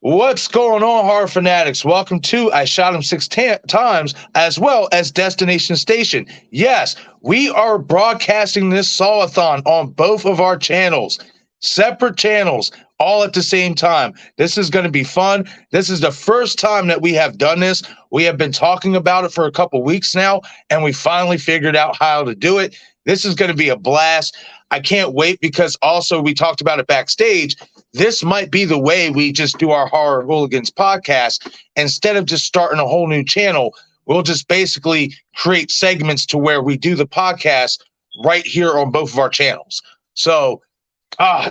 What's going on, horror fanatics? Welcome to I Shot Him Times, as well as Destination Station. Yes, we are broadcasting this saw-a-thon on both of our channels, separate channels, all at the same time. This is going to be fun. This is the first time that we have done this. We have been talking about it for a couple weeks now, and we finally figured out how to do it. This is going to be a blast. I can't wait because also we talked about it backstage. This might be the way we just do our Horror Hooligans podcast. Instead of just starting a whole new channel, we'll just basically create segments to where we do the podcast right here on both of our channels. So,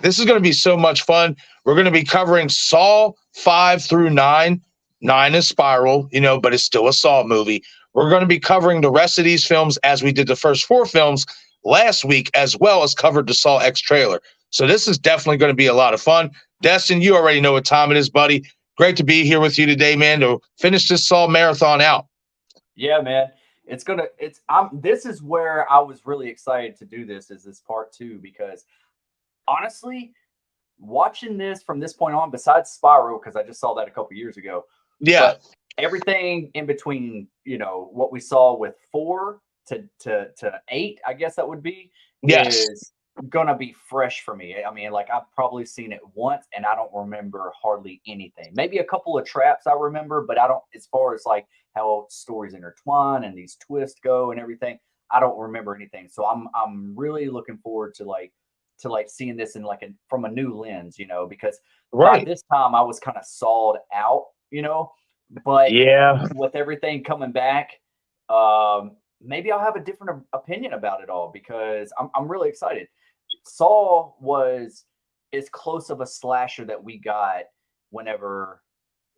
this is going to be so much fun. We're going to be covering Saw 5 through 9. 9 is Spiral, but it's still a Saw movie. We're going to be covering the rest of these films as we did the first 4 films last week, as well as covered the Saw X trailer. So this is definitely going to be a lot of fun. Destin, you already know what time it is, buddy. Great to be here with you today, man, to finish this Saw marathon out. Yeah, man. This is where I was really excited to do this, is this part 2, because honestly, watching this from this point on, besides Spiral, because I just saw that a couple years ago. Yeah. Everything in between, what we saw with 4 to 8, I guess that would be, yes, is gonna be fresh for me. I mean, like, I've probably seen it once and I don't remember hardly anything. Maybe a couple of traps I remember, but I don't, as far as like how stories intertwine and these twists go and everything, I don't remember anything. So I'm really looking forward to seeing this in from a new lens, because by this time I was kind of sawed out, but yeah, with everything coming back, maybe I'll have a different opinion about it all, because I'm really excited. Saw was as close of a slasher that we got whenever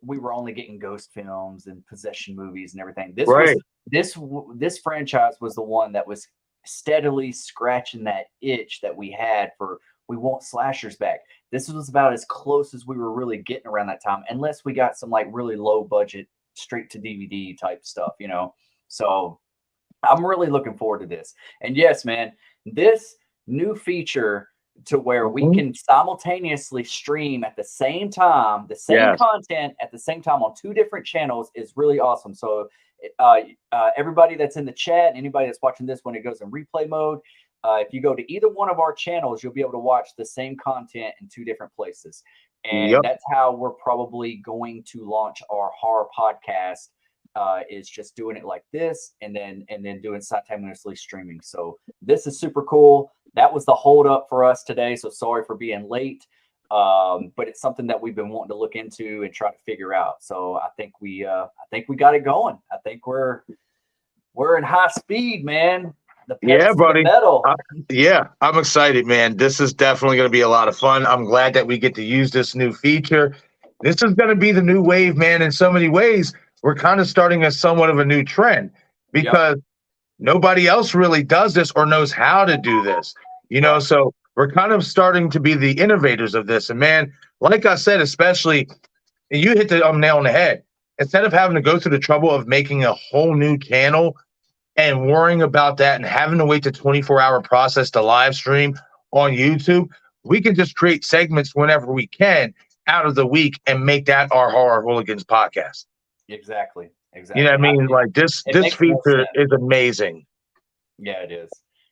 we were only getting ghost films and possession movies and everything. This franchise was the one that was steadily scratching that itch that we had for, we want slashers back. This was about as close as we were really getting around that time, unless we got some like really low budget straight to DVD type stuff, So I'm really looking forward to this. And yes, man, this new feature to where we can simultaneously stream at the same time, the same content at the same time on 2 different channels is really awesome. So everybody that's in the chat, anybody that's watching this when it goes in replay mode, if you go to either one of our channels, you'll be able to watch the same content in 2 different places. And that's how we're probably going to launch our horror podcast. Is just doing it like this, and then doing simultaneously streaming. So this is super cool. That was the hold up for us today, so sorry for being late, but it's something that we've been wanting to look into and try to figure out. So I think we got it going. I think we're in high speed, man. Yeah, buddy. I'm excited, man. This is definitely going to be a lot of fun. I'm glad that we get to use this new feature. This is going to be the new wave, man, in so many ways. We're kind of starting a somewhat of a new trend, because nobody else really does this or knows how to do this, so we're kind of starting to be the innovators of this. And man, like I said, especially, you hit the nail on the head. Instead of having to go through the trouble of making a whole new channel and worrying about that and having to wait the 24-hour process to live stream on YouTube, we can just create segments whenever we can out of the week and make that our Horror Hooligans podcast. Exactly. You know what I mean? Like this feature is amazing. Yeah, it is.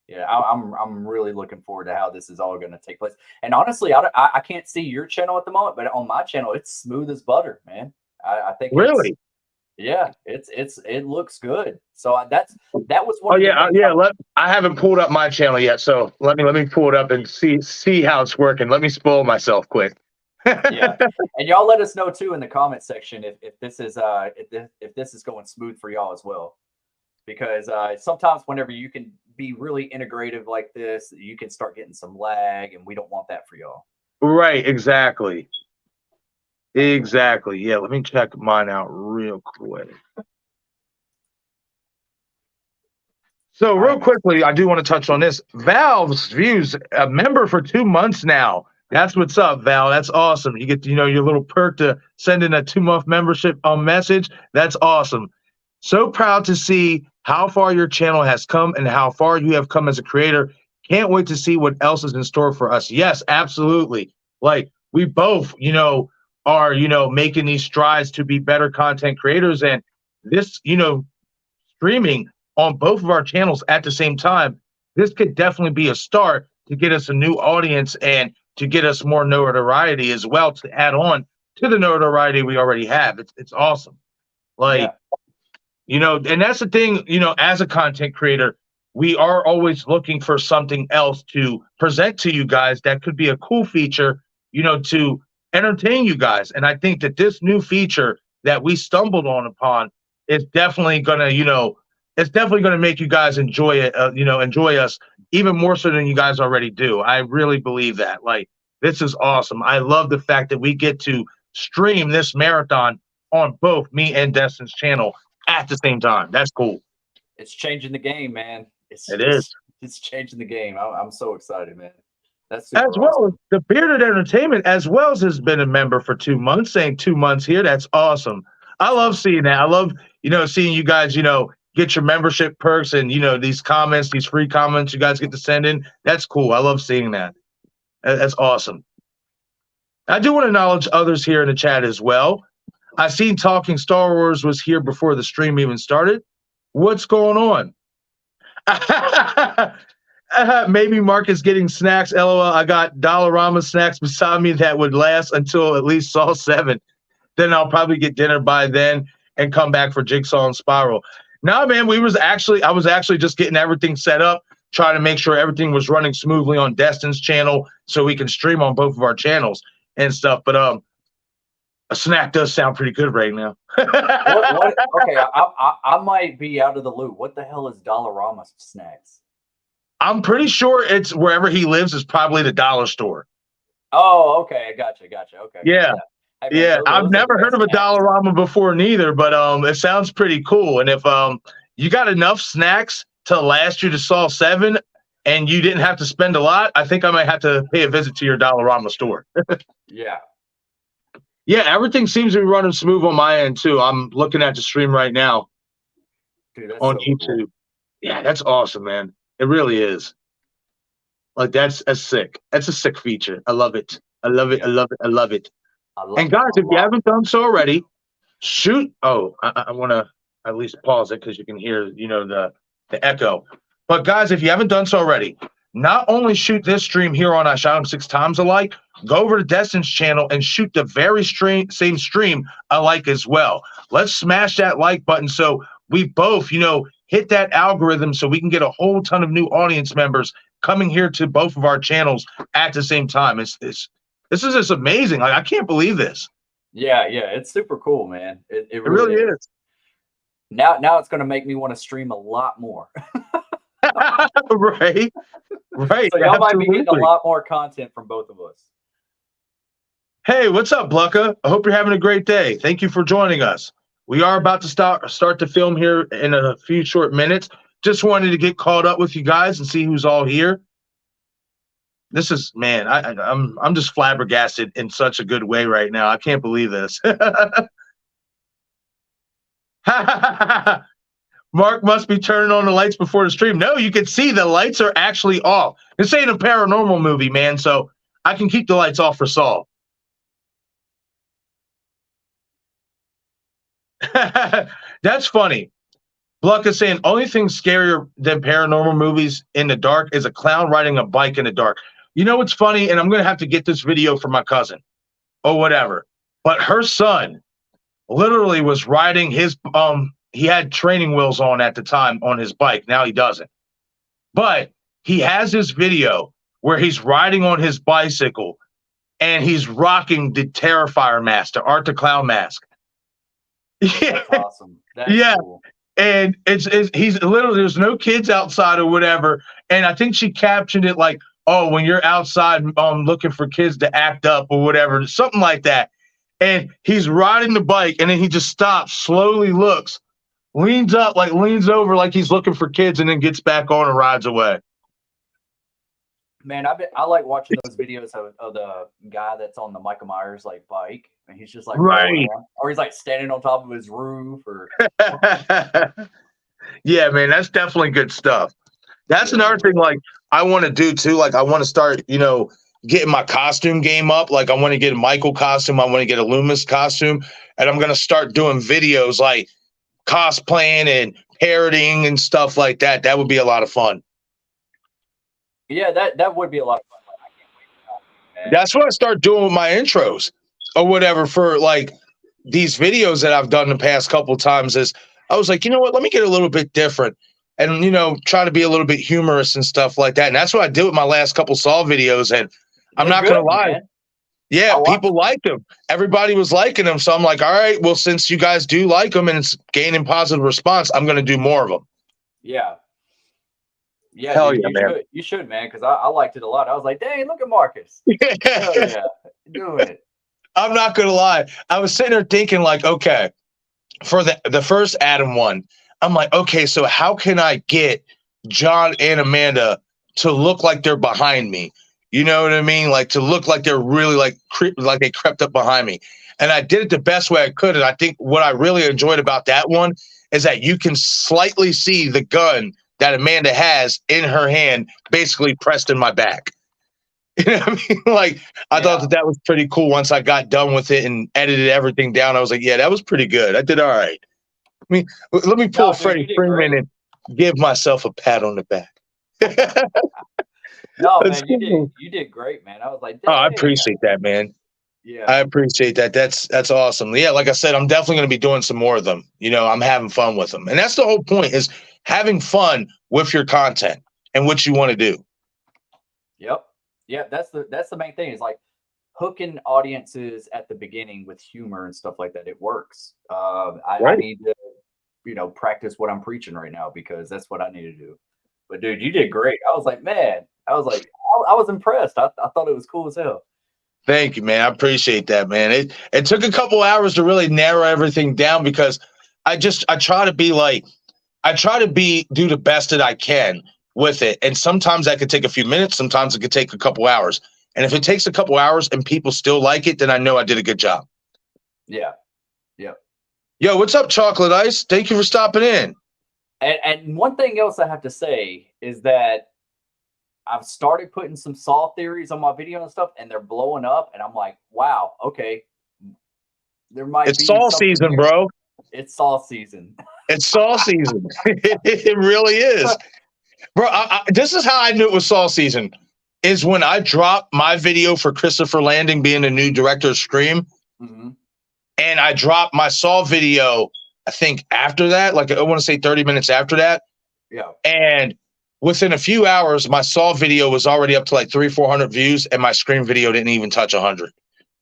Yeah, I'm really looking forward to how this is all going to take place. And honestly, I can't see your channel at the moment, but on my channel, it's smooth as butter, man. I think really. It looks good. So that was one. I haven't pulled up my channel yet, so let me pull it up and see how it's working. Let me spoil myself quick. Yeah, and y'all let us know too in the comment section if this is if this is going smooth for y'all as well, because sometimes whenever you can be really integrative like this, you can start getting some lag, and we don't want that for y'all. Right, exactly. Yeah, let me check mine out real quick. So real quickly, I do want to touch on this. Valve's views a member for 2 months now. That's what's up, Val. That's awesome. You get, your little perk to send in a 2-month membership message. That's awesome. So proud to see how far your channel has come and how far you have come as a creator. Can't wait to see what else is in store for us. Yes, absolutely. Like, we both, are, making these strides to be better content creators. And this, streaming on both of our channels at the same time, this could definitely be a start to get us a new audience and to get us more notoriety as well, to add on to the notoriety we already have. It's awesome. Like, and that's the thing, as a content creator, we are always looking for something else to present to you guys that could be a cool feature, to entertain you guys. And I think that this new feature that we stumbled upon is definitely gonna, it's definitely gonna make you guys enjoy it, enjoy us even more so than you guys already do. I really believe that. Like, this is awesome. I love the fact that we get to stream this marathon on both me and Destin's channel at the same time. That's cool. It's changing the game, man. It is. It's changing the game. I'm so excited, man. That's super as well awesome. The Bearded Entertainment as well has been a member for 2 months, saying 2 months here. That's awesome. I love seeing that. I love, seeing you guys, get your membership perks and, these comments, these free comments you guys get to send in. That's cool. I love seeing that. That's awesome. I do want to acknowledge others here in the chat as well. I seen Talking Star Wars was here before the stream even started. What's going on? Maybe Mark is getting snacks. LOL. I got Dollarama snacks beside me that would last until at least Saw 7. Then I'll probably get dinner by then and come back for Jigsaw and Spiral. No, man, I was actually just getting everything set up, trying to make sure everything was running smoothly on Destin's channel so we can stream on both of our channels and stuff. But a snack does sound pretty good right now. Okay, I might be out of the loop. What the hell is Dollarama snacks? I'm pretty sure it's wherever he lives is probably the dollar store. Oh, okay, gotcha. Okay. Yeah. I've never heard of a Dollarama before neither, but it sounds pretty cool. And if you got enough snacks to last you to Saw 7 and you didn't have to spend a lot, I think I might have to pay a visit to your Dollarama store. Yeah. Yeah, everything seems to be running smooth on my end too. I'm looking at the stream right now. Dude, that's on so YouTube. Cool. Yeah, that's awesome, man. It really is. Like, that's sick. That's a sick feature. I love it. I love it. Yeah. I love it. I love it. And guys, if you haven't done so already, shoot. Oh, I want to at least pause it because you can hear, the echo. But guys, if you haven't done so already, not only shoot this stream here on I Shot Him 6 Times alike, go over to Destin's channel and shoot the very same stream alike as well. Let's smash that like button so we both, hit that algorithm so we can get a whole ton of new audience members coming here to both of our channels at the same time. This is just amazing. Like, I can't believe this. Yeah, it's super cool, man. It really is. Now it's going to make me want to stream a lot more. Right. So y'all might be getting a lot more content from both of us. Hey, what's up, Blucka? I hope you're having a great day. Thank you for joining us. We are about to start the film here in a few short minutes. Just wanted to get caught up with you guys and see who's all here. This is, man, I'm just flabbergasted in such a good way right now. I can't believe this. Mark must be turning on the lights before the stream. No, you can see the lights are actually off. This ain't a paranormal movie, man, so I can keep the lights off for Saw. That's funny. Bluck is saying only thing scarier than paranormal movies in the dark is a clown riding a bike in the dark. You know what's funny? And I'm going to have to get this video from my cousin or whatever. But her son literally was riding his, he had training wheels on at the time on his bike. Now he doesn't. But he has this video where he's riding on his bicycle and he's rocking the Terrifier mask, the Art the Clown mask. Yeah. That's awesome. That's cool. And he's literally, there's no kids outside or whatever. And I think she captioned it like, oh, when you're outside looking for kids to act up or whatever, something like that. And he's riding the bike and then he just stops, slowly looks, leans up, like leans over like he's looking for kids and then gets back on and rides away. Man, I like watching those videos of the guy that's on the Michael Myers like bike, and he's just like right, or he's like standing on top of his roof, or yeah, man, that's definitely good stuff. That's another thing like I want to do too. Like I want to start, getting my costume game up. Like I want to get a Michael costume. I want to get a Loomis costume. And I'm going to start doing videos like cosplaying and parroting and stuff like that. That would be a lot of fun. Yeah, that would be a lot of fun. Like, I can't wait for that, man. That's what I start doing with my intros or whatever for like these videos that I've done the past couple of times is I was like, you know what, let me get a little bit different and, you know, try to be a little bit humorous and stuff like that. And that's what I did with my last couple Saw videos. And I'm not going to lie. Man. Yeah, people liked them. Everybody was liking them. So I'm like, all right, well, since you guys do like them and it's gaining positive response, I'm going to do more of them. Yeah. Yeah, hell dude, yeah, man. You should, man, because I liked it a lot. I was like, dang, look at Marcus. Hell yeah, doing it. I'm not gonna lie. I was sitting there thinking, like, okay, for the first Adam one, I'm like, okay, so how can I get John and Amanda to look like they're behind me? You know what I mean? Like to look like they're really like they crept up behind me. And I did it the best way I could. And I think what I really enjoyed about that one is that you can slightly see the gun that Amanda has in her hand, basically pressed in my back. You know what I mean? Like, I thought that was pretty cool. Once I got done with it and edited everything down, I was like, yeah, that was pretty good. I did all right. I mean, let me pull Freddie Freeman and give myself a pat on the back. No, man, you did great, man. I was like, oh, I appreciate that, man. Yeah, I appreciate that. That's awesome. Yeah, like I said, I'm definitely going to be doing some more of them. You know, I'm having fun with them. And that's the whole point, is having fun with your content and what you want to do. Yep. Yeah, that's the main thing, is like hooking audiences at the beginning with humor and stuff like that. It works. I need to, you know, practice what I'm preaching right now, because that's what I need to do. But dude, you did great. I was like, man, I was impressed. I thought it was cool as hell. Thank you, man. I appreciate that, man. It took a couple hours to really narrow everything down, because I try to do the best that I can with it. And sometimes that could take a few minutes. Sometimes it could take a couple hours. And if it takes a couple hours and people still like it, then I know I did a good job. Yeah. Yep. Yo, what's up, Chocolate Ice? Thank you for stopping in. And one thing else I have to say is that I've started putting some Saw theories on my video and stuff, and they're blowing up. And I'm like, wow, okay. There might be Saw season, here. Bro. It's Saw season. It's Saw season. It really is. Bro, this is how I knew it was Saw season, is when I dropped my video for Christopher Landing being the new director of Scream. Mm-hmm. And I dropped my Saw video, I think after that, like I want to say 30 minutes after that. Yeah. And within a few hours, my Saw video was already up to like 300-400 views, and my Scream video didn't even touch 100.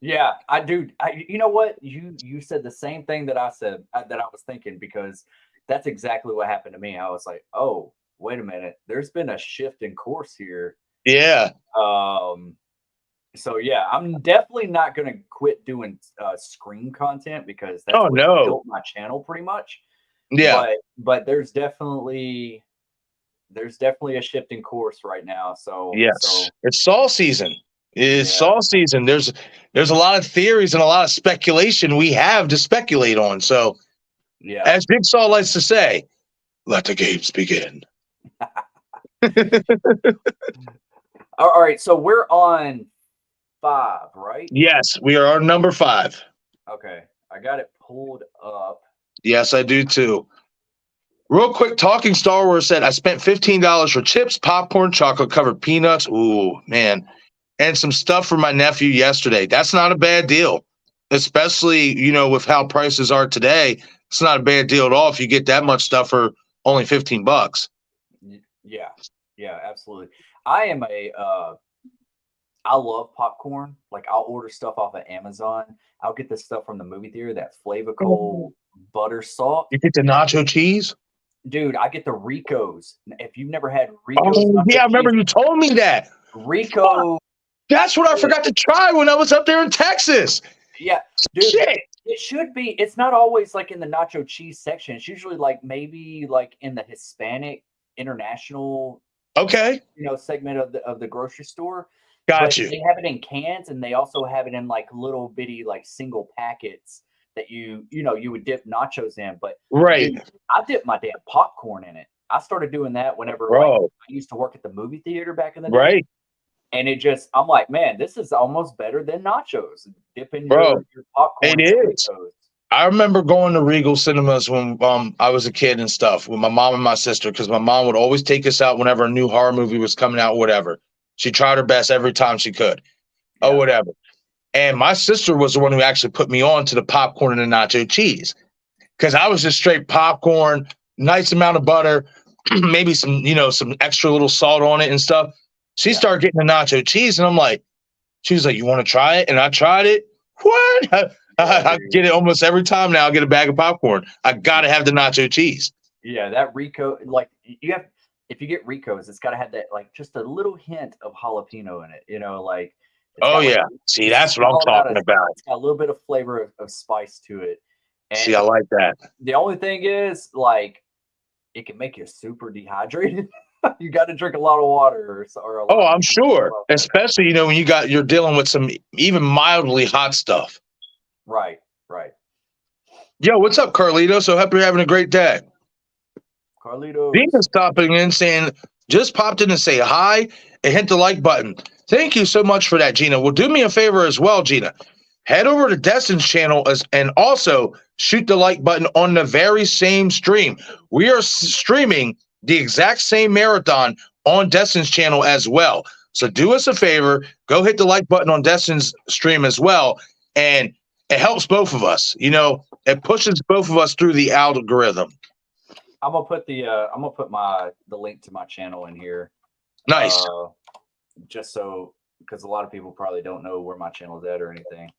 Yeah, you know what? You said the same thing that I said, that I was thinking, because that's exactly what happened to me. I was like, oh, wait a minute. There's been a shift in course here. Yeah. So yeah, I'm definitely not going to quit doing Scream content, because that's what built my channel pretty much. Yeah. But there's definitely a shift in course right now. So yes, it's Saw season. It's Saw season. There's a lot of theories and a lot of speculation we have to speculate on. So yeah, as Jigsaw likes to say, let the games begin. All right, so we're on 5, right? Yes, we are on number 5. Okay, I got it pulled up. Yes, I do too. Real quick, Talking Star Wars said, I spent $15 for chips, popcorn, chocolate-covered peanuts. Ooh, man. And some stuff for my nephew yesterday. That's not a bad deal, especially, you know, with how prices are today. It's not a bad deal at all if you get that much stuff for only $15. Yeah, absolutely. I love popcorn. Like, I'll order stuff off of Amazon. I'll get this stuff from the movie theater, that Flavorful butter salt. You get the nacho cheese? Dude, I get the Ricos. If you've never had Ricos, yeah, I remember you told me that. Rico. That's what I forgot to try when I was up there in Texas. Yeah, dude. Shit. It should be. It's not always like in the nacho cheese section. It's usually like maybe like in the Hispanic international, segment of the grocery store. Got you. They have it in cans, and they also have it in like little bitty like single packets that you would dip nachos in. But dude, I dip my damn popcorn in it. I started doing that whenever I used to work at the movie theater back in the day. And it just, I'm like, man, this is almost better than nachos. Dipping Bro, your popcorn it in is. Doritos. I remember going to Regal Cinemas when I was a kid and stuff with my mom and my sister, because my mom would always take us out whenever a new horror movie was coming out, whatever. She tried her best every time she could, or Yeah. whatever. And my sister was the one who actually put me on to the popcorn and the nacho cheese, because I was just straight popcorn, nice amount of butter, maybe some extra little salt on it and stuff. She Yeah. started getting the nacho cheese, and I'm like, she was like, "You want to try it?" And I tried it. What? I get it almost every time now. I get a bag of popcorn. I gotta have the nacho cheese. Yeah, that Rico, like you have, if you get Ricos, it's got to have that like just a little hint of jalapeno in it. You know, like it's Oh got like yeah. See, it's that's what I'm talking about. it's got a little bit of flavor of spice to it. See, I And like that. the only thing is, like, it can make you super dehydrated. You got to drink a lot of water or a Oh, lot of I'm sure. well, Especially, when you're dealing with some even mildly hot stuff. right, right. Yo, what's up, Carlito? So happy you're having a great day. Carlitos. Dina's stopping in saying, just popped in to say hi and hit the like button. Thank you so much for that, Gina. Well, do me a favor as well, Gina. Head over to Destin's channel and also shoot the like button on the very same stream. We are streaming the exact same marathon on Destin's channel as well. So do us a favor, go hit the like button on Destin's stream as well, and it helps both of us. It pushes both of us through the algorithm. I'm gonna put the link to my channel in here. Nice. Just so, because a lot of people probably don't know where my channel is at or anything.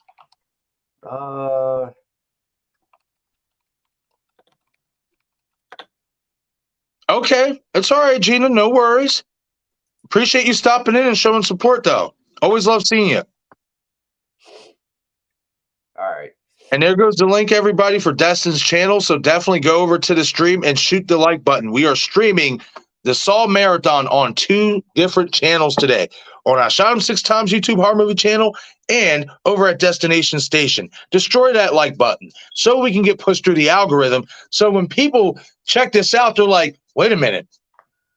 Okay, it's all right, Gina. No worries. Appreciate you stopping in and showing support, though. Always love seeing you. All right. And there goes the link, everybody, for Destin's channel. So definitely go over to the stream and shoot the like button. We are streaming the Saw Marathon on 2 different channels today. On our Shot 'em 6 Times YouTube horror movie channel and over at Destination Station. Destroy that like button so we can get pushed through the algorithm. So when people check this out, they're like, wait a minute.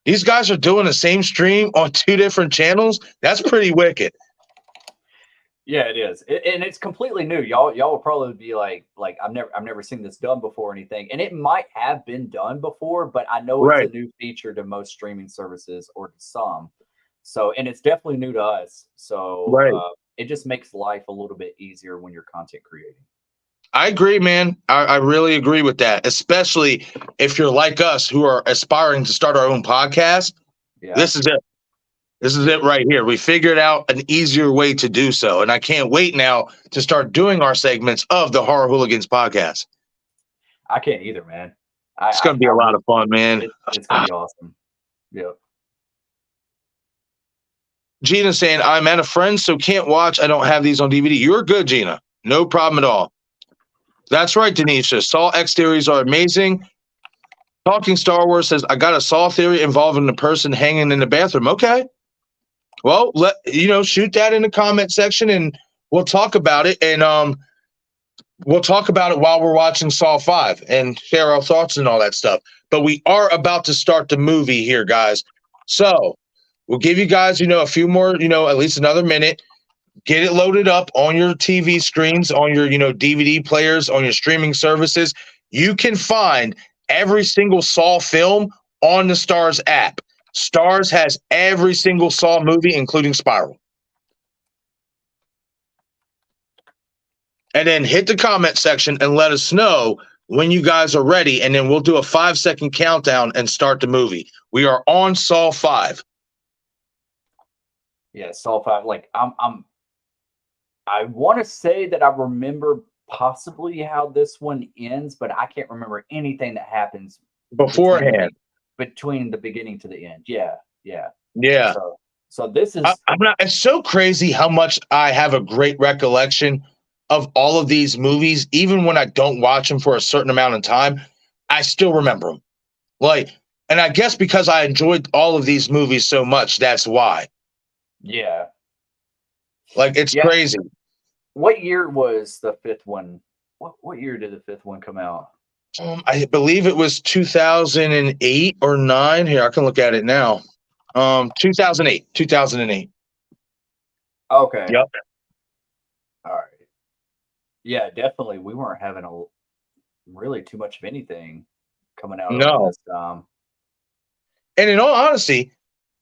These guys are doing the same stream on 2 different channels? That's pretty wicked. Yeah, it is, and it's completely new. Y'all will probably be like I've never seen this done before or anything, and it might have been done before, but I know it's a new feature to most streaming services or to some. So, and it's definitely new to us. So, it just makes life a little bit easier when you're content creating. I agree, man. I really agree with that, especially if you're like us who are aspiring to start our own podcast. Yeah. This is it. This is it right here. We figured out an easier way to do so. And I can't wait now to start doing our segments of the Horror Hooligans podcast. I can't either, man. It's going to be a lot of fun, man. It's going to be awesome. Yep. Gina saying, I'm at a friend, so can't watch. I don't have these on DVD. You're good, Gina. No problem at all. That's right, Denisha. Saw-X theories are amazing. Talking Star Wars says, I got a Saw theory involving the person hanging in the bathroom. Okay. Well, shoot that in the comment section and we'll talk about it. And we'll talk about it while we're watching Saw 5 and share our thoughts and all that stuff. But we are about to start the movie here, guys. So we'll give you guys, a few more, at least another minute. Get it loaded up on your TV screens, on your, DVD players, on your streaming services. You can find every single Saw film on the Starz app. Starz has every single Saw movie, including Spiral. And then hit the comment section and let us know when you guys are ready, and then we'll do a 5-second countdown and start the movie. We are on Saw 5. Yeah, Saw 5. Like I want to say that I remember possibly how this one ends, but I can't remember anything that happens beforehand. Between the beginning to the end. Yeah. So this is it's so crazy how much I have a great recollection of all of these movies. Even when I don't watch them for a certain amount of time, I still remember them. And I guess because I enjoyed all of these movies so much, that's why. Yeah. It's crazy. What year was the 5th one? What year did the 5th one come out? I believe it was 2008 or 9. Here, I can look at it now. 2008. Okay. Yep. All right. Yeah, definitely. We weren't having really too much of anything coming out around No. this time. And in all honesty,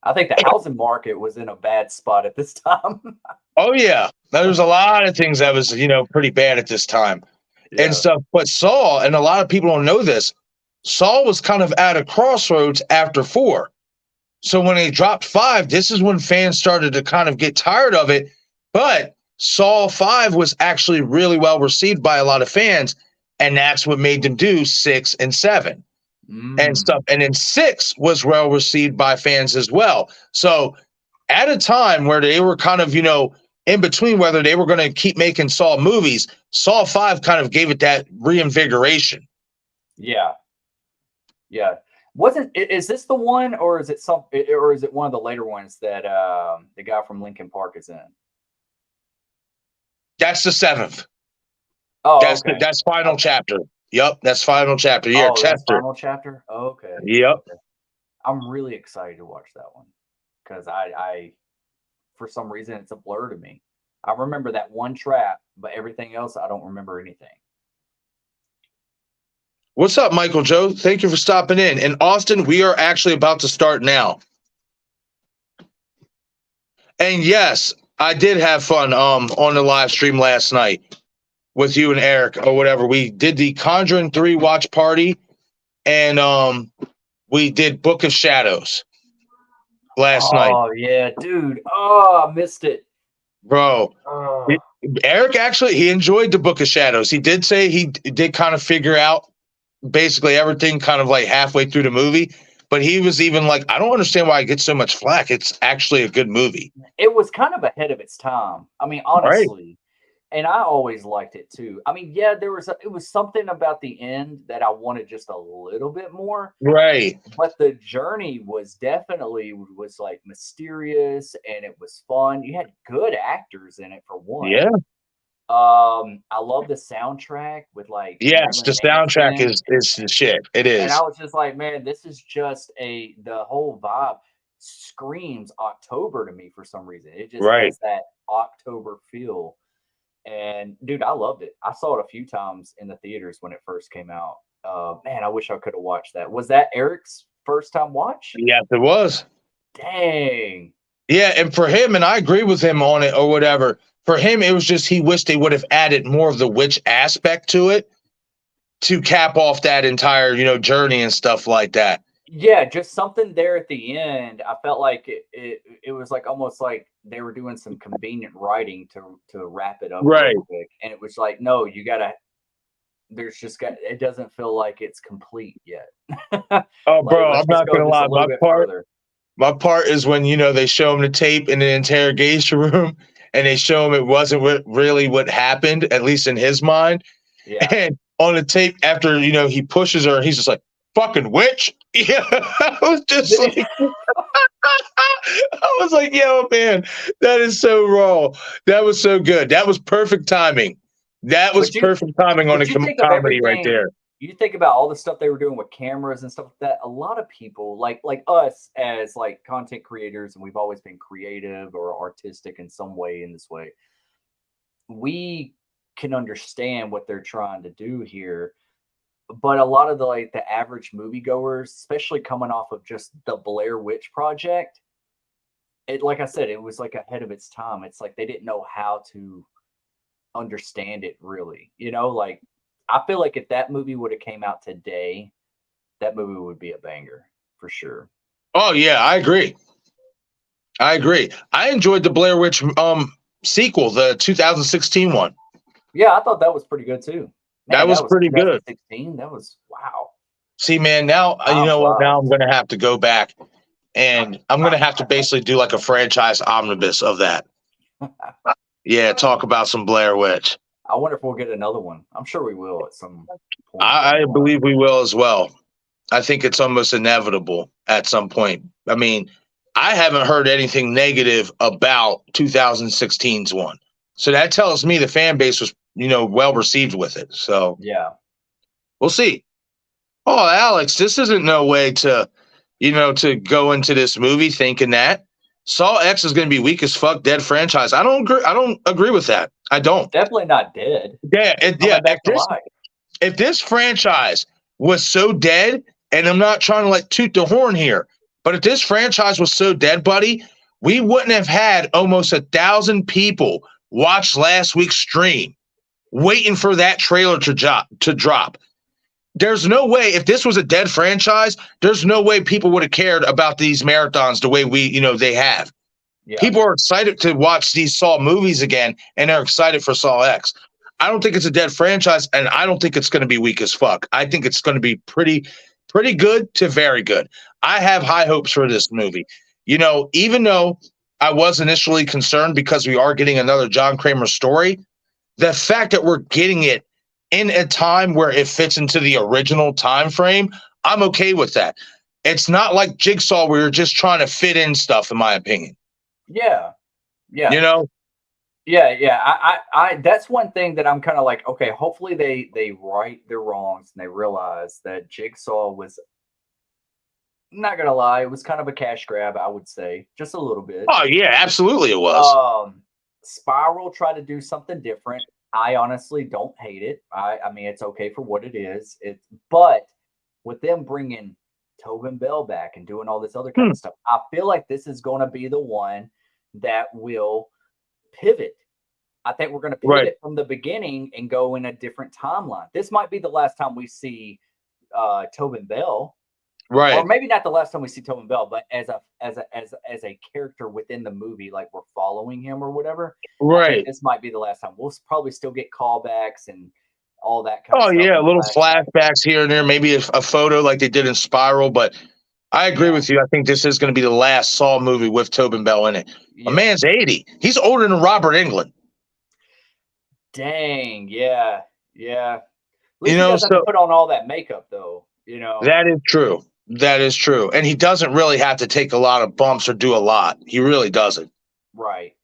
I think the housing market was in a bad spot at this time. oh yeah, there's a lot of things that was, pretty bad at this time and Yeah. stuff. But Saw, and a lot of people don't know this, Saw was kind of at a crossroads after 4. So when they dropped 5, this is when fans started to kind of get tired of it. But Saw 5 was actually really well received by a lot of fans, and that's what made them do 6 and 7 and Mm. stuff. And then 6 was well received by fans as well. So at a time where they were kind of, in between whether they were going to keep making Saw movies, Saw 5 kind of gave it that reinvigoration. Yeah. Yeah. Is this the one, or is it one of the later ones that the guy from Lincoln Park is in? That's the 7th. Oh, That's okay. that's final chapter. Yep, that's final chapter. Yeah, Oh, that's Chester. final chapter. Oh, okay. Yep. Okay. I'm really excited to watch that one because I for some reason it's a blur to me. I remember that one trap, but everything else I don't remember anything. What's up, Michael Joe? Thank you for stopping in. In Austin, we are actually about to start now. And yes, I did have fun on the live stream last night with you and Eric or whatever. We did the Conjuring 3 watch party, and we did Book of Shadows last night. Oh yeah, dude. Oh, I missed it. Bro. Oh. Eric actually, he enjoyed the Book of Shadows. He did say he did kind of figure out basically everything kind of like halfway through the movie, but he was even like, I don't understand why I get so much flack. It's actually a good movie. It was kind of ahead of its time. I mean, Right. honestly. And I always liked it too. I mean, yeah, it was something about the end that I wanted just a little bit more. Right. But the journey was like mysterious, and it was fun. You had good actors in it for one. Yeah. I love the soundtrack with like Yes, the soundtrack Manson. is the shit. It And is. I was just like, man, this is just the whole vibe screams October to me for some reason. It just Right. has that October feel. And dude, I loved it. I saw it a few times in the theaters when it first came out. Man, I wish I could have watched that. Was that Eric's first time watch? Yes, it was. Dang. Yeah, and for him, and I agree with him on it or whatever. For him, it was just he wished they would have added more of the witch aspect to it to cap off that entire, journey and stuff like that. Yeah, just something there at the end. I felt like it was like almost like they were doing some convenient writing to wrap it up Right. real quick. And it was like, no, it doesn't feel like it's complete yet. Oh, Like, bro, I'm let's just not go gonna just lie. a little bit further. My part is when they show him the tape in the interrogation room, and they show him it wasn't really what happened, at least in his mind. Yeah. And on the tape, after he pushes her, he's just like, "Fucking witch!" Yeah, I was just like, I was like, "Yo, man, that is so raw. That was so good. That was perfect timing. That was perfect timing on a comedy right there." You think about all the stuff they were doing with cameras and stuff like that. A lot of people, like us as like content creators, and we've always been creative or artistic in some way in this way, we can understand what they're trying to do here. But a lot of the average moviegoers, especially coming off of just the Blair Witch project, like I said, it was like ahead of its time. It's like they didn't know how to understand it really. Like I feel like if that movie would have came out today, that movie would be a banger for sure. Oh yeah, I agree. I enjoyed the Blair Witch sequel, the 2016 one. Yeah, I thought that was pretty good too. Man, that was pretty good. 2016. That was wow. See, man, now you know what? Now I'm gonna have to go back, and I'm gonna have to basically do like a franchise omnibus of that. Yeah, talk about some Blair Witch. I wonder if we'll get another one. I'm sure we will at some point. I believe we will as well. I think it's almost inevitable at some point. I mean, I haven't heard anything negative about 2016's one. So that tells me the fan base was, well received with it. So yeah, we'll see. Oh, Alex, this isn't no way to, to go into this movie thinking that. Saw X is going to be weak as fuck, dead franchise. I don't agree. I don't agree with that. I don't. Definitely not dead. Yeah, yeah. Back to life. If this franchise was so dead, and I'm not trying to like toot the horn here, but if this franchise was so dead, buddy, we wouldn't have had almost 1,000 people watch last week's stream waiting for that trailer to drop. There's no way, if this was a dead franchise, there's no way people would have cared about these marathons the way they have. Yeah. People are excited to watch these Saw movies again, and they're excited for Saw X. I don't think it's a dead franchise, and I don't think it's going to be weak as fuck. I think it's going to be pretty good to very good. I have high hopes for this movie. Even though I was initially concerned because we are getting another John Kramer story, the fact that we're getting it in a time where it fits into the original time frame, I'm okay with that. It's not like Jigsaw where you're just trying to fit in stuff, in my opinion. Yeah. Yeah. Yeah. I that's one thing that I'm kind of like, okay, hopefully they right their wrongs and they realize that Jigsaw was, not gonna lie, it was kind of a cash grab, I would say, just a little bit. Oh yeah, absolutely it was. Spiral tried to do something different. I honestly don't hate it. I mean, it's okay for what it is. But with them bringing Tobin Bell back and doing all this other kind of stuff, I feel like this is going to be the one that will pivot. I think we're going to pivot from the beginning and go in a different timeline. This might be the last time we see Tobin Bell. Right. Or maybe not the last time we see Tobin Bell, but as a character within the movie, like we're following him or whatever. Right. This might be the last time. We'll probably still get callbacks and all that kind of stuff. Oh yeah, little flashbacks here and there, maybe a photo like they did in Spiral. But I agree with you. I think this is going to be the last Saw movie with Tobin Bell in it. Yeah. A man's 80. He's older than Robert Englund. Dang. Yeah. Yeah. At least he doesn't have to put on all that makeup though. That is true. That is true. And he doesn't really have to take a lot of bumps or do a lot. He really doesn't. Right.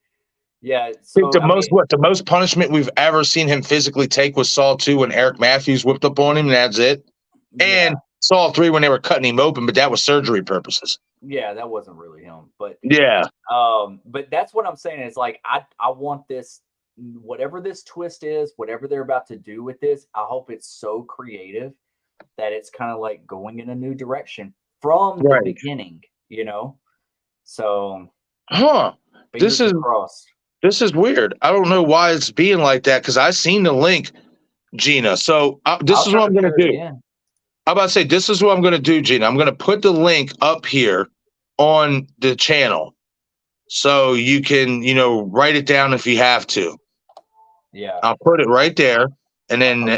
Yeah. So the most punishment we've ever seen him physically take was Saw 2 when Eric Matthews whipped up on him, and that's it. Yeah. And Saw 3 when they were cutting him open, but that was surgery purposes. Yeah, that wasn't really him. But yeah. But that's what I'm saying is like I want this, whatever this twist is, whatever they're about to do with this, I hope it's so creative that it's kind of like going in a new direction from the beginning, So, this is weird. I don't know why it's being like that because I seen the link, Gina. So this is what I'm going to do. I'm about to say this is what I'm going to do, Gina. I'm going to put the link up here on the channel, so you can write it down if you have to. Yeah, I'll put it right there, and then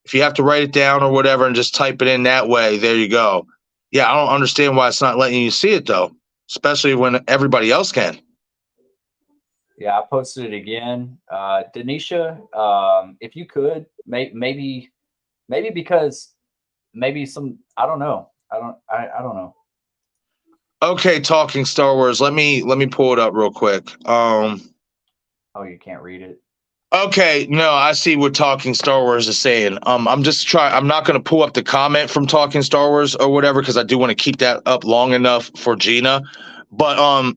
if you have to write it down or whatever and just type it in that way, there you go. Yeah, I don't understand why it's not letting you see it, though, especially when everybody else can. Yeah, I posted it again. Denisha, if you could, maybe because maybe some, I don't know. I don't know. Okay, Talking Star Wars. Let me pull it up real quick. Oh, you can't read it? Okay, no, I see what Talking Star Wars is saying. I'm not going to pull up the comment from Talking Star Wars or whatever because I do want to keep that up long enough for Gina. But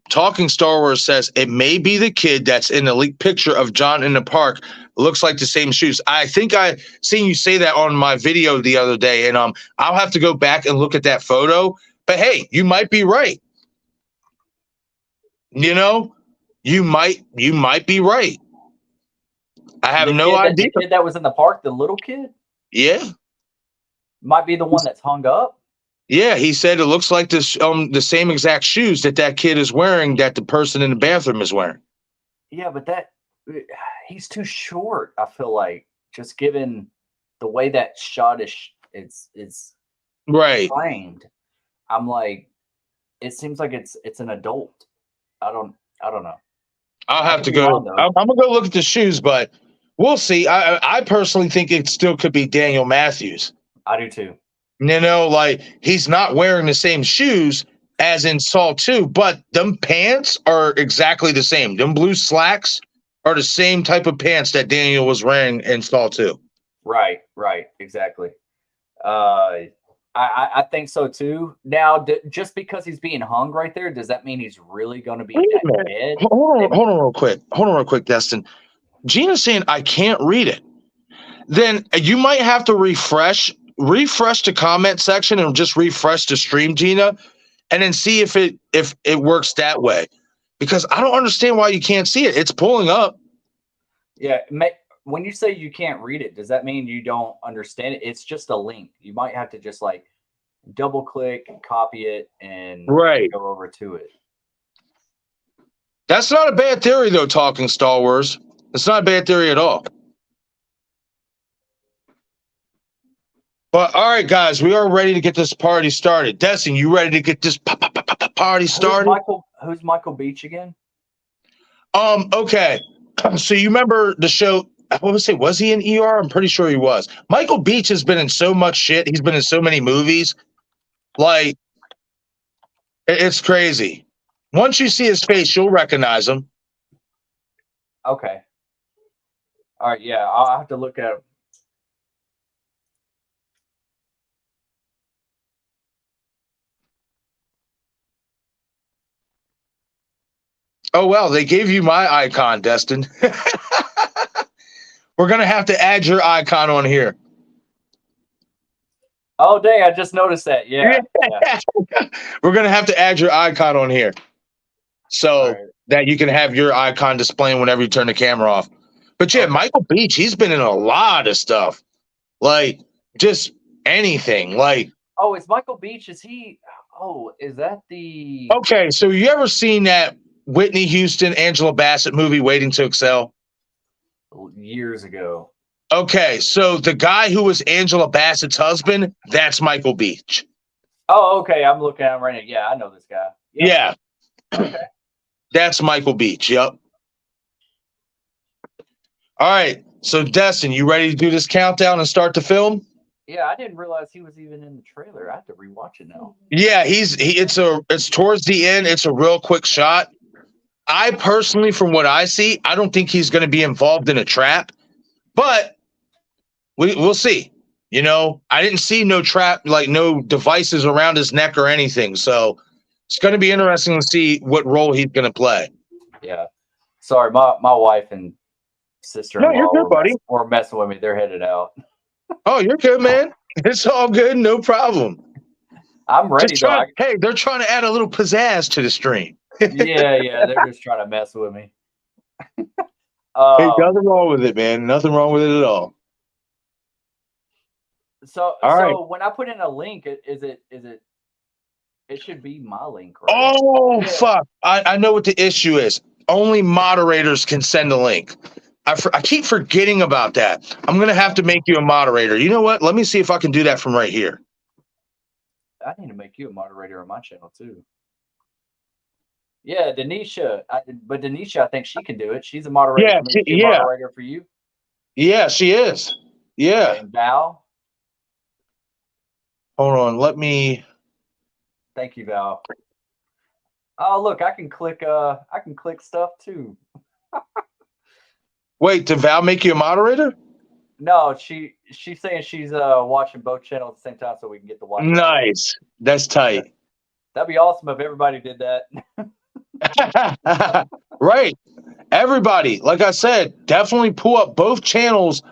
Talking Star Wars says it may be the kid that's in the leaked picture of John in the park. Looks like the same shoes. I think I seen you say that on my video the other day, and I'll have to go back and look at that photo. But hey, you might be right. You might be right. I have no idea. The kid that was in the park, the little kid? Yeah. Might be the one that's hung up? Yeah, he said it looks like this the same exact shoes that kid is wearing that the person in the bathroom is wearing. Yeah, but he's too short, I feel like, just given the way that shot is right framed. I'm like, it seems like it's an adult. I don't know. I'll have to go. I'm gonna go look at the shoes, but we'll see. I personally think it still could be Daniel Matthews. I do too. Like he's not wearing the same shoes as in Saw 2, but them pants are exactly the same. Them blue slacks are the same type of pants that Daniel was wearing in Saw 2. Right, exactly. I think so too. Now, just because he's being hung right there, does that mean he's really going to be Wait a minute. dead? Hold on real quick. Hold on real quick, Destin. Gina's saying I can't read it. Then you might have to refresh the comment section and just refresh the stream, Gina, and then see if it works that way. Because I don't understand why you can't see it. It's pulling up. Yeah. When you say you can't read it, does that mean you don't understand it? It's just a link. You might have to just like double click, copy it, and go over to it. That's not a bad theory, though, Talking Star Wars. It's not a bad theory at all. But all right, guys, we are ready to get this party started. Destin, you ready to get this party started? Who's Michael Beach again? Okay. So you remember the show? Was he in ER? I'm pretty sure he was. Michael Beach has been in so much shit. He's been in so many movies. Like, it's crazy. Once you see his face, you'll recognize him. Okay. All right. Yeah, I'll have to look at him. Oh, well, they gave you my icon, Destin. We're going to have to add your icon on here. Oh, dang, I just noticed that. Yeah. We're going to have to add your icon on here so that you can have your icon displaying whenever you turn the camera off. But yeah, Michael Beach, he's been in a lot of stuff. Like, just anything. Like, oh, it's Michael Beach. Is that the... Okay, so you ever seen that Whitney Houston, Angela Bassett movie, Waiting to Excel? Years ago. Okay, so the guy who was Angela Bassett's husband, that's Michael Beach. Oh, okay. I'm looking at him right now. Yeah, I know this guy. Yep. Yeah. Okay. That's Michael Beach. Yep. All right. So, Destin, you ready to do this countdown and start the film? Yeah, I didn't realize he was even in the trailer. I have to rewatch it now. Yeah, it's towards the end. It's a real quick shot. I personally, from what I see, I don't think he's going to be involved in a trap, but we'll see. You know, I didn't see no trap, like no devices around his neck or anything. So it's going to be interesting to see what role he's going to play. Yeah. Sorry, my wife and sister-in-law you're good, buddy. Were messing with me. They're headed out. Oh, you're good, man. It's all good. No problem. I'm ready. Hey, they're trying to add a little pizzazz to the stream. Yeah. They're just trying to mess with me. Hey, nothing wrong with it, man. Nothing wrong with it at all. So when I put in a link, it should be my link, right? Oh, fuck. I know what the issue is. Only moderators can send a link. I keep forgetting about that. I'm going to have to make you a moderator. You know what? Let me see if I can do that from right here. I need to make you a moderator on my channel, too. Yeah, Denisha. But Denisha, I think she can do it. She's a moderator. Yeah, moderator for you. Yeah, she is. Yeah. And Val. Hold on. Let me. Thank you, Val. Oh, look, I can click stuff too. Wait, did Val make you a moderator? No, she's saying she's watching both channels at the same time so we can get the watch. Nice. That's tight. That'd be awesome if everybody did that. Right. Everybody, like I said, definitely pull up both channels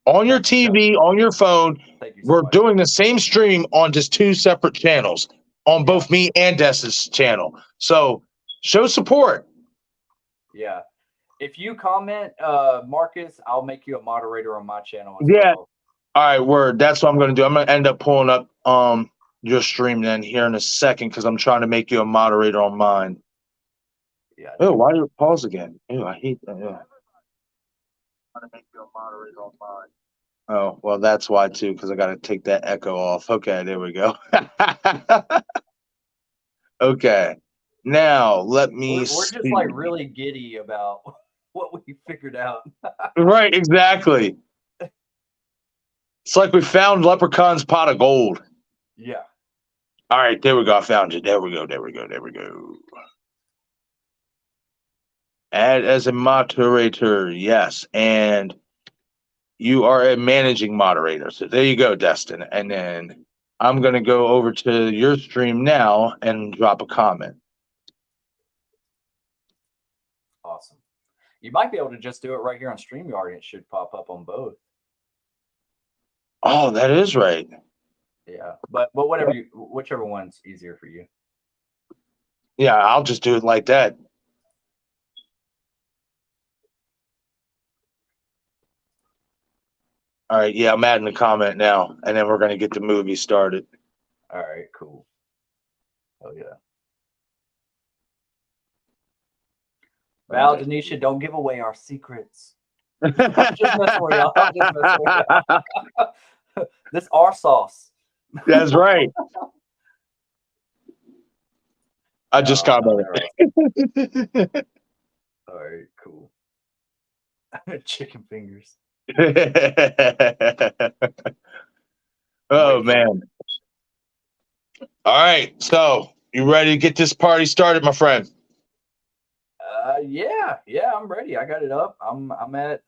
on your TV, on your phone. We're doing the same stream on just two separate channels on both me and Des's channel. So show support. Yeah. If you comment, Marcus, I'll make you a moderator on my channel as well. All right, word. That's what I'm going to do. I'm going to end up pulling up your stream then here in a second because I'm trying to make you a moderator on mine. Yeah. Oh, why did it pause again? Oh, I hate that. Yeah. I'm trying to make you a moderator on mine. Oh, well, that's why too, because I got to take that echo off. Okay, there we go. Okay. Now, let me We're just like really giddy about what we figured out. Right, exactly. It's like we found Leprechaun's pot of gold. Yeah. All right, there we go. I found you. There we go. Add as a moderator, yes. And you are a managing moderator. So there you go, Destin. And then I'm going to go over to your stream now and drop a comment. Awesome. You might be able to just do it right here on StreamYard, and it should pop up on both. Oh, that is right. Yeah, but whichever one's easier for you. Yeah, I'll just do it like that. All right, yeah, I'm adding the comment now, and then we're going to get the movie started. All right, cool. Oh yeah. Val, Denisha, don't give away our secrets. I'm just messing with y'all. I'm just messing with y'all. This our sauce. That's right. I just commented. All right, cool. Chicken fingers. Oh man. All right, so you ready to get this party started, my friend? Yeah, I'm ready. I got it up. I'm at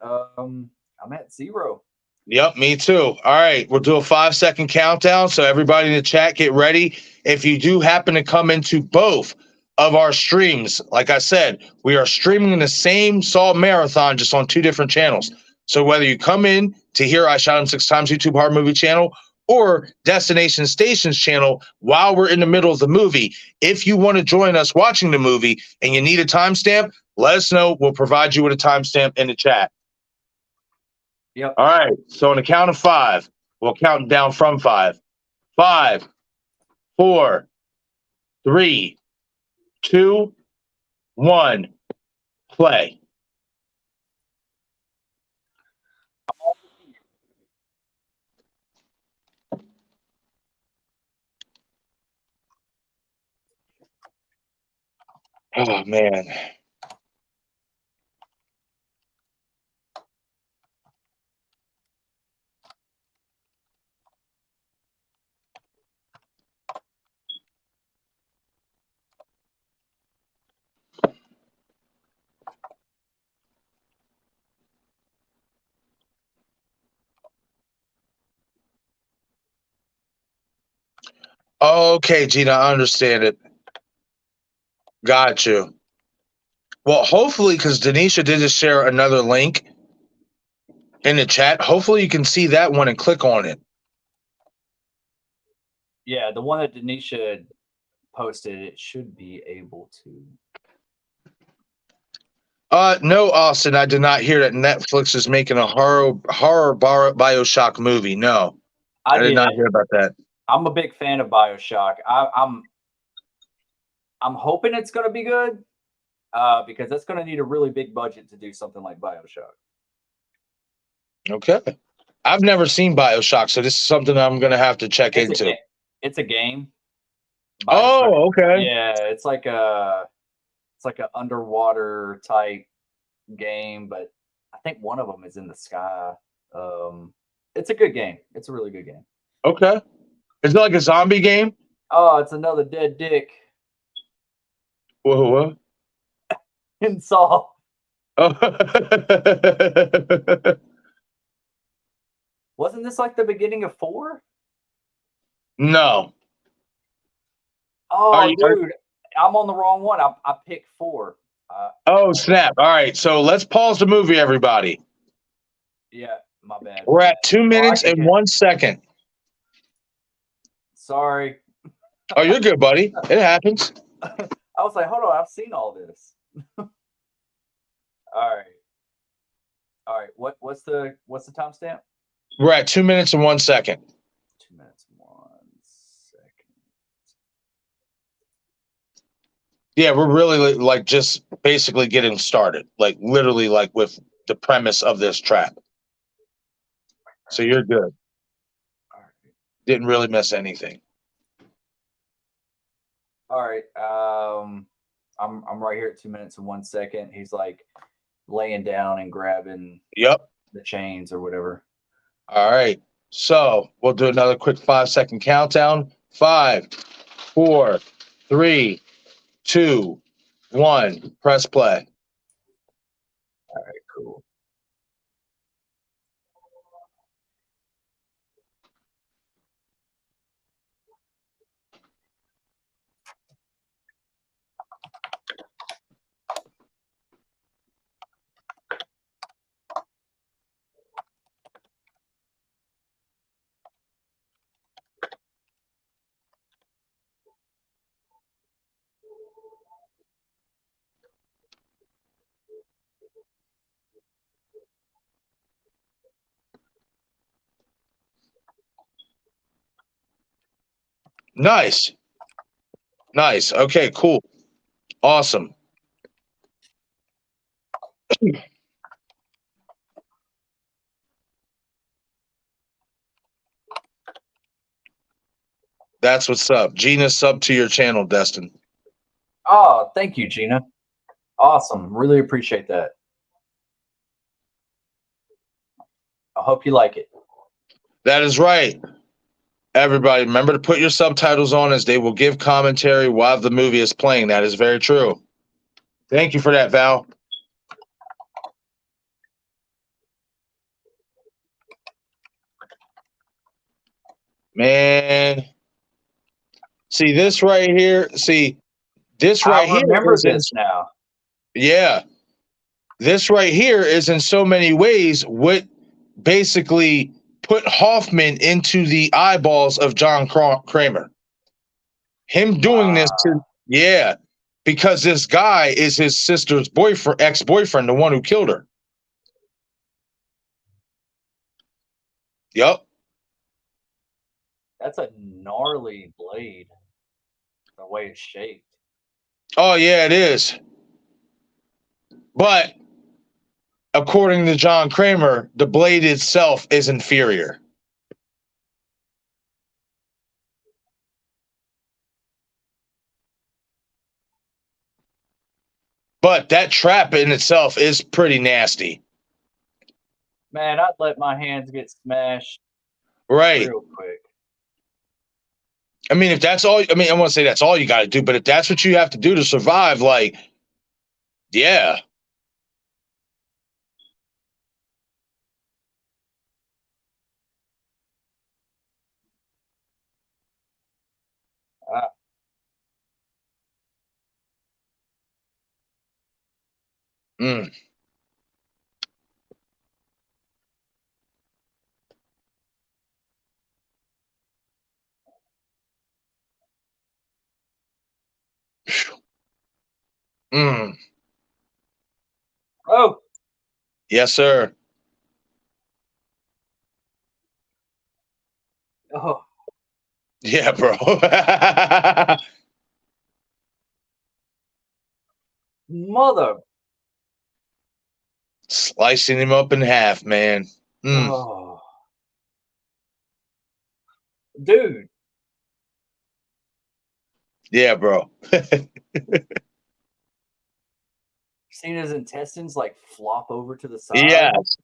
0. Yep, me too. All right, we'll do a 5-second countdown. So everybody in the chat, get ready. If you do happen to come into both of our streams, like I said, we are streaming the same Saw Marathon, just on 2 different channels. So whether you come in to hear I Shot Him 6 Times YouTube Horror Movie channel or Destination Stations channel while we're in the middle of the movie, if you want to join us watching the movie and you need a timestamp, let us know. We'll provide you with a timestamp in the chat. Yep. All right. So on the count of 5, we'll count down from 5. 5, 4, 3, 2, 1. Play. Oh man. Okay, Gina, I understand it. Got you. Well, hopefully, because Denisha did just share another link in the chat. Hopefully, you can see that one and click on it. Yeah, the one that Denisha posted, it should be able to. No, Austin, I did not hear that Netflix is making a horror Bioshock movie. No, I did not hear about that. I'm a big fan of Bioshock. I'm hoping it's going to be good, because that's going to need a really big budget to do something like Bioshock. Okay, I've never seen Bioshock, so this is something I'm going to have to check into. It's a game. Bioshock. Oh, okay. Yeah, it's like an underwater type game, but I think one of them is in the sky. It's a good game. It's a really good game. Okay. Is it like a zombie game? Oh, it's another dead dick. What? In Saw. Oh. Wasn't this like the beginning of 4? No. Oh, dude, I'm on the wrong one. I picked 4. Oh, snap. All right, so let's pause the movie, everybody. Yeah, my bad. We're at 2 minutes and 1 second. Sorry. Oh, you're good, buddy. It happens. I was like, hold on, I've seen all this. All right. What's the timestamp? We're at 2 minutes and 1 second. 2 minutes and 1 second. Yeah, we're really like just basically getting started, like literally like with the premise of this trap. So you're good. All right. Didn't really miss anything. All right. I'm right here at 2 minutes and 1 second. He's like laying down and grabbing the chains or whatever. All right. So we'll do another quick 5-second countdown. 5, 4, 3, 2, 1. Press play. All right, cool. Nice. Nice. Okay, cool. Awesome. That's what's up. Gina, sub to your channel, Destin. Oh, thank you, Gina. Awesome. Really appreciate that. I hope you like it. That is right. Everybody, remember to put your subtitles on, as they will give commentary while the movie is playing. That is very true. Thank you for that, Val. Man. See this right here? See, this right I here remember is in, this now. yeah. This right here is in so many ways what basically put Hoffman into the eyeballs of John Kramer. Him doing this to, yeah, because this guy is his sister's boyfriend, ex-boyfriend, the one who killed her. Yep. That's a gnarly blade. The way it's shaped. Oh yeah, it is. But according to John Kramer, the blade itself is inferior. But that trap in itself is pretty nasty. Man, I'd let my hands get smashed Right. real quick. I mean, if that's all, I mean, I want to say that's all you got to do, but if that's what you have to do to survive, like, yeah. Uh, Mm. Mm. oh, Yes, sir. oh, Yeah, bro. mother. Slicing him up in half, man. Mm. Oh, dude. Yeah, bro. Seen his intestines like flop over to the side. Yes.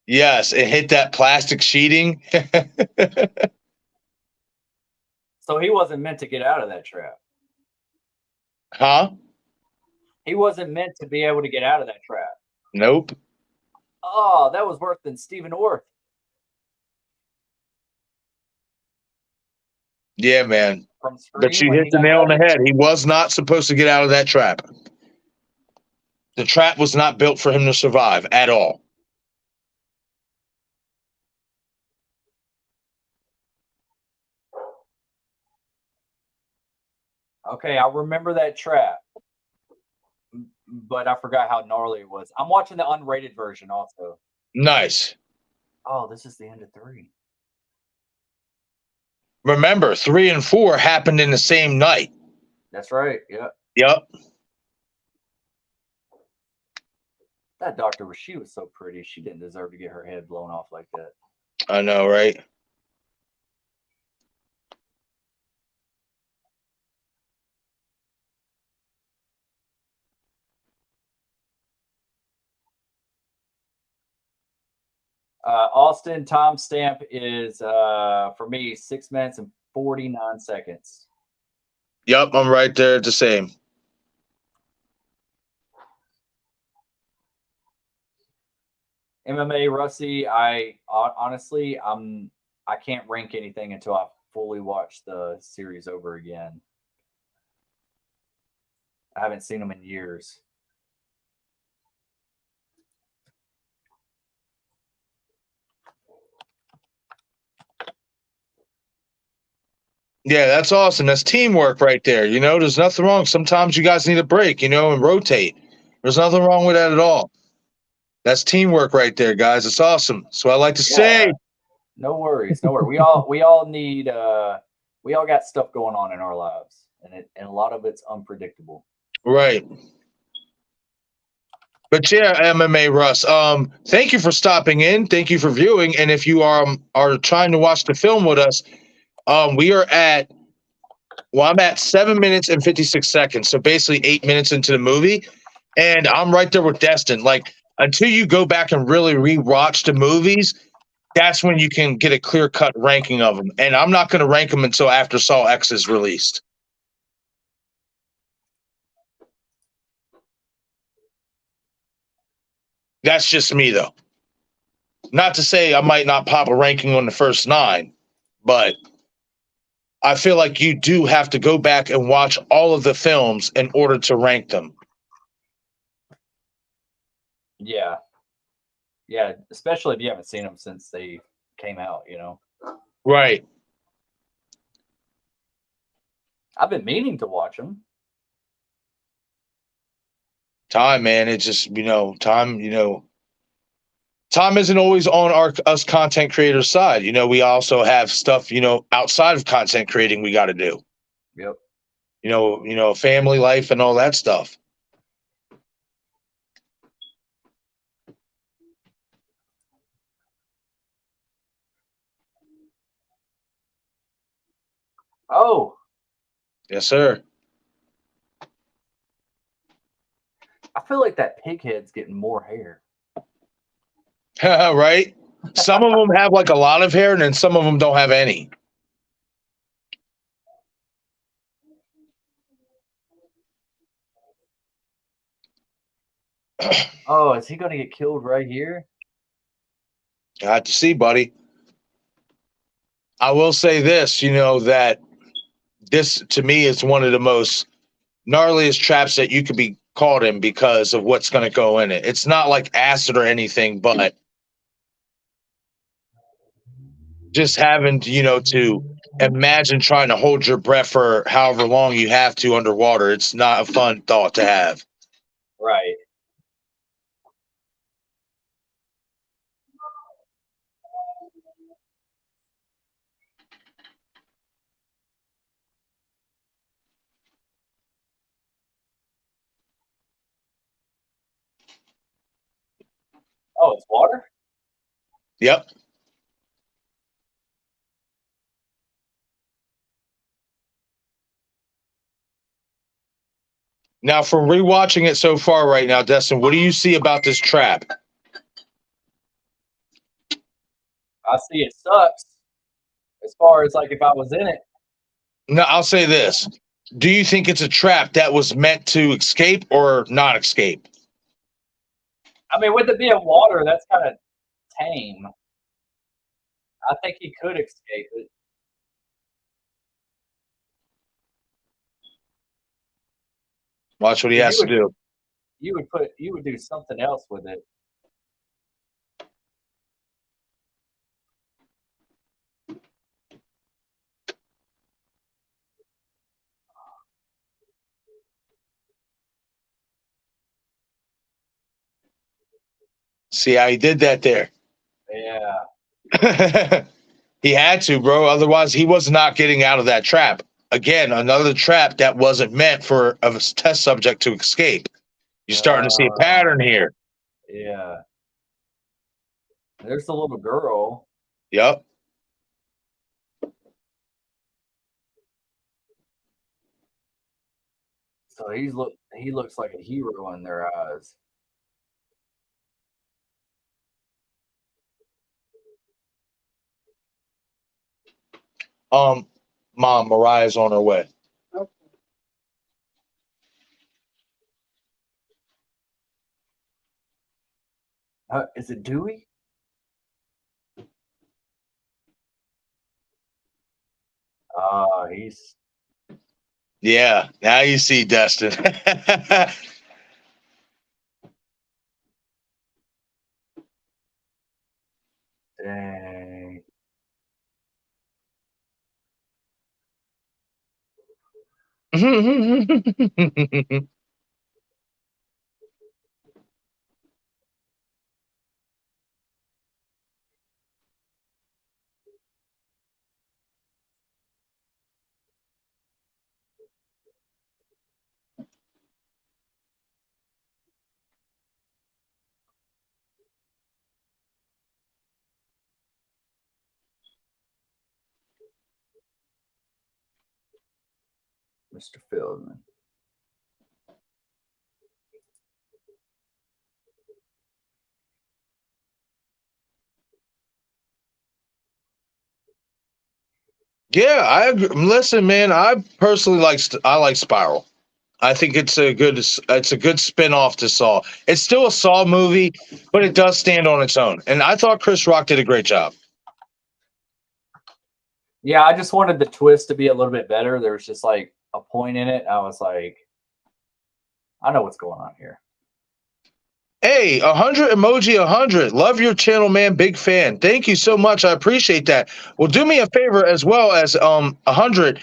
Yes. It hit that plastic sheeting. So he wasn't meant to get out of that trap. Huh? He wasn't meant to be able to get out of that trap. Nope. Oh, that was worse than Stephen Orth. Yeah, man. From Scream, But you when hit he the got nail on the gutted. head. He was not supposed to get out of that trap. The trap was not built for him to survive at all. Okay, I remember that trap, but I forgot how gnarly it was. I'm watching the unrated version also. Nice. Oh, this is the end of 3. Remember, 3 and 4 happened in the same night. That's right. Yeah. Yep. That doctor she was so pretty. She didn't deserve to get her head blown off like that. I know, right? Austin timestamp is for me 6 minutes and 49 seconds. Yep, I'm right there at the same. MMA Rusty, I honestly I can't rank anything until I fully watch the series over again. I haven't seen them in years. Yeah, that's awesome. That's teamwork right there. You know, there's nothing wrong. Sometimes you guys need a break, you know, and rotate. There's nothing wrong with that at all. That's teamwork right there, guys. It's awesome. So I like to say. No worries, no worries. We all need we all got stuff going on in our lives, and a lot of it's unpredictable. Right. But yeah, MMA Russ. Thank you for stopping in. Thank you for viewing. And if you are trying to watch the film with us, we are at I'm at 7 minutes and 56 seconds. So basically 8 minutes into the movie. And I'm right there with Destin. Like until you go back and really rewatch the movies, that's when you can get a clear cut ranking of them. And I'm not going to rank them until after Saw X is released. That's just me, though. Not to say I might not pop a ranking on the first 9, but I feel like you do have to go back and watch all of the films in order to rank them. Yeah, yeah, especially if you haven't seen them since they came out. Right. I've been meaning to watch them. Time, man. It's just, time isn't always on us content creators' side. We also have stuff, outside of content creating we got to do. Yep. Family life and all that stuff. Oh, Yes, sir. I feel like that pig head's getting more hair. Right? Some of them have like a lot of hair, and then some of them don't have any. Oh, is he going to get killed right here? Got to see, buddy. I will say this, that this to me is one of the most gnarliest traps that you could be caught in because of what's going to go in it. It's not like acid or anything, but just having to imagine trying to hold your breath for however long you have to underwater. It's not a fun thought to have. Right. Oh, it's water? Yep. Now, from rewatching it so far right now, Destin, what do you see about this trap? I see it sucks. As far as like if I was in it. No, I'll say this. Do you think it's a trap that was meant to escape or not escape? I mean, with it being water, that's kind of tame. I think he could escape it. Watch what he has to do. You would do something else with it. See how he did that there. Yeah. He had to, bro. Otherwise, he was not getting out of that trap. Again, another trap that wasn't meant for a test subject to escape. You're starting to see a pattern here. Yeah. There's the little girl. Yep. So he looks like a hero in their eyes. Mom, Mariah's on her way. Is it Dewey? He's Yeah, now you see Destin. dang. Mr. Fieldman. Yeah, I agree. Listen, man, I personally I like Spiral. I think it's a good spin-off to Saw. It's still a Saw movie, but it does stand on its own. And I thought Chris Rock did a great job. Yeah, I just wanted the twist to be a little bit better. There was just like a point in it. I was like, I know what's going on here. Hey, 100 emoji 100. Love your channel, man. Big fan. Thank you so much. I appreciate that. Well, do me a favor as well as 100.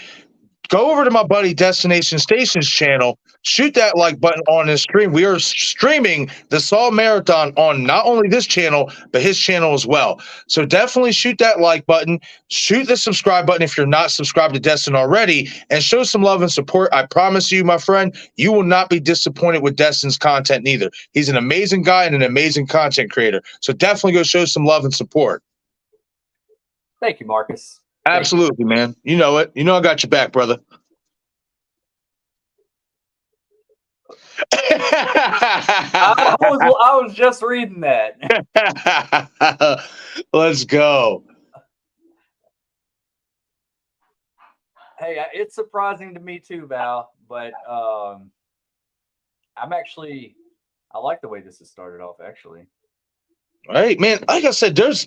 Go over to my buddy Destination Station's channel. Shoot that like button on his stream. We are streaming the Saw Marathon on not only this channel, but his channel as well. So definitely shoot that like button. Shoot the subscribe button if you're not subscribed to Destin already, and show some love and support. I promise you, my friend, you will not be disappointed with Destin's content neither. He's an amazing guy and an amazing content creator. So definitely go show some love and support. Thank you, Marcus. Absolutely, man. You know it. You know I got your back, brother. I was just reading that. Let's go. Hey, it's surprising to me too, Val, but I like the way this has started off, actually. Right, man. Like I said, there's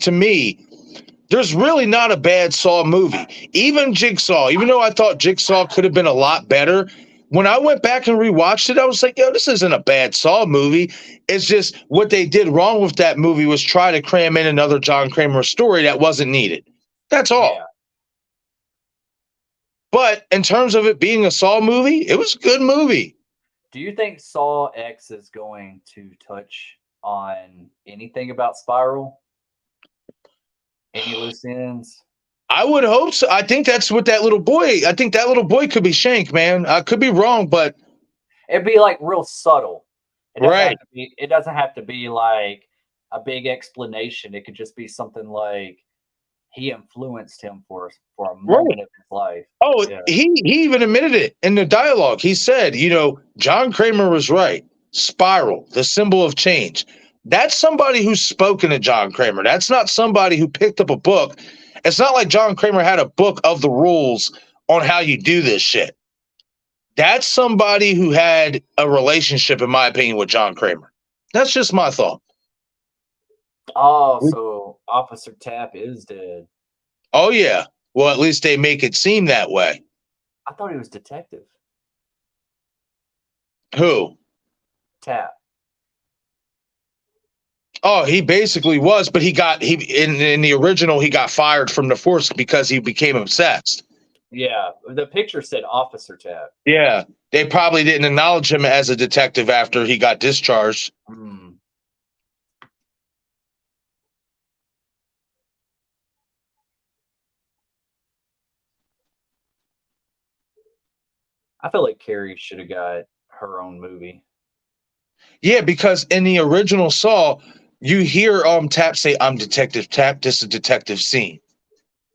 really not a bad Saw movie. Even Jigsaw, even though I thought Jigsaw could have been a lot better, when I went back and rewatched it, I was like, yo, this isn't a bad Saw movie. It's just what they did wrong with that movie was try to cram in another John Kramer story that wasn't needed. That's all. Yeah. But in terms of it being a Saw movie, it was a good movie. Do you think sawx is going to touch on anything about Spiral? Any loose ends? I would hope so. I think that's what that little boy. I think that little boy could be Shank, man. I could be wrong, but it'd be like real subtle. Right. It doesn't have to be like a big explanation. It could just be something like he influenced him for a moment of his life. Oh, yeah. He even admitted it in the dialogue. He said, John Kramer was right. Spiral, the symbol of change. That's somebody who's spoken to John Kramer. That's not somebody who picked up a book. It's not like John Kramer had a book of the rules on how you do this shit. That's somebody who had a relationship, in my opinion, with John Kramer. That's just my thought. Oh, so Officer Tapp is dead. Oh, yeah. Well, at least they make it seem that way. I thought he was detective. Who? Tapp. Oh, he basically was, but in the original, he got fired from the force because he became obsessed. Yeah, the picture said Officer Tapp. Yeah, they probably didn't acknowledge him as a detective after he got discharged. I feel like Carrie should have got her own movie. Yeah, because in the original Saw, you hear Tapp say, "I'm Detective Tapp. This is Detective Scene."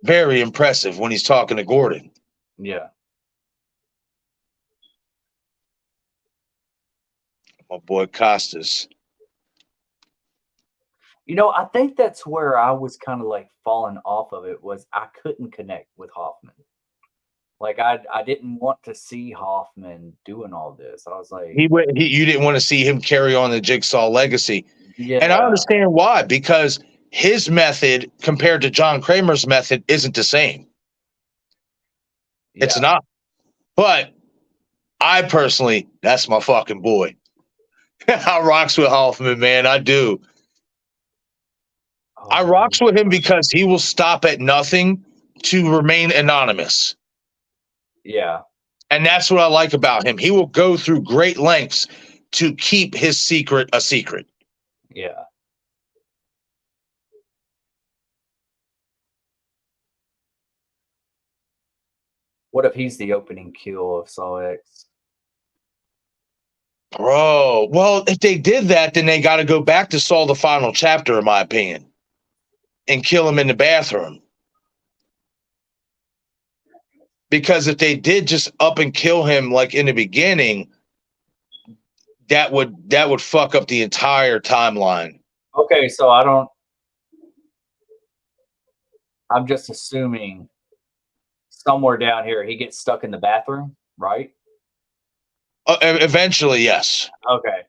Very impressive when he's talking to Gordon. Yeah. My boy Costas. I think that's where I was kind of like falling off of it, was I couldn't connect with Hoffman. Like I didn't want to see Hoffman doing all this. I was like, you didn't want to see him carry on the Jigsaw legacy. Yeah. And I understand why, because his method compared to John Kramer's method isn't the same. Yeah. It's not. But I personally, that's my fucking boy. I rocks with Hoffman, man. I do. I rocks with him because he will stop at nothing to remain anonymous. Yeah. And that's what I like about him. He will go through great lengths to keep his secret a secret. Yeah. What if he's the opening kill of sawx? Bro, well, if they did that, then they got to go back to Saw the final chapter, in my opinion, and kill him in the bathroom. Because if they did just up and kill him like in the beginning, that would fuck up the entire timeline. Okay, so I'm just assuming somewhere down here he gets stuck in the bathroom, right? Eventually, yes. Okay.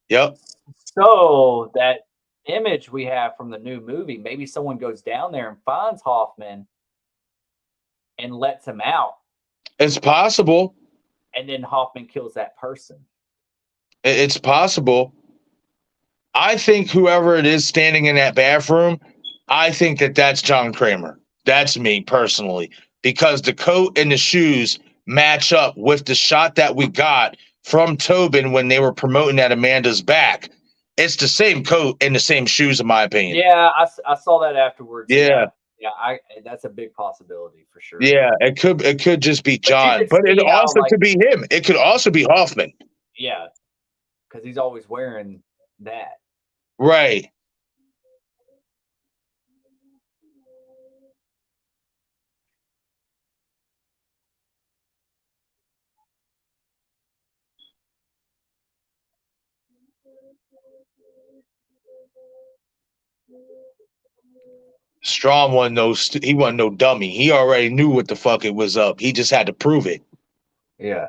Yep. So that image we have from the new movie, maybe someone goes down there and finds Hoffman and lets him out, It's possible. and then Hoffman kills that person. It's possible. I think whoever it is standing in that bathroom, I think that that's John Kramer. That's me personally, because the coat and the shoes match up with the shot that we got from Tobin when they were promoting at Amanda's back. It's the same coat and the same shoes, in my opinion. Yeah, I saw that afterwards. Yeah. Yeah, that's a big possibility for sure. Yeah, it could just be But you John, could but it see how, also like, could be him. It could also be Hoffman. yeah, because he's always wearing that. Right. Strom he wasn't no dummy. He already knew what the fuck it was up. He just had to prove it. Yeah.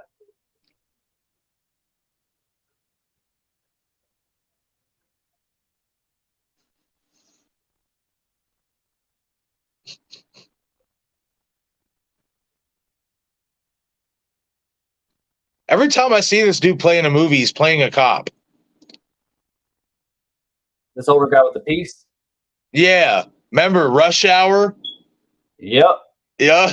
Every time I see this dude play in a movie, he's playing a cop. This older guy with the piece. Yeah. Remember Rush Hour? Yep. Yeah.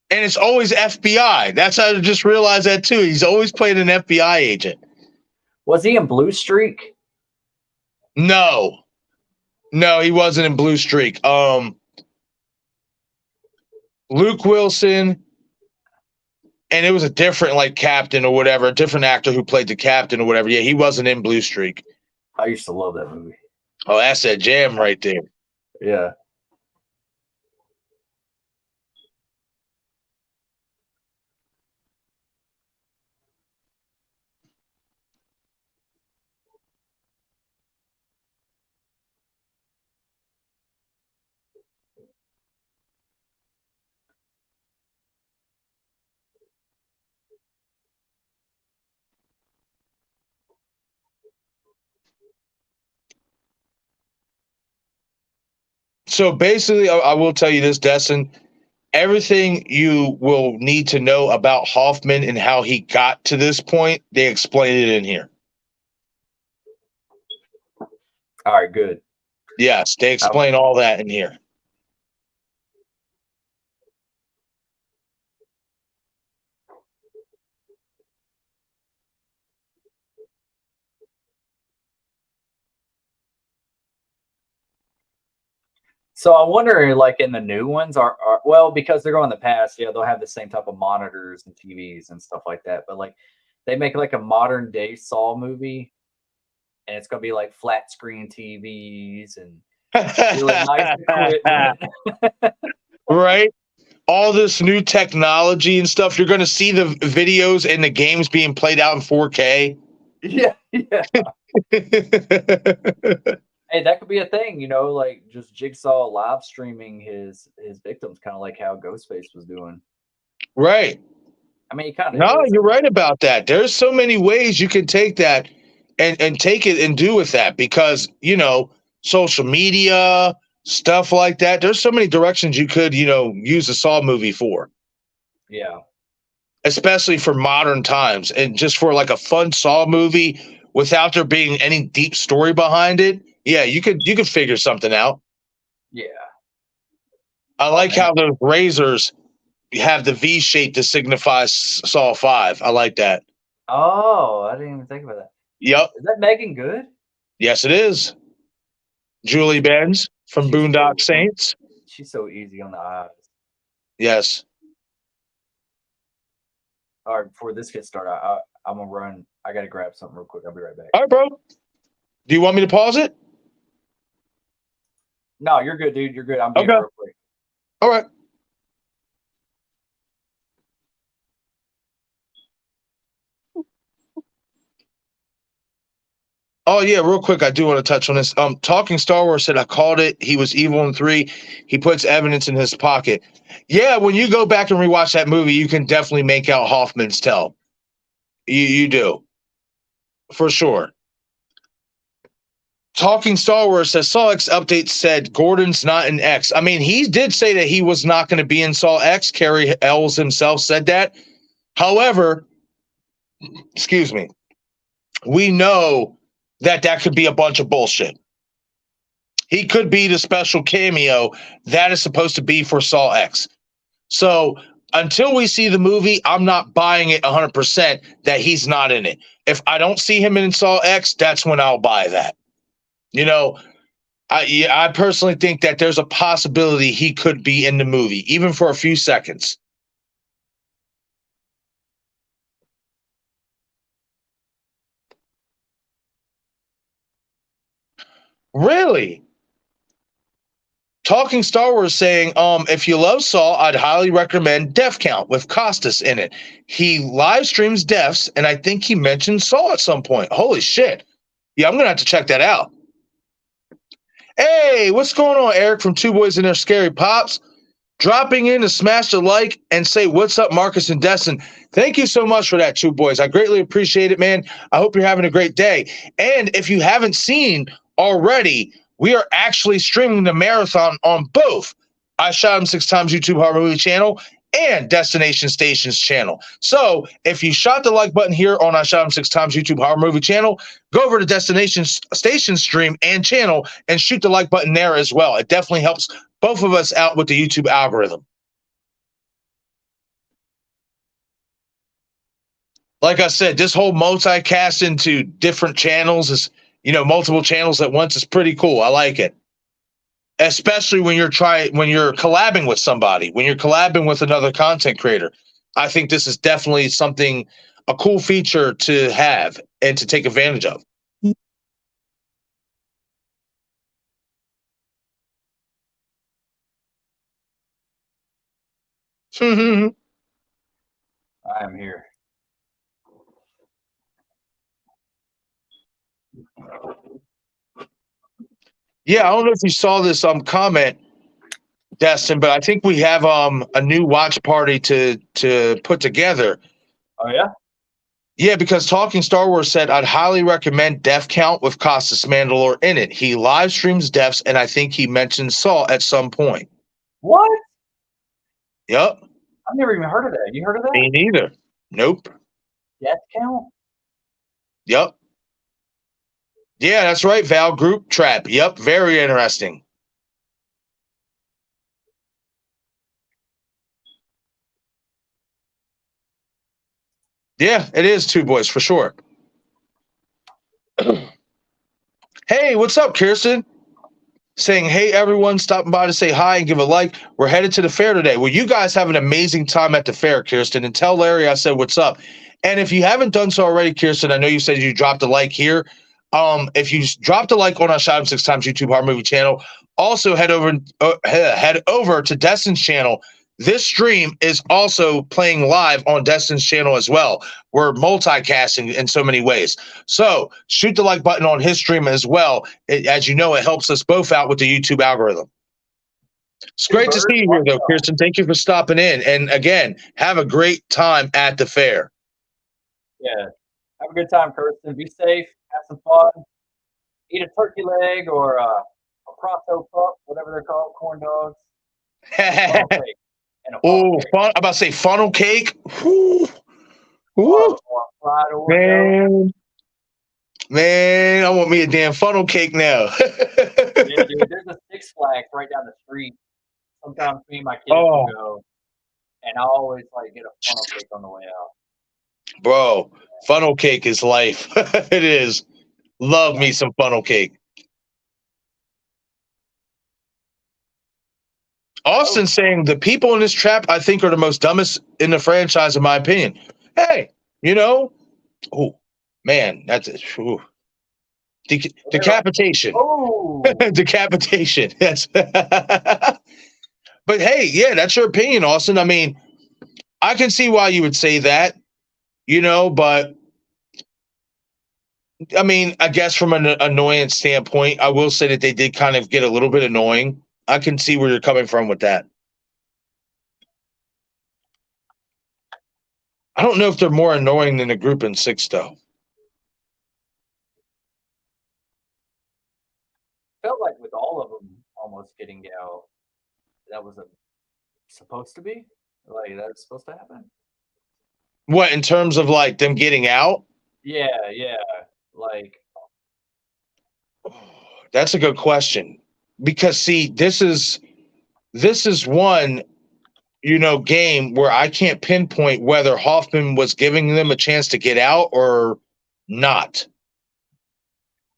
And it's always FBI. That's how I just realized that too. He's always played an FBI agent. Was he in Blue Streak? No. No, he wasn't in Blue Streak. Luke Wilson, and it was a different like captain or whatever, a different actor who played the captain or whatever. Yeah, he wasn't in Blue Streak. I used to love that movie. Oh, that's that jam right there. Yeah. So basically, I will tell you this, Destin. Everything you will need to know about Hoffman and how he got to this point, they explain it in here. All right, good. Yes, they explain all that in here. So I wonder, like, in the new ones, are well, because they're going in the past, yeah, they'll have the same type of monitors and TVs and stuff like that. But like, they make like a modern day Saw movie, and it's gonna be like flat screen TVs and really nice equipment. Right? All this new technology and stuff. You're going to see the videos and the games being played out in 4K. Yeah, yeah. Hey, that could be a thing, like just Jigsaw live streaming his victims, kind of like how Ghostface was doing. Right. I mean, he kind of No, is. you're right about that. There's so many ways you can take that and take it and do with that because, social media, stuff like that. There's so many directions you could, use a Saw movie for. Yeah. Especially for modern times and just for like a fun Saw movie without there being any deep story behind it. Yeah, you could figure something out. Yeah. I like how those razors have the V shape to signify Saw 5. I like that. Oh, I didn't even think about that. Yep. Is that Megan Good? Yes, it is. Julie Benz from Boondock Saints. She's so easy on the eyes. Yes. All right, before this gets started, I'm gonna run. I gotta grab something real quick. I'll be right back. All right, bro. Do you want me to pause it? No, you're good, dude. You're good. I'm being Okay. real quick. All right. Oh yeah, real quick, I do want to touch on this. Talking Star Wars said I called it. He was evil in 3. He puts evidence in his pocket. Yeah, when you go back and rewatch that movie, you can definitely make out Hoffman's tell. You do for sure. Talking Star Wars says sawx update said Gordon's not in X. I mean, he did say that he was not going to be in Saw X. Carrie Ells himself said that. However, excuse me, we know that could be a bunch of bullshit. He could be the special cameo that is supposed to be for Saw X. So until we see the movie, I'm not buying it 100% that he's not in it. If I don't see him in Saw X, that's when I'll buy that. You know, I personally think that there's a possibility he could be in the movie, even for a few seconds. Really? Talking Star Wars saying, if you love Saw, I'd highly recommend Death Count with Costas in it. He live streams deaths, and I think he mentioned Saw at some point. Holy shit. Yeah, I'm gonna have to check that out. Hey, what's going on, Eric from Two Boys and Their Scary Pops? Dropping in to smash the like and say what's up, Marcus and Destin. Thank you so much for that, Two Boys. I greatly appreciate it, man. I hope you're having a great day. And if you haven't seen already, we are actually streaming the marathon on both I Shot Him 6 Times YouTube Horror Movie channel and Destination Stations channel. So if you shot the like button here on I Shot Him 6 Times YouTube Horror Movie channel, go over to Destination Station stream and channel and shoot the like button there as well. It definitely helps both of us out with the YouTube algorithm. Like I said, this whole multicast into different channels is, multiple channels at once is pretty cool. I like it. Especially when you're collabing with somebody, when you're collabing with another content creator. I think this is definitely a cool feature to have and to take advantage of. I am here. Yeah, I don't know if you saw this comment, Destin, but I think we have a new watch party to put together. Oh yeah? Yeah, because Talking Star Wars said I'd highly recommend Death Count with Costas Mandalore in it. He live streams deaths, and I think he mentioned Saw at some point. What? Yep. I've never even heard of that. You heard of that? Me neither. Nope. Death Count? Yep. Yeah, that's right. Val Group Trap. Yep. Very interesting. Yeah, it is Two Boys for sure. Hey, what's up, Kirsten? Saying, hey, everyone, stopping by to say hi and give a like. We're headed to the fair today. Well, you guys have an amazing time at the fair, Kirsten, and tell Larry I said what's up. And if you haven't done so already, Kirsten, I know you said you dropped a like here. If you dropped a like on our Shot 'Em 6 Times YouTube Horror Movie channel, also head over to Destin's channel. This stream is also playing live on Destin's channel as well. We're multicasting in so many ways. So shoot the like button on his stream as well. As you know, it helps us both out with the YouTube algorithm. It's great to see you here, though, Kirsten. Thank you for stopping in. And again, have a great time at the fair. Yeah. Have a good time, Kirsten. Be safe. Have some fun. Eat a turkey leg or a pronto pup, whatever they're called, corn dogs. Oh, I'm about to say funnel cake. Woo. Woo. Man, I want me a damn funnel cake now. Yeah, dude, there's a Six Flags right down the street. Sometimes me and my kids will go, and I always get a funnel cake on the way out. Bro, funnel cake is life. It is. Love me some funnel cake. Austin saying the people in this trap I think are the most dumbest in the franchise, in my opinion. Hey, you know, oh man, that's it. Ooh. Decapitation. Oh, Decapitation. That's but hey, yeah, that's your opinion, Austin. I mean, I can see why you would say that, but I mean, I guess from an annoyance standpoint, I will say that they did kind of get a little bit annoying. I can see where you're coming from with that. I don't know if they're more annoying than the group in six, though. felt like with all of them almost getting out, that was supposed to be like that's supposed to happen. What in terms of like them getting out? Yeah, yeah. Like, That's a good question because see, this is one game where I can't pinpoint whether Hoffman was giving them a chance to get out or not.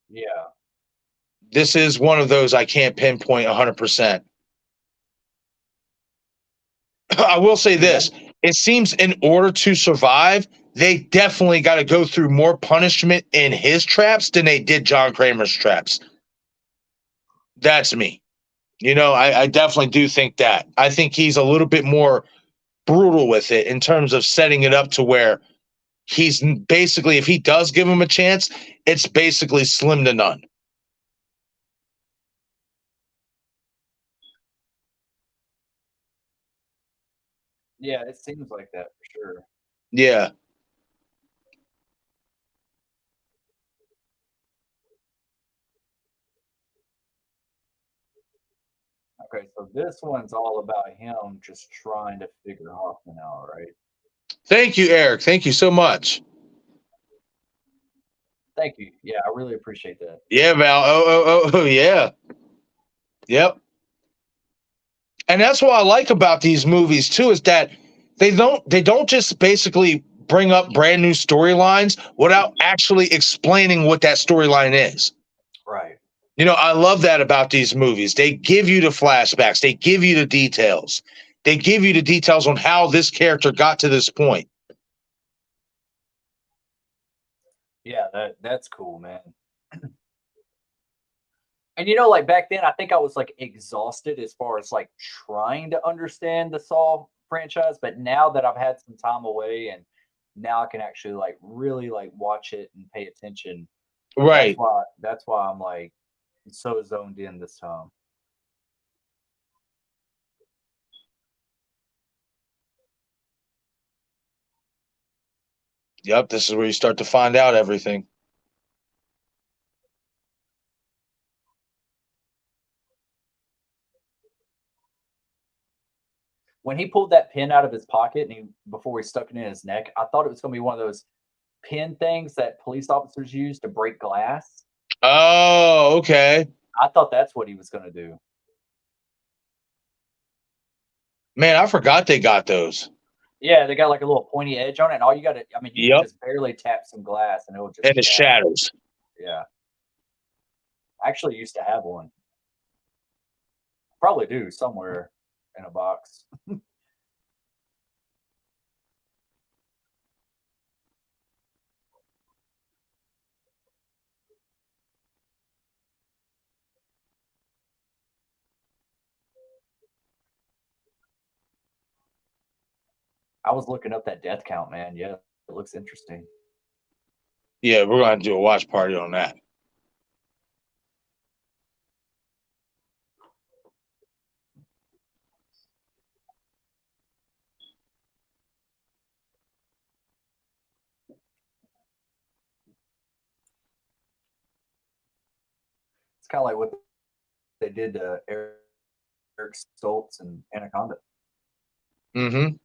yeah, This is one of those I can't pinpoint 100%. I will say this. It seems in order to survive, they definitely got to go through more punishment in his traps than they did John Kramer's traps. That's me. I definitely do think that. I think he's a little bit more brutal with it in terms of setting it up to where he's basically, if he does give him a chance, it's basically slim to none. yeah. It seems like that for sure. Yeah. Okay, so this one's all about him just trying to figure Hoffman out, right? Thank you, Eric. Thank you so much. Thank you. Yeah, I really appreciate that. Yeah, Val. Oh, yeah. Yep. And that's what I like about these movies too, is that they don't just basically bring up brand new storylines without actually explaining what that storyline is. Right. I love that about these movies. They give you the flashbacks, they give you the details. They give you the details on how this character got to this point. Yeah, that's cool, man. And like back then, I think I was like exhausted as far as like trying to understand the Saw franchise. But now that I've had some time away and now I can actually like really like watch it and pay attention. That's Right. why that's why I'm like so zoned in this time. Yep, this is where you start to find out everything. When he pulled that pin out of his pocket and before he stuck it in his neck, I thought it was gonna be one of those pin things that police officers use to break glass. Oh, okay. I thought that's what he was gonna do. Man, I forgot they got those. Yeah, they got like a little pointy edge on it, and all you got to, I mean, you can Yep. just barely tap some glass and it will just And the shatter. shadows. Yeah. I actually used to have one. Probably do somewhere in a box. I was looking up that death count, man. Yeah, it looks interesting. Yeah, we're gonna do a watch party on that. It's kind of like what they did to Eric Stoltz and Anaconda Mm-hmm.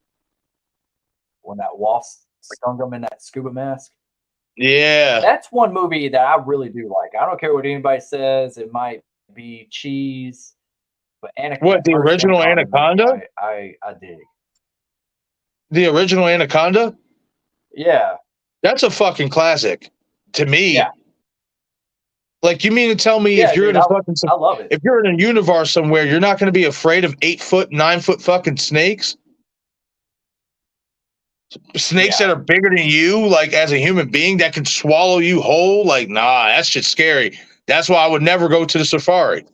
when that wasp stung him in that scuba mask. Yeah. That's one movie that I really do like. I don't care what anybody says. It might be cheese, but What, That the first original Anaconda movie, Anaconda? I dig. The original Anaconda? Yeah, That's a fucking classic to me. yeah, Like, you mean to tell me yeah, if you're dude. in a fucking I love it. if you're in a universe somewhere, you're not going to be afraid of 8 foot, 9 foot fucking snakes? Snakes Yeah. that are bigger than you, like as a human being, that can swallow you whole. Like, nah, that shit's scary. That's why I would never go to the safari.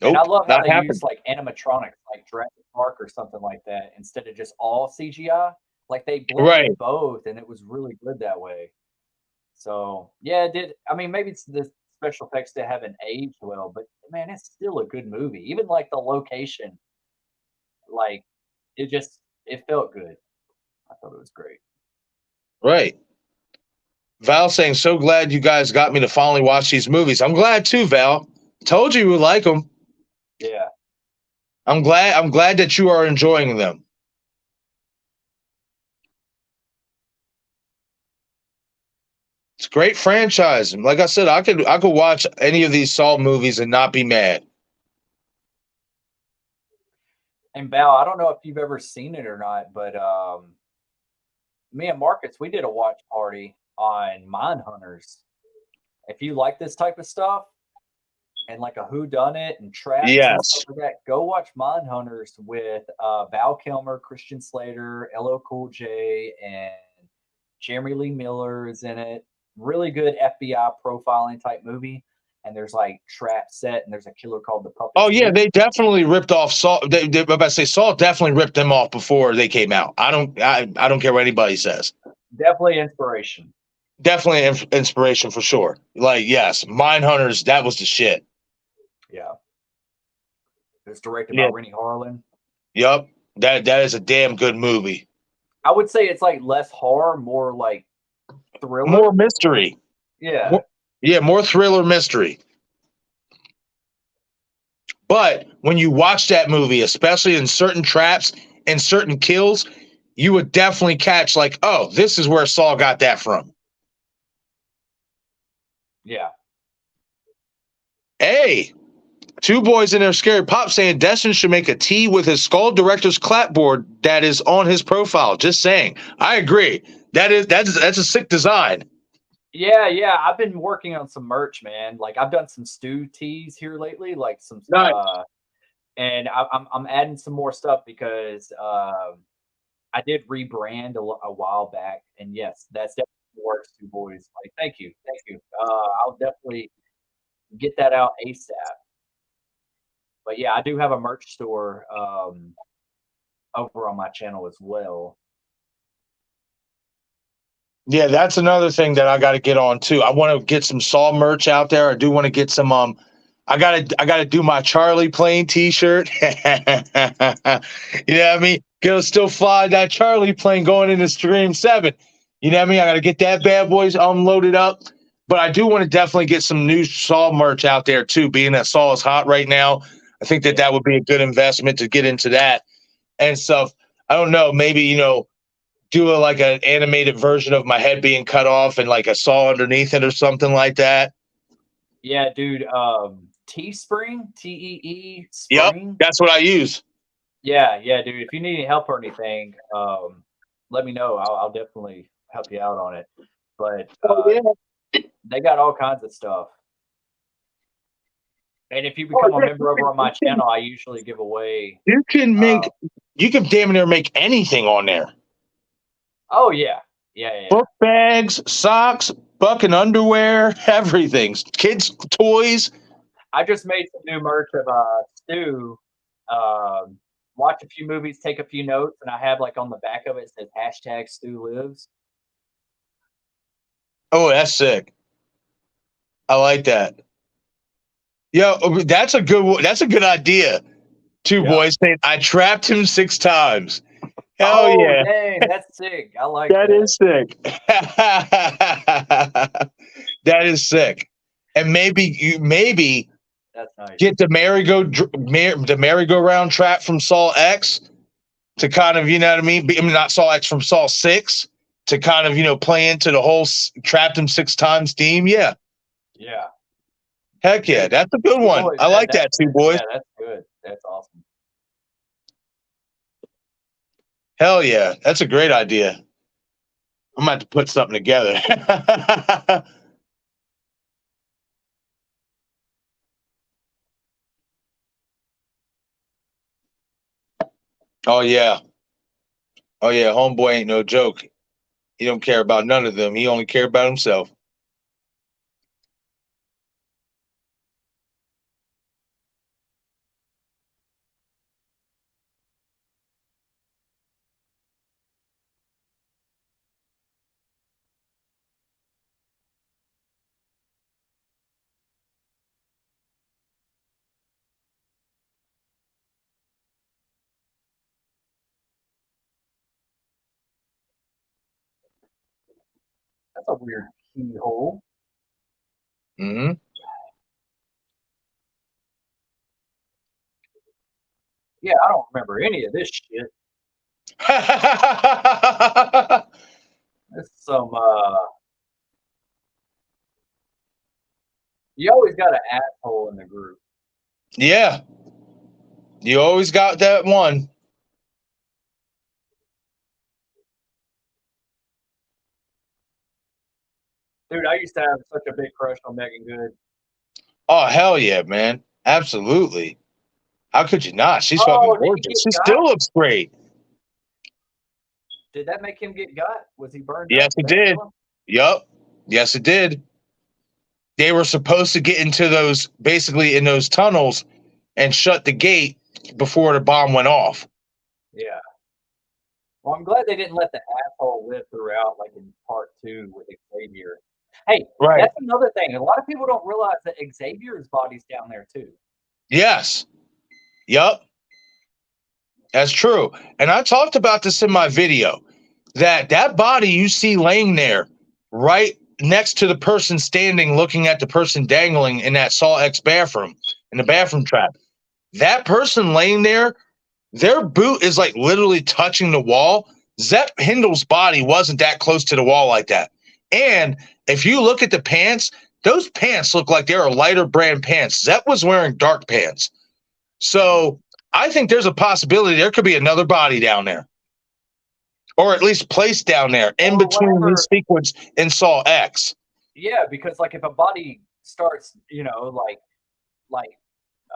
And I Nope, love how not they use happening. like animatronics, like Jurassic Park or something like that, instead of just all CGI. Like they Right, blended both, and it was really good that way. So yeah, it did. I mean, maybe it's the special effects that haven't aged well, but man, it's still a good movie. Even like the location, like it felt good. I thought it was great. right. Val saying, "So glad you guys got me to finally watch these movies." I'm glad too, Val. Told you would like them. Yeah. I'm glad. I'm glad that you are enjoying them. It's a great franchise. And like I said, I could watch any of these Saw movies and not be mad. And Val, I don't know if you've ever seen it or not, but me and Marcus, we did a watch party on Mindhunters. If you like this type of stuff and like a who done it and traps and stuff Yes. like that, go watch Mindhunters with Val Kilmer, Christian Slater, LL Cool J, and Jeremy Lee Miller is in it. Really good FBI profiling type movie. And there's like trap set, and there's a killer called the Oh yeah, Puppeteer. they definitely ripped off Saw. I'm about to say Saw definitely ripped them off before they came out. I don't care what anybody says. Definitely inspiration. Definitely inspiration for sure. Like yes, Mindhunters, that was the shit. Yeah. It's directed by Yeah. Rennie Harlan. Yep. That is a damn good movie. I would say it's like less horror, more like More thriller. mystery. Yeah. More, yeah, more thriller mystery. But when you watch that movie, especially in certain traps and certain kills, you would definitely catch like, oh, this is where Saul got that from. Yeah. Hey, two boys in there scared pop saying Destin should make a T with his skull director's clapboard that is on his profile. Just saying. I agree. That's a sick design. Yeah, yeah. I've been working on some merch, man. Like I've done some stew teas here lately, like some Nice. and I'm adding some more stuff because I did rebrand a while back, and yes, that's definitely works, two boys. Like, thank you. I'll definitely get that out ASAP. But yeah, I do have a merch store over on my channel as well. Yeah, that's another thing that I got to get on too. I want to get some Saw merch out there. I do want to get some I gotta do my Charlie plane t-shirt. You know what I mean? Gonna still fly that Charlie plane going into Stream 7. You know what I mean? I gotta get that bad boys loaded up. But I do want to definitely get some new Saw merch out there too, being that Saw is hot right now. I think that Yeah. that would be a good investment to get into that and stuff. I don't know, maybe, do like an animated version of my head being cut off and like a saw underneath it or something like that. Yeah, dude. Teespring, Tee Yep, Spring. that's what I use. Yeah, yeah, dude. If you need any help or anything, let me know. I'll definitely help you out on it. But Oh yeah, they got all kinds of stuff. And if you oh become a yeah. member over on my channel, I usually give away. You can Uh, make, you can damn near make anything on there. oh yeah, yeah, yeah, yeah. Book bags, socks, bucket underwear, everything. Kids' toys. I just made some new merch of Stu. Um, watch a few movies, take a few notes, and I have like on the back of it says hashtag Stu lives. Oh, that's sick. I like that. Yo, that's a good idea. Two Yeah. boys saying I trapped him 6 times. Hell Oh yeah. dang, that's sick. I like That that. is sick. That is sick. And maybe That's nice. get the merry-go-round trap from Saw X to kind of, you know what I mean? I mean, not Saw X, from Saw 6 to kind of, play into the whole trapped him 6 times theme. Yeah. Yeah. Heck yeah. Dude, That's a good two one. boys. I like that, two boys. Yeah, that's good. That's awesome. Hell yeah. That's a great idea. I'm going to have to put something together. Oh yeah. Oh yeah, homeboy ain't no joke. He don't care about none of them. He only care about himself. That's a weird keyhole. Mm-hmm. Yeah, I don't remember any of this shit. It's some you always got an asshole in the group. Yeah, you always got that one. Dude, I used to have such a big crush on Megan Good. Oh hell yeah, man! Absolutely. How could you not? She's fucking Oh, did he gorgeous. get She got? still looks great. Did that make him get got? Was he burned up? Yes, Did it that did. kill him? Yup. Yes, it did. They were supposed to get into those basically in those tunnels and shut the gate before the bomb went off. Yeah. Well, I'm glad they didn't let the asshole live throughout, like in part two with Xavier. Hey, Right. that's another thing. A lot of people don't realize that Xavier's body's down there too. Yes. Yup. That's true. And I talked about this in my video that body you see laying there right next to the person standing looking at the person dangling in that sawx bathroom in the bathroom trap. That person laying there, their boot is like literally touching the wall. Zep Hindle's body wasn't that close to the wall like that. And if you look at the pants, those pants look like they're a lighter brand pants. Zep was wearing dark pants. So I think there's a possibility there could be another body down there. Or at least placed down there in Or between whatever. this sequence and Saw X. Yeah, because like if a body starts, you know, like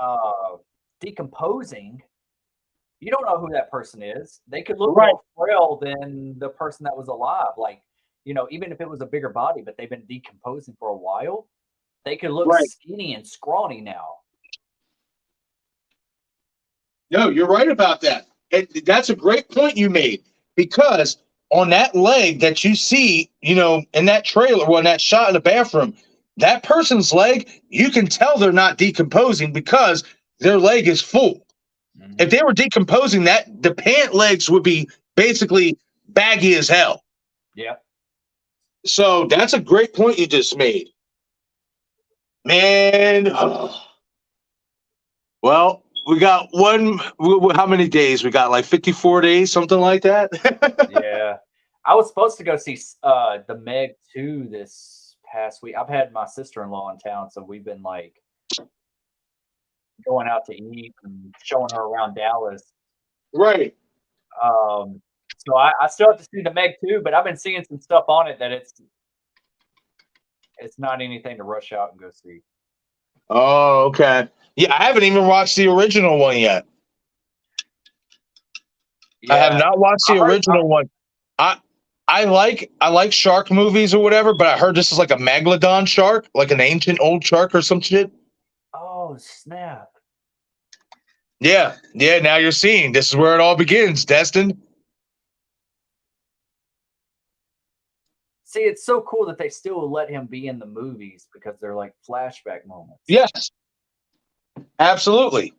uh decomposing, you don't know who that person is. They could look Right. more frail than the person that was alive. Like, you know, even if it was a bigger body, but they've been decomposing for a while, they could look Right. skinny and scrawny now. No, you're right about that. That's a great point you made because on that leg that you see, in that trailer, well, in that shot in the bathroom, that person's leg, you can tell they're not decomposing because their leg is full. If they were decomposing, that the pant legs would be basically baggy as hell. Yeah. So that's a great point you just made, man. Well, we got one. How many days? We got like 54 days, something like that. Yeah. I was supposed to go see the Meg 2 this past week. I've had my sister-in-law in town, so we've been like going out to eat and showing her around Dallas. Right. So I still have to see the Meg 2, but I've been seeing some stuff on it that it's not anything to rush out and go see. Oh, okay. Yeah, I haven't even watched the original one yet. Yeah, I have not watched the original one. I like shark movies or whatever, but I heard this is like a megalodon shark, like an ancient old shark or some shit. Oh snap! Yeah, yeah. Now you're seeing this is where it all begins, Destin. See, it's so cool that they still let him be in the movies because they're like flashback moments. Yes, absolutely.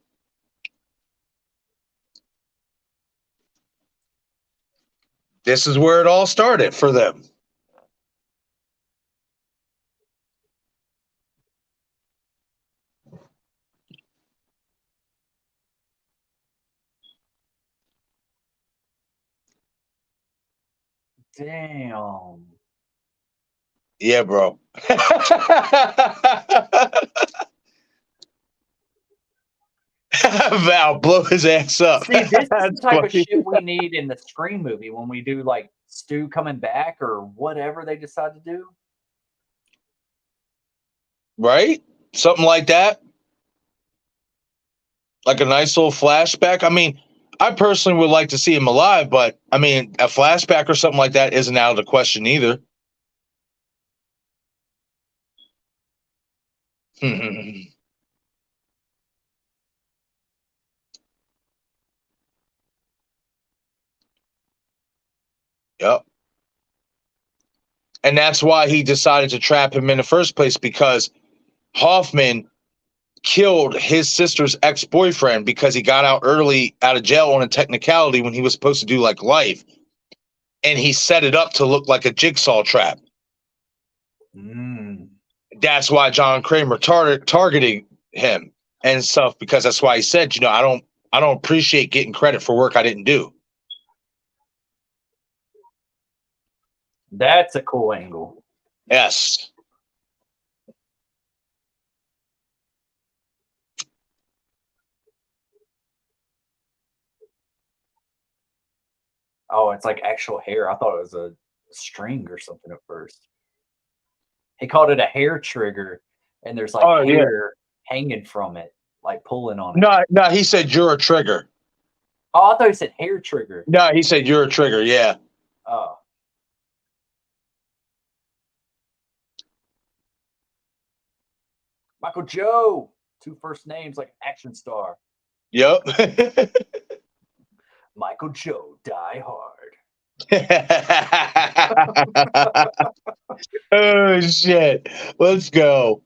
This is where it all started for them. Damn. Yeah, bro. Val, blow his ass up. See, this is the That's type of funny. shit we need in the Scream movie when we do like Stu coming back or whatever they decide to do. Right? Something like that. Like a nice little flashback. I mean, I personally would like to see him alive, but I mean, a flashback or something like that isn't out of the question either. Yep. And that's why he decided to trap him in the first place, because Hoffman killed his sister's ex-boyfriend because he got out early out of jail on a technicality when he was supposed to do like life, and he set it up to look like a jigsaw trap. Mm. That's why John Kramer targeting him and stuff, because that's why he said, I don't appreciate getting credit for work I didn't do. That's a cool angle. Yes. Oh, it's like actual hair. I thought it was a string or something at first. He called it a hair trigger, and there's like Oh yeah. hair hanging from it, like pulling on it. No, no, he said you're a trigger. Oh, I thought he said hair trigger. No, he said you're a trigger. Yeah. Oh. Michael Joe. Two first names like action star. Yep. Michael Joe, Die Hard. Oh shit. Let's go.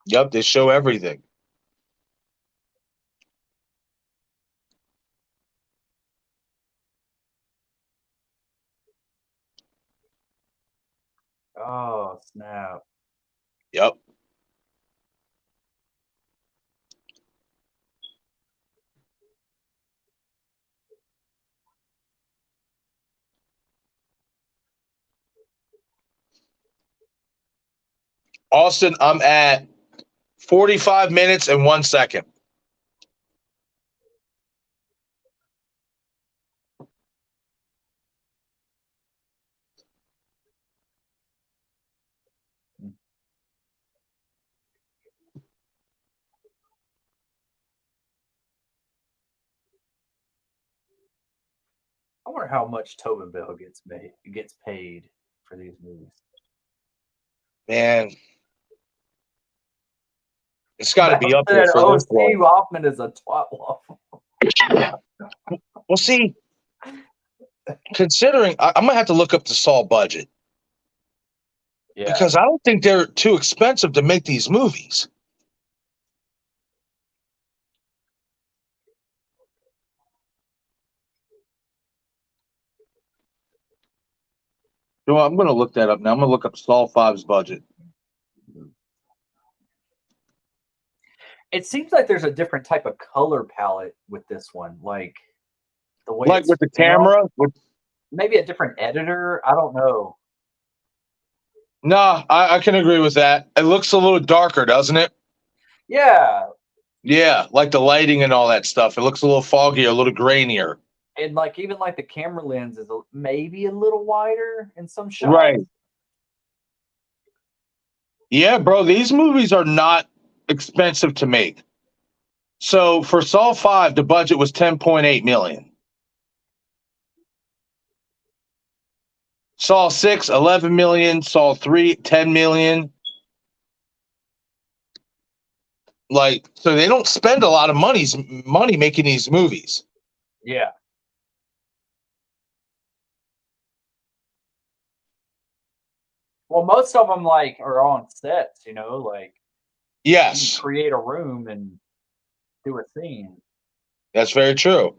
Yep, they show everything. Oh, snap. Yep. Austin, I'm at 45 minutes and 1 second. I wonder how much Tobin Bell gets paid for these movies. Man, it's got to be Bell up there said, for "Oh, this Steve one. Hoffman is a twat waffle." Well, see, considering I'm gonna have to look up the Saw budget, Yeah. because I don't think they're too expensive to make these movies. You know, I'm gonna look that up now. I'm gonna look up Saw 5's budget. It seems like there's a different type of color palette with this one, like the way Like it's with the filmed. camera. Maybe a different editor. I don't know. Nah, I can agree with that. It looks a little darker, doesn't it? Yeah, Yeah, like the lighting and all that stuff. It looks a little foggier, a little grainier. and like even like the camera lens is maybe a little wider in some shots. Right. Yeah, bro, these movies are not expensive to make. So for Saw 5, the budget was 10.8 million. Saw 6, 11 million. Saw 3, 10 million. Like, so they don't spend a lot of money making these movies. Yeah. Well, most of them like are on sets, like you Yes, create a room and do a scene. that's very true.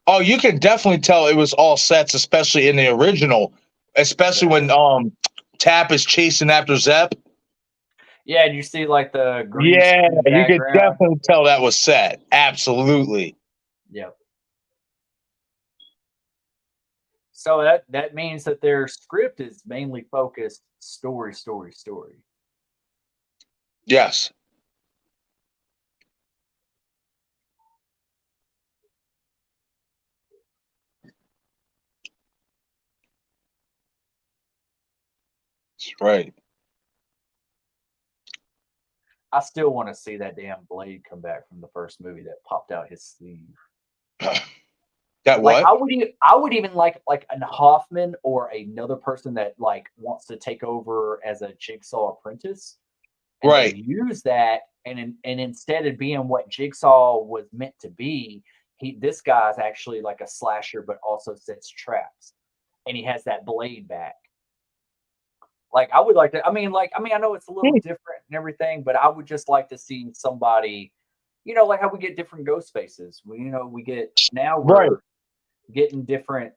Oh, you can definitely tell it was all sets, especially in the original, especially Yeah. when Tap is chasing after Zepp. Yeah, and you see like the green Yeah, screen you could background. definitely tell that was set. Absolutely. Yep. So that means that their script is mainly focused story, story, story. Yes. That's right. I still want to see that damn blade come back from the first movie that popped out his sleeve. That Like what? I would even like an Hoffman or another person that like wants to take over as a Jigsaw apprentice, and they Right. use that, and instead of being what Jigsaw was meant to be, this guy's actually like a slasher, but also sets traps, and he has that blade back. Like I would like to. I know it's a little different and everything, but I would just like to see somebody, like how we get different ghost faces. We get now Right. we're getting different,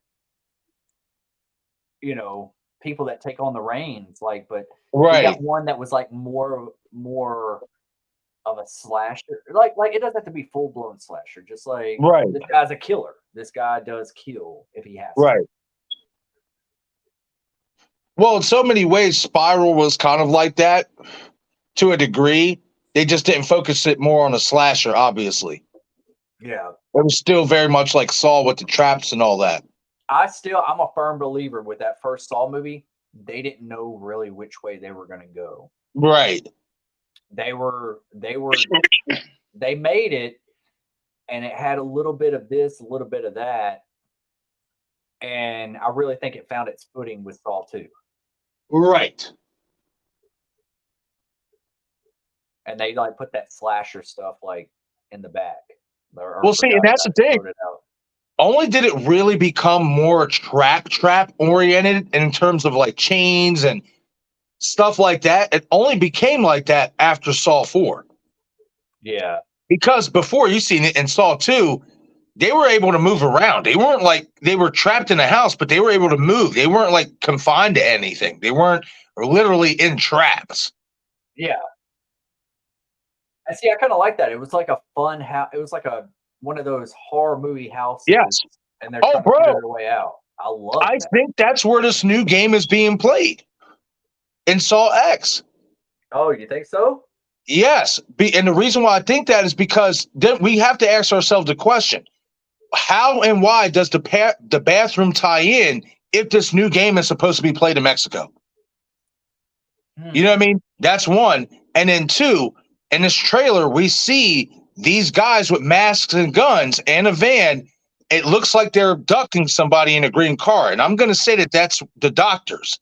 people that take on the reins. Like, but we Right. got one that was like more of a slasher. Like it doesn't have to be full blown slasher. Just like Right. this guy's a killer. This guy does kill if he has to. Right. Well, in so many ways, Spiral was kind of like that to a degree. They just didn't focus it more on a slasher, obviously. Yeah. It was still very much like Saw with the traps and all that. I'm a firm believer with that first Saw movie. They didn't know really which way they were going to go. Right. They made it, and it had a little bit of this, a little bit of that, and I really think it found its footing with Saw 2. Right. And they like put that slasher stuff like in the back. Well, see, and that's the thing. Only did it really become more trap oriented in terms of like chains and stuff like that. It only became like that after Saw 4. Yeah. Because before, you seen it in Saw 2, they were able to move around. They weren't like they were trapped in a house, but they were able to move. They weren't like confined to anything. They weren't literally in traps. Yeah. And see, I kind of like that. It was like a fun house. It was like one of those horror movie houses. Yes. And they're trying to figure their way out. I think that's where this new game is being played. In Saw X. Oh, you think so? Yes. And the reason why I think that is because then we have to ask ourselves the question: how and why does the bathroom tie in if this new game is supposed to be played in Mexico? You know what I mean? That's one. And then two, in this trailer, we see these guys with masks and guns and a van. It looks like they're abducting somebody in a green car. And I'm going to say that that's the doctors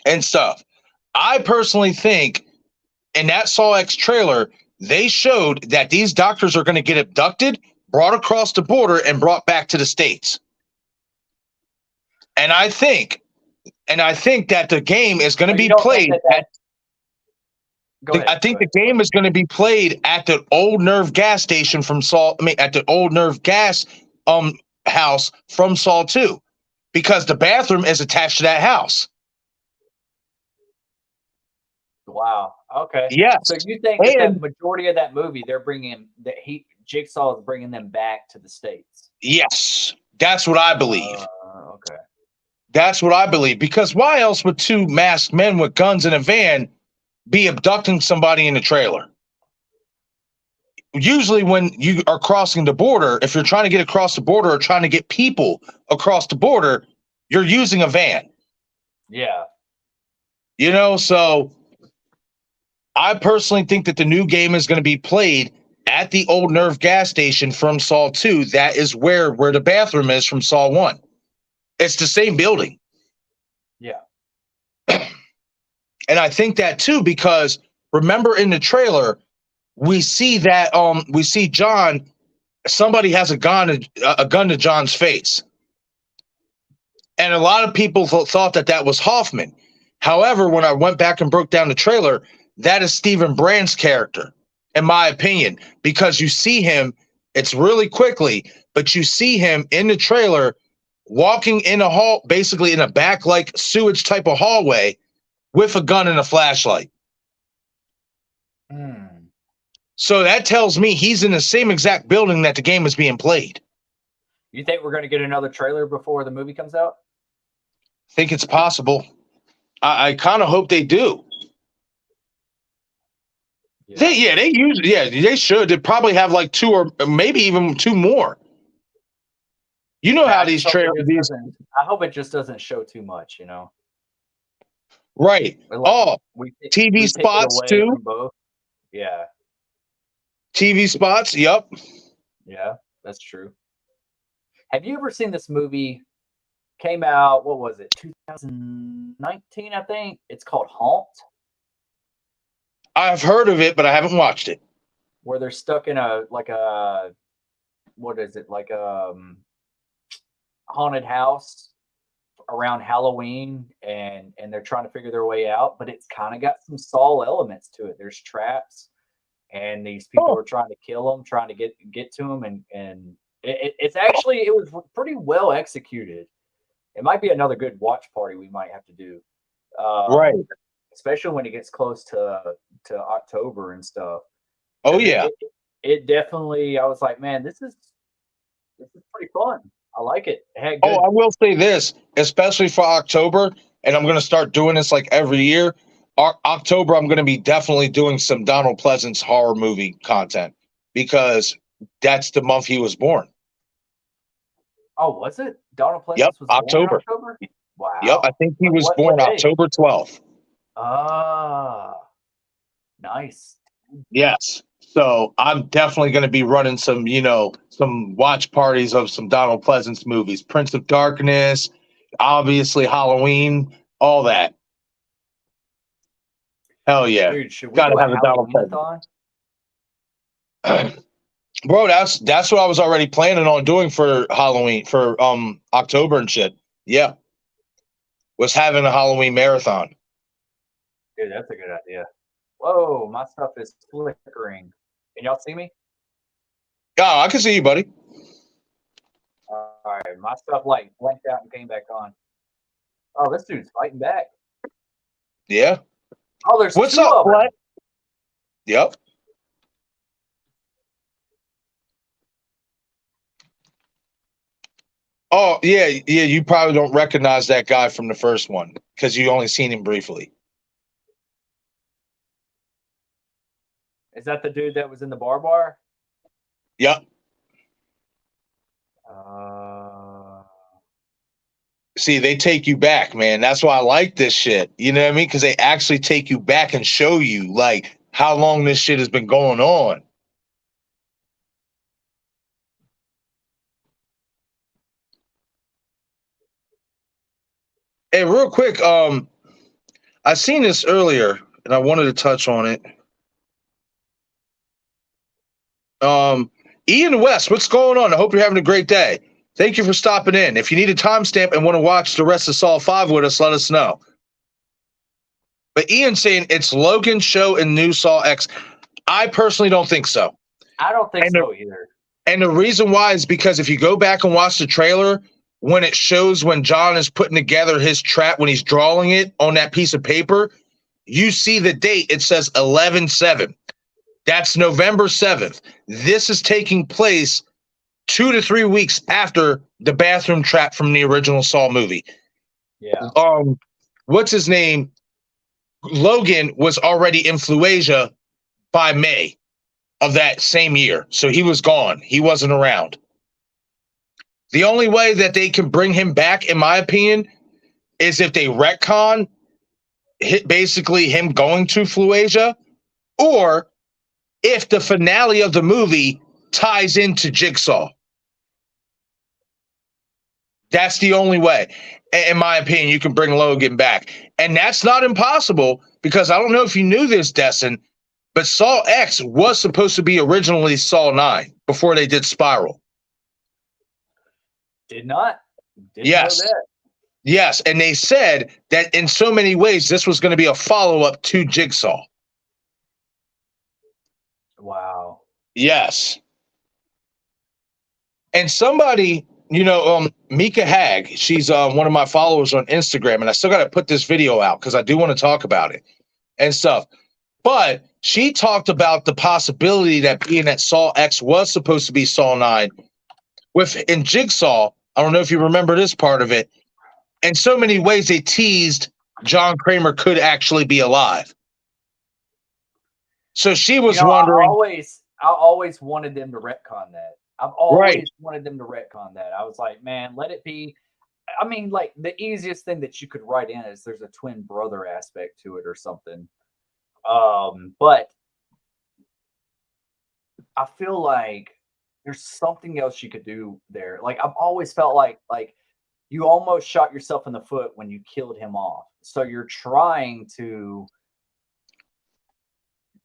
and stuff. I personally think in that Saw X trailer, they showed that these doctors are going to get abducted, brought across the border, and brought back to the States. And I think that the game is going to be played at. I think the game is going to be played at the Old Nerve gas station from Saw. At the Old Nerve gas house from Saw 2, because the bathroom is attached to that house. Wow. Okay. Yes. So you think that the majority of that movie, they're bringing that Jigsaw is bringing them back to the States? Yes, that's what I believe. Okay. That's what I believe, because why else would two masked men with guns in a van be abducting somebody in the trailer? Usually when you are crossing the border, if you're trying to get across the border or trying to get people across the border, you're using a van. Yeah. So I personally think that the new game is going to be played at the Old Nerve gas station from Saw 2. That is where the bathroom is from Saw 1. It's the same building. Yeah. And I think that too, because remember in the trailer, we see that we see John, somebody has a gun to John's face. And a lot of people thought that was Hoffman. However, when I went back and broke down the trailer, that is Stephen Brandt's character, in my opinion, because you see him, it's really quickly, but you see him in the trailer walking in a hall, basically in a back like sewage type of hallway with a gun and a flashlight. So that tells me he's in the same exact building that the game is being played. You think we're going to get another trailer before the movie comes out? I think it's possible. I kind of hope they do. Yeah. They should. They probably have like two or maybe even two more. You know how these trailers. I hope it just doesn't show too much, Right. Like Oh, TV we take it spots away too. from both. Yeah, TV spots. Yep. yeah, that's true. Have you ever seen this movie? Came out, what was it, 2019, I think. It's called Haunt, I've heard of it, but I haven't watched it. where they're stuck in a like a what is it like haunted house around Halloween, and they're trying to figure their way out. But it's kind of got some Saw elements to it. There's traps, and these people Oh, are trying to kill them, trying to get to them, and it's actually it was pretty well executed. It might be another good watch party we might have to do, right. especially when it gets close to October and stuff. Oh Because yeah. it definitely, I was like, man, this is pretty fun. I like it. It had Oh, good. I will say this, especially for October, and I'm going to start doing this like every year. October, I'm going to be definitely doing some Donald Pleasance horror movie content because that's the month he was born. Oh, was it? Donald Yep, Pleasance was born in October. October. Yep, I Wow. think he What was what born day? October 12th. Ah, nice. Yes. So I'm definitely going to be running some, some watch parties of some Donald Pleasance movies, Prince of Darkness, obviously Halloween, all that. Hell yeah. Dude, should we Got to do a have a Donald Pleasance. Halloween-a-thon? Bro, that's what I was already planning on doing for Halloween, for October and shit. Yeah. Was having a Halloween marathon. Dude, that's a good idea. Whoa, my stuff is flickering. Can y'all see me? Oh, I can see you, buddy. All right, my stuff like blanked out and came back on. Oh, this dude's fighting back. Yeah. Oh, there's What's two up, of them. Flat? Yep. Oh, yeah, yeah. You probably don't recognize that guy from the first one because you only seen him briefly. Is that the dude that was in the bar? Yep. Uh, See, they take you back, man. That's why I like this shit. You know what I mean? Because they actually take you back and show you like how long this shit has been going on. Hey, real quick, I seen this earlier and I wanted to touch on it. Ian West, what's going on? I hope you're having a great day. Thank you for stopping in. If you need a timestamp and want to watch the rest of Saw 5 with us, let us know. But Ian's saying it's Logan, Show, and new sawx. I personally don't think so. I don't think And so either. And the reason why is because if you go back and watch the trailer, when it shows when John is putting together his trap, when he's drawing it on that piece of paper, you see the date. It says 11/7. That's November 7th. This is taking place 2 to 3 weeks after the bathroom trap from the original Saw movie. Yeah. What's his name? Logan was already in Fluasia by May of that same year. So he was gone. He wasn't around. The only way that they can bring him back, in my opinion, is if they retcon basically him going to Fluasia, or if the finale of the movie ties into Jigsaw. That's the only way, in my opinion, you can bring Logan back. And that's not impossible because I don't know if you knew this, Destin, but Saw X was supposed to be originally Saw 9 before they did Spiral. Did not. Didn't Yes. know that. Yes. And they said that in so many ways, this was going to be a follow-up to Jigsaw. Wow. Yes. And somebody, Mika Hag, she's one of my followers on Instagram, and I still got to put this video out because I do want to talk about it and stuff. But she talked about the possibility that being that Saw X was supposed to be Saw 9. In Jigsaw, I don't know if you remember this part of it, in so many ways they teased John Kramer could actually be alive. So she was wondering. I always wanted them to retcon that. I've always wanted them to retcon that. I was like, man, let it be. I mean, like the easiest thing that you could write in is there's a twin brother aspect to it or something. But I feel like there's something else you could do there. Like I've always felt like you almost shot yourself in the foot when you killed him off. So you're trying to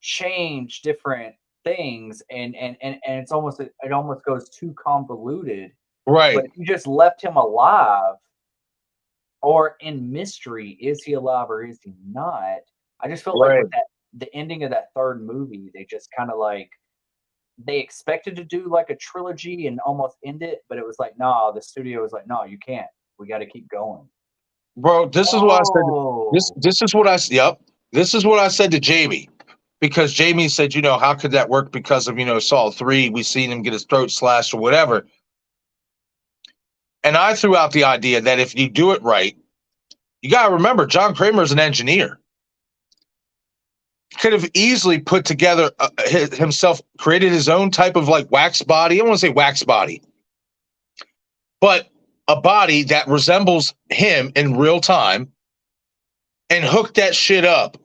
change different things and it's almost it almost goes too convoluted. But Right, if you just left him alive or in mystery, is he alive or is he not? I just felt like right. with that the ending of that third movie, they just kind of like they expected to do like a trilogy and almost end it, but it was like, nah, the studio was like, no, you can't. We got to keep going. Bro, this is what I said. This Oh, this is what yep. This is what I said to Jamie. Because Jamie said, how could that work because of, Saw 3, we seen him get his throat slashed or whatever. And I threw out the idea that if you do it right, you got to remember, John Kramer is an engineer. Could have easily put together himself, created his own type of like wax body. I don't want to say wax body, but a body that resembles him in real time and hook that shit up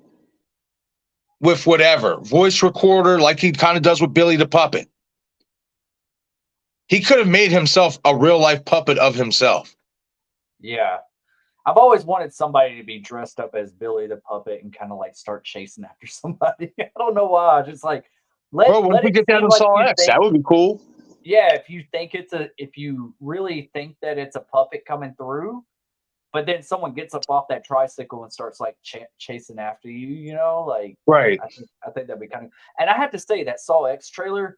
with whatever voice recorder, like he kind of does with Billy the Puppet. He could have made himself a real life puppet of himself. yeah. I've always wanted somebody to be dressed up as Billy the Puppet and kind of like start chasing after somebody. I don't know why. Just like Bro, let once let we it get down seem to like Saw you X, think. that would be cool. Yeah, if you really think that it's a puppet coming through, but then someone gets up off that tricycle and starts like chasing after you, like Right. I think that'd be kind of. And I have to say that Saw X trailer,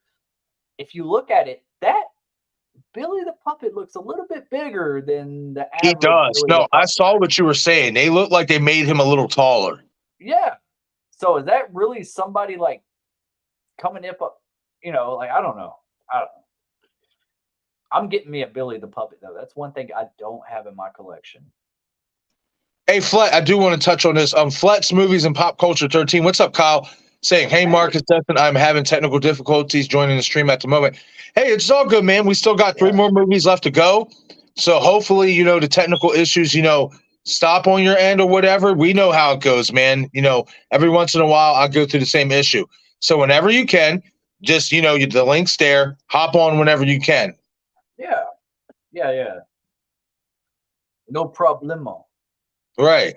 if you look at it, that Billy the Puppet looks a little bit bigger than the He average does. Billy the No, I Puppet. saw what you were saying. They look like they made him a little taller. Yeah. So is that really somebody like coming up? Like I don't know. I don't know. I'm getting me a Billy the Puppet though. That's one thing I don't have in my collection. Hey, Flet, I do want to touch on this. Flet's Movies and Pop Culture 13. What's up, Kyle? Saying, hey, Hey, Marcus Destin, I'm having technical difficulties joining the stream at the moment. Hey, it's all good, man. We still got 3 yeah, more movies left to go. So hopefully, the technical issues, stop on your end or whatever. We know how it goes, man. Every once in a while, I'll go through the same issue. So whenever you can, just, the link's there. Hop on whenever you can. yeah, yeah. No problemo. Right.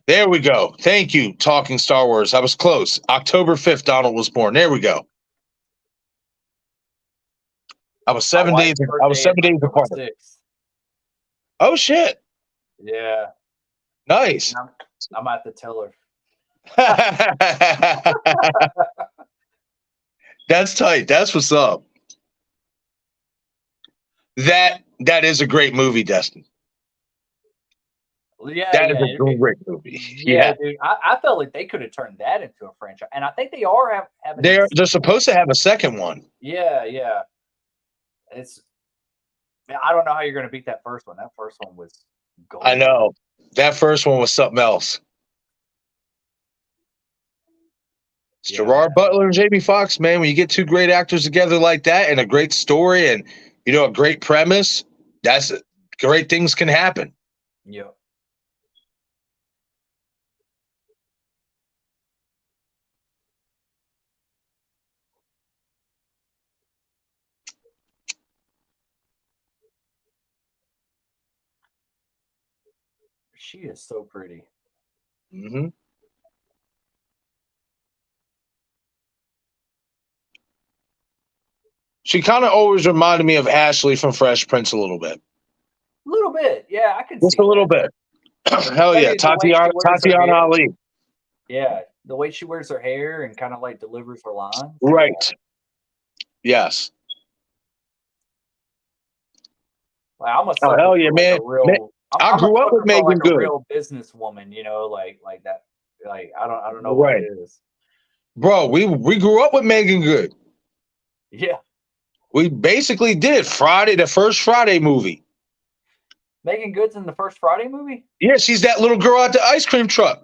There we go. Thank you, Talking Star Wars. I was close. October 5th, Donald was born. There we go. I was My 7 days. wife's I was birthday is 7 days October apart. 6th. Oh shit! Yeah, Nice. I'm at the tell her. That's tight. That's what's up. That is a great movie, Destin. Yeah, That is yeah, a great movie. yeah, Yeah, dude. I felt like they could have turned that into a franchise, and I think they are having a they're sequel. supposed to have a second one. Yeah. It's I don't know how you're going to beat that first one. That first one was I gold. know that first one was something else. It's Yeah, Gerard Butler and Jamie Foxx, man. When you get 2 great actors together like that and a great story and a great premise, that's great things can happen. yeah. She is so pretty. Mm-hmm. She kind of always reminded me of Ashley from Fresh Prince a little bit. A little bit, yeah, I can Just see a little that. bit. Hell yeah. Maybe the way she wears her Tatiana hair. Ali. Yeah, the way she wears her hair and kind of like delivers her lines. Right. Yes. Like, I'm a Oh, sucker hell yeah, for like man. a real. I I'm a grew up with sucker for like Megan a Good. real businesswoman. Like that. Like I don't know what Right. it is. Bro, we grew up with Megan Good. Yeah, We basically did the first Friday movie. Megan Good's in the first Friday movie. Yeah, she's that little girl at the ice cream truck.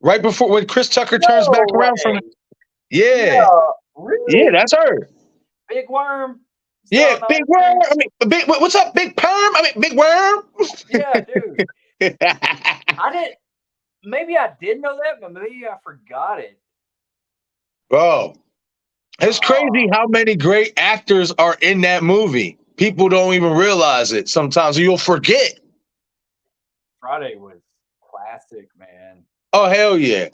Right before when Chris Tucker turns back No around way. from. Yeah. No, Yeah, really? that's her. Big Worm. Yeah, big worm. Saw-9 I mean, big. What's up, big perm? I mean, big worm. Yeah, dude. I didn't. Maybe I did know that, but maybe I forgot it. Bro, it's crazy Oh, how many great actors are in that movie. People don't even realize it sometimes. You'll forget. Friday was classic, man. Oh hell yeah!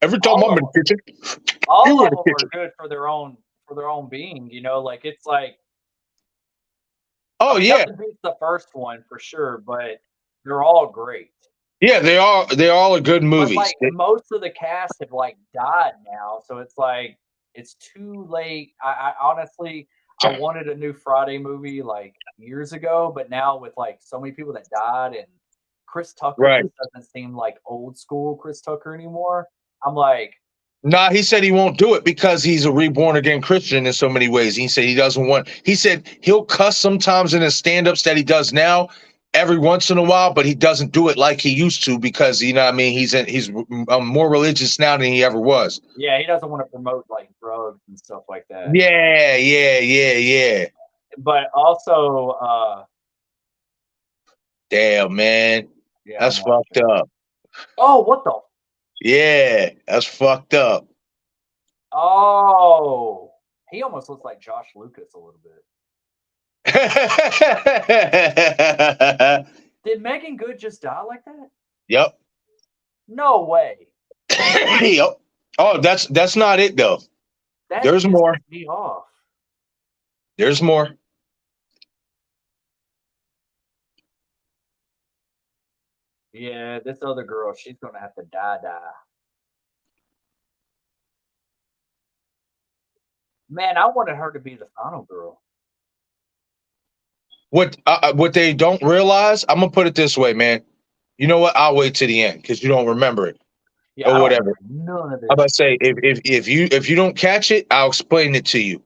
Every time All I'm of in them, the kitchen, all you in of the them are kitchen. good for their own being. You know, like it's like I Oh mean, yeah, nothing beats the first one for sure, but they're all great. yeah. They are. They all are good But movies. like most of the cast have like died now, so it's like it's too late. I honestly I wanted a new Friday movie like years ago, but now with like so many people that died and Chris Tucker Right. just doesn't seem like old school Chris Tucker anymore. I'm like, Nah, he said he won't do it because he's a reborn again Christian in so many ways. He said he doesn't want. He said he'll cuss sometimes in his stand-ups that he does now, every once in a while, but he doesn't do it like he used to because you know what I mean. He's more religious now than he ever was. yeah, he doesn't want to promote like drugs and stuff like that. Yeah, yeah, yeah, yeah. But also, Damn, man, yeah, that's I'm fucked watching. up. Oh, what the? Yeah, that's fucked up. Oh, he almost looks like Josh Lucas a little bit. Did Megan Good just die like that? Yep. No way. Yep. Oh, that's not it though. That There's pisses more. me off. There's more. Yeah, this other girl, she's gonna have to die. Man, I wanted her to be the final girl. What they don't realize, I'm gonna put it this way, man. You know what? I'll wait to the end because you don't remember it Yeah, or I don't whatever. remember none of I'm this about to shit. say if you don't catch it, I'll explain it to you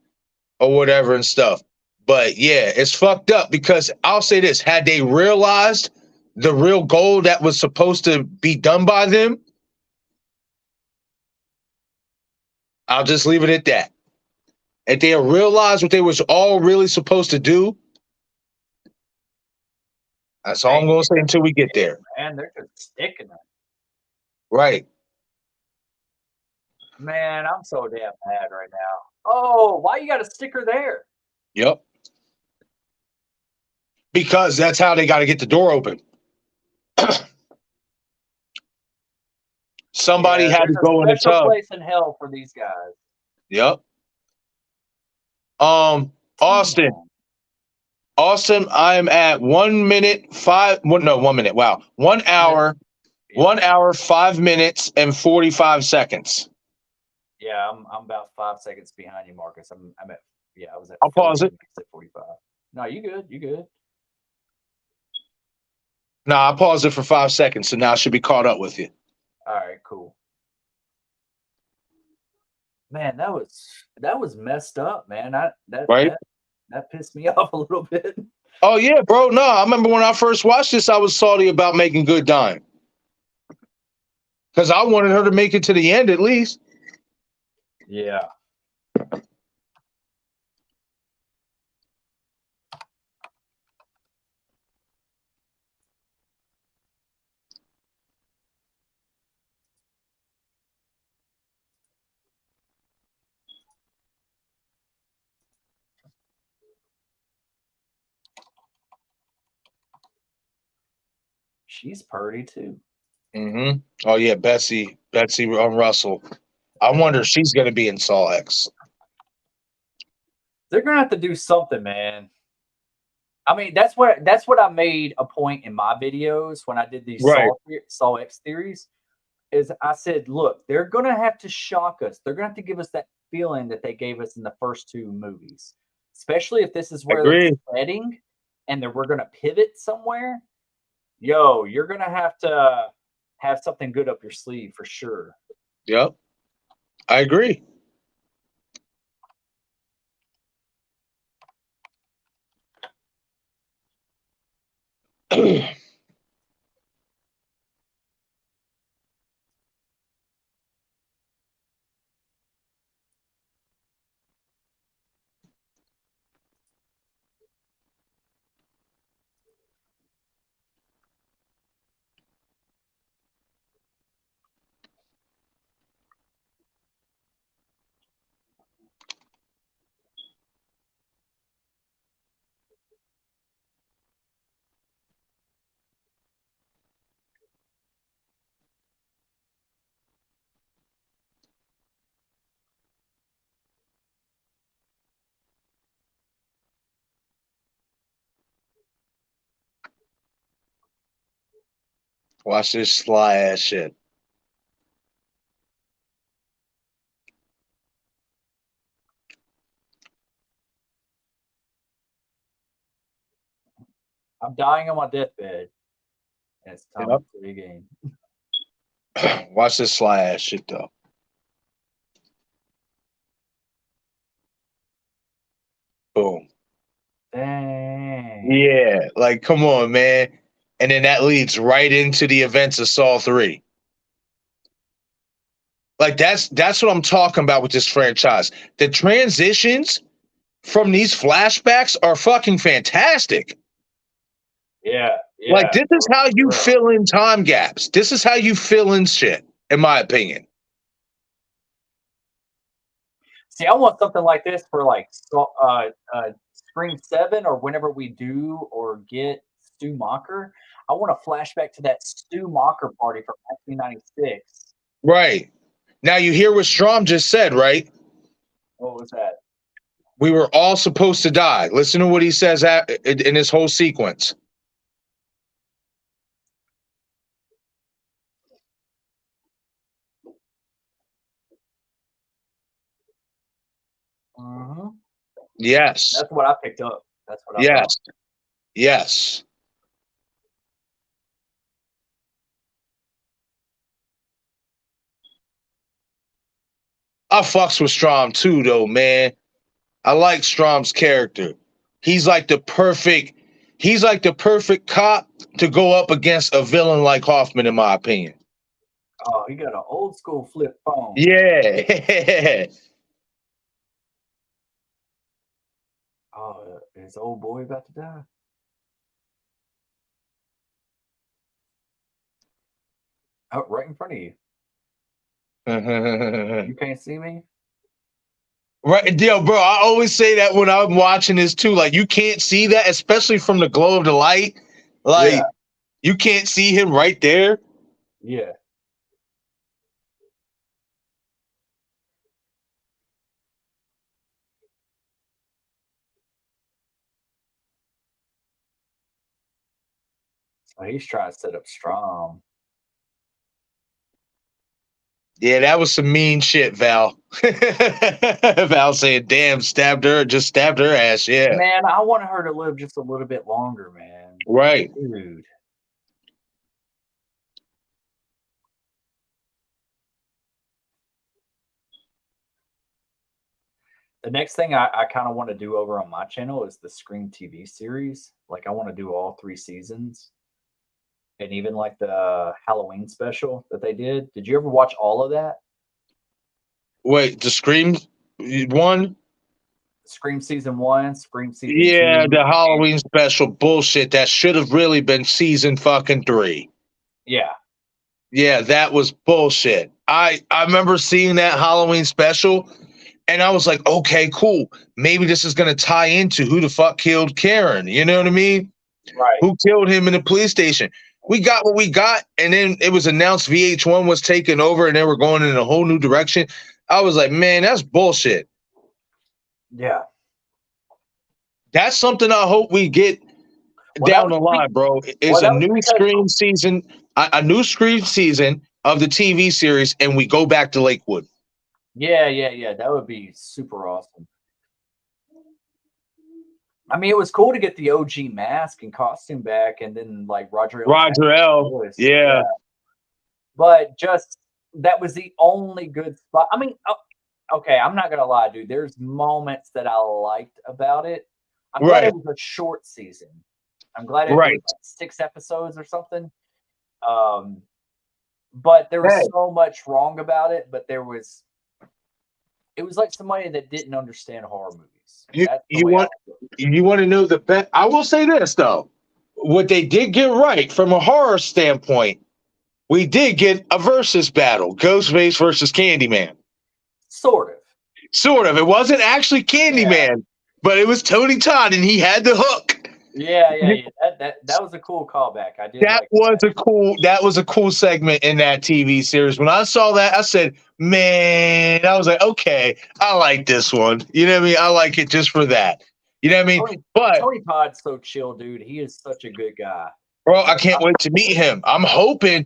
or whatever and stuff. But yeah, it's fucked up because I'll say this: had they realized the real goal that was supposed to be done by them, I'll just leave it at that. If they had realized what they was all really supposed to do, that's all I'm They gonna say until we get there. man, they're just sticking it. Right. Man, I'm so damn mad right now. Oh, why you got a sticker there? Yep. Because that's how they got to get the door open. Somebody Yeah, had to there's a go in the special tub. place in hell for these guys. Yep. Austin. Damn. Austin, I am at 1 minute, no, 1 minute. Wow. 1 hour, Yeah, 1 hour, 5 minutes, and 45 seconds. yeah. I'm about 5 seconds behind you, Marcus. I'm at yeah. I was at I'll 40 pause it. minutes at 45. No, you good. You good. Nah, I paused it for 5 seconds, so now I should be caught up with you. All right, cool. Man, that was messed up, man. I that Right? that that pissed me off a little bit. Oh yeah, bro. No, I remember when I first watched this, I was salty about making good dying. Because I wanted her to make it to the end at least. Yeah. She's purty too. Mm-hmm. Oh yeah, Betsy Russell. I wonder if she's gonna be in sawx. They're gonna have to do something, man. I mean, that's what I made a point in my videos when I did these Right. Saw X theories. Is I said, look, they're gonna have to shock us. They're gonna have to give us that feeling that they gave us in the first two movies, especially if this is where it's Agree. heading, and that we're gonna pivot somewhere. Yo, you're gonna have to have something good up your sleeve for sure. Yep. I agree. Watch this sly ass shit. I'm dying on my deathbed, and it's time Yep. to play a game. Watch this sly ass shit though. Boom. Dang. Yeah, like come on, man. And then that leads right into the events of Saw 3. Like that's what I'm talking about with this franchise. The transitions from these flashbacks are fucking fantastic. Yeah, Like yeah. this is how you real. fill in time gaps. This is how you fill in shit, in my opinion. See, I want something like this for like Scream 7 or whenever we do or get Stu Macher. I want a flashback to that Stu Macher party from 1996. Right. Now you hear what Strom just said, right? What was that? We were all supposed to die. Listen to what he says in this whole sequence. Mm-hmm. Yes. That's what I picked up. That's what I Yes. thought. Yes. I fucks with Strom too, though, man. I like Strom's character. He's like the perfect. He's like the perfect cop to go up against a villain like Hoffman, in my opinion. Oh, he got an old school flip phone. Yeah. Oh, is old boy about to die? Oh, right in front of you. You can't see me? Right, yo, bro. I always say that when I'm watching this too. Like, you can't see that, especially from the glow of the light. Like, Yeah. you can't see him right there. Yeah. So he's trying to set up Strom. Yeah, that was some mean shit, Val. Val saying, "Damn, just stabbed her ass." Yeah, Man, I wanted her to live just a little bit longer, man. right. Dude. The next thing I kind of want to do over on my channel is the Scream TV series. Like, I want to do all 3 seasons. And even like the Halloween special that they did. Did you ever watch all of that? Wait, the Scream one? Scream season 1, Scream season Yeah, 2. the Halloween special bullshit. That should have really been season fucking 3. Yeah. Yeah, that was bullshit. I remember seeing that Halloween special, and I was like, okay, cool. Maybe this is gonna tie into who the fuck killed Karen. You know what I mean? Right. Who killed him in the police station? We got what we got, and then it was announced VH1 was taking over, and they were going in a whole new direction. I was like, man, that's bullshit. Yeah. That's something I hope we get down the line, bro. Is well, a that was new because Scream season, a new Scream season of the TV series, and we go back to Lakewood. yeah. That would be super awesome. I mean, it was cool to get the OG mask and costume back, and then like Roger L. Yeah. But just that was the only good spot. I mean, okay, I'm not gonna lie, dude. There's moments that I liked about it. I'm glad it was a short season. I'm glad it was like 6 episodes or something. But there was so much wrong about it. But it was like somebody that didn't understand horror movies. You want to know the best? I will say this though, what they did get right from a horror standpoint, we did get a versus battle, Ghostface versus Candyman. Sort of. It wasn't actually Candyman, but it was Tony Todd, and he had the hook. Yeah. That was a cool callback. I did. That was a cool segment in that TV series. When I saw that, I said, man, I was like, okay, I like this one. You know what I mean? I like it just for that. You know what I mean? Tony Todd's so chill, dude. He is such a good guy. Bro, I can't wait to meet him. I'm hoping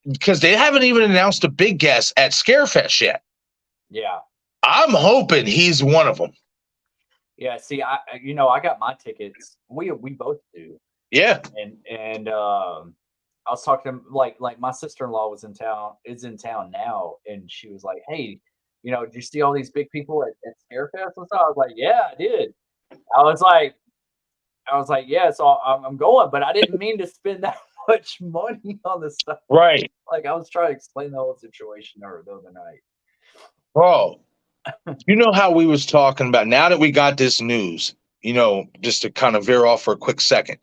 because they haven't even announced a big guest at Scarefest yet. Yeah. I'm hoping he's one of them. Yeah. See, I got my tickets. We both do. Yeah. And I was talking to him, like my sister-in-law is in town now, and she was like, "Hey, did you see all these big people at Scarefest?" And stuff?" I was like, "Yeah, I did." I was like, "Yeah, so I'm going," but I didn't mean to spend that much money on this stuff. Right. Like I was trying to explain the whole situation to her the other night. Bro, you know how we was talking about now that we got this news, just to kind of veer off for a quick second.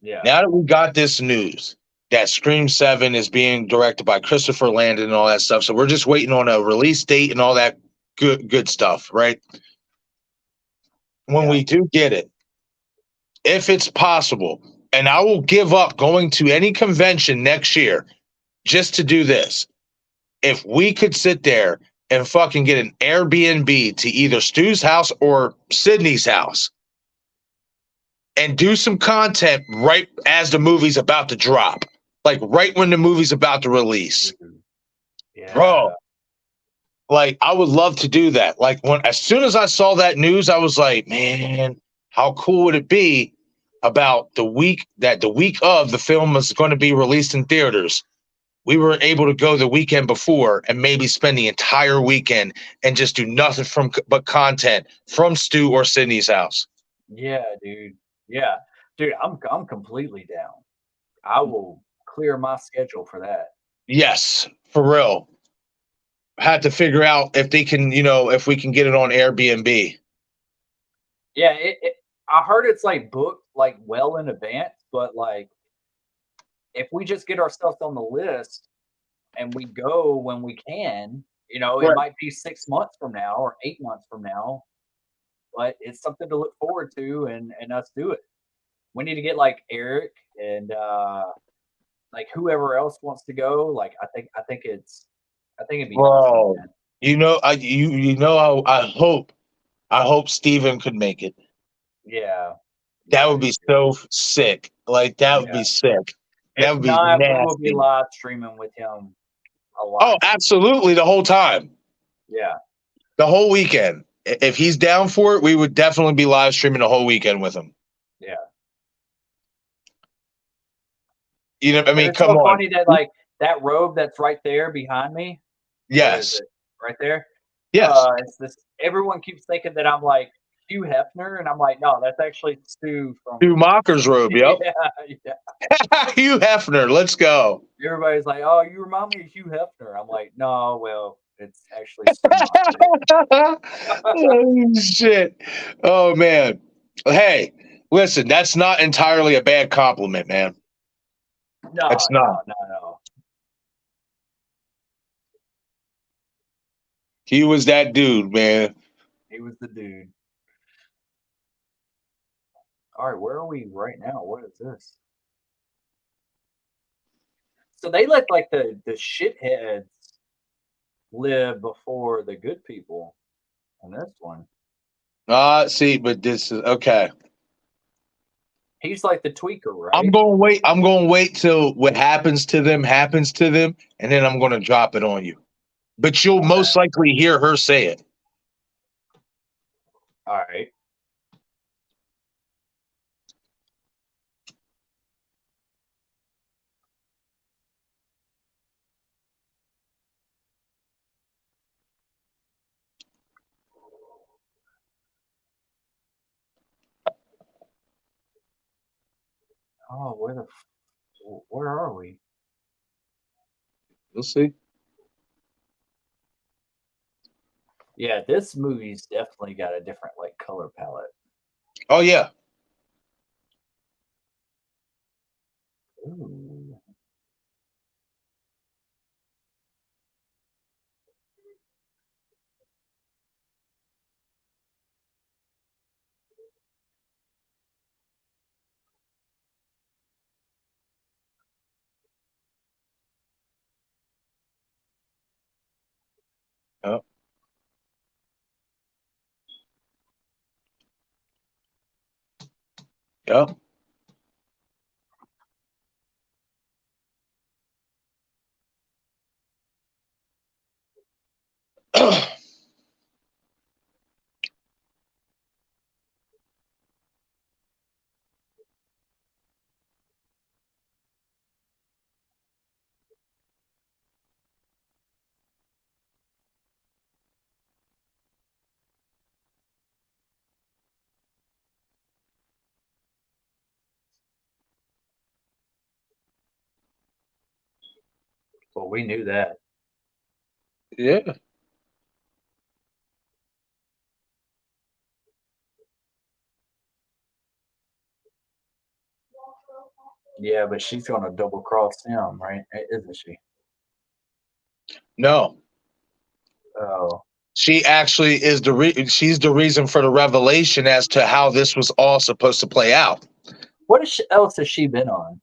Yeah, Now that we got this news that Scream 7 is being directed by Christopher Landon and all that stuff. So we're just waiting on a release date and all that good stuff, right? When yeah, we do get it, if it's possible, and I will give up going to any convention next year just to do this. If we could sit there and fucking get an Airbnb to either Stu's house or Sydney's house and do some content right as the movie's about to drop, like right when the movie's about to release. mhm, yeah, Bro, like I would love to do that. Like as soon as I saw that news, I was like, man, how cool would it be about the week of the film is going to be released in theaters. We were able to go the weekend before and maybe spend the entire weekend and just do nothing but content from Stu or Sydney's house. yeah, dude, yeah, dude. I'm completely down. I will clear my schedule for that. Yes, for real. Had to figure out if they can, if we can get it on Airbnb. Yeah, I heard it's like booked like well in advance, but like if we just get ourselves on the list and we go when we can, it Right. might be 6 months from now or 8 months from now, but it's something to look forward to and us do it. We need to get like Eric and like whoever else wants to go. Like I think it'd be awesome, Bro, man. I hope Steven could make it. Yeah. That Yeah, I would do be too. so sick. Like that would Yeah. be sick. That If would be not, we will be nasty. live streaming with him a Oh, lot. absolutely the whole time. Yeah. The whole weekend. If he's down for it, we would definitely be live streaming the whole weekend with him. Yeah. I And mean, it's come so on. funny that like that robe that's right there behind me. Where is Yes. it? Right there. Yes. It's this. Everyone keeps thinking that I'm like Hugh Hefner, and I'm like, no, that's actually Stu Stu from. Mocker's robe, yep. Yeah, yeah. Hugh Hefner, let's go. Everybody's like, oh, you remind me of Hugh Hefner. I'm like, no, well, it's actually Stu Mocker. Oh, shit. Oh, man. Hey, listen, that's not entirely a bad compliment, man. No, It's no, not. no, no. He was that dude, man. He was the dude. All right, where are we right now? What is this? So they let like the shitheads live before the good people on this one. See, but this is okay. He's like the tweaker, I'm right? going to wait. I'm going to wait till what happens to them, and then I'm going to drop it on you. But you'll Okay. most likely hear her say it. All right. Oh, where are we? You'll see. Yeah, this movie's definitely got a different like color palette. Oh yeah. Ooh. Yep. Yep. Well, we knew that. Yeah. Yeah, but she's gonna double cross him, right? Isn't she? No. Oh, She actually is she's the reason for the revelation as to how this was all supposed to play out. else has she been on?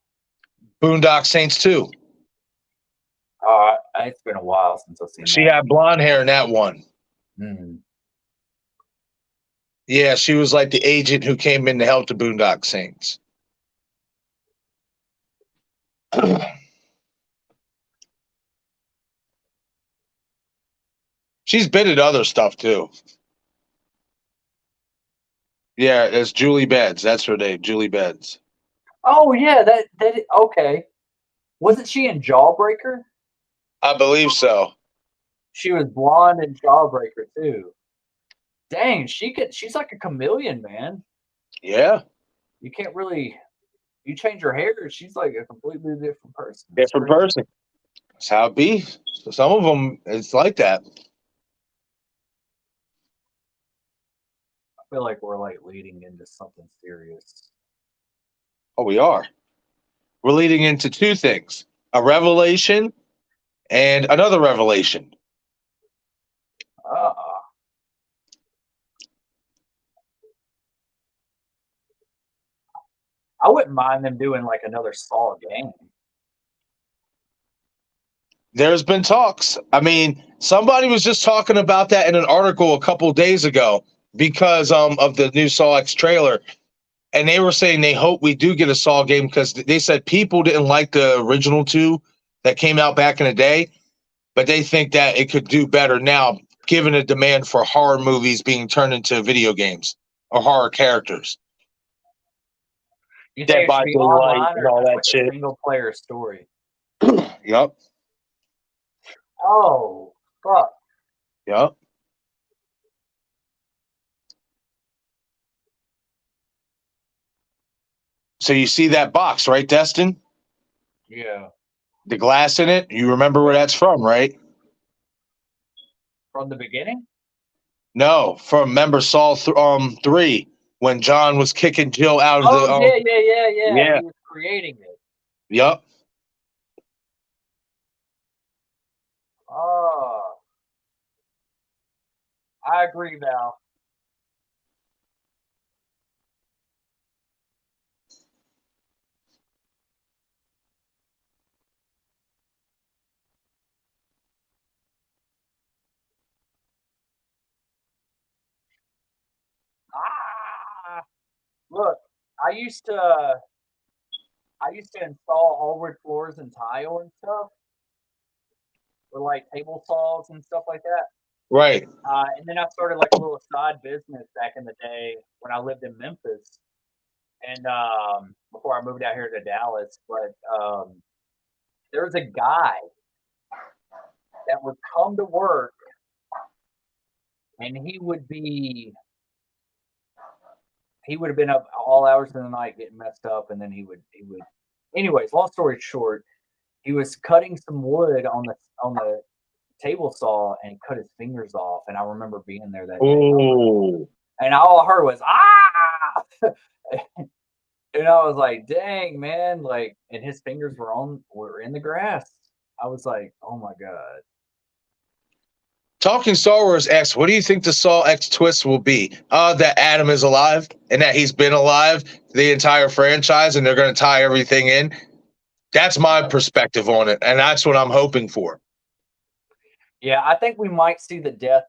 Boondock Saints 2. It's been a while since I've seen She that. had blonde hair in that one. Mm. Yeah, she was like the agent who came in to help the Boondock Saints. She's been in other stuff too. Yeah, it's Julie Benz. That's her name, Julie Benz. Oh yeah, okay. Wasn't she in Jawbreaker? I believe so. She was blonde in Jawbreaker too. Dang, she's like a chameleon, man. Yeah, You can't really you change her hair, she's like a completely different person. That's different crazy. person. That's how it be. So some of them, it's like that. I feel like we're like leading into something serious. Oh, we are. We're leading into two things: a revelation and another revelation. Ah, I wouldn't mind them doing like another Saw game. There's been talks. I mean, somebody was just talking about that in an article a couple days ago because of the new sawx trailer, and they were saying they hope we do get a Saw game because they said people didn't like the original two that came out back in the day, but they think that it could do better now, given the demand for horror movies being turned into video games or horror characters. You think Dead it should by be Daylight online and or all just that like a shit. single player story? Yep. Oh, fuck. Yep. So you see that box, right, Destin? Yeah. The glass in it. You remember where that's from, right? From the beginning? No, from member Saul 3 when John was kicking Jill out of the Oh yeah. yeah. He was creating it. Yep. Oh, I agree, Val. Ah, look, I used to I used to install hardwood floors and tile and stuff with like table saws and stuff like that. Right. And then I started like a little side business back in the day when I lived in Memphis, and before I moved out here to Dallas. But there was a guy that would come to work, and he would have been up all hours of the night getting messed up, and then he would. Anyways, long story short, he was cutting some wood on the table saw and he cut his fingers off. And I remember being there that day, Oh. and all I heard was ah. And I was like, "Dang, man!" Like, and his fingers were in the grass. I was like, "Oh my god!" Talking Star Wars X, what do you think the Saw X twist will be? That Adam is alive and that he's been alive the entire franchise and they're going to tie everything in. That's my perspective on it, and that's what I'm hoping for. Yeah, I think we might see the death.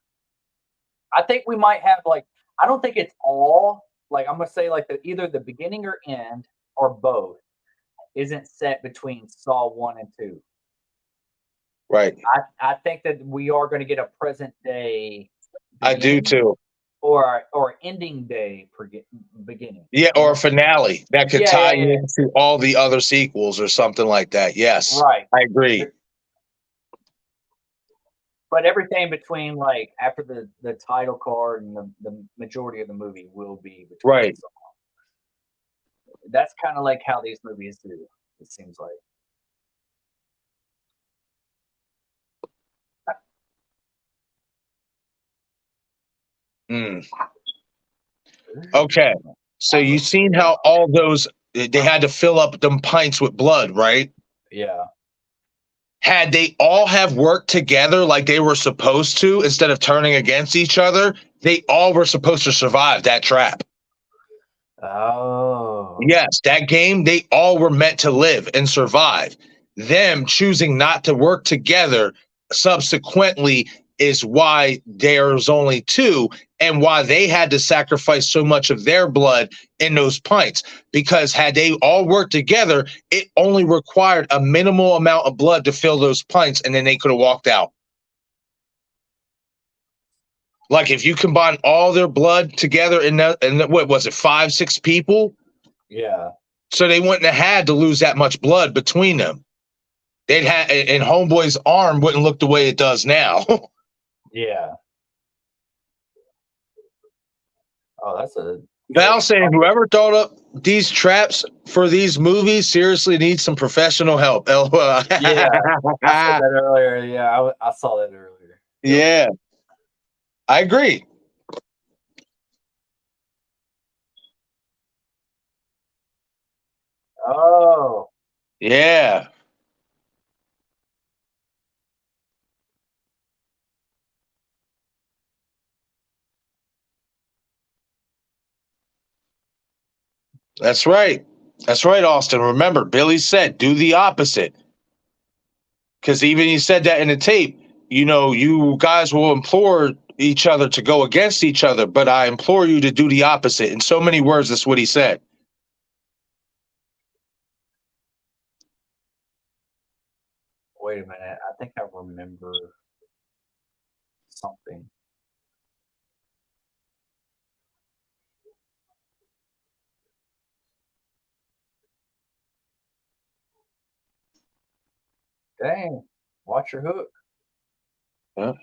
I think we might have like. I don't think it's all like I'm gonna say like either the beginning or end or both isn't set between Saw 1 and 2. Right. I think that we are going to get a present day I do beginning too. or ending day beginning. Yeah, You or a know? finale that could tie Yeah. into all the other sequels or something like that. Yes, Right. I agree. But everything between like after the title card and the majority of the movie will be between Right. the songs. That's kind of like how these movies do. It seems like. Mm. Okay. So you seen how all those they had to fill up them pints with blood, right? Yeah. Had they all have worked together like they were supposed to instead of turning against each other, they all were supposed to survive that trap. Oh. Yes, that game, they all were meant to live and survive. Them choosing not to work together subsequently is why there's only two and why they had to sacrifice so much of their blood in those pints. Because had they all worked together, it only required a minimal amount of blood to fill those pints, and then they could have walked out. Like if you combine all their blood together and what was it, five, six people? Yeah. So they wouldn't have had to lose that much blood between them. They'd had, and Homeboy's arm wouldn't look the way it does now. Yeah. Oh, that's a very Val saying whoever thought up these traps for these movies seriously needs some professional help. LOL. yeah. I said that earlier. Yeah, I saw that earlier. Yep. Yeah, I agree. Oh. Yeah, that's right. That's right, Austin. Remember, Billy said, do the opposite. Because even he said that in the tape, you know, you guys will implore each other to go against each other, but I implore you to do the opposite. In so many words, that's what he said. Wait a minute. I think I remember something. Dang. Watch your hook. Huh?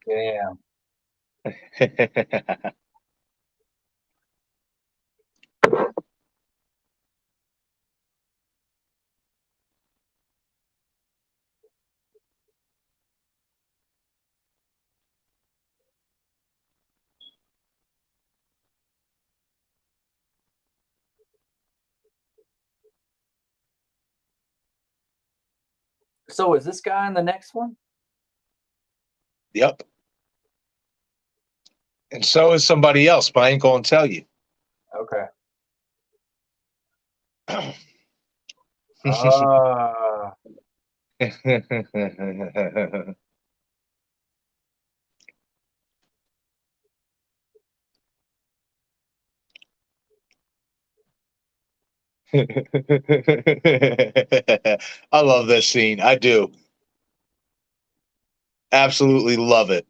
Damn. So is this guy in the next one? Yep. And so is somebody else, but I ain't gonna tell you. Okay. Ah. I love this scene. I do. Absolutely love it.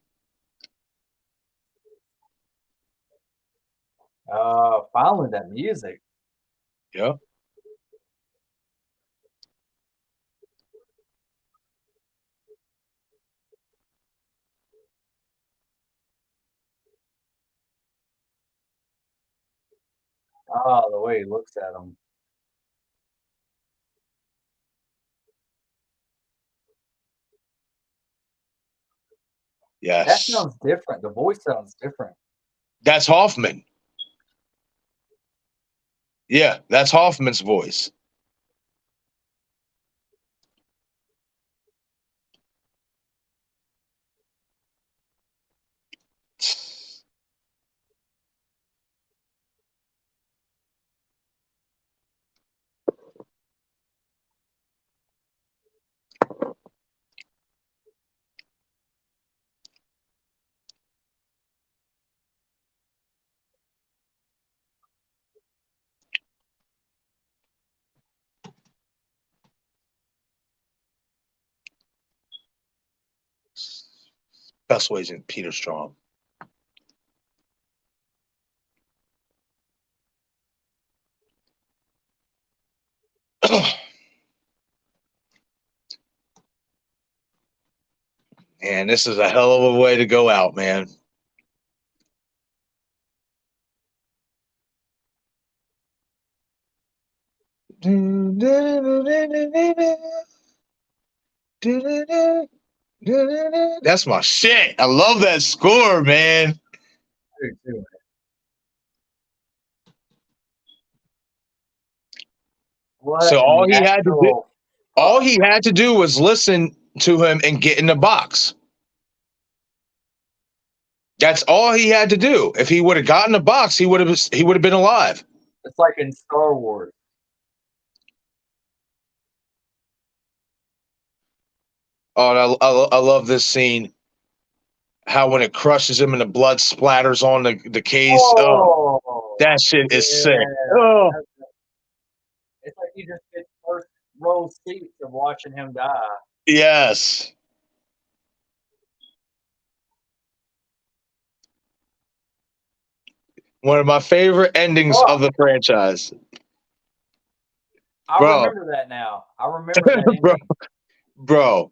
Finally that music. Yeah. Oh, the way he looks at him. That Yes. sounds different. The voice sounds different. That's Hoffman. Yeah, that's Hoffman's voice. Special Agent Peter Strong. Man, this is a hell of a way to go out, man. That's my shit. I love that score, man. So all he had to do was listen to him and get in the box. That's all he had to do. If he would have gotten the box, he would have been alive. It's like in Star Wars. Oh, I love this scene. How when it crushes him and the blood splatters on the case. Oh, that shit is sick. Oh. It's like you just get first row seats of watching him die. Yes. One of my favorite endings of the franchise. I remember that now. I remember that. bro.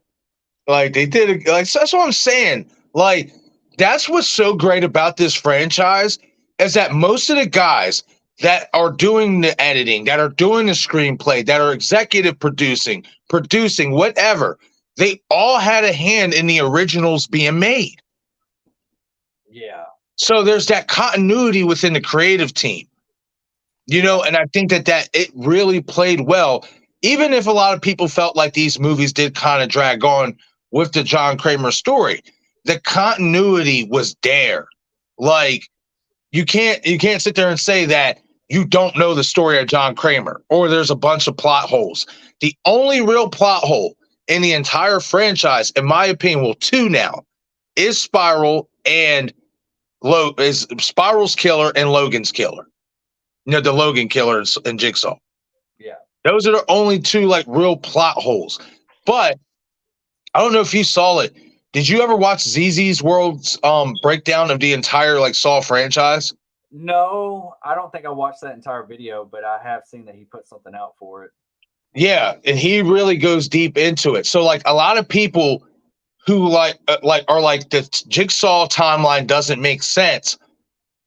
Like they did it. Like that's what I'm saying. Like that's what's so great about this franchise is that most of the guys that are doing the editing, that are doing the screenplay, that are executive producing, whatever, they all had a hand in the originals being made. Yeah. So there's that continuity within the creative team, you know, and I think that it really played well, even if a lot of people felt like these movies did kind of drag on with the John Kramer story. The continuity was there. Like you can't sit there and say that you don't know the story of John Kramer or there's a bunch of plot holes. The only real plot hole in the entire franchise, in my opinion, well, two now, is Spiral and is Spiral's killer and Logan's killer. You know, the Logan killer and Jigsaw. Yeah. Those are the only two like real plot holes. But I don't know if you saw it. Did you ever watch ZZ's World's breakdown of the entire like Saw franchise? No, I don't think I watched that entire video, but I have seen that he put something out for it. Yeah, and he really goes deep into it. So like a lot of people who like are like the Jigsaw timeline doesn't make sense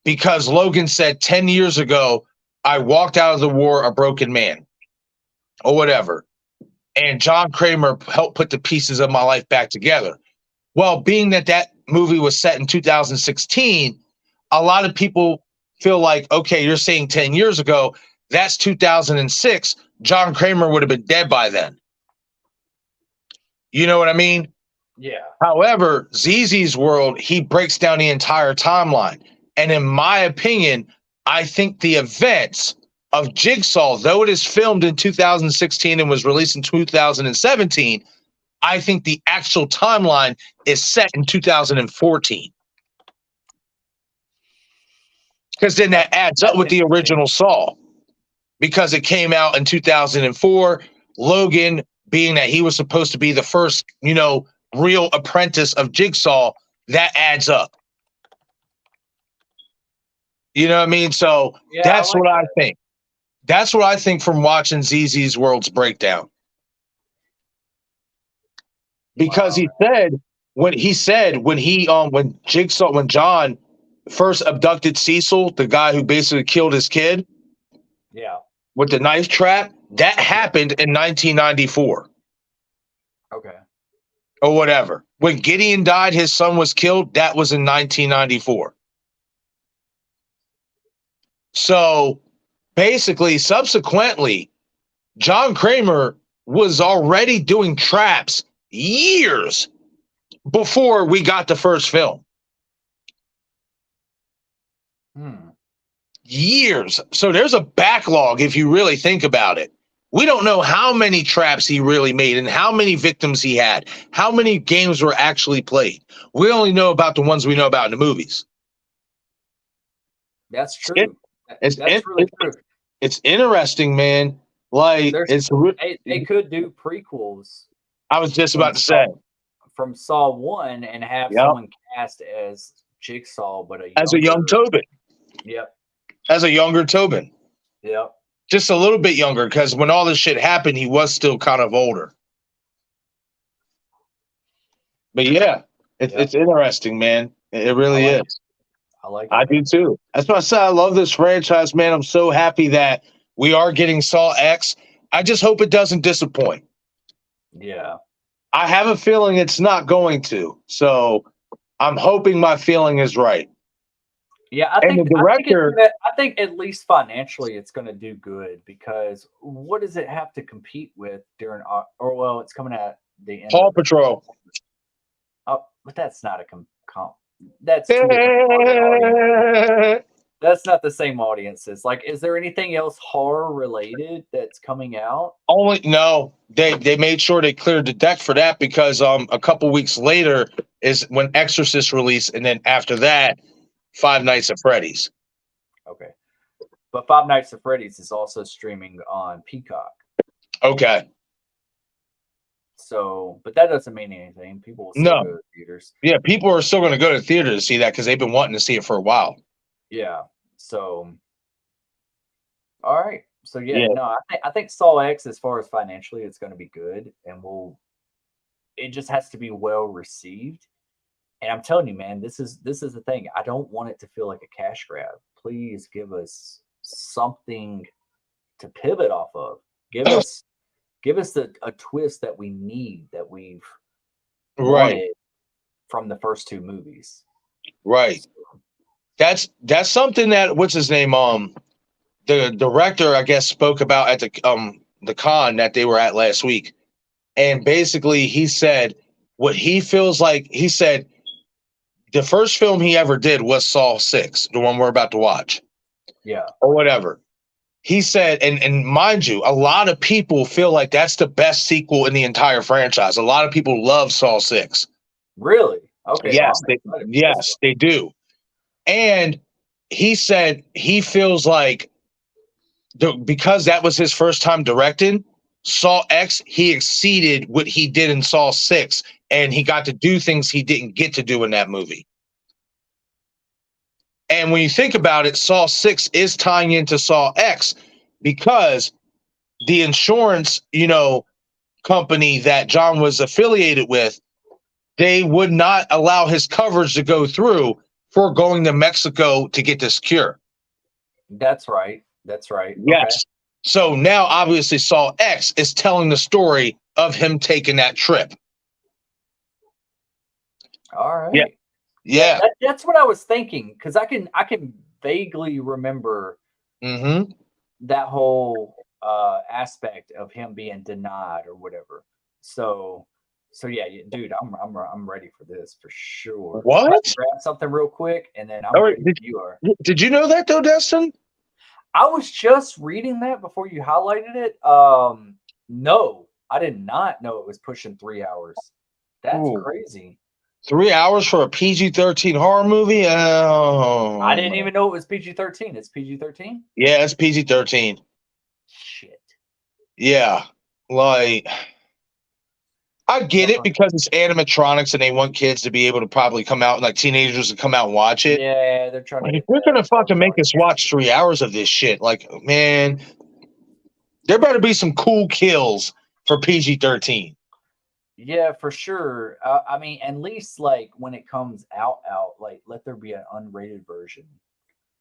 because Logan said 10 years ago, I walked out of the war a broken man or whatever. And John Kramer helped put the pieces of my life back together. Well, being that movie was set in 2016, a lot of people feel like, okay, you're saying 10 years ago, that's 2006. John Kramer would have been dead by then. You know what I mean? Yeah. However, ZZ's World, he breaks down the entire timeline. And in my opinion, I think the events of Jigsaw, though it is filmed in 2016 and was released in 2017, I think the actual timeline is set in 2014. Because then that adds up with the original Saw. Because it came out in 2004, Logan, being that he was supposed to be the first, you know, real apprentice of Jigsaw, that adds up. You know what I mean? So yeah, that's what I think. That's what I think from watching ZZ's World's breakdown. Because he said when John first abducted Cecil, the guy who basically killed his kid, yeah, with the knife trap, that happened in 1994. Okay. Or whatever. When Gideon died, his son was killed, that was in 1994. So basically, subsequently, John Kramer was already doing traps years before we got the first film. Years. So there's a backlog if you really think about it. We don't know how many traps he really made and how many victims he had, how many games were actually played. We only know about the ones we know about in the movies. That's true. That's really true. It's interesting, man. Like they could do prequels. I was just about to say from Saw 1 and have Yep. someone cast as Jigsaw, but As a young younger. Tobin. Yep. As a younger Tobin. Yep. Just a little bit younger, because when all this shit happened, he was still kind of older. But yeah, it's interesting, man. It really like is. I like it. I do too. That's why I said I love this franchise, man. I'm so happy that we are getting Saw X. I just hope it doesn't disappoint. Yeah. I have a feeling it's not going to. So I'm hoping my feeling is right. Yeah, And the director, I think at least financially it's gonna do good because what does it have to compete with during or well, it's coming at the end Paw of Patrol. oh, but that's not a comp. That's two different target audiences. That's not the same audiences. Like, is there anything else horror related that's coming out? Only no, they made sure they cleared the deck for that, because a couple weeks later is when Exorcist released, and then after that, Five Nights at Freddy's. Okay, but Five Nights at Freddy's is also streaming on Peacock. Okay. So, but that doesn't mean anything. People will still No. go to theaters. Yeah, people are still going to go to theater to see that because they've been wanting to see it for a while. Yeah. So, all right. So yeah, Yeah. no, I think Saw X, as far as financially, it's going to be good, and we'll. It just has to be well received. And I'm telling you, man, this is the thing. I don't want it to feel like a cash grab. Please give us something to pivot off of. Give us a twist that we need, that we've Right. wanted from the first two movies. Right. That's something that, what's his name? The director, I guess, spoke about at the con that they were at last week. And basically he said what he feels like. He said the first film he ever did was Saw 6, the one we're about to watch. Yeah. Or whatever. He said, and mind you, a lot of people feel like that's the best sequel in the entire franchise. A lot of people love Saw 6. Really? Okay. Yes, they do. And he said he feels like because that was his first time directing Saw X, he exceeded what he did in Saw 6, and he got to do things he didn't get to do in that movie. And when you think about it, Saw 6 is tying into Saw X because the insurance, company that John was affiliated with, they would not allow his coverage to go through for going to Mexico to get this cure. That's right. That's right. Yes. Okay. So now, obviously, Saw X is telling the story of him taking that trip. All right. Yeah. Yeah. That's what I was thinking, because I can vaguely remember that whole aspect of him being denied or whatever. So yeah, dude, I'm ready for this for sure. What? Let's grab something real quick, and then I'm ready. You are. Did you know that though, Destin? I was just reading that before you highlighted it. No, I did not know it was pushing 3 hours. That's crazy. 3 hours for a PG-13 horror movie? Oh, I didn't even know it was PG-13. It's PG-13? Yeah, it's PG-13. Shit. Yeah. Like, I get it because it's animatronics and they want kids to be able to probably come out, like teenagers to come out and watch it. Yeah, they're trying to. If they're gonna fucking make us watch 3 hours of this shit, like, man, there better be some cool kills for PG-13. Yeah, for sure. I mean, at least like when it comes out, like let there be an unrated version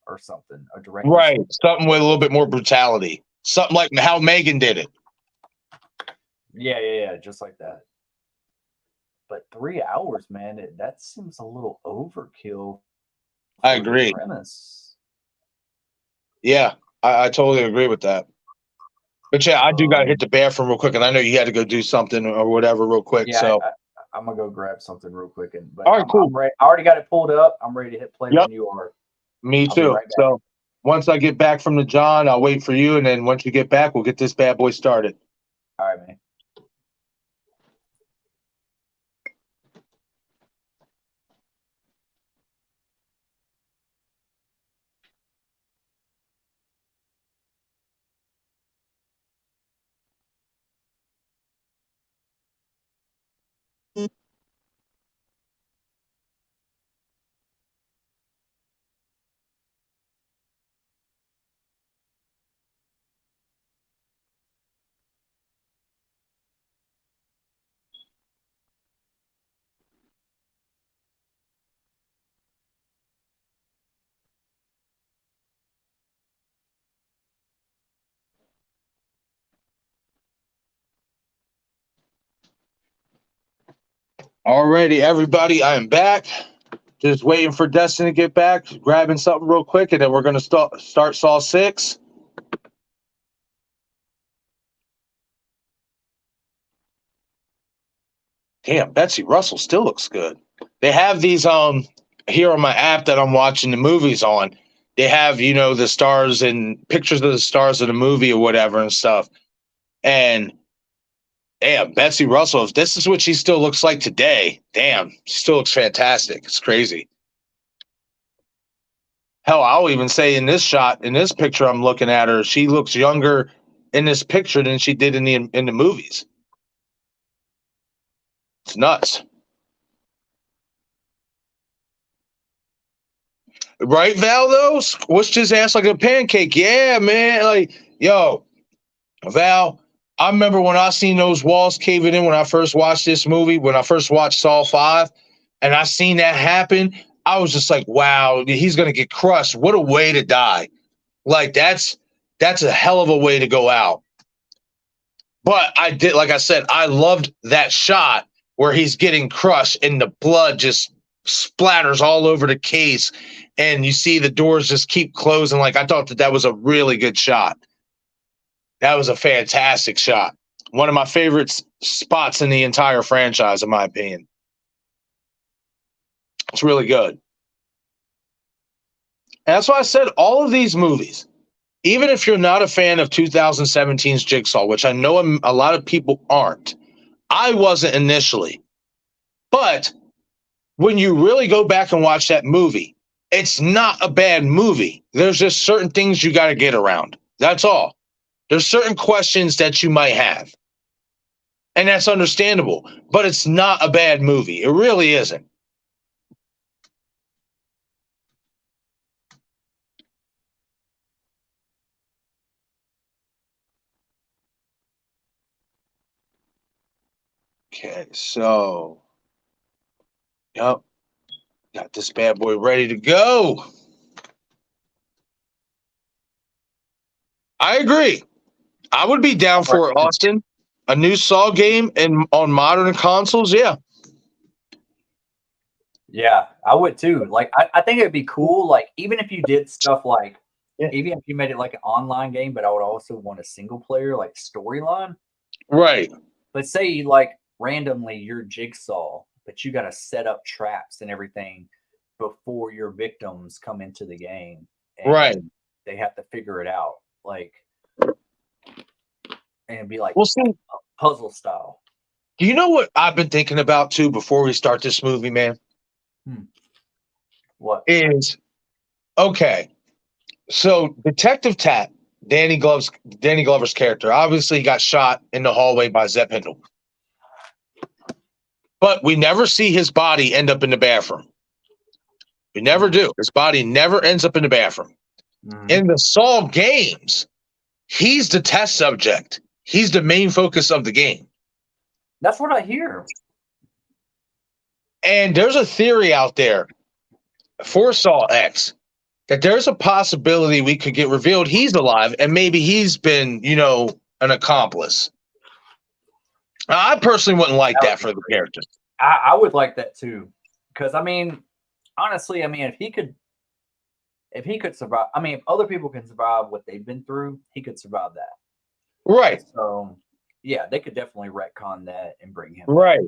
or something, a direct. Right, something with a little bit more brutality, something like how Megan did it. Yeah, just like that. But 3 hours, man, that seems a little overkill. I agree. Premise. Yeah, I totally agree with that. But yeah, I do got to hit the bathroom real quick, and I know you had to go do something or whatever real quick. Yeah, so I'm gonna go grab something real quick, but all right, cool. I'm ready. I already got it pulled up. I'm ready to hit play when you are. Me too. Right, so once I get back from the John, I'll wait for you, and then once you get back, we'll get this bad boy started. All right, man. Alrighty, everybody, I am back. Just waiting for Destin to get back, grabbing something real quick, and then we're gonna start Saw 6. Damn, Betsy Russell still looks good. They have these here on my app that I'm watching the movies on. They have, the stars and pictures of the stars of the movie or whatever and stuff. And damn, Betsy Russell, if this is what she still looks like today, damn, she still looks fantastic. It's crazy. Hell, I'll even say in this shot, in this picture I'm looking at her, she looks younger in this picture than she did in the movies. It's nuts. Right, Val, though? Squished his ass like a pancake. Yeah, man. Like, yo, Val, I remember when I seen those walls caving in when I first watched this movie, when I first watched Saw 5, and I seen that happen, I was just like, wow, he's going to get crushed. What a way to die. Like, that's a hell of a way to go out. But I did, like I said, I loved that shot where he's getting crushed and the blood just splatters all over the case and you see the doors just keep closing. Like, I thought that was a really good shot. That was a fantastic shot. One of my favorite spots in the entire franchise, in my opinion. It's really good. And that's why I said all of these movies, even if you're not a fan of 2017's Jigsaw, which I know a lot of people aren't, I wasn't initially. But when you really go back and watch that movie, it's not a bad movie. There's just certain things you got to get around. That's all. There's certain questions that you might have. And that's understandable. But it's not a bad movie. It really isn't. Okay, so, yep, got this bad boy ready to go. I agree. I would be down for it, Austin. A new Saw game on modern consoles, yeah. Yeah, I would too. Like, I think it'd be cool. Like, even if you did stuff like, even if you made it like an online game, but I would also want a single player, like storyline. Right. But say, like, randomly you're Jigsaw, but you got to set up traps and everything before your victims come into the game. And right. They have to figure it out. Like, and be like, we'll see. Puzzle style. Do you know what I've been thinking about too before we start this movie, man? What is okay? So Detective Tat, Danny Glover's character, obviously got shot in the hallway by Zepp Hindle, but we never see his body end up in the bathroom. We never do. His body never ends up in the bathroom. In the Saw games, he's the test subject. He's the main focus of the game. That's what I hear. And there's a theory out there for Saw X that there's a possibility we could get revealed he's alive and maybe he's been, an accomplice. I personally wouldn't like that for the character. I would like that too. Because, I mean, honestly, if he could survive, if other people can survive what they've been through, he could survive that. Right. So, yeah, they could definitely retcon that and bring him. Right.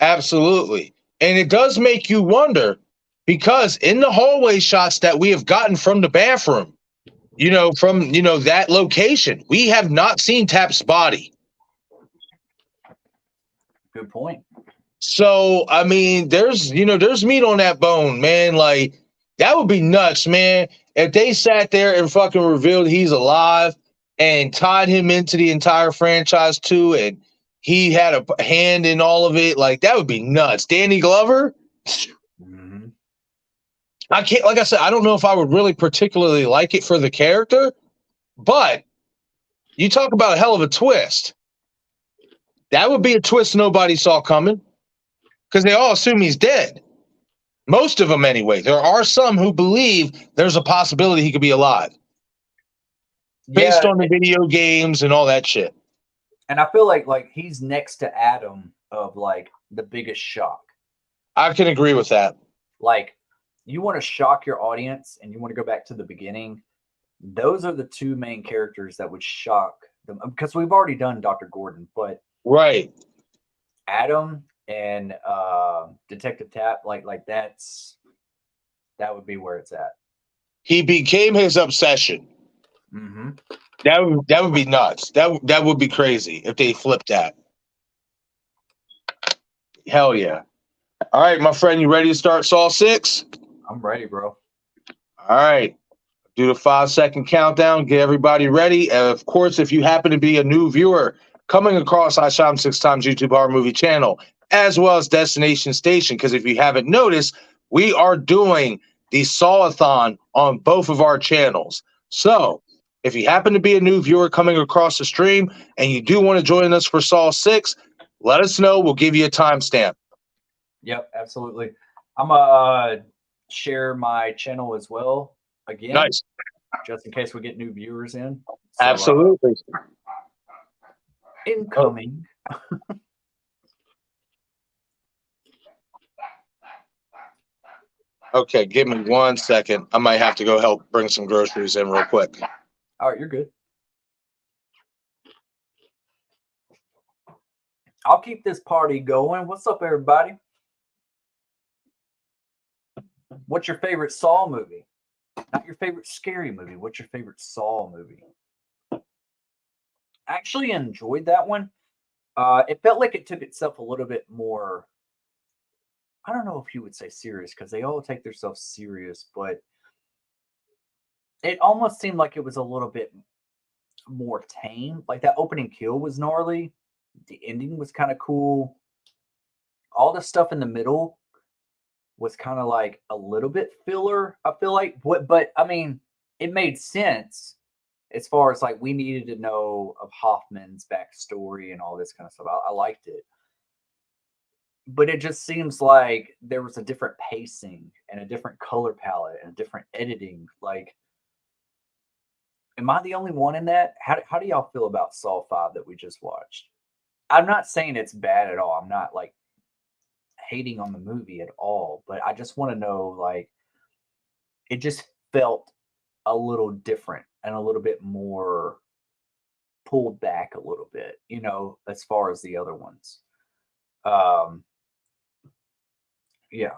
Absolutely. And it does make you wonder, because in the hallway shots that we have gotten from the bathroom, from that location, we have not seen Tap's body. Good point. So, there's meat on that bone, man. Like, that would be nuts, man. If they sat there and fucking revealed he's alive and tied him into the entire franchise too, and he had a hand in all of it, like, that would be nuts. Danny Glover? I can't, like I said, I don't know if I would really particularly like it for the character, but you talk about a hell of a twist. That would be a twist nobody saw coming, because they all assume he's dead. Most of them, anyway. There are some who believe there's a possibility he could be alive, based on the video games and all that shit. And I feel like he's next to Adam of, like, the biggest shock. I can agree with that. Like, you want to shock your audience and you want to go back to the beginning. Those are the two main characters that would shock them, because we've already done Dr. Gordon, but Right. Adam and Detective Tapp, like that would be where it's at. He became his obsession. Mm-hmm. That would be nuts. That would be crazy if they flipped that. Hell yeah. All right, my friend, you ready to start Saw 6? I'm ready, bro. All right. Do the 5-second countdown. Get everybody ready. And of course, if you happen to be a new viewer coming across I Shot Him 6 Times YouTube Horror Movie channel, as well as Destination Station, because if you haven't noticed, we are doing the Sawathon on both of our channels. So if you happen to be a new viewer coming across the stream and you do want to join us for Saw 6, let us know. We'll give you a timestamp. Yep, absolutely. I'm gonna share my channel as well again. Nice. Just in case we get new viewers in. So, absolutely. Incoming. Okay, give me 1 second. I might have to go help bring some groceries in real quick. All right, you're good. I'll keep this party going. What's up, everybody? What's your favorite Saw movie? Not your favorite scary movie. What's your favorite Saw movie? I actually enjoyed that one. It felt like it took itself a little bit more, I don't know if you would say serious, because they all take themselves serious, but it almost seemed like it was a little bit more tame. Like, that opening kill was gnarly. The ending was kind of cool. All the stuff in the middle was kind of like a little bit filler, I feel like. But I mean, it made sense as far as like we needed to know of Hoffman's backstory and all this kind of stuff. I liked it. But it just seems like there was a different pacing and a different color palette and different editing. Like, am I the only one in that? How do y'all feel about Saw 5 that we just watched? I'm not saying it's bad at all. I'm not like hating on the movie at all, but I just want to know, like, it just felt a little different and a little bit more pulled back a little bit, as far as the other ones. Yeah.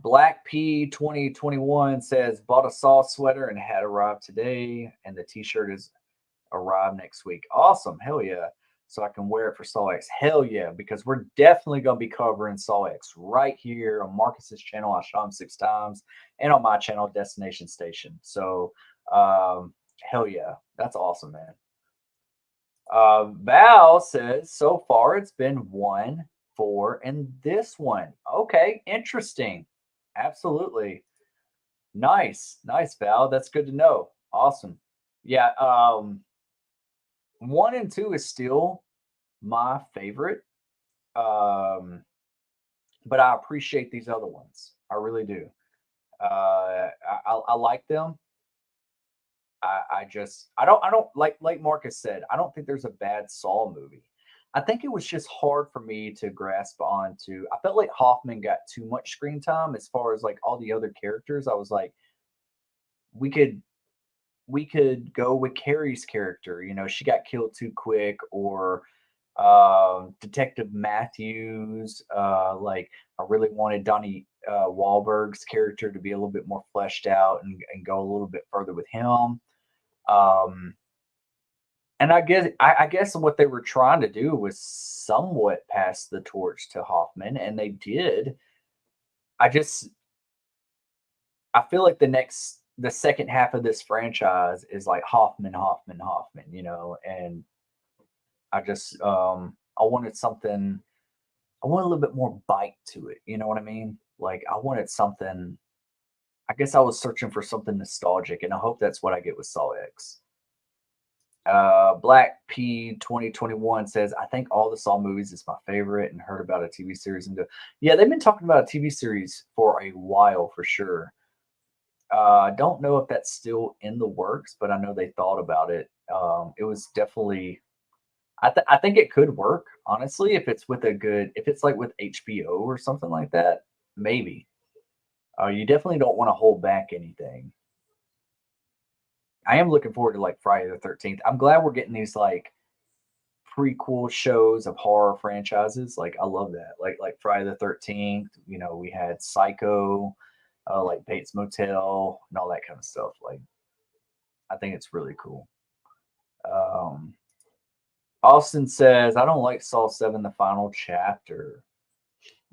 Black P 2021 says, bought a Saw sweater and had arrived today, and the t-shirt is arrived next week. Awesome. Hell yeah. So I can wear it for sawx. Hell yeah, because we're definitely going to be covering sawx right here on Marcus's channel, I Shot Him 6 Times, and on my channel, Destination Station. So hell yeah, that's awesome, man. Val says, so far it's been 1, 4, and this one. Okay, interesting. Absolutely. Nice, Val. That's good to know. Awesome. Yeah, 1 and 2 is still my favorite. But I appreciate these other ones. I really do. I like them. I don't like Marcus said, I don't think there's a bad Saw movie. I think it was just hard for me to grasp onto. I felt like Hoffman got too much screen time as far as like all the other characters. I was like, we could go with Carrie's character. She got killed too quick, or Detective Matthews. Like, I really wanted Donnie Wahlberg's character to be a little bit more fleshed out and go a little bit further with him. And I guess what they were trying to do was somewhat pass the torch to Hoffman, and they did. I feel like the second half of this franchise is like Hoffman, and I just I wanted something. I want a little bit more bite to it. You know what I mean? Like, I wanted something. I guess I was searching for something nostalgic, and I hope that's what I get with sawx. Black P 2021 says, I think all the Saw movies is my favorite, and heard about a TV series. Yeah, they've been talking about a TV series for a while for sure. I don't know if that's still in the works, but I know they thought about it. It was definitely I think it could work, honestly, if it's with if it's like with HBO or something like that, maybe. You definitely don't want to hold back anything. I am looking forward to like Friday the 13th. I'm glad we're getting these like prequel shows of horror franchises. Like I love that. Like Friday the 13th, we had Psycho, like Bates Motel and all that kind of stuff. Like I think it's really cool. Austin says, I don't like Saw 7, the final chapter.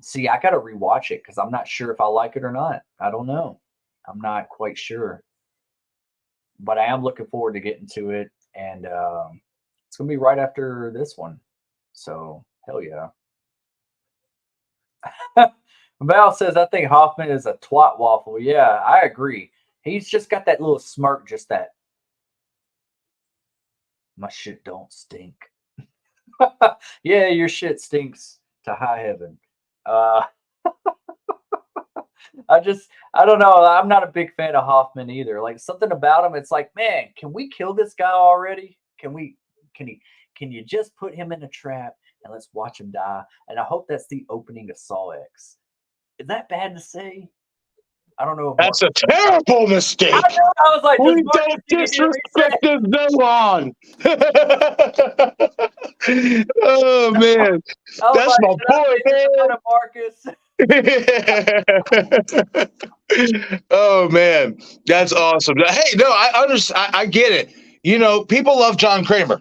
See, I got to rewatch it because I'm not sure if I like it or not. I don't know. I'm not quite sure. But I am looking forward to getting to it. And it's going to be right after this one. So, hell yeah. Val says, I think Hoffman is a twat waffle. Yeah, I agree. He's just got that little smirk, just that. My shit don't stink. Yeah, your shit stinks to high heaven. I don't know. I'm not a big fan of Hoffman either. Like something about him, it's like, man, can we kill this guy already? Can you just put him in a trap and let's watch him die? And I hope that's the opening of sawx. Is that bad to say? I don't know. That's a terrible mistake. I was like, we don't disrespect the villain. Oh man, that's my boy, man. Oh man, that's awesome. Hey, no, I understand. I get it. People love John Kramer.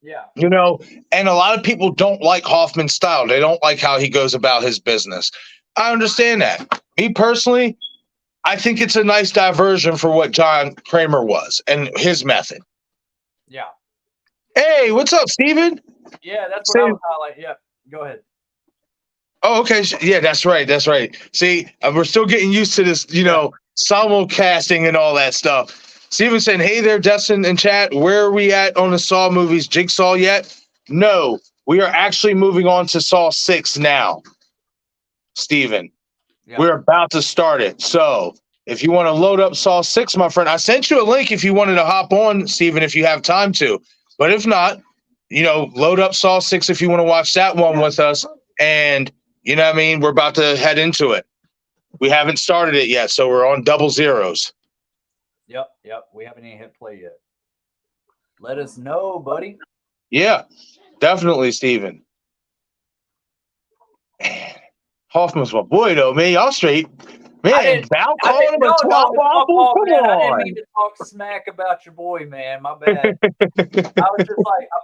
Yeah. And a lot of people don't like Hoffman's style. They don't like how he goes about his business. I understand that. Me personally, I think it's a nice diversion for what John Kramer was and his method. Yeah. Hey, what's up, Steven? Yeah, that's what I was highlighting. Yeah, go ahead. Oh, okay. Yeah, that's right. That's right. See, we're still getting used to this, simulcasting and all that stuff. Steven saying, hey there, Destin in chat. Where are we at on the Saw movies? Jigsaw yet? No, we are actually moving on to Saw 6 now, Steven. Yeah. We're about to start it. So if you want to load up Saw 6, my friend, I sent you a link if you wanted to hop on, Steven, if you have time to. But if not, load up Saw 6 if you want to watch that one with us. And, we're about to head into it. We haven't started it yet, so we're on double zeros. Yep. We haven't even hit play yet. Let us know, buddy. Yeah, definitely, Steven. Hoffman's my boy, though, man. Y'all straight. Man, Val calling him a twat waffle? Come on. I didn't mean to talk smack about your boy, man. My bad. I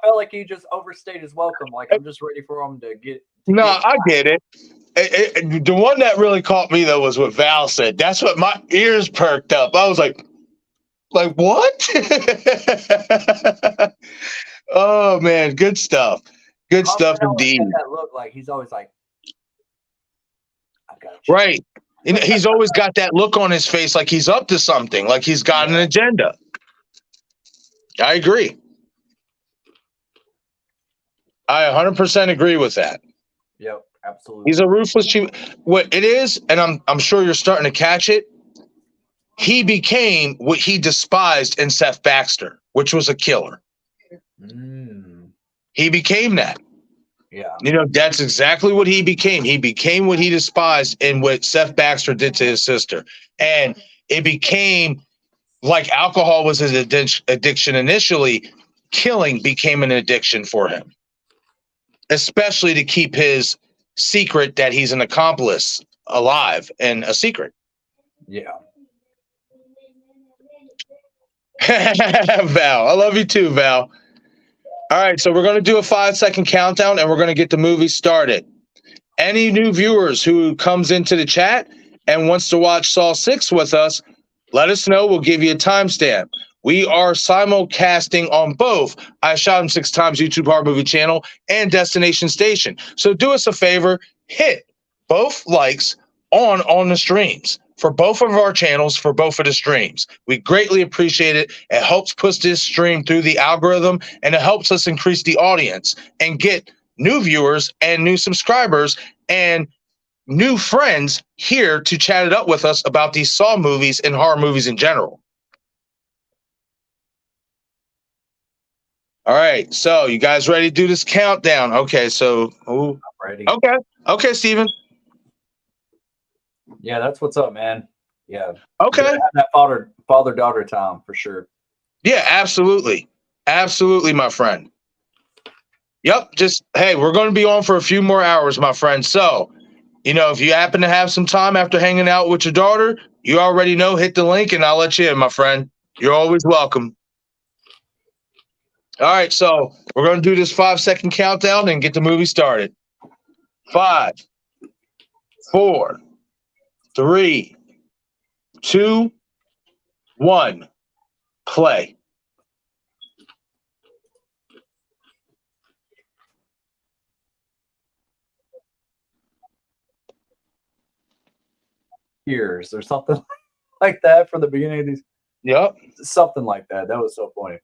felt like he just overstayed his welcome. Like, I'm just ready for him to get. I get it. The one that really caught me, though, was what Val said. That's what my ears perked up. I was like what? Oh, man. Good stuff. Good stuff indeed. That look like he's always like, I got you. Right. He's always got that look on his face like he's up to something, like he's got an agenda. I agree. I 100% agree with that. Yep, absolutely. He's a ruthless chief. What it is, and I'm sure you're starting to catch it, he became what he despised in Seth Baxter, which was a killer. He became that. Yeah. That's exactly what he became. He became what he despised in what Seth Baxter did to his sister. And it became like alcohol was his addiction initially. Killing became an addiction for him, especially to keep his secret that he's an accomplice alive and a secret. Yeah. Val, I love you too, Val. All right, so we're going to do a 5-second countdown, and we're going to get the movie started. Any new viewers who comes into the chat and wants to watch Saw 6 with us, let us know. We'll give you a timestamp. We are simulcasting on both I Shot Him 6 Times YouTube Horror Movie channel and Destination Station. So do us a favor, hit both likes on the streams for both of our channels, for both of the streams. We greatly appreciate it. It helps push this stream through the algorithm, and it helps us increase the audience and get new viewers and new subscribers and new friends here to chat it up with us about these Saw movies and horror movies in general. All right, so you guys ready to do this countdown? Okay, so I'm ready. okay, Steven. Yeah, that's what's up, man. Yeah. Okay, Have that father daughter time for sure. yeah, absolutely, my friend. Yep, just hey, we're going to be on for a few more hours, my friend. So, if you happen to have some time after hanging out with your daughter, you already know, hit the link and I'll let you in, my friend. You're always welcome. All right, so we're going to do this 5-second countdown and get the movie started. 5, 4, 3, 2, 1, play. Years or something like that from the beginning of these. Yep. Something like that. That was so funny.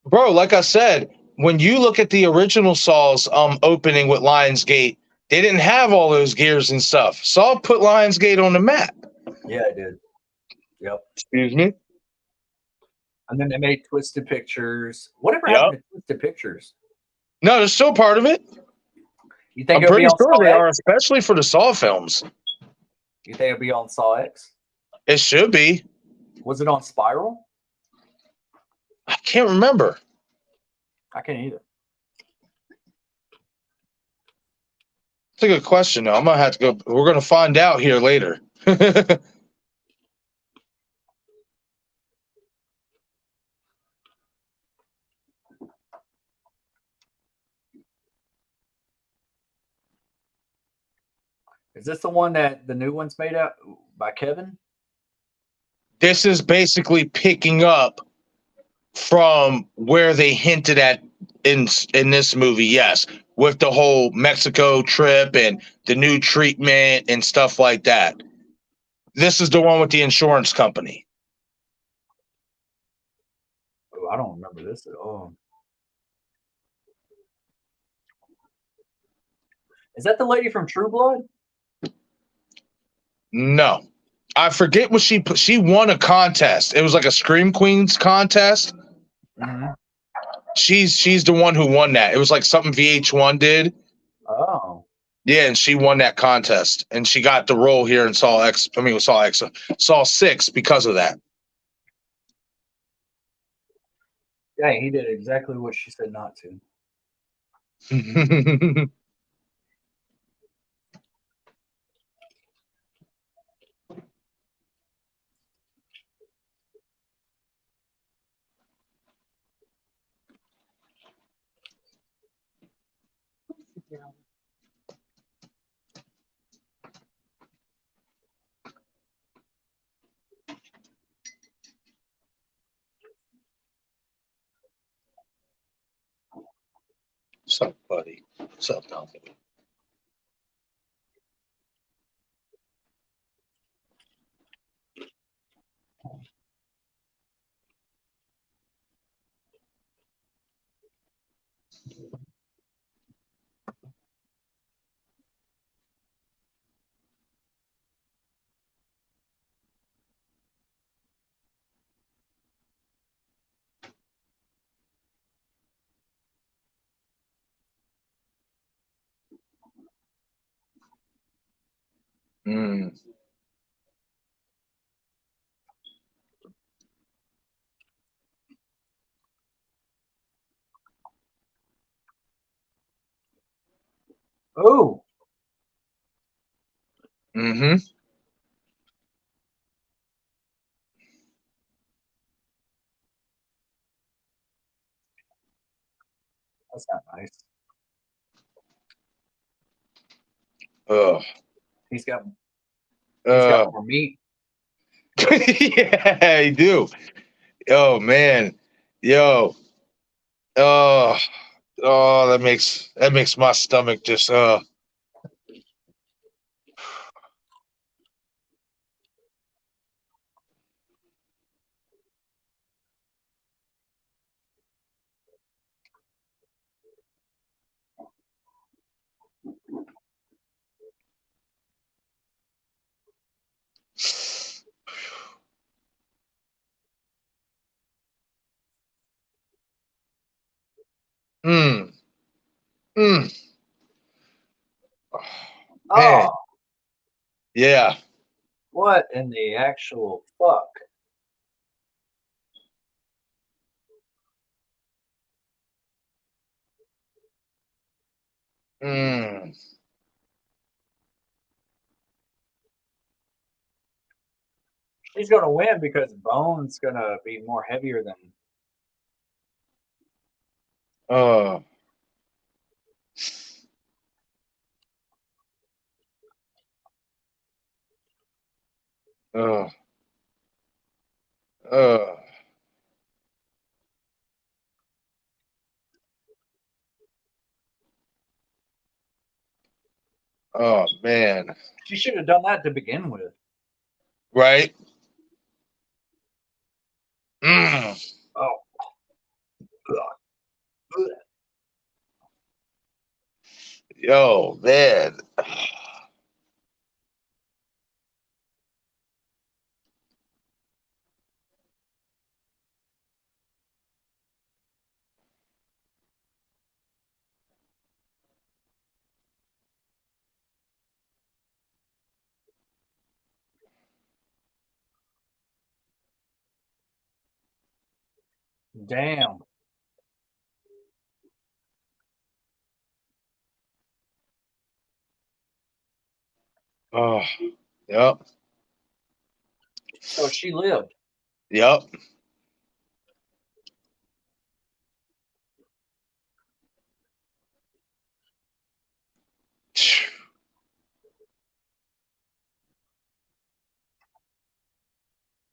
Bro, like I said, when you look at the original Saw's opening with Lionsgate, they didn't have all those gears and stuff. Saw put Lionsgate on the map. Yeah, I did. Yep. Excuse me. And then they made Twisted Pictures. Whatever Yep. happened to Twisted Pictures? No, they're still part of it. You think I'm it'll be pretty on sure Saw they X? are, especially for the Saw films. You think it'll be on Saw X? It should be. Was it on Spiral? I can't remember. I can't either. It's a good question, though. I'm gonna have to go. We're gonna find out here later. Is this the one that the new one's made out by Kevin? This is basically picking up from where they hinted at in this movie, yes, with the whole Mexico trip and the new treatment and stuff like that. This is the one with the insurance company. Oh, I don't remember this at all. Is that the lady from True Blood? No, I forget what she put. She won a contest. It was like a Scream Queens contest. Mm-hmm. She's the one who won that. It was like something VH1 did. Oh. Yeah, and she won that contest, and she got the role here in Saw X. I mean, with Saw X, Saw 6 because of that. Dang, he did exactly what she said not to. What's up, buddy? What's up, Dominic? Mm. Oh. Mm-hmm. That's not nice. Oh. He's got Uh. more meat. Yeah, I do. Oh man. Yo. Oh. Oh, that makes my stomach just Mm. Mm. Man. Oh, Yeah. what in the actual fuck? Mm. She's gonna win because Bone's gonna be more heavier than. Oh. Oh. Oh. Oh man. She should have done that to begin with. Right? Mm. Oh, Yo, man. damn. Oh. Yep. So she lived. Yep.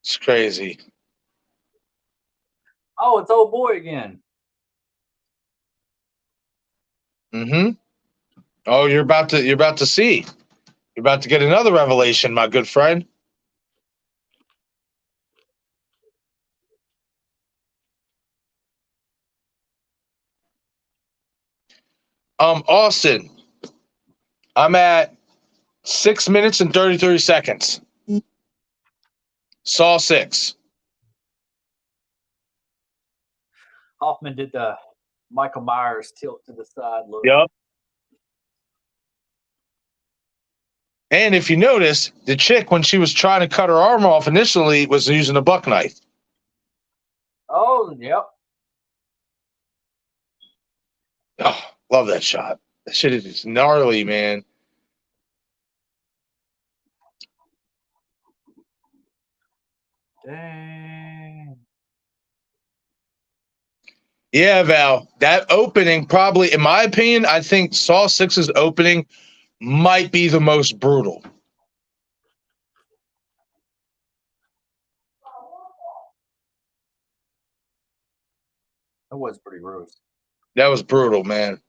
It's crazy. Oh, it's old boy again. Mm-hmm. Oh, you're about to see. You're about to get another revelation, my good friend. Austin, I'm at 6 minutes and 33 seconds. Saw 6. Hoffman did the Michael Myers tilt to the side look. Yep. And if you notice, the chick, when she was trying to cut her arm off initially, was using a buck knife. Oh, yep. Oh, love that shot. That shit is gnarly, man. Dang. Yeah, Val. That opening probably, in my opinion, I think Saw 6's opening might be the most brutal. That was pretty gross. That was brutal, man.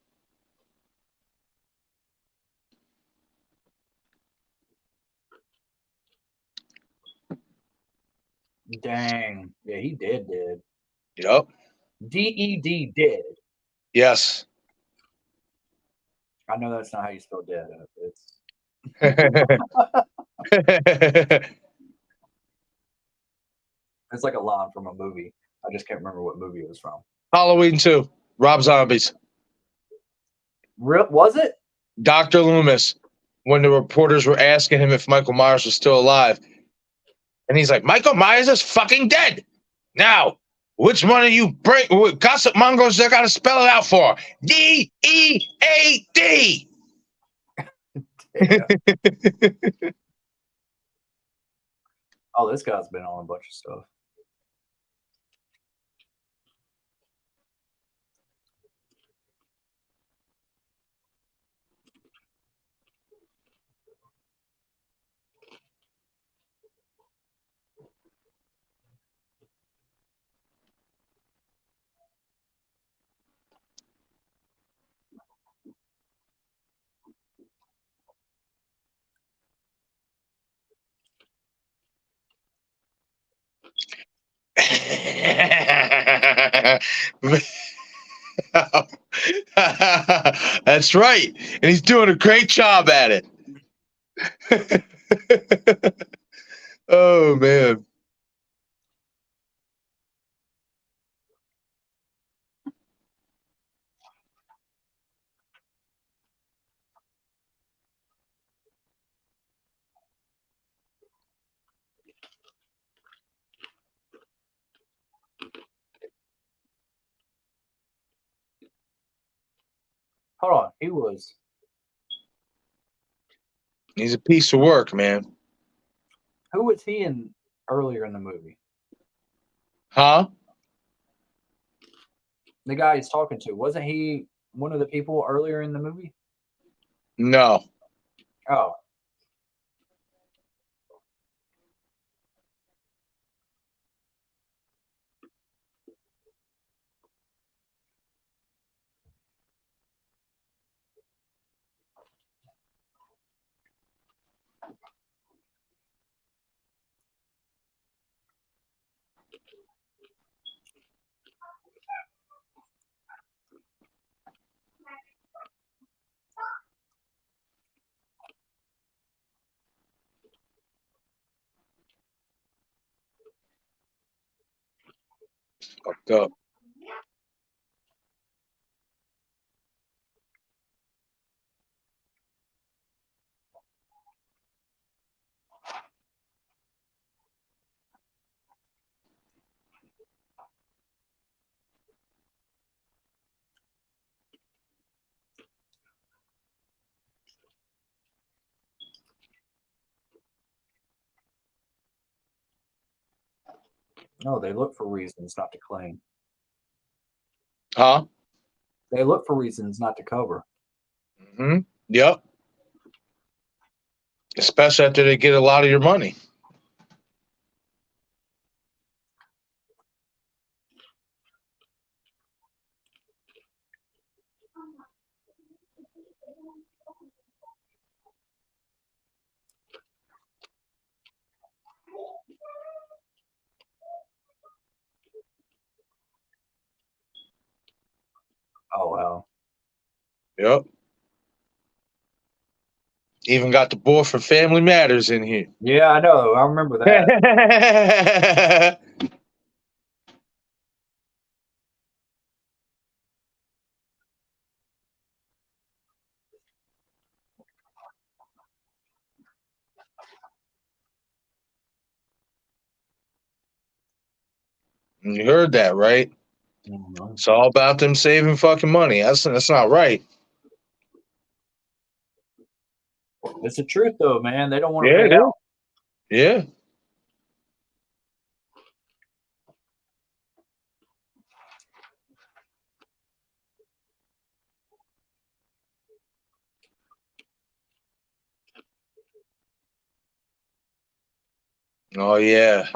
Dang. Yeah, he dead. Yep. DED dead. Yes. I know that's not how you spell dead. It's it's like a line from a movie. I just can't remember what movie it was from. Halloween 2. Rob Zombies. Was it? Dr. Loomis, when the reporters were asking him if Michael Myers was still alive. And he's like, Michael Myers is fucking dead. Now, which one of you gossip mongers I gotta spell it out for? DEAD. Yeah. Oh, this guy's been on a bunch of stuff. That's right. And he's doing a great job at it. Oh, man. Hold on. He was. He's a piece of work, man. Who was he in earlier in the movie? Huh? The guy he's talking to. Wasn't he one of the people earlier in the movie? No. Oh. Fucked up. No, they look for reasons not to claim. Huh? They look for reasons not to cover. Mm-hmm. Yep. Especially after they get a lot of your money. Oh wow. Yep. Even got the boy from Family Matters in here. Yeah, I know. I remember that. You heard that, right? Mhm. It's all about them saving fucking money. That's not right. It's the truth, though, man. They don't want to Yeah, pay it is. out. Yeah. Oh yeah.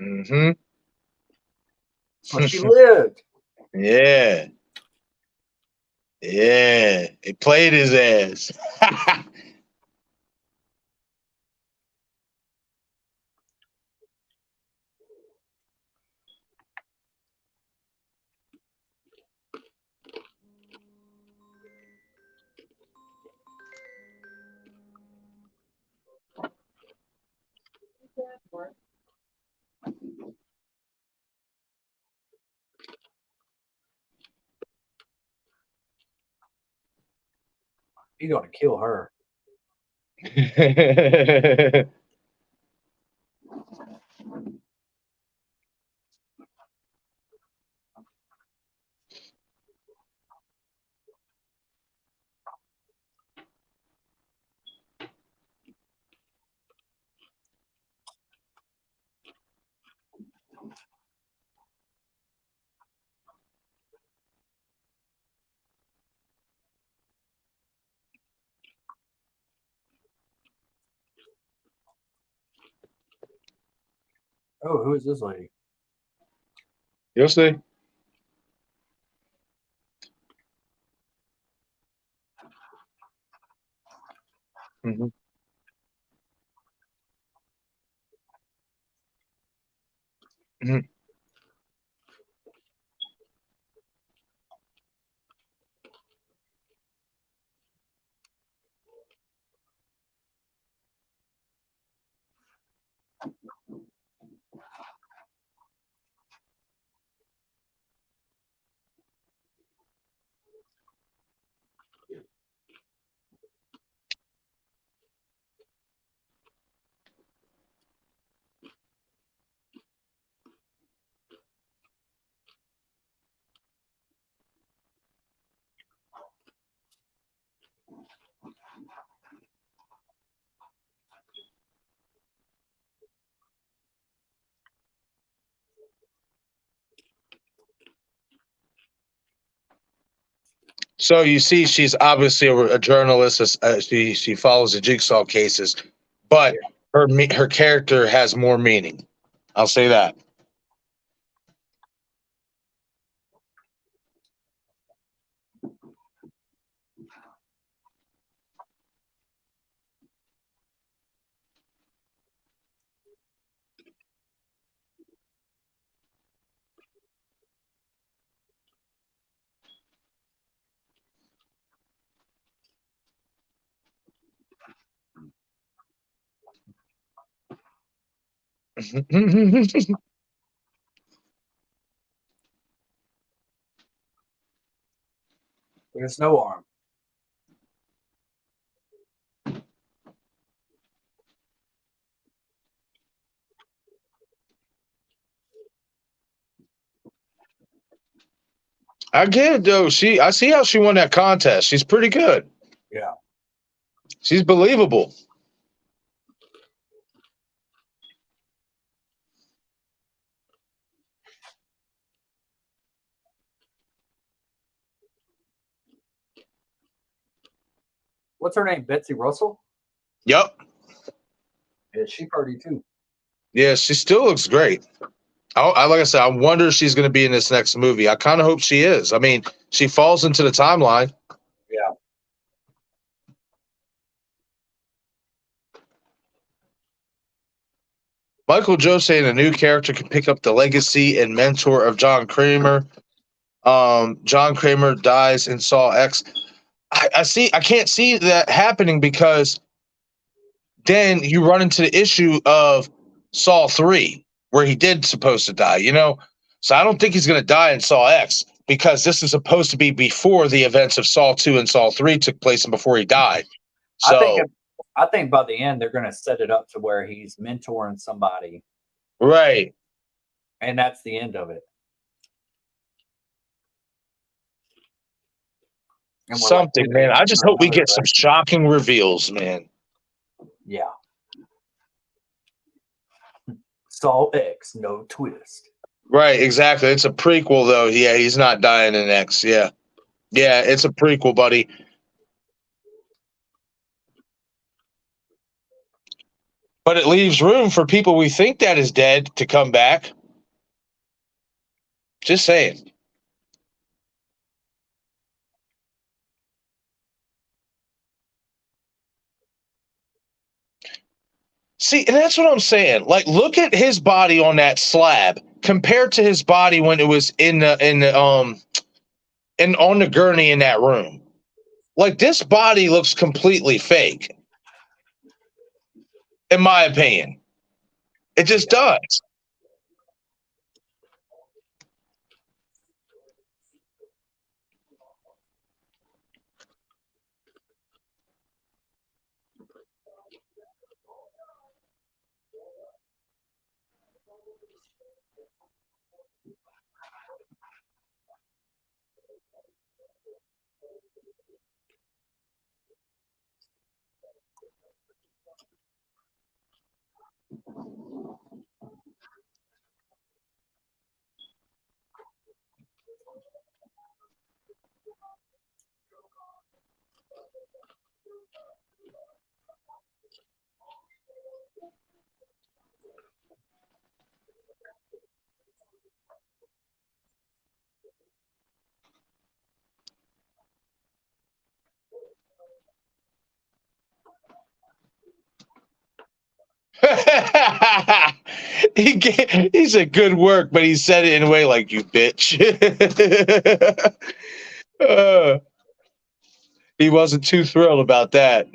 Mm-hmm. But she lived. Yeah. Yeah. It played his ass. He's gonna kill her. Oh, who is this lady? You'll see. Mhm. Mhm. So you see, she's obviously a journalist. She follows the jigsaw cases, but Yeah. her character has more meaning. I'll say that. There's no arm. I get it though. I see how she won that contest. She's pretty good. Yeah. She's believable. What's her name? Betsy Russell? Yep. Yeah, she party too. Yeah, she still looks great. Like I said, I wonder if she's going to be in this next movie. I kind of hope she is. I mean, she falls into the timeline. Yeah. Michael Joe saying a new character can pick up the legacy and mentor of John Kramer. John Kramer dies in Saw X. I see. I can't see that happening because then you run into the issue of Saw 3, where he did supposed to die. So I don't think he's going to die in Saw X because this is supposed to be before the events of Saw 2 and Saw 3 took place and before he died. I think So I think by the end they're going to set it up to where he's mentoring somebody, right. and that's the end of it. And we're like, Something, okay, man. I moving just in hope we another get some direction. shocking reveals, man. Yeah. Saw X, no twist. Right, exactly. It's a prequel, though. Yeah, he's not dying in X. Yeah. Yeah, it's a prequel, buddy. But it leaves room for people we think that is dead to come back. Just saying. See, and that's what I'm saying. Like, look at his body on that slab compared to his body when it was in on the gurney in that room. Like, this body looks completely fake, in my opinion. It just does. He said good work, but he said it in a way like you bitch. Uh, he wasn't too thrilled about that.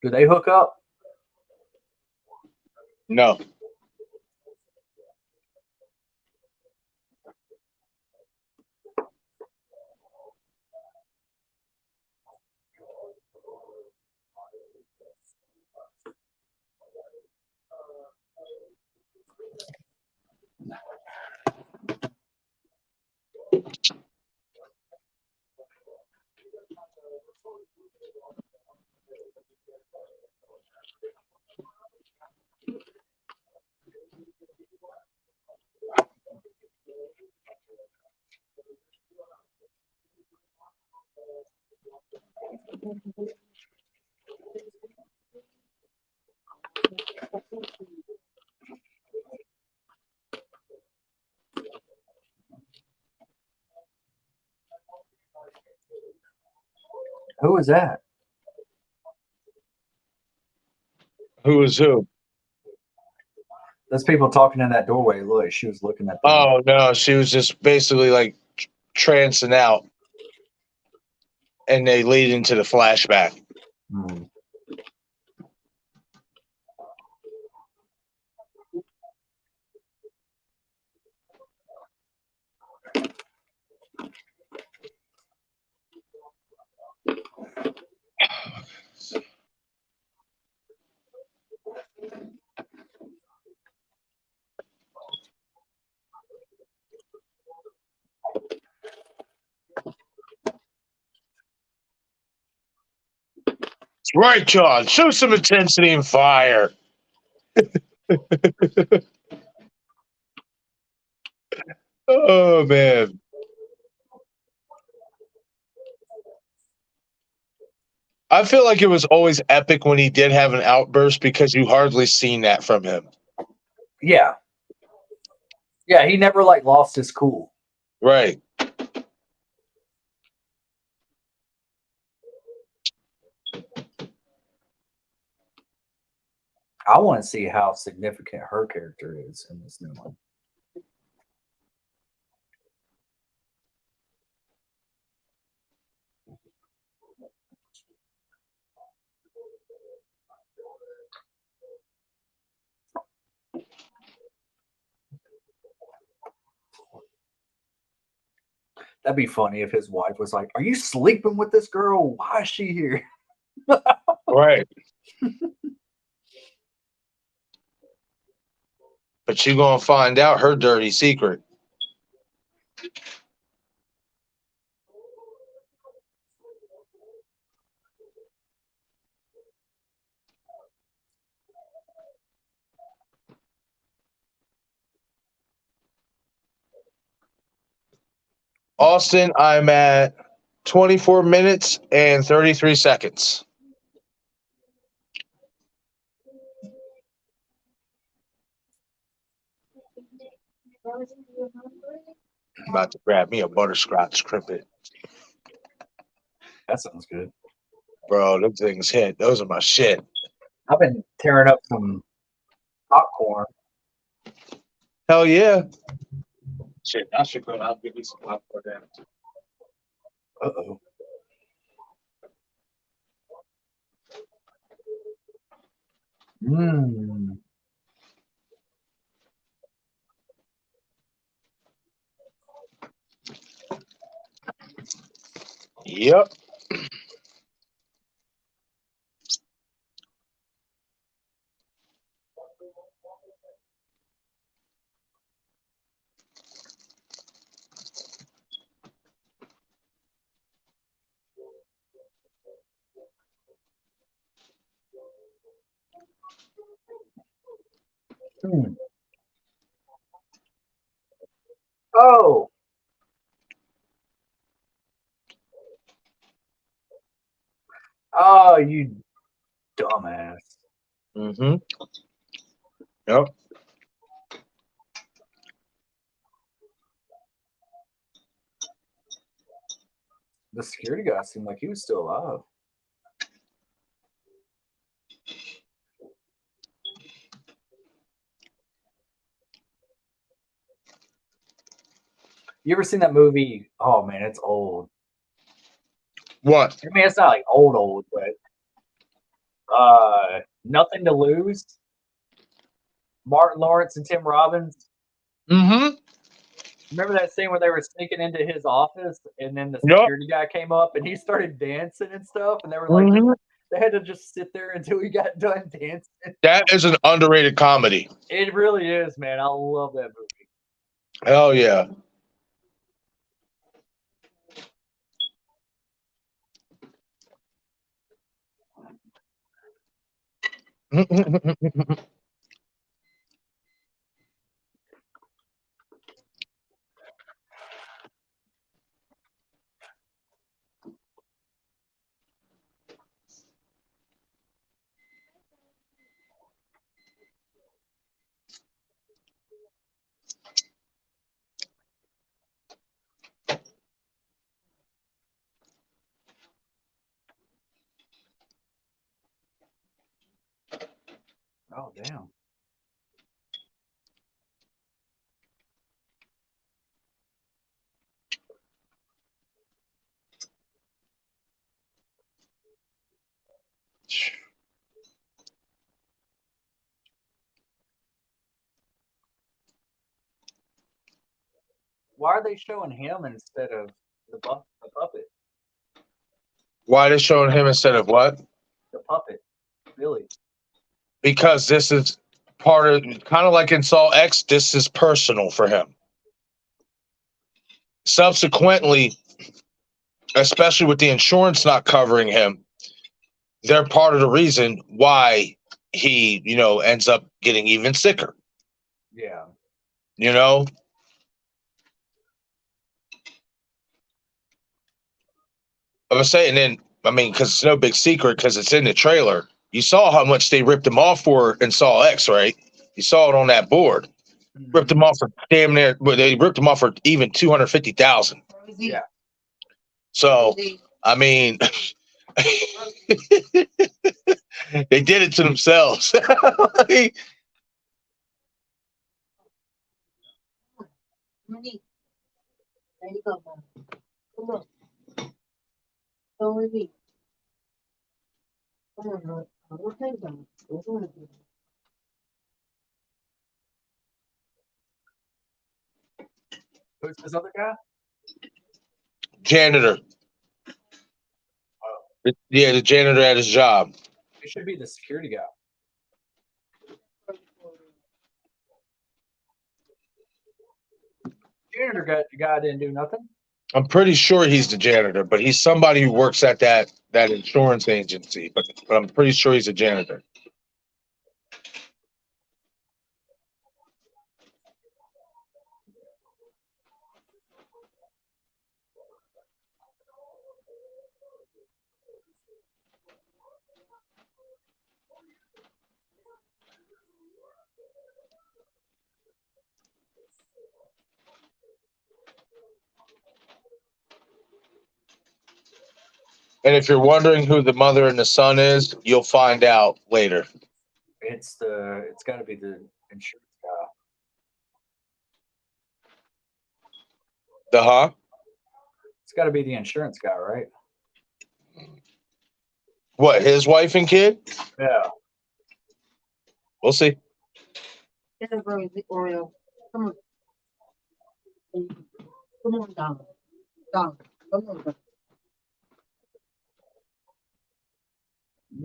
Do they hook up? No. Who is that? Who is who? Those people talking in that doorway. Look, she was looking at them. Oh no, she was just basically like trancing out, and they lead into the flashback. Hmm. That's right, John. Show some intensity and fire. Oh man. I feel like it was always epic when he did have an outburst because you hardly seen that from him. Yeah. Yeah, he never like lost his cool. Right. I want to see how significant her character is in this new one. That'd be funny if his wife was like, "Are you sleeping with this girl? Why is she here?" Right. But you gonna find out her dirty secret. Austin, I'm at 24 minutes and 33 seconds. I'm about to grab me a butterscotch crimpet. That sounds good. Bro, them things hit. Those are my shit. I've been tearing up some popcorn. Hell yeah. Shit, I should go out and give me some popcorn then. Uh-oh. Mmm. Yep. Oh, oh, you dumbass. Mm-hmm. Yep. The security guy seemed like he was still alive. You ever seen that movie? Oh man, it's old. What? I mean, it's not like old, but Nothing to Lose. Martin Lawrence and Tim Robbins. Mm-hmm. Remember that scene where they were sneaking into his office and then the Yep. security guy came up and he started dancing and stuff, and they were like, Mm-hmm. they had to just sit there until he got done dancing. That is an underrated comedy. It really is, man. I love that movie. Hell yeah. Oh damn. Why are they showing him instead of the puppet? Why are they showing him instead of what? The puppet, Billy. Because this is part of, kind of like in Saw X, this is personal for him. Subsequently, especially with the insurance not covering him, they're part of the reason why he, ends up getting even sicker. Yeah. You know? I was saying, then, I mean, because it's no big secret, because it's in the trailer. You saw how much they ripped him off for in Saw X, right? You saw it on that board. Ripped him off for damn near, but they ripped him off for even 250,000. Yeah. So, I mean, they did it to themselves. Who's this other guy? Janitor. Yeah, the janitor at his job. It should be the security guy. Janitor guy didn't do nothing. I'm pretty sure he's the janitor, but he's somebody who works at that insurance agency. But I'm pretty sure he's a janitor. And if you're wondering who the mother and the son is, you'll find out later. It's got to be the insurance guy. The huh? It's got to be the insurance guy, right? What, his wife and kid? Yeah. We'll see. Oreo. Come on. Come on down. Down. Come on. Mm.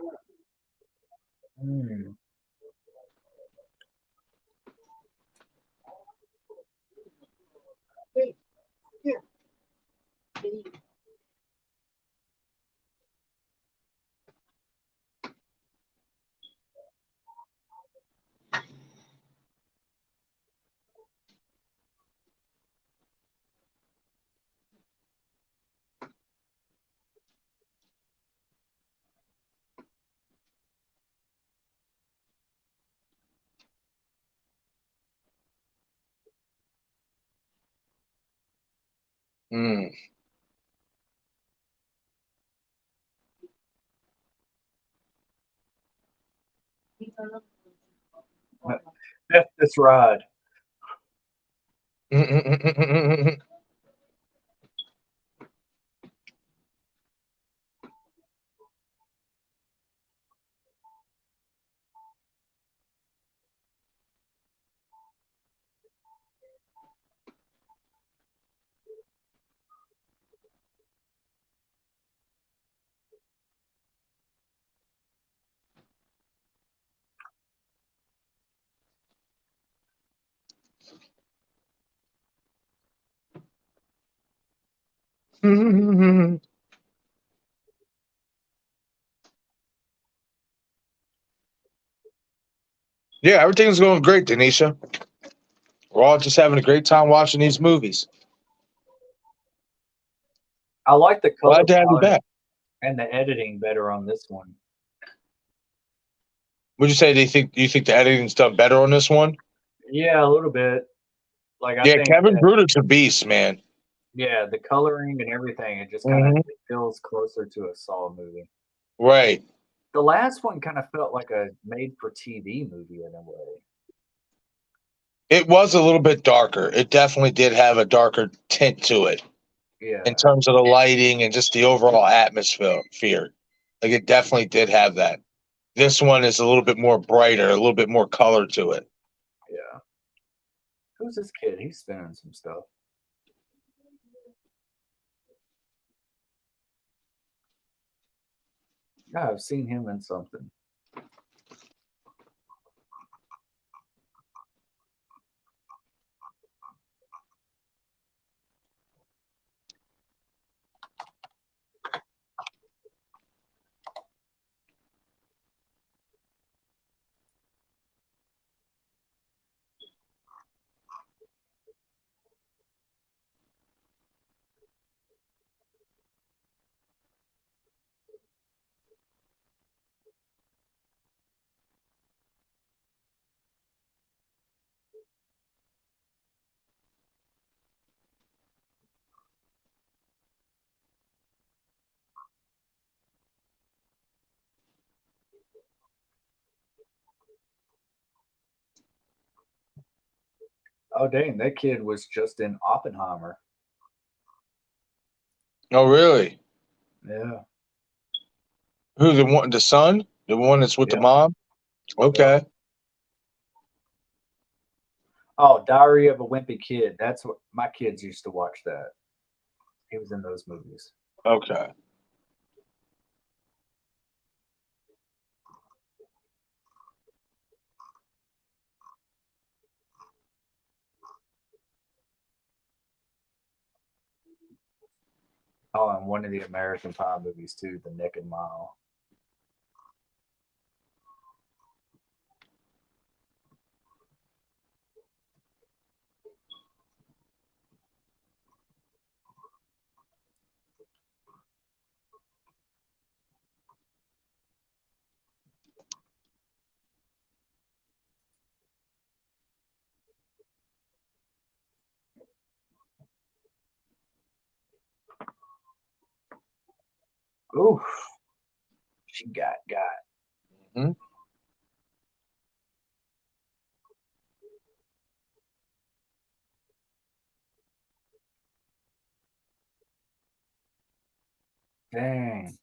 Mm. That's right. Yeah, everything's going great, Denisha. We're all just having a great time watching these movies. I like the color Glad to have you palette back. and the editing better on this one. Would you say you think the editing's done better on this one? Yeah, a little bit. Like I Yeah, think Kevin that Bruder's a beast, man. yeah, the coloring and everything, it just kind of Hmm. it feels closer to a Saw movie. Right. The last one kind of felt like a made for TV movie in a way. It was a little bit darker. It definitely did have a darker tint to it in Yeah. terms of the lighting and just the overall atmosphere. Like it definitely did have that. This one is a little bit more brighter, a little bit more color to it. Yeah. Who's this kid? He's spinning some stuff. Yeah, I've seen him in something. Oh dang, that kid was just in Oppenheimer. Oh, really? Yeah. Who the one? The son? The one that's with the Yep. mom? Yep. Okay. Oh, Diary of a Wimpy Kid. That's what my kids used to watch that. He was in those movies. Okay. Oh, and one of the American Pie movies too, The Naked Mile. Ooh, she got. Mhm. Dang.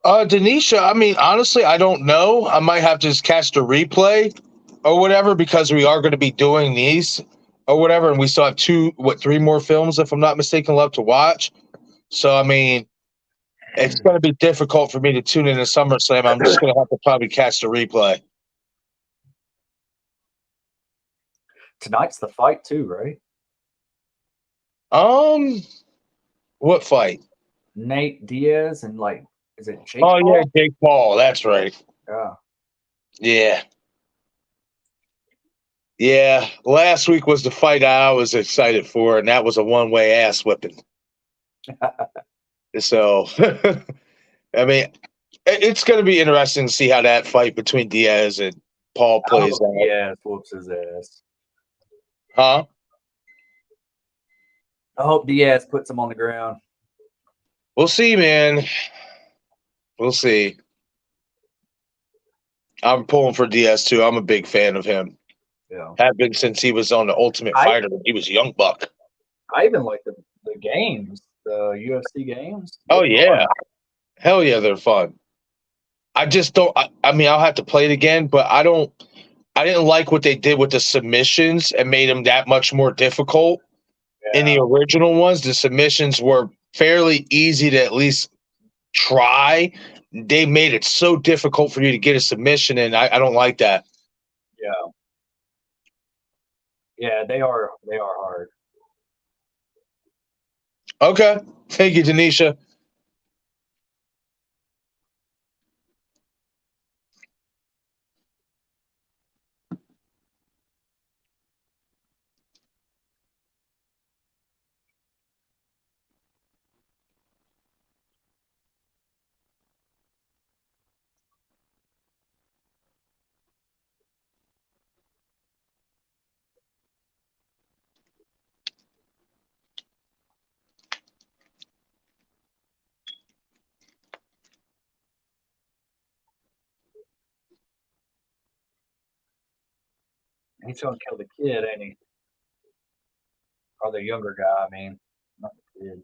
Denisha, I mean, honestly, I don't know. I might have to just catch the replay or whatever because we are going to be doing these or whatever, and we still have three more films, if I'm not mistaken, left to watch. So, I mean, it's going to be difficult for me to tune in to SummerSlam. I'm just going to have to probably catch the replay. Tonight's the fight too, right? What fight? Nate Diaz and is it Jake Oh Paul? yeah, Jake Paul. That's right. Yeah. Yeah. Yeah. Last week was the fight I was excited for, and that was a one-way ass whipping. So, I mean, it's going to be interesting to see how that fight between Diaz and Paul plays out. Diaz whoops his ass. Huh? I hope Diaz puts him on the ground. We'll see, man. We'll see. I'm pulling for Diaz too. I'm a big fan of him. Yeah. Have been since he was on the Ultimate Fighter when he was a young buck. I even like the games, the UFC games. Oh yeah. Hell yeah, they're fun. I just don't. I mean, I'll have to play it again, but I don't. I didn't like what they did with the submissions and made them that much more difficult. In the original ones, the submissions were fairly easy to at least try. They made it so difficult for you to get a submission, and I don't like that. Yeah. Yeah, they are hard. Okay. Thank you, Denisha. He's gonna kill the kid, ain't he? Or the younger guy, I mean, not the kid.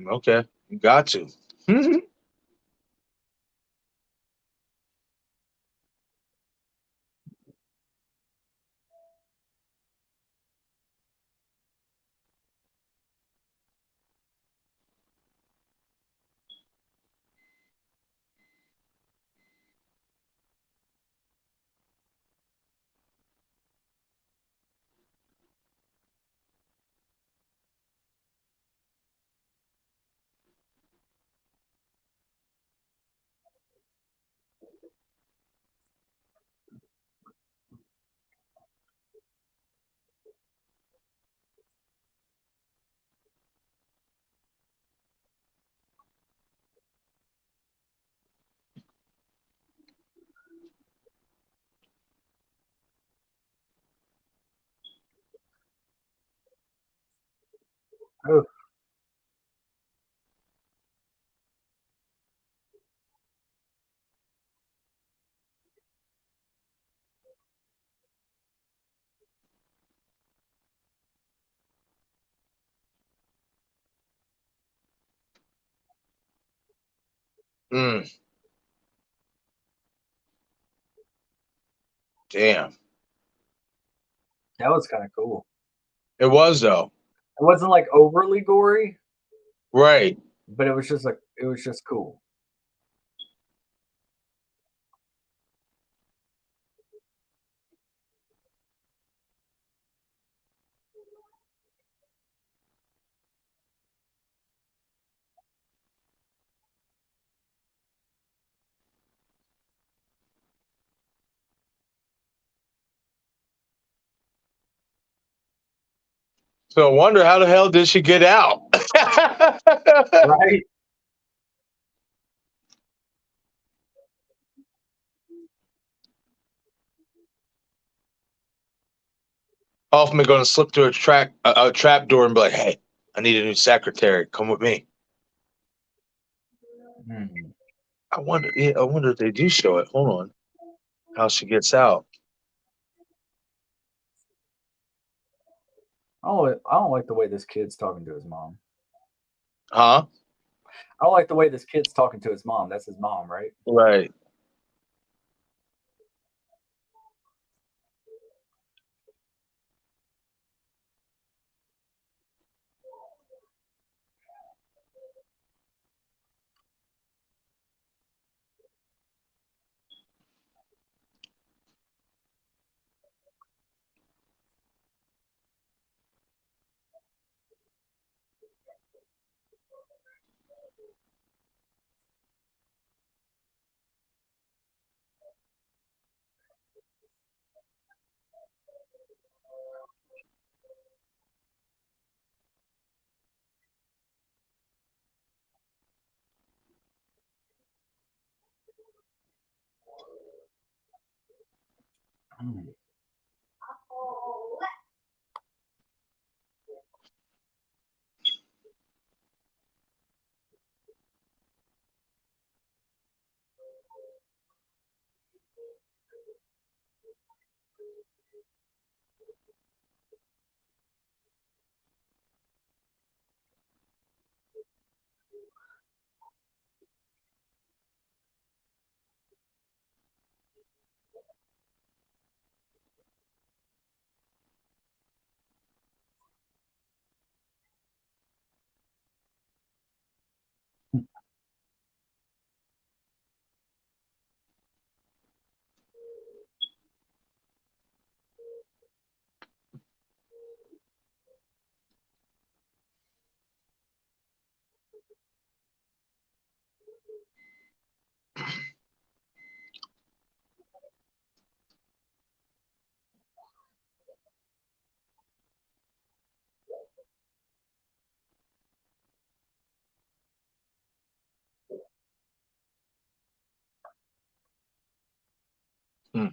Okay. Got to. Oh, Mm. Damn. that was kind of cool. It was though. It wasn't like overly gory, Right. but it was just cool. So I wonder how the hell did she get out? Right? Hoffman going to slip through a trap door and be like, "Hey, I need a new secretary. Come with me." Hmm. I wonder. Yeah, I wonder if they do show it. Hold on. How she gets out? I don't like the way this kid's talking to his mom. Huh? I don't like the way this kid's talking to his mom. That's his mom, right? Right. Mm. Hmm.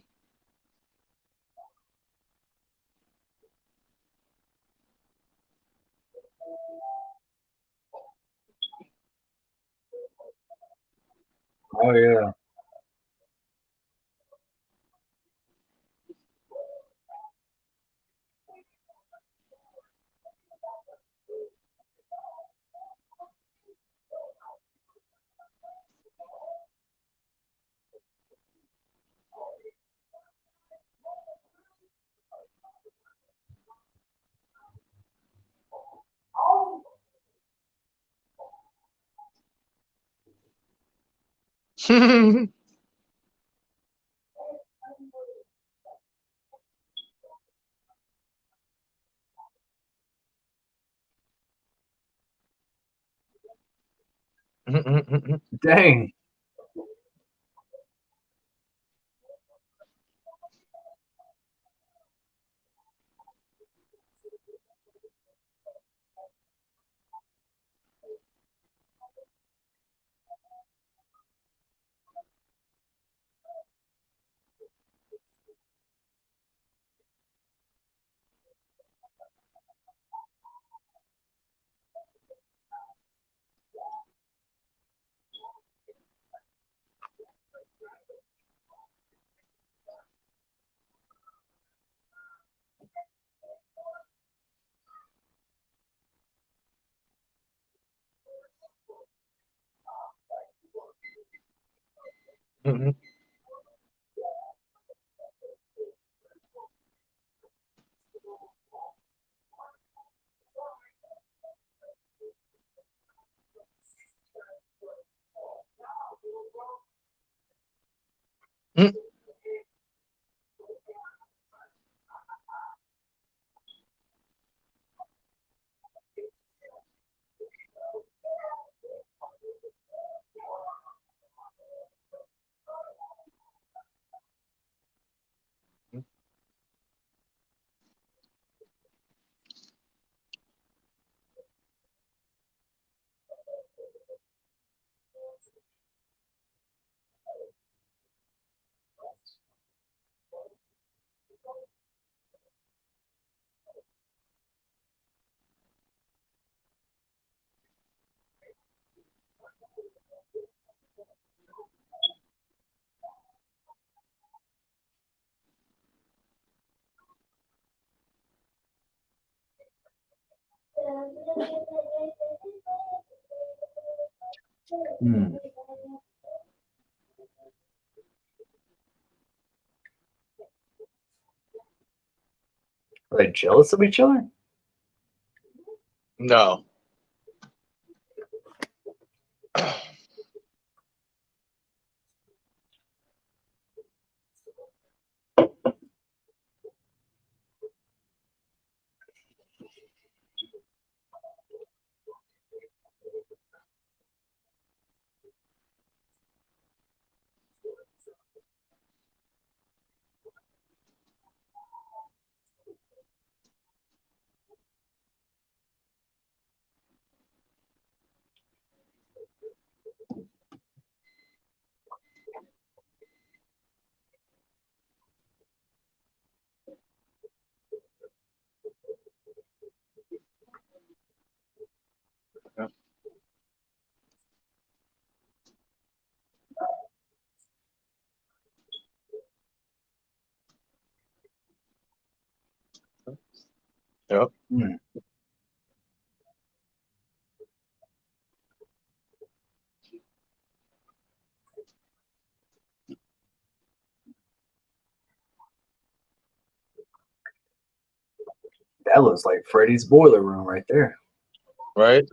Oh yeah. Dang. Hmm. Are they jealous of each other? No. Yep. Hmm. That looks like Freddy's boiler room right there. Right.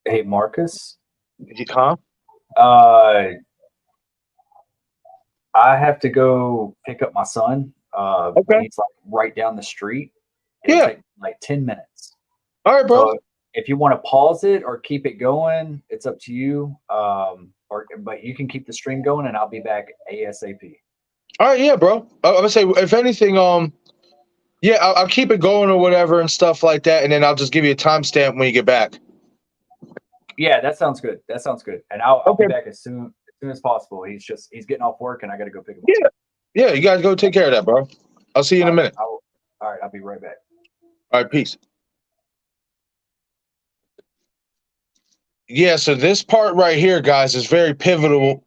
Hey, Marcus. Huh? Uh, I have to go pick up my son. Okay. He's like right down the street. It'll Yeah. take like 10 minutes. All right, bro. So if you want to pause it or keep it going, it's up to you. But you can keep the stream going, and I'll be back ASAP. All right, yeah, bro. I'm gonna say, if anything, yeah, I'll keep it going or whatever and stuff like that, and then I'll just give you a timestamp when you get back. Yeah, that sounds good. That sounds good. And I'll be Okay. back as soon as possible. He's getting off work, and I got to go pick him up. Yeah. Yeah, you guys go take care of that, bro. I'll see you in a minute. All right, I'll be right back. All right, peace. Yeah, so this part right here, guys, is very pivotal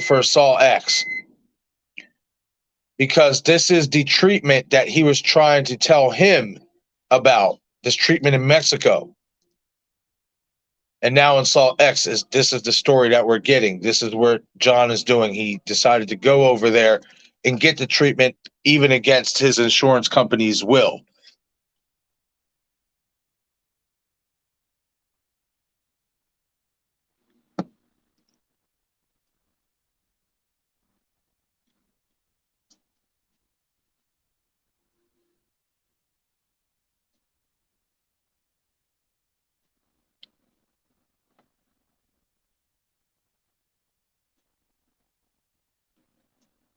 for Saw X, because this is the treatment that he was trying to tell him about, this treatment in Mexico. And now in Saw X, this is the story that we're getting. This is where John is doing. He decided to go over there and get the treatment, even against his insurance company's will.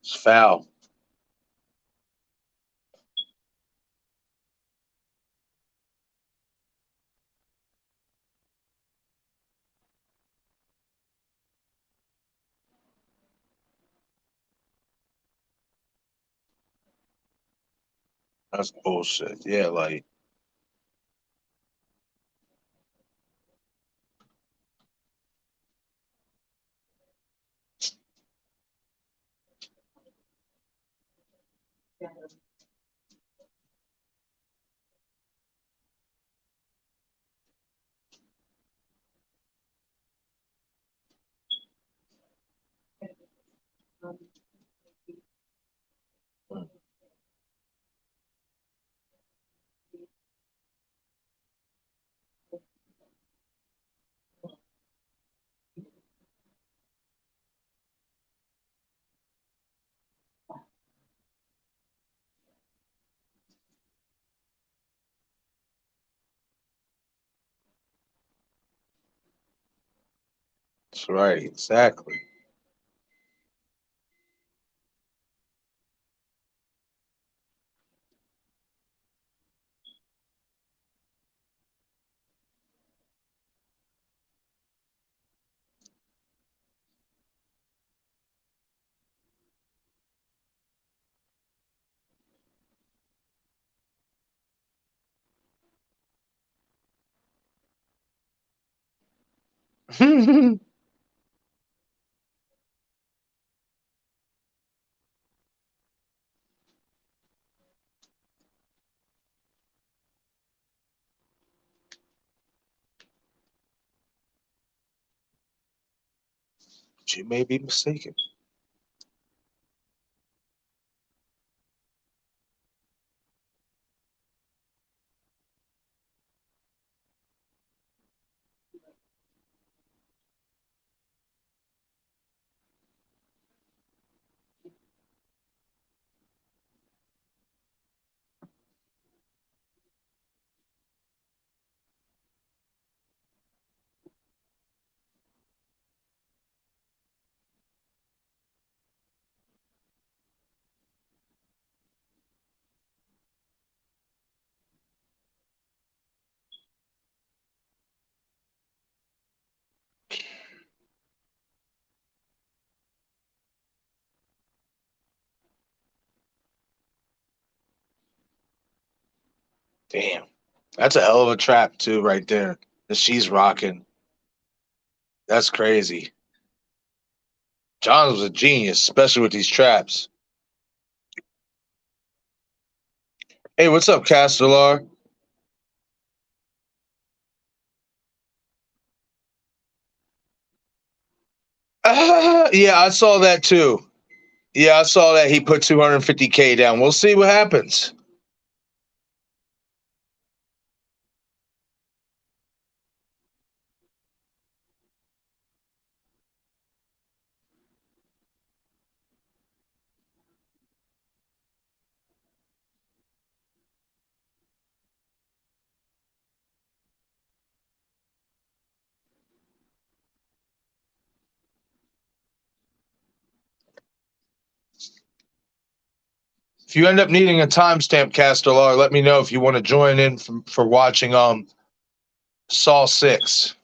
It's foul. That's bullshit. Yeah, like, that's right, exactly. You may be mistaken. Damn. That's a hell of a trap too, right there. That she's rocking. That's crazy. Johns was a genius, especially with these traps. Hey, what's up, Castellar? Yeah, I saw that too. Yeah, I saw that he put 250K down. We'll see what happens. If you end up needing a timestamp, Castellar, let me know if you want to join in for watching Saw 6.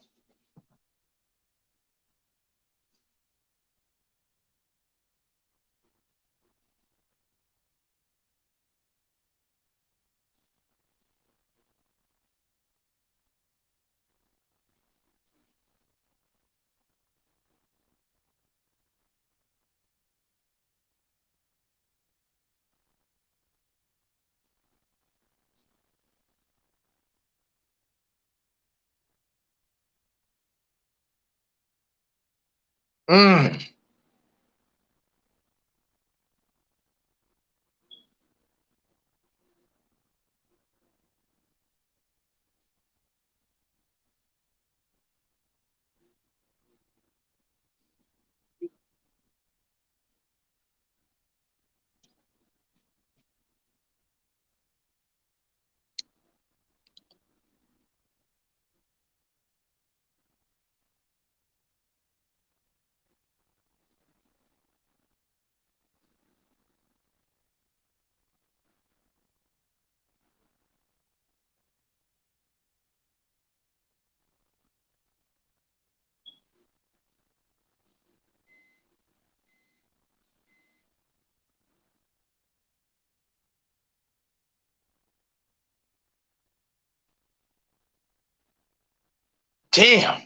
Mm. Damn.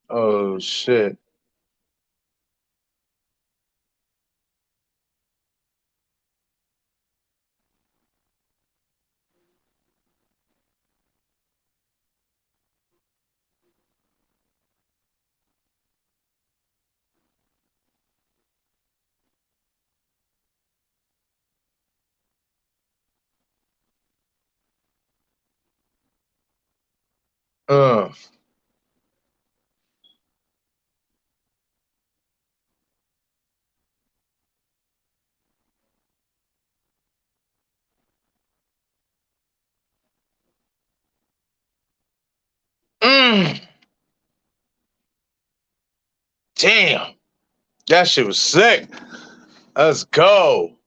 Oh shit. Uh. Mm. Damn, that shit was sick. Let's go.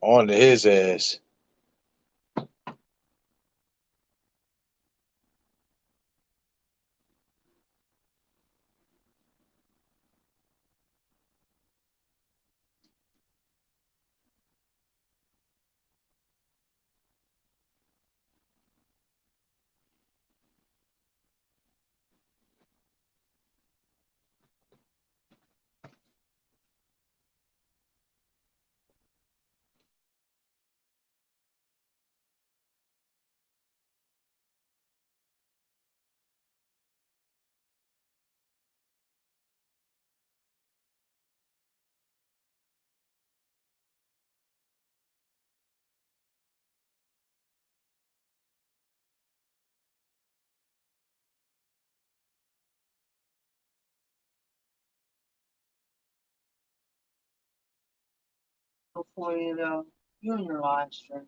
On to his ass. For you though, you and your live stream.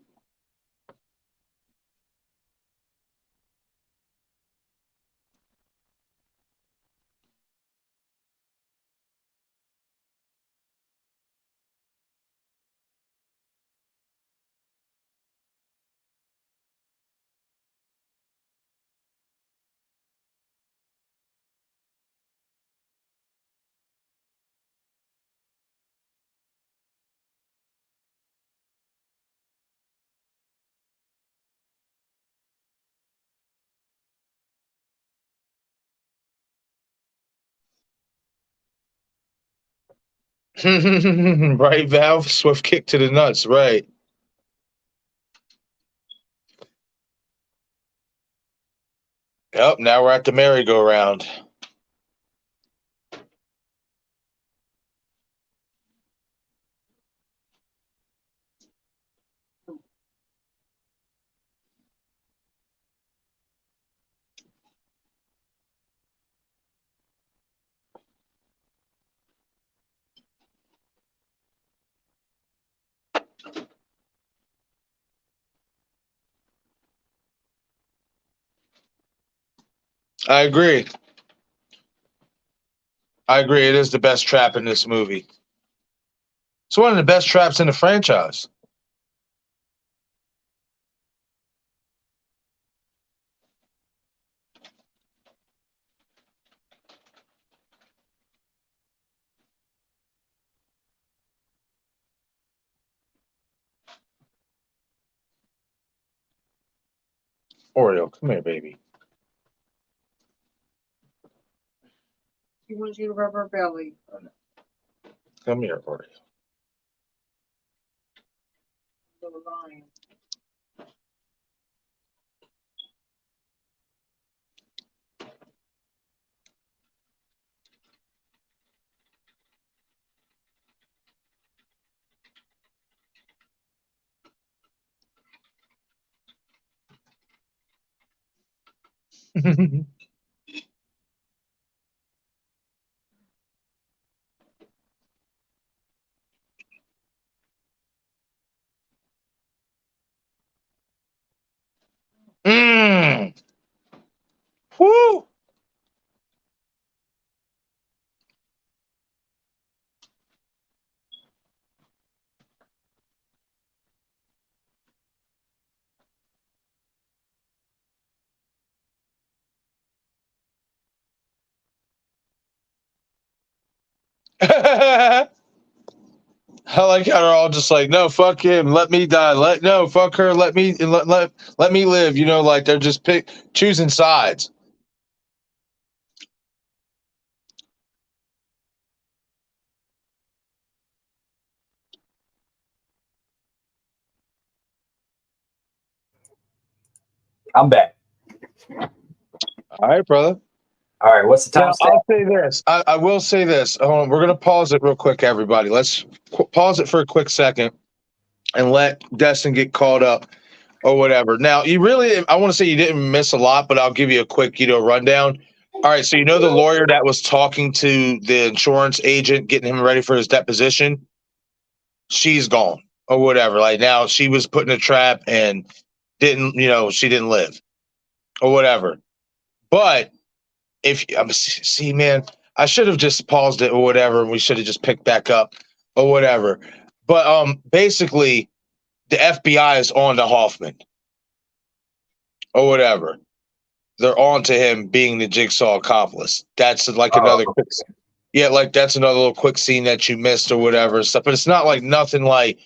Right, Valve? Swift kick to the nuts, right. Yep, now we're at the merry-go-round. I agree. I agree. It is the best trap in this movie. It's one of the best traps in the franchise. Oreo, come here, baby. She wants you to rub her belly. Come here, Oreo. Little lion. Mmm. Woo. I like how they're all just like, no, fuck him, let me die. No, fuck her, let me live. You know, like they're just choosing sides. I'm back. All right, brother. All right, what's the Now timestamp? I'll say this. I will say this. Hold on, we're gonna pause it real quick, everybody. Let's pause it for a quick second and let Destin get caught up or whatever. Now, I want to say you didn't miss a lot, but I'll give you a quick, rundown. All right, so the lawyer that was talking to the insurance agent, getting him ready for his deposition, she's gone or whatever. Like now, she was put in a trap and she didn't live or whatever. But if see, man, I should have just paused it or whatever, and we should have just picked back up or whatever. But basically, the FBI is on to Hoffman or whatever. They're on to him being the jigsaw accomplice. That's like another quick, yeah, like that's another little quick scene that you missed or whatever stuff. But it's not like nothing like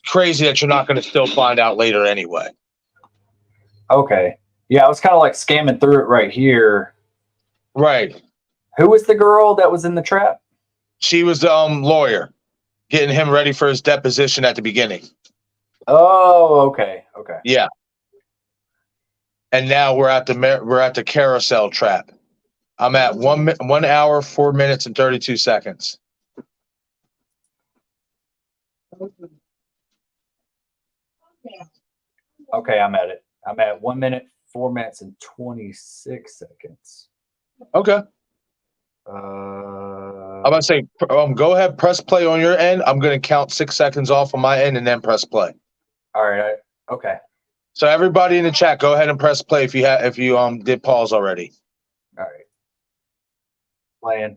crazy that you're not going to still find out later anyway. Okay. Yeah, I was kind of like scamming through it right here. Right. Who was the girl that was in the trap? She was the lawyer getting him ready for his deposition at the beginning. Oh, okay. Okay. Yeah. And now we're at the carousel trap. I'm at 1 hour, 4 minutes, and 32 seconds. Okay, I'm at it. I'm at 1 minute, 4 minutes, and 26 seconds. Okay. I'm about to say, go ahead, press play on your end. I'm going to count 6 seconds off on my end and then press play. All right. Okay. So everybody in the chat, go ahead and press play if you did pause already. All right. Playing.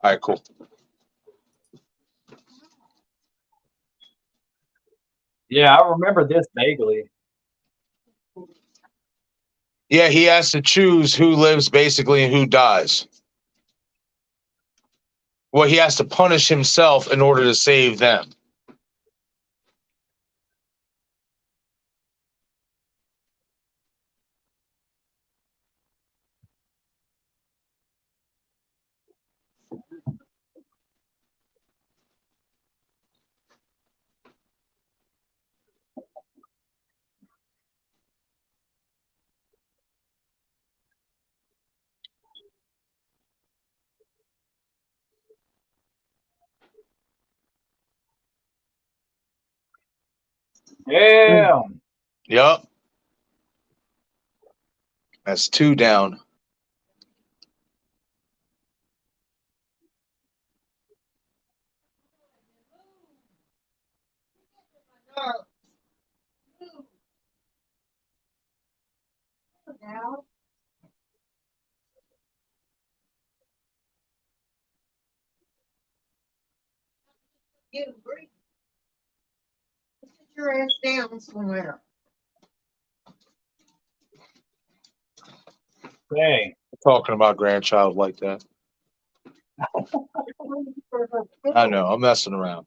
All right, cool. Yeah, I remember this vaguely. Yeah, he has to choose who lives basically and who dies. Well, he has to punish himself in order to save them. Damn. Yep. That's 2 down. You agree? Sit your ass down somewhere. Dang. Talking about grandchild like that. I know. I'm messing around.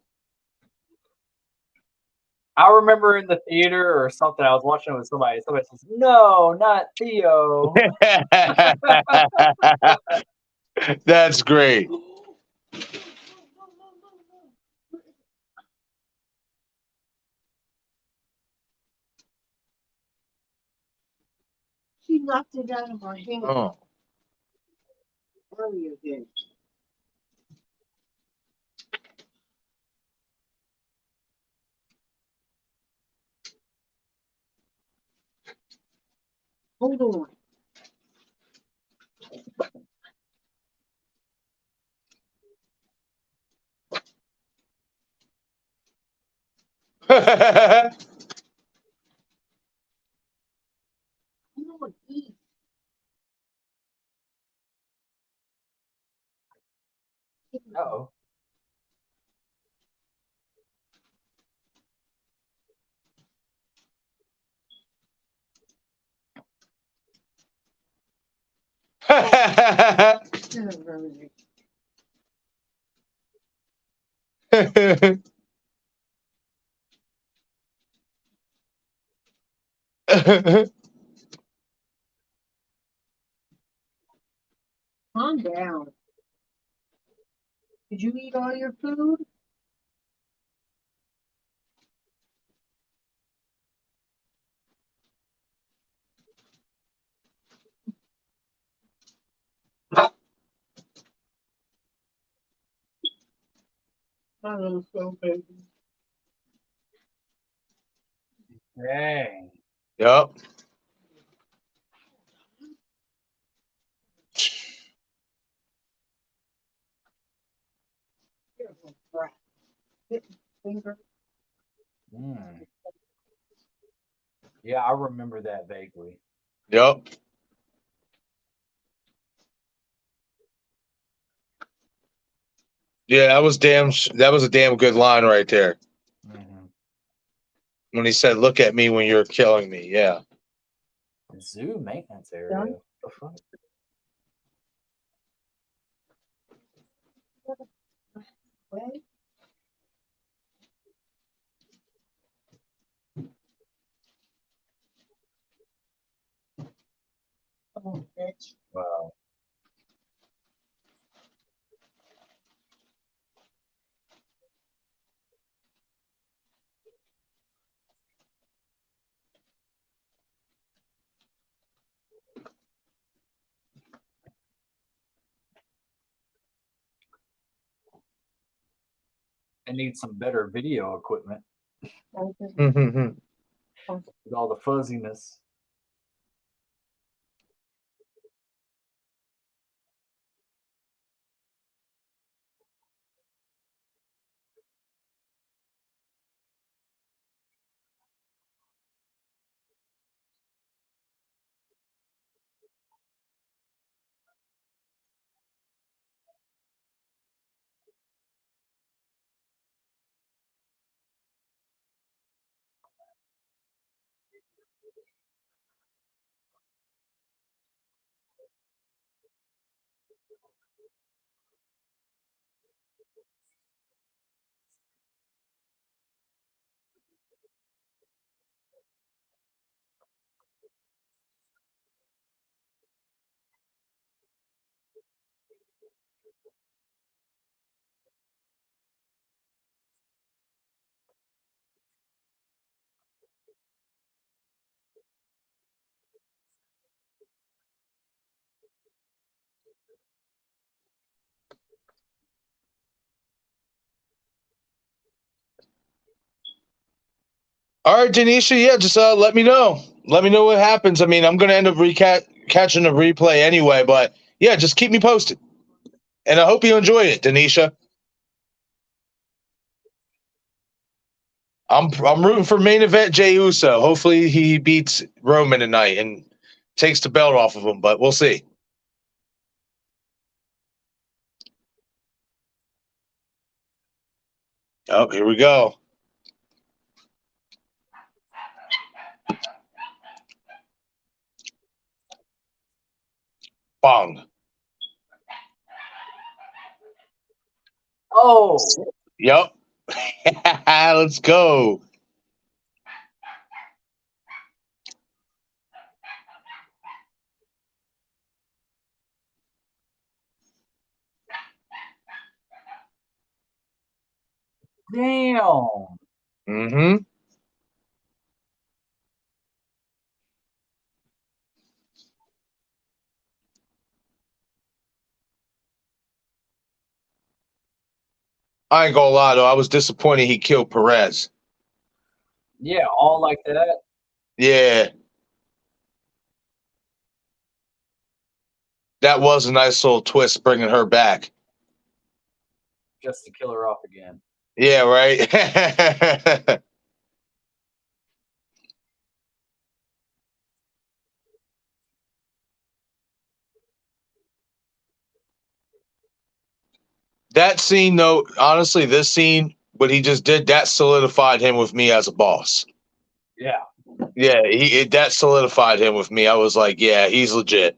I remember in the theater or something, I was watching it with somebody. Somebody says, "No, not Theo." That's great. She knocked it out of my hand Oh. earlier then. Hold on. Come on, eat. Uh-oh. Calm down. Did you eat all your food? My little soul baby. Dang. Yep. Beautiful brat. Hit finger. Mm. Yeah, I remember that vaguely. Yep. Yeah, that was a damn good line right there. Mm-hmm. When he said, "Look at me when you're killing me." Yeah. Zoo maintenance area. Done? What the fuck? Well, come on, bitch. Wow. I need some better video equipment Open. with all the fuzziness. All right, Denisha. Yeah, just let me know. Let me know what happens. I mean, I'm gonna end up catching the replay anyway, but yeah, just keep me posted. And I hope you enjoyed it, Denisha. I'm rooting for main event Jey Uso. Hopefully he beats Roman tonight and takes the belt off of him, but we'll see. Oh, here we go. Bong. Oh, Yep. Let's go. damn. Mm-hmm. I ain't gonna lie though, I was disappointed he killed Perez. Yeah, all like that. Yeah, that was a nice little twist bringing her back. Just to kill her off again. Yeah, right. That scene, though, honestly, this scene, what he just did, that solidified him with me as a boss. Yeah. Yeah, that solidified him with me. I was like, yeah, he's legit.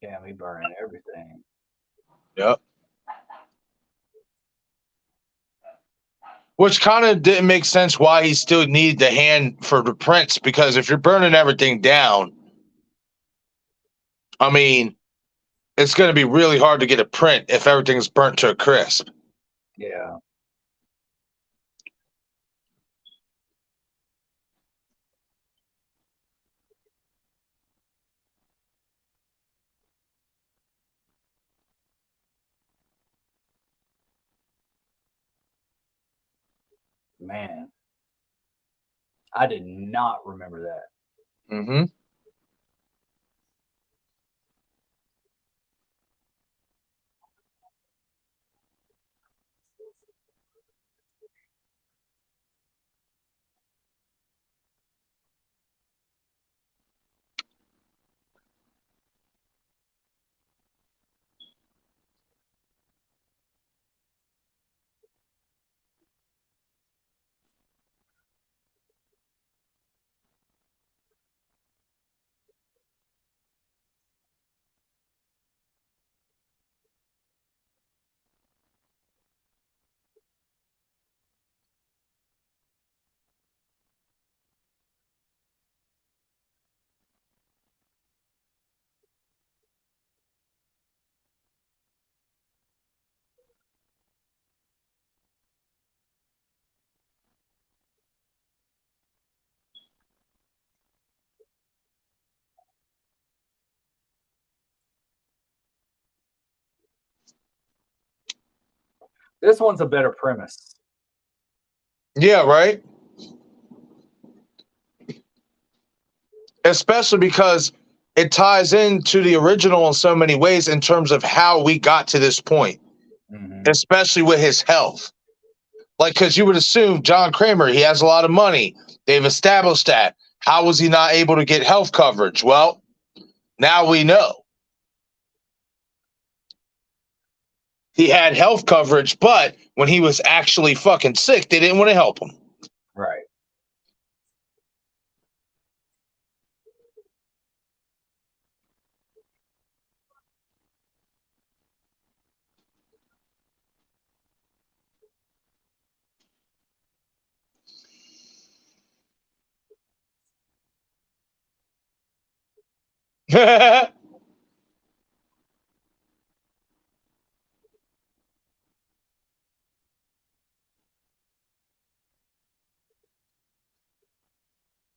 Yeah, me burning everything. Yep. Which kind of didn't make sense why he still needed the hand for the prints, because if you're burning everything down, I mean, it's going to be really hard to get a print if everything's burnt to a crisp. Yeah. Man, I did not remember that. Mm-hmm. This one's a better premise. Yeah, right. Especially because it ties into the original in so many ways in terms of how we got to this point, Mm-hmm. especially with his health. Like, because you would assume John Kramer, he has a lot of money. They've established that. How was he not able to get health coverage? Well, now we know. He had health coverage, but when he was actually fucking sick, they didn't want to help him. Right.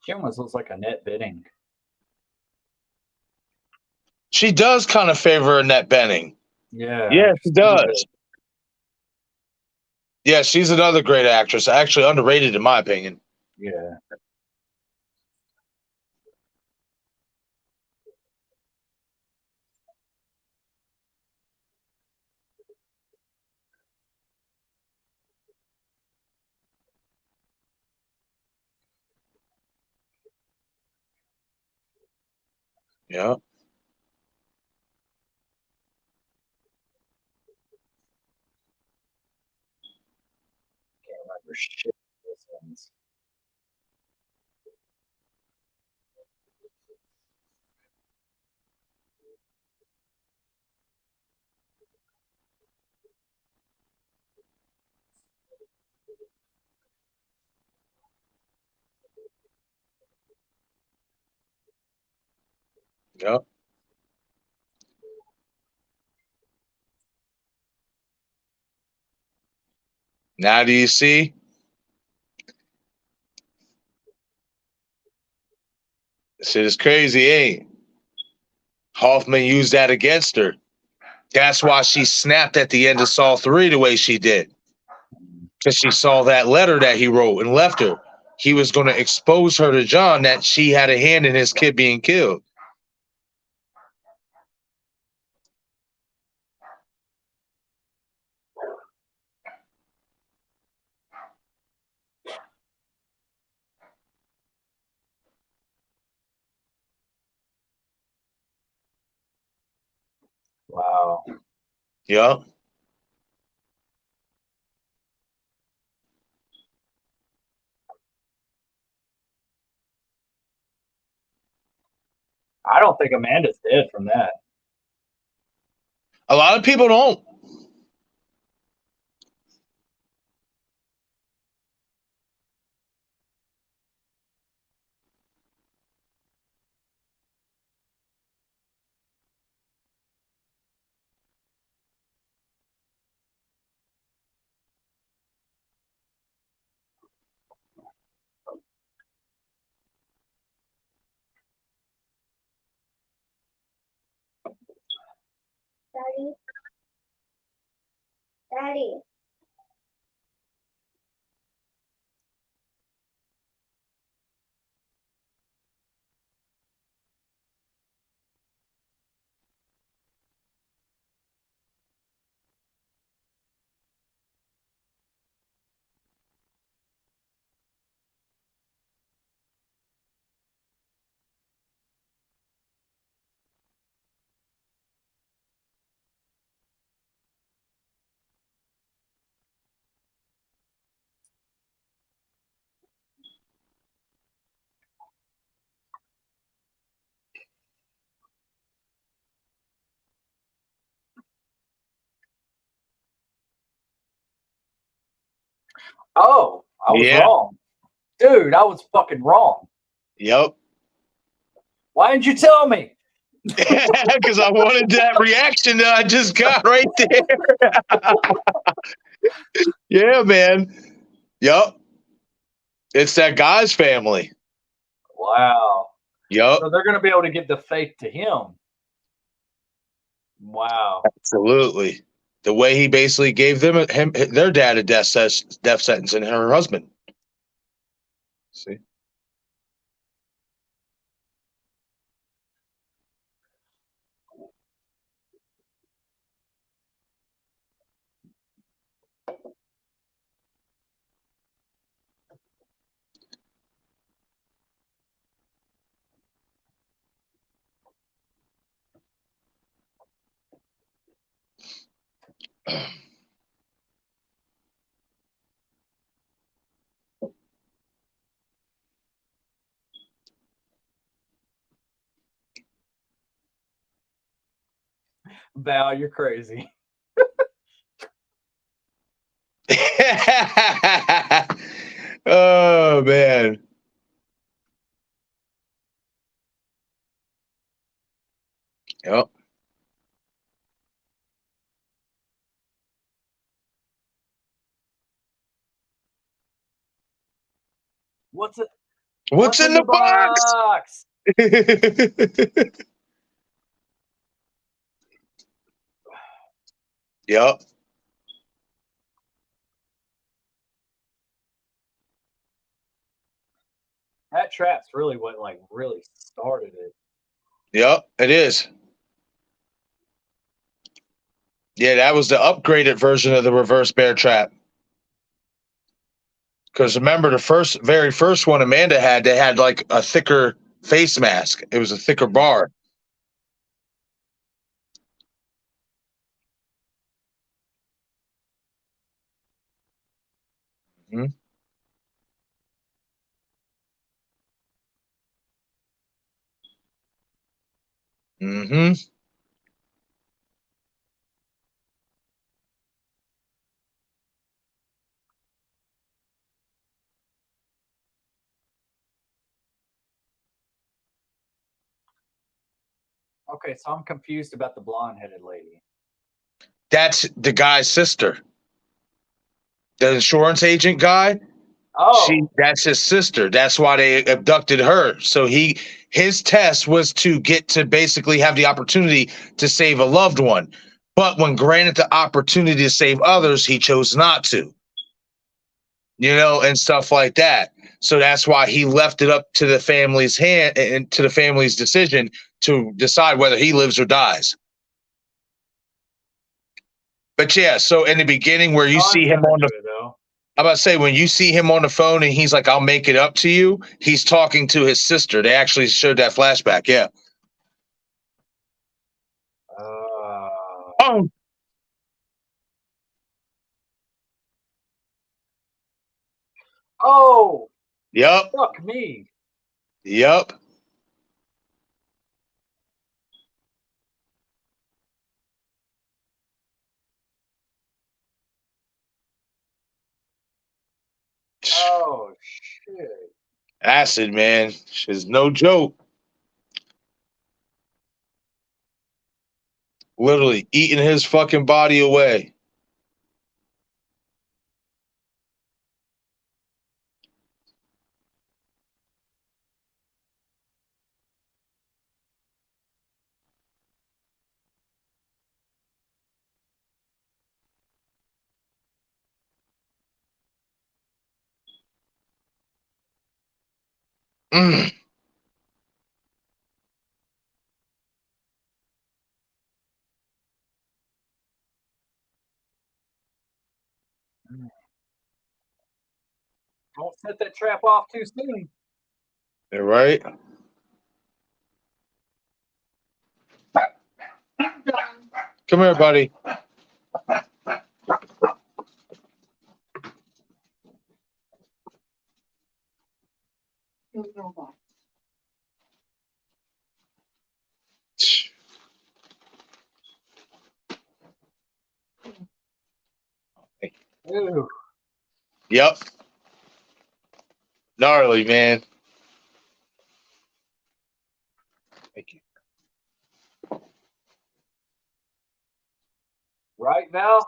She almost looks like Annette Bening. She does kind of favor Annette Bening. Yeah. Yeah, she just a little does. bit. Yeah, she's another great actress. Actually, underrated in my opinion. Yeah. Yeah. Can't remember shit. This one's. Yeah. Now do you see? Shit is crazy, ain't? Hoffman used that against her. That's why she snapped at the end of Saw 3 the way she did. Because she saw that letter that he wrote and left her. He was going to expose her to John that she had a hand in his kid being killed. Wow. Yeah. I don't think Amanda's dead from that. A lot of people don't. Daddy. Daddy. Oh, I was Yeah. wrong. Dude, I was fucking wrong. Yep. Why didn't you tell me? Because I wanted that reaction that I just got right there. Yeah, man. Yep. It's that guy's family. Wow. Yep. So they're going to be able to give the faith to him. Wow. Absolutely. The way he basically gave their dad a death sentence and her husband. See? Val, you're crazy. Oh man. Yep. What's it? What's in the box? box? Yep. That trap's really what like really started it. Yep, it is. Yeah, that was the upgraded version of the reverse bear trap. Because remember, the very first one Amanda had, they had like a thicker face mask. It was a thicker bar. Mm-hmm. Mm-hmm. Okay, so I'm confused about the blonde-headed lady. That's the guy's sister. The insurance agent guy. Oh, That's his sister. That's why they abducted her. So his test was to get to basically have the opportunity to save a loved one. But when granted the opportunity to save others, he chose not to. And stuff like that. So that's why he left it up to the family's hand and to the family's decision to decide whether he lives or dies. But yeah, so in the beginning where you see him on the I'm about to say, when you see him on the phone and he's like, I'll make it up to you, he's talking to his sister. They actually showed that flashback. Yeah. Oh. Oh. Yep. Fuck me. Yep. Oh, shit. Acid, man. It's no joke. Literally eating his fucking body away. Mm. Don't set that trap off too soon. You're right. Come here, buddy. Ew. Yep. Gnarly, man. Thank you. Right now?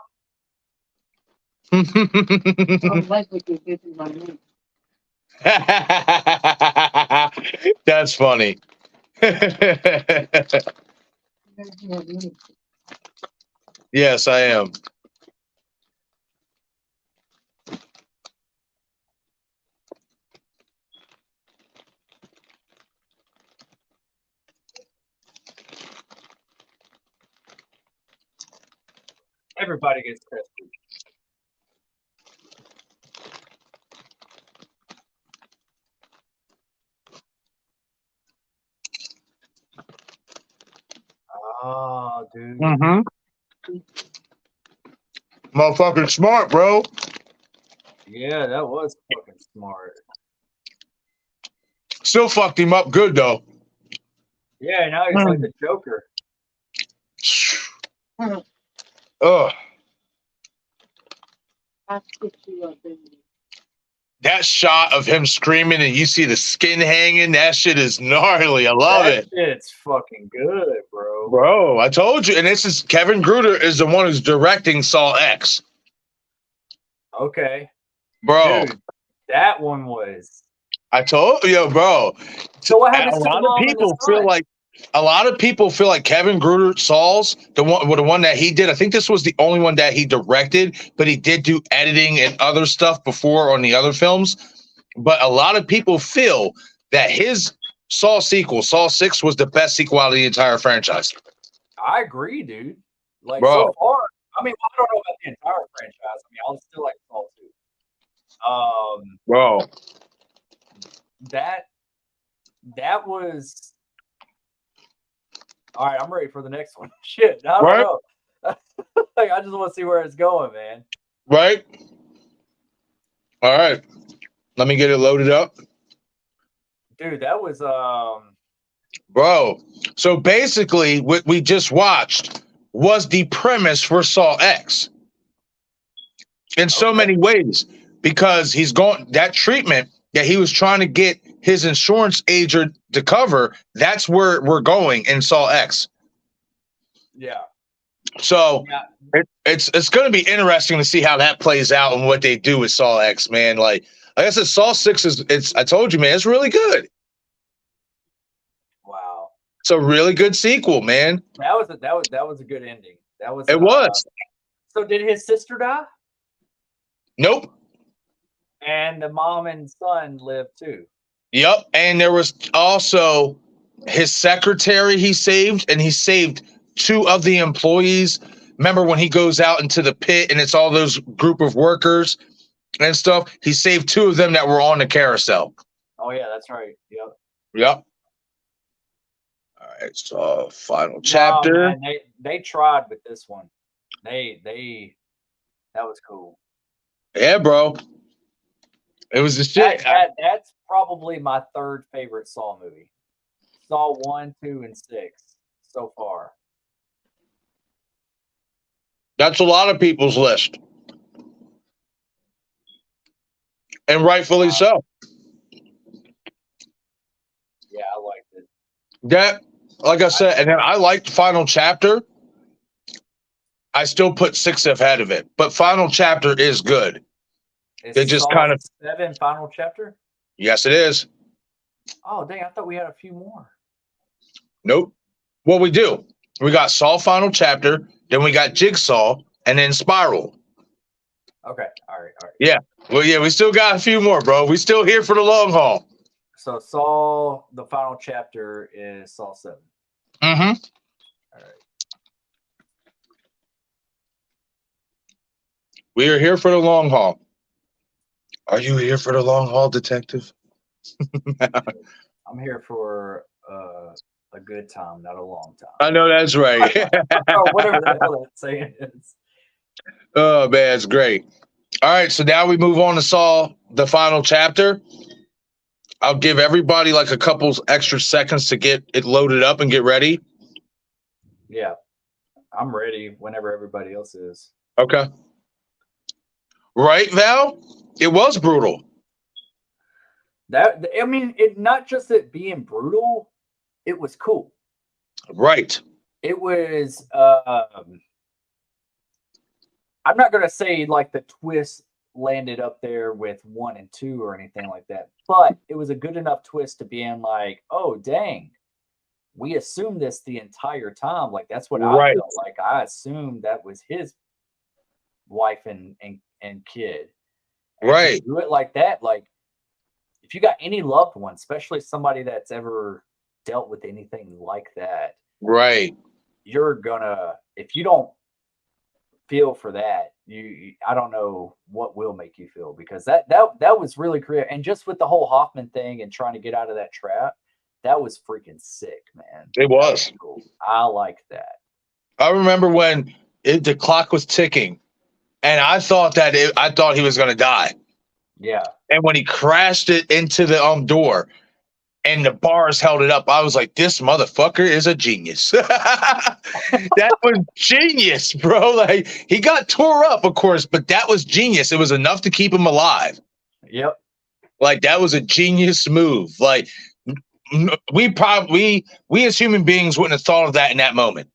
That's funny. Yes, I am. Everybody gets crispy. Oh, dude. Mm-hmm. Motherfucking smart, bro. Yeah, that was fucking smart. Still fucked him up good though. Yeah, now he's like the Joker. Ugh. that shot of him screaming and you see the skin hanging, that shit is gnarly. I love it. It's fucking good, bro. Bro, I told you. And this is Kevin Gruder is the one who's directing Saw-X. Okay. Bro. Dude, that one was. I told you, bro. So what happens a to the lot mom of and people the feel son? like a lot of people feel like Kevin Gruder Saw's the one that he did. I think this was the only one that he directed, but he did do editing and other stuff before on the other films. But a lot of people feel that his Saw sequel, Saw 6, was the best sequel out of the entire franchise. I agree, dude. Like Bro. so far, I mean, I don't know about the entire franchise. I mean, I'll still like Saw 2. Bro. That was. All right, I'm ready for the next one. Shit, I don't know. Like, I just want to see where it's going, man. Right? All right. Let me get it loaded up. Dude, that was Bro. So basically what we just watched was the premise for Saw X. In so many ways. Because he's going that treatment that he was trying to get his insurance agent to cover, that's where we're going in Saw X. Yeah. So it's going to be interesting to see how that plays out and what they do with Saw X, man. Like I said, Saw 6 is I told you, man, it's really good. Wow. It's a really good sequel, man. That was a good ending. That was It was. So did his sister die? Nope. And the mom and son lived too. Yep. And there was also his secretary he saved, and he saved 2 of the employees. Remember when he goes out into the pit and it's all those group of workers and stuff? He saved 2 of them that were on the carousel. Oh yeah, that's right. Yep. Yep. All right. So final chapter. Man, they tried with this one. That was cool. Yeah, bro. It was the shit. That's probably my 3rd favorite Saw movie. Saw 1, 2, and 6 so far. That's a lot of people's list. And rightfully so. Yeah, I liked it. That, like I said, and then I liked Final Chapter. I still put 6 ahead of it, but Final Chapter is good. They just Saw kind of 7 final chapter? Yes, it is. Oh, dang, I thought we had a few more. Nope. Well, we do. We got Saw Final Chapter, then we got Jigsaw, and then Spiral. Okay. All right. Yeah. Well, yeah, we still got a few more, bro. We still here for the long haul. So Saw, the final chapter is Saw 7. Mm-hmm. All right. We are here for the long haul. Are you here for the long haul, detective? I'm here for a good time, not a long time. I know that's right. Or whatever the hell that saying is. Oh, man, it's great. All right, so now we move on to Saw, the final chapter. I'll give everybody like a couple extra seconds to get it loaded up and get ready. Yeah, I'm ready whenever everybody else is. Okay. Right, Val? It was brutal. It not just it being brutal, it was cool. Right. It was I'm not gonna say like the twist landed up there with 1 and 2 or anything like that, but it was a good enough twist to being like, oh dang, we assumed this the entire time. Like that's what I felt like. I assumed that was his wife and kid. And right. to do it like that, like if you got any loved one, especially somebody that's ever dealt with anything like that, right, you're gonna, if you don't feel for that, I don't know what will make you feel, because that was really creative. And just with the whole Hoffman thing and trying to get out of that trap, that was freaking sick, man. It was cool. I liked that. I remember when the clock was ticking, and I thought I thought he was going to die. Yeah. And when he crashed it into the door, and the bars held it up, I was like, this motherfucker is a genius. That was genius, bro. Like, he got tore up, of course, but that was genius. It was enough to keep him alive. Yep. Like that was a genius move. Like we as human beings wouldn't have thought of that in that moment.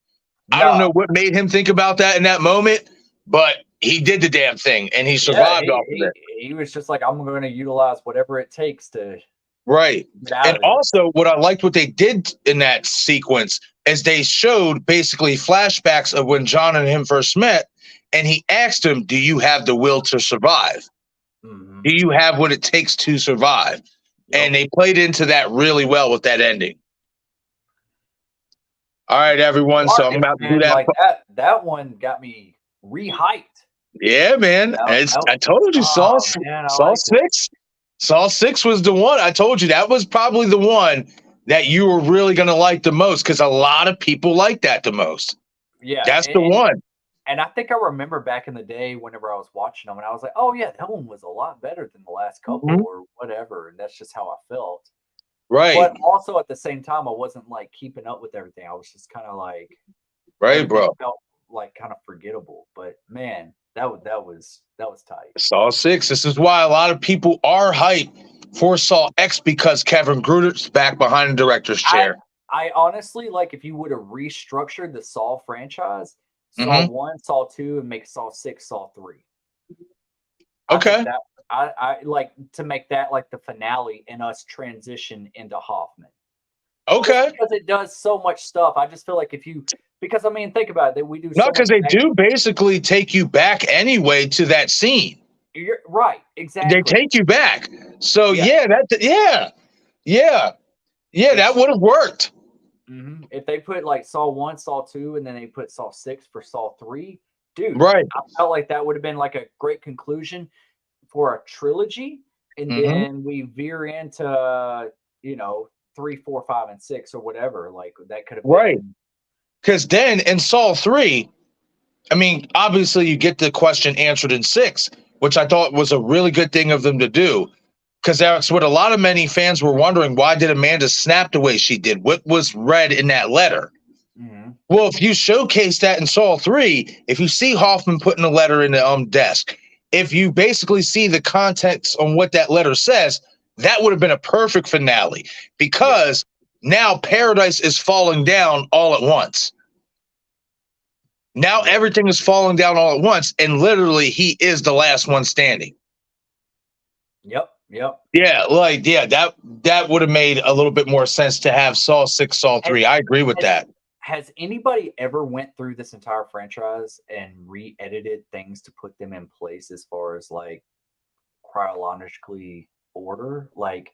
I don't know what made him think about that in that moment, but he did the damn thing and he survived off of it. He was just like, I'm going to utilize whatever it takes to Right. get out And of this. also what I liked what they did in that sequence is they showed basically flashbacks of when John and him first met, and he asked him, do you have the will to survive? Mhm. Do you have what it takes to survive? Yep. And they played into that really well with that ending. All right, everyone. So I'm about to do that. Like that one got me rehyped. Yeah, man. I told you, Saw 6. Saw 6 was the one. I told you that was probably the one that you were really going to like the most because a lot of people like that the most. Yeah. That's the one. And I think I remember back in the day whenever I was watching them and I was like, oh, yeah, that one was a lot better than the last couple or whatever. And that's just how I felt. Right. But also at the same time, I wasn't like keeping up with everything. I was just kind of like, right, bro. Felt like kind of forgettable. But man, that was tight. Saw 6. This is why a lot of people are hyped for Saw X because Kevin Gruder's back behind the director's chair. I honestly like if you would have restructured the Saw franchise, Saw 1, Saw 2, and make Saw 6, Saw 3. Okay. I like to make that like the finale and us transition into Hoffman. Okay. Just because it does so much stuff. I just feel like because I mean, think about it, that we do. No, because they do basically take you back anyway to that scene. You're right. Exactly. They take you back. So yeah, that would have worked. Mm-hmm. If they put like Saw 1, Saw 2, and then they put Saw 6 for Saw 3, dude, right. I felt like that would have been like a great conclusion for a trilogy. And then we veer into, 3, 4, 5, and 6 or whatever. Like that could have been. Right. Because then in Saw 3, I mean, obviously you get the question answered in 6, which I thought was a really good thing of them to do. Because that's what many fans were wondering. Why did Amanda snap the way she did? What was read in that letter? Mm-hmm. Well, if you showcase that in Saw 3, if you see Hoffman putting a letter in the desk, if you basically see the context on what that letter says, that would have been a perfect finale. Because now paradise is falling down all at once. Now everything is falling down all at once, and literally he is the last one standing. Yep. Yeah, that would have made a little bit more sense to have Saw 6, Saw 3. I agree with that. Has anybody ever went through this entire franchise and re-edited things to put them in place as far as like chronologically order, like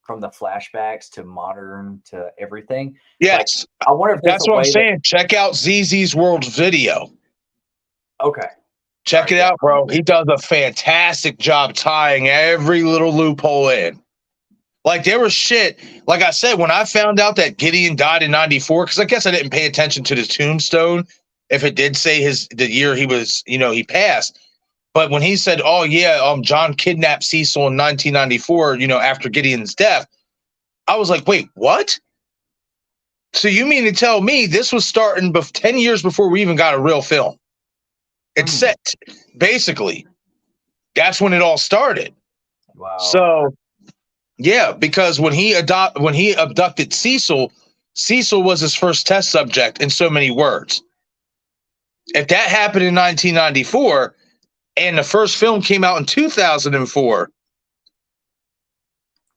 from the flashbacks to modern to everything? Yes. Like, I wonder if that's what I'm saying. Check out ZZ's World video. Okay. Check it out, bro. He does a fantastic job tying every little loophole in. Like there was shit. Like I said, when I found out that Gideon died in 94, because I guess I didn't pay attention to the tombstone, if it did say the year he was, he passed. But when he said, oh yeah, John kidnapped Cecil in 1994, after Gideon's death, I was like, wait, what? So you mean to tell me this was starting 10 years before we even got a real film? It's set, basically. That's when it all started. Wow. So, yeah, because when he abducted Cecil, Cecil was his first test subject in so many words. If that happened in 1994 and the first film came out in 2004,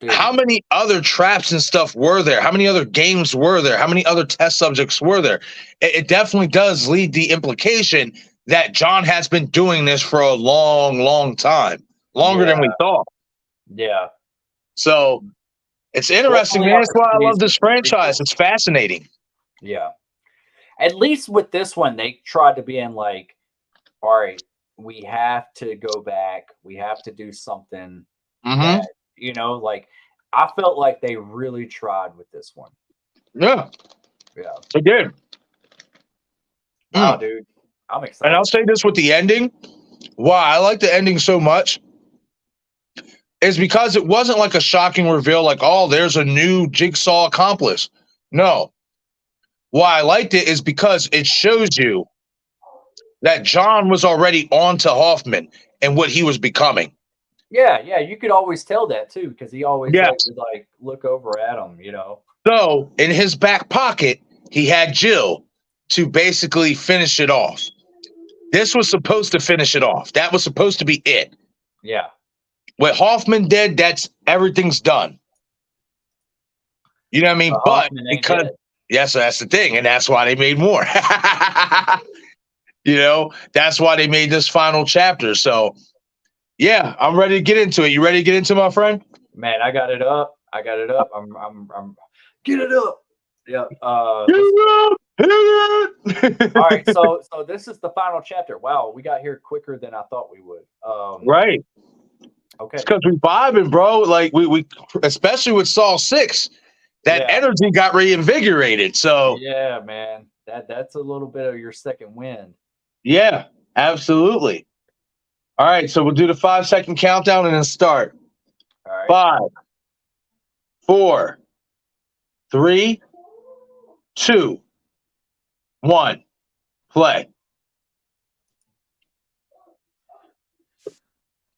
dude, how many other traps and stuff were there? How many other games were there? How many other test subjects were there? It definitely does lead the implication that John has been doing this for a long, long time, longer than we thought. Yeah. So it's interesting, man. That's why I love this franchise. It's fascinating. Yeah. At least with this one, they tried to be in like, all right, we have to go back. We have to do something that, like I felt like they really tried with this one. Yeah. Yeah. They did. Wow, dude. I'm excited. And I'll say this with the ending. Why I like the ending so much is because it wasn't like a shocking reveal, like, oh, there's a new jigsaw accomplice. No. Why I liked it is because it shows you that John was already on to Hoffman and what he was becoming. Yeah, you could always tell that too, because he always Yes. would like look over at him, you know. So in his back pocket, he had Jill to basically finish it off. This was supposed to finish it off. That was supposed to be it. Yeah. What Hoffman did, that's everything's done. You know what I mean? But Hoffman ain't because dead. yes, that's the thing, and that's why they made more. You know, that's why they made this final chapter. So yeah, I'm ready to get into it. You ready to get into it, my friend? Man, I got it up. I'm get it up. Yeah. All right, so this is the final chapter. Wow, we got here quicker than I thought we would. Right. Okay. It's because we vibing, bro. Like we especially with Saw 6, that Yeah. energy got reinvigorated. So Yeah, man. That's a little bit of your second wind. yeah, absolutely. All right, so we'll do the 5-second countdown and then start. All right. 5, 4, 3, 2, 1, play.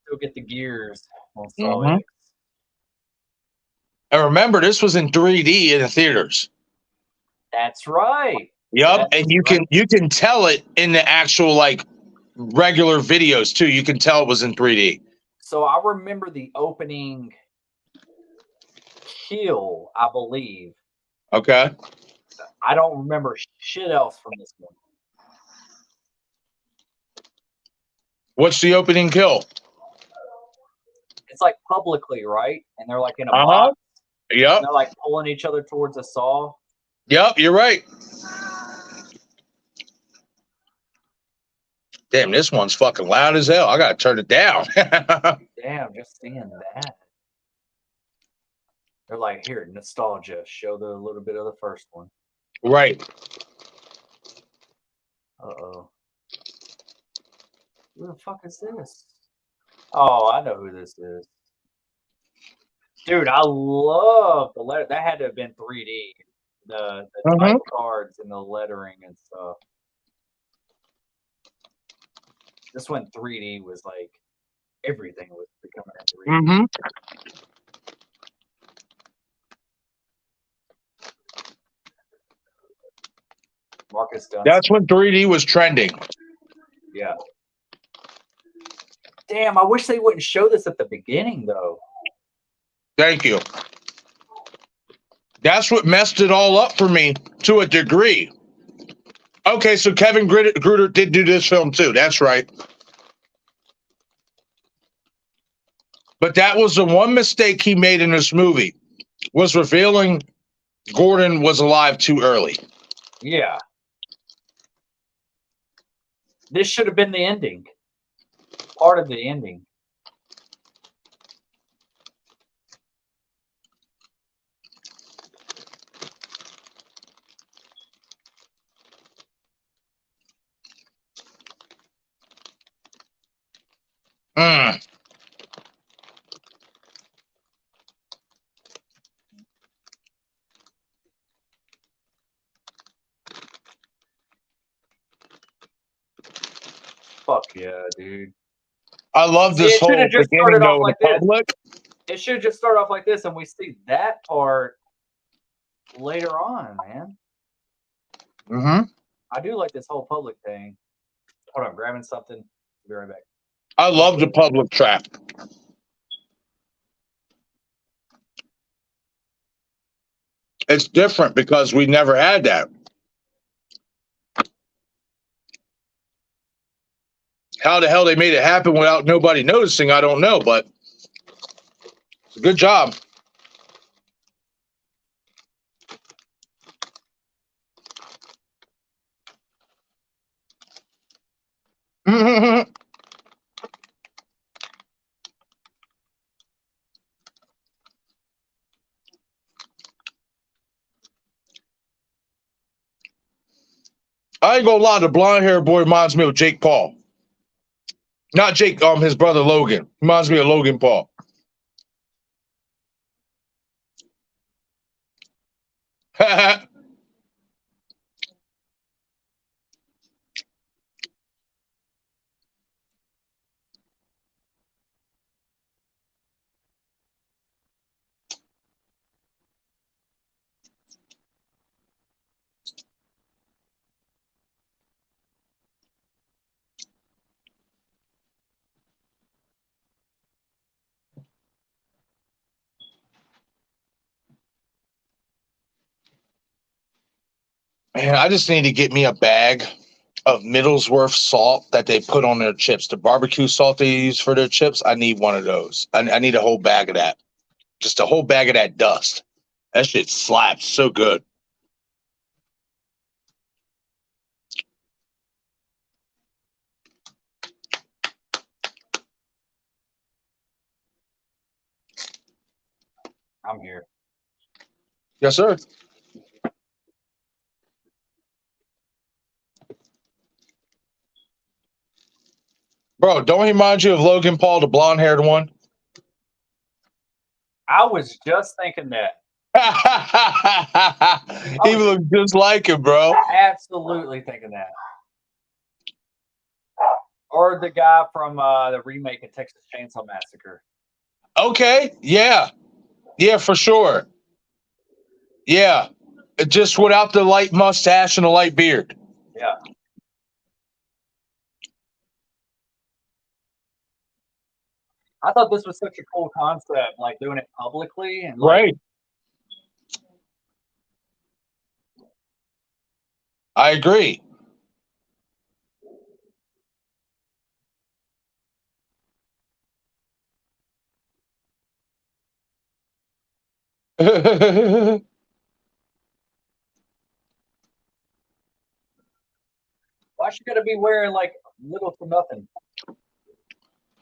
Still get the gears on Mhm. sawx. And remember, this was in 3D in the theaters. That's right. Yep, That's and you can tell it in the actual like regular videos too. You can tell it was in 3D. So I remember the opening kill, I believe. Okay. I don't remember shit else from this one. What's the opening kill? It's like publicly, right? And they're like in a Uh-huh. box. Yep. And they're like pulling each other towards a saw. Yep, you're right. Damn, this one's fucking loud as hell. I gotta turn it down. Damn, just seeing that. They're like, here, nostalgia. Show the little bit of the first one. Right. Uh-oh. Who the fuck is this? Oh, I know who this is. Dude, I love the letter. That had to have been 3D. The title cards and the lettering and stuff. This one 3D was like everything was becoming a 3D. Marcus Dunn. That's when 3D was trending. Yeah. Damn, I wish they wouldn't show this at the beginning though. Thank you. That's what messed it all up for me to a degree. Okay, so Kevin Gruder did do this film too. That's right. But that was the one mistake he made in this movie, was revealing Gordon was alive too early. Yeah. This should have been the ending. Part of the ending. Fuck yeah, dude. I love this whole beginning though in the public. It should just start off like this, and we see that part later on, man. I do like this whole public thing. Hold on, I'm grabbing something. I'll be right back. I love the public trap. It's different because we never had that. How the hell they made it happen without nobody noticing, I don't know, but it's a good job. I ain't gonna lie, the blonde haired boy reminds me of Jake Paul. Not Jake, his brother Logan. Reminds me of Logan Paul. Man, I just need to get me a bag of Middlesworth salt that they put on their chips. The barbecue salt they use for their chips. I need one of those. I need a whole bag of that. Just a whole bag of that dust. That shit slaps so good. I'm here. Yes, sir. Bro, don't he remind you of Logan Paul, the blonde haired one? I was just thinking that. He looks just like him, bro. Absolutely thinking that. Or the guy from the remake of Texas Chainsaw Massacre. Okay. Yeah. Yeah, for sure. Yeah. Just without the light mustache and the light beard. Yeah. I thought this was such a cool concept, like doing it publicly and like Right. I agree. why she gotta be wearing like little to nothing?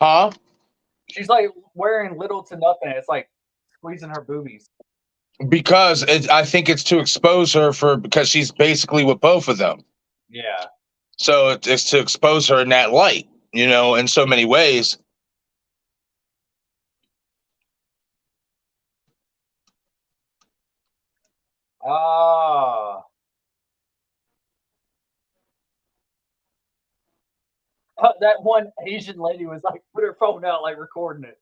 Huh? She's like wearing little to nothing. It's like squeezing her boobies. Because I think it's to expose her because she's basically with both of them. Yeah. So it's to expose her in that light, in so many ways. Ah. That one Asian lady was like put her phone out, like recording it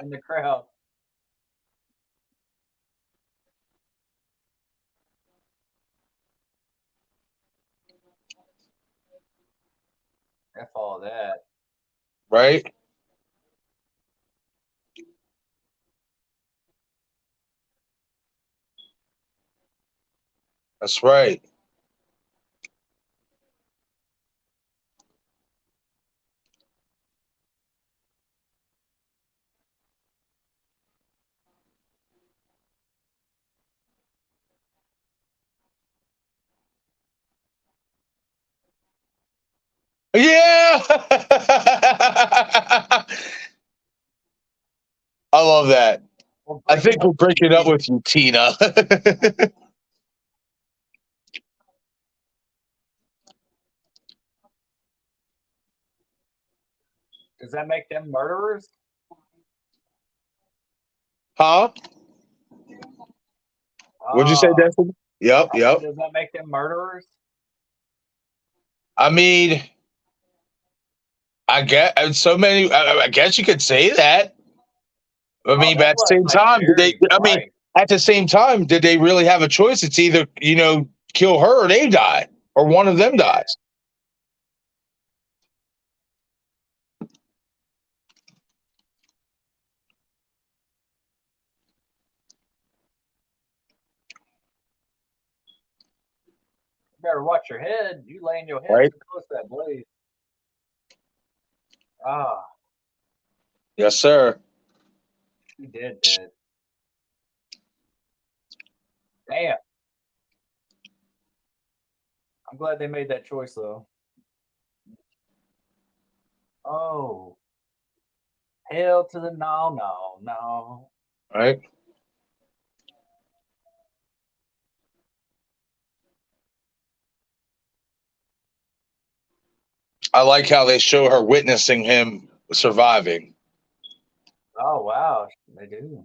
in the crowd. F all that. Right? That's right. Yeah. I love that. We're I breaking think we're up the breaking up community. with you, Tina. Does that make them murderers? Huh? What'd you say, Ah, Destiny? Yep, I yep. said, does that make them murderers? I mean, I guess so many. I guess you could say that. I Oh, mean, but that's at the why it's same like time, did they? very I mean, bright. at the same time, did they really have a choice? It's either kill her or they die, or one of them Yeah. dies. You better watch your head. You laying your head Right? too close to that blade. Ah, Yes, sir. she did. Damn. I'm glad they made that choice though. Oh, hell to the no. Right. I like how they show her witnessing him surviving. Oh wow, they do.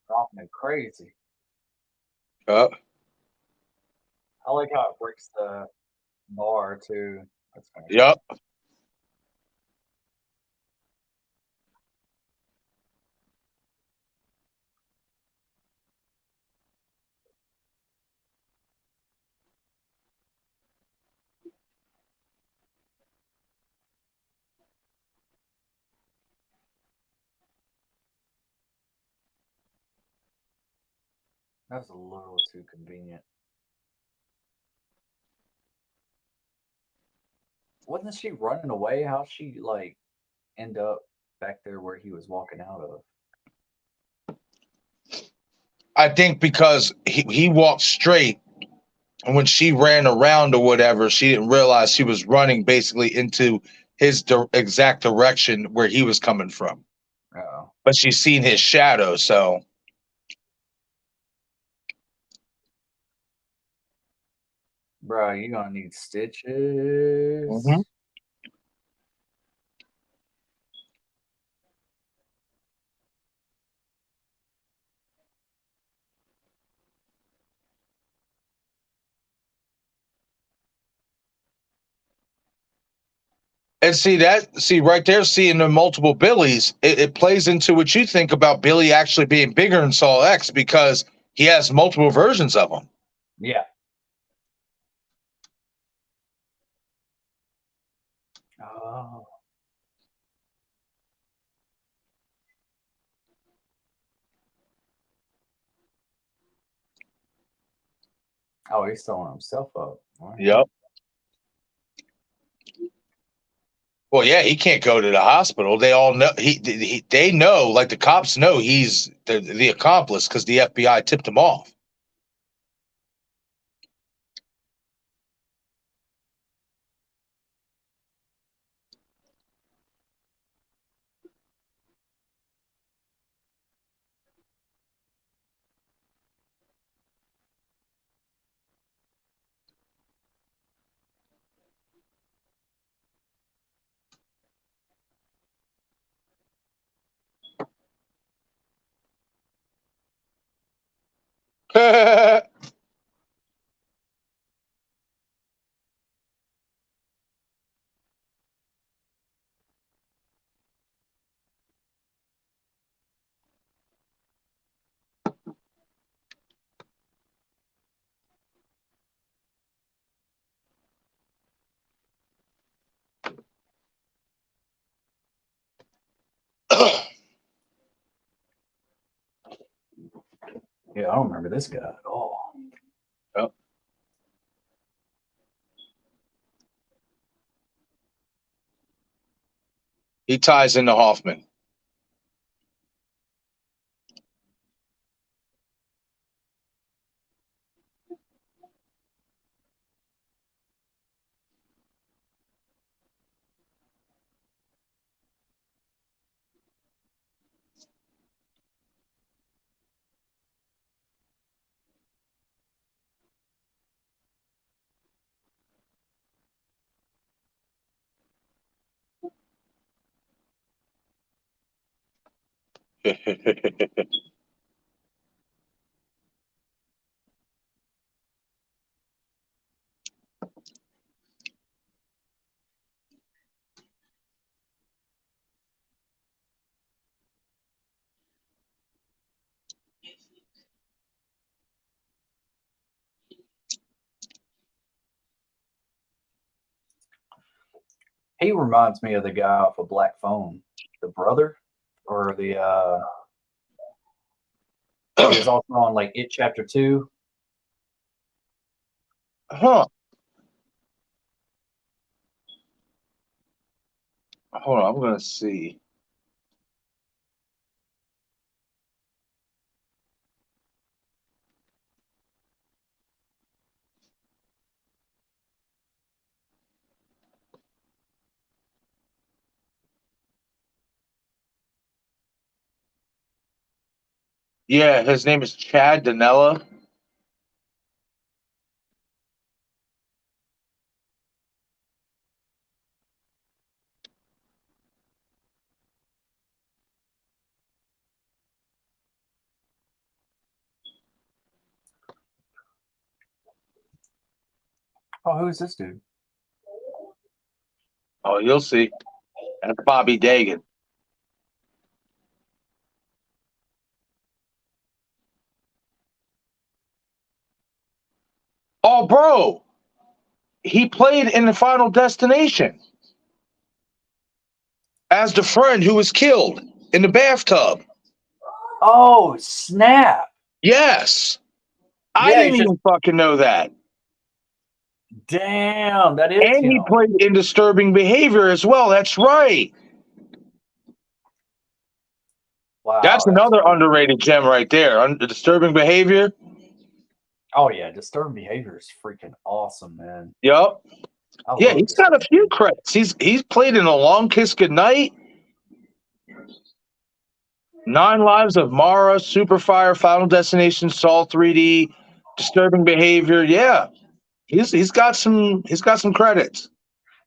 Hoffman crazy. Yep. I like how it breaks the bar too. That's kind of cool. Yep. That was a little too convenient. Wasn't she running away? How'd she like end up back there where he was walking out of? I think because he walked straight, and when she ran around or whatever, she didn't realize she was running basically into his exact direction where he was coming from. Oh, But she's seen his shadow, so. bro, you're gonna need stitches. Mhm. And see right there, seeing the multiple Billies, it plays into what you think about Billy actually being bigger than Saw X because he has multiple versions of him. Yeah. Oh. Oh, he's throwing himself up. All right. Yep. Well, yeah, he can't go to the hospital. They all know they know, like the cops know he's the accomplice because the FBI tipped him off. Yeah, I don't remember this guy at all. Yep. He ties into Hoffman. He reminds me of the guy off a Black Phone, the brother, or the he was also on like It Chapter 2. Huh. Hold on, I'm gonna see. Yeah, his name is Chad Danella. Oh, who's this dude? Oh, you'll see. That's Bobby Dagan. Oh, bro, he played in the Final Destination as the friend who was killed in the bathtub. Oh, snap! Yes. I Yeah, didn't he's just even fucking know that. damn. That is And he him. played in Disturbing Behavior as well. That's right. Wow, That's that's another cool. underrated gem right there. Disturbing Behavior. Oh yeah, Disturbed Behavior is freaking awesome, man. Yep. I Yeah, love he's got a Disturbed few Behavior. credits. He's played in A Long Kiss Goodnight, Nine Lives of Mara, Superfire, Final Destination, Saw 3D, Disturbing Behavior. Yeah, he's got some credits.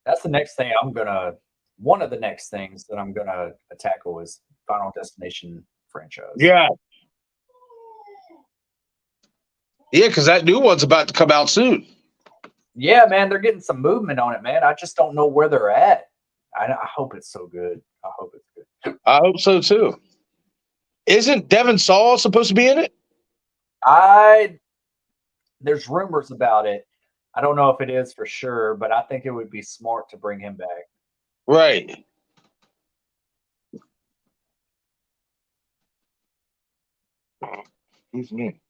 That's the next thing I'm gonna. One of the next things that I'm gonna tackle is Final Destination franchise. Yeah, yeah, because that new one's about to come out soon. Yeah, man, they're getting some movement on it, man. I just don't know where they're at. I hope it's so good. I hope it's good. I hope so too. Isn't Devin Saw supposed to be in it? I There's rumors about it. I don't know if it is for sure, but I think it would be smart to bring him back. Right. Excuse me.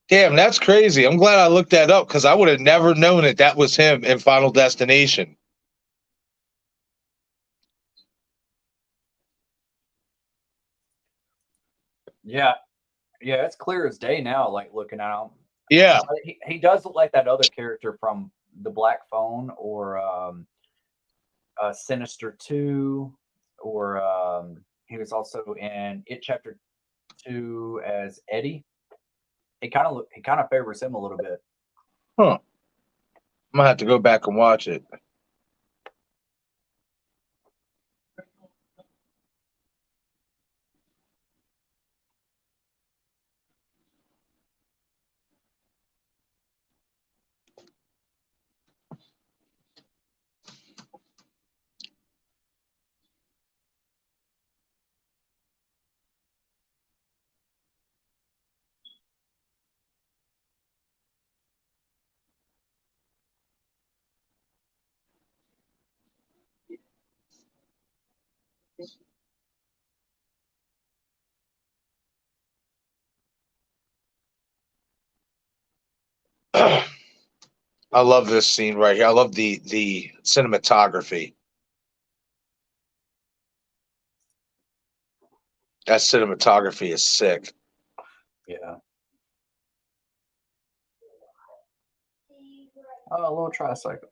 Damn, that's crazy. I'm glad I looked that up because I would have never known that was him in Final Destination. Yeah, yeah, it's clear as day now. Like looking at him, Yeah. he does look like that other character from the Black Phone or Sinister Two, or he was also in It Chapter Two as Eddie. He kind of favors him a little bit. Huh. I'm gonna have to go back and watch it. I love this scene right here. I love the cinematography. That cinematography is sick. Yeah. Oh, a little tricycle.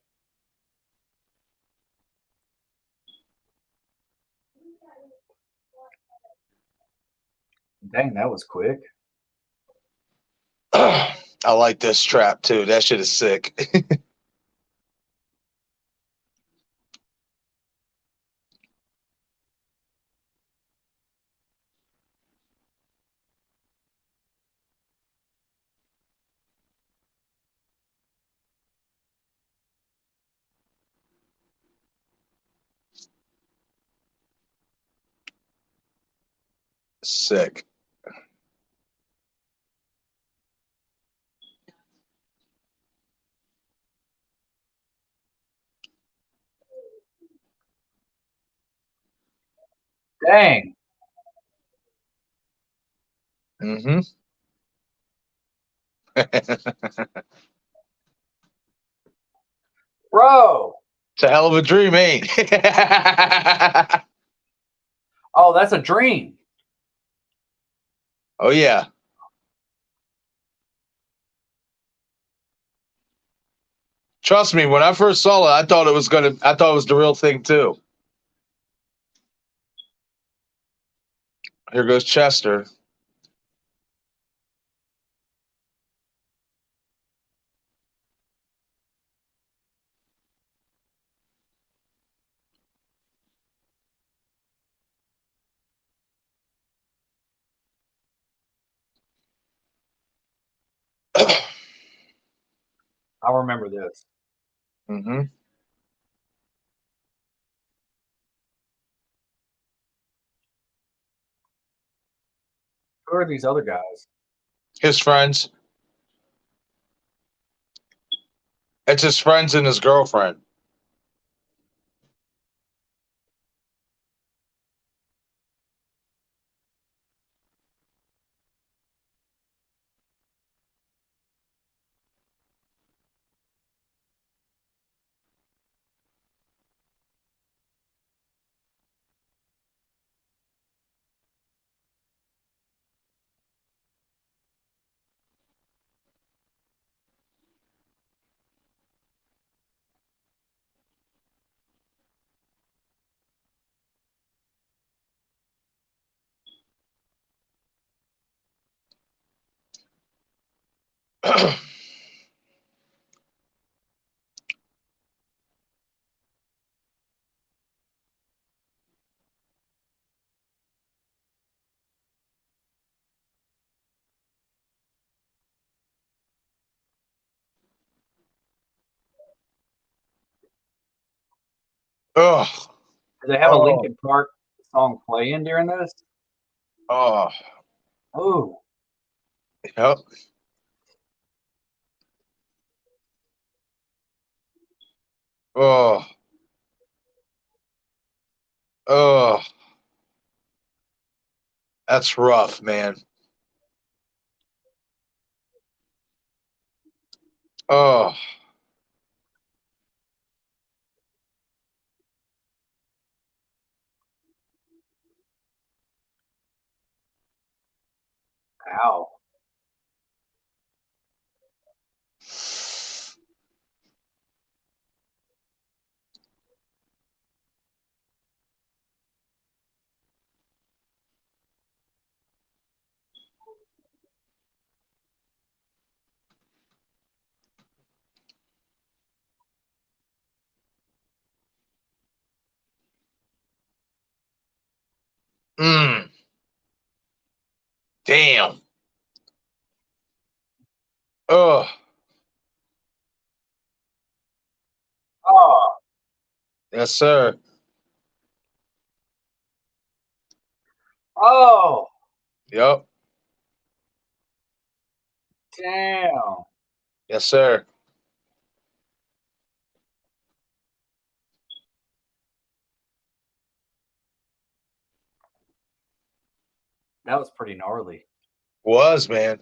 Dang, that was quick. I like this trap too. That shit is sick. Sick. Dang, Hmm. bro. It's a hell of a dream, ain't? Oh, that's a dream. Oh yeah. Trust me, when I first saw it, I thought it was the real thing too. Here goes Chester. I remember this. Mm-hmm. Who are these other guys? His friends. It's his friends and his girlfriend. Ugh. Do they have a Oh. Linkin Park song playing during this? Oh. Oh, Yep. Oh. Oh. That's rough, man. Oh. ow. Mm. Damn. Oh. Oh, Yes, sir. oh, Yep. damn. Yes, sir. That was pretty gnarly. Was, man.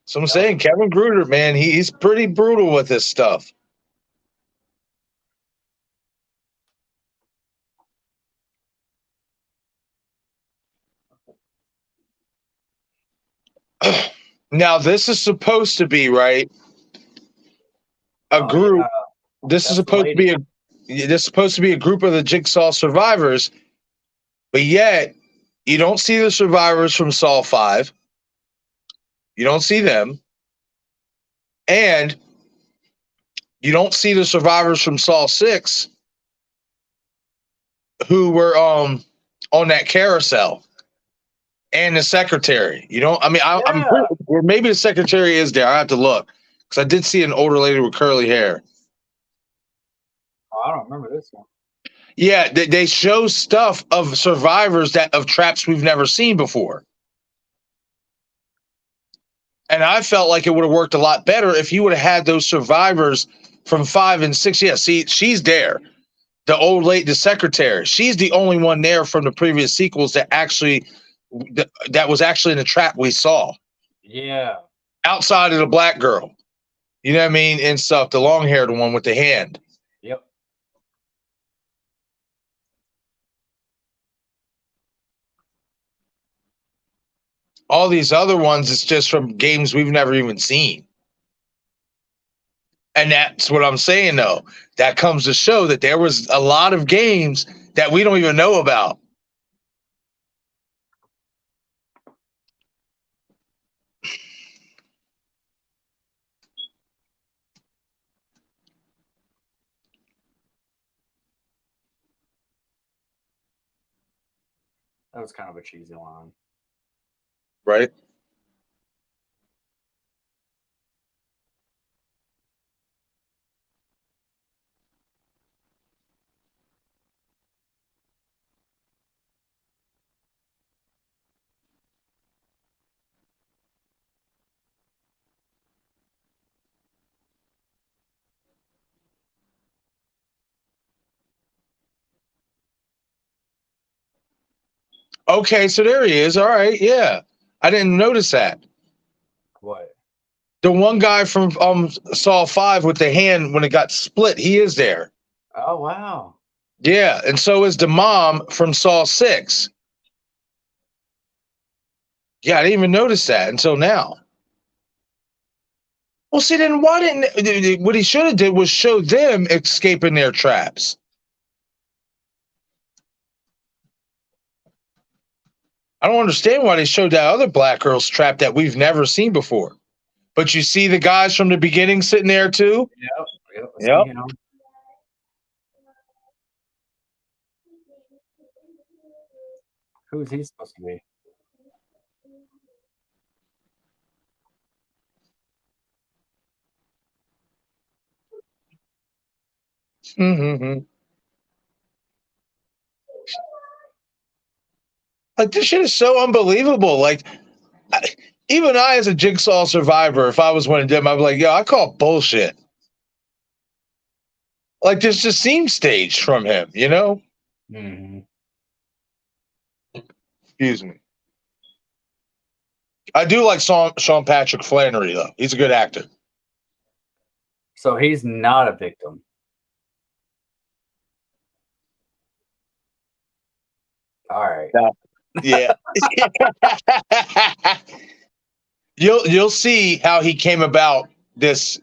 So I'm That was saying Kevin Gruder, man, he's pretty brutal with this stuff. Now, this is supposed to be, right? A oh yeah, group. This is that's the supposed to lady. be a this is supposed to be a group of the Jigsaw survivors, but yet you don't see the survivors from Saw 5. You don't see them. And you don't see the survivors from Saw 6 who were on that carousel and the secretary. You know, I mean, I'm Yeah. pretty, or maybe the secretary is there. I have to look because I did see an older lady with curly hair. Oh, I don't remember this one. Yeah, they show stuff of survivors that of traps we've never seen before. And I felt like it would have worked a lot better if you would have had those survivors from 5 and 6. Yeah, see, she's there. The old lady, the secretary, she's the only one there from the previous sequels that actually that was actually in the trap we saw. Yeah. Outside of the black girl. You know what I mean? And stuff, the long haired one with the hand. Yep. All these other ones, it's just from games we've never even seen. And that's what I'm saying, though. That comes to show that there was a lot of games that we don't even know about. That was kind of a cheesy line. Right? Okay, so there he is. All right, yeah. I didn't notice that. What? The one guy from Saw 5 with the hand when it got split, he is there. Oh wow. Yeah, and so is the mom from Saw 6. Yeah, I didn't even notice that until now. Well, see, then why didn't what he should have did was show them escaping their traps. I don't understand why they showed that other black girl's trap that we've never seen before. But you see the guys from the beginning sitting there too? Yep. Yep. Yep. Speaking of, who's he supposed to be? Mm-hmm. Like this shit is so unbelievable. Like I, even I, as a jigsaw survivor, if I was one of them, I'd be like, "Yo, I call bullshit." Like this just seems staged from him, you know? Mm-hmm. Excuse me. I do like Sean Patrick Flannery though. He's a good actor. So he's not a victim. All right. Yeah. You'll see how he came about this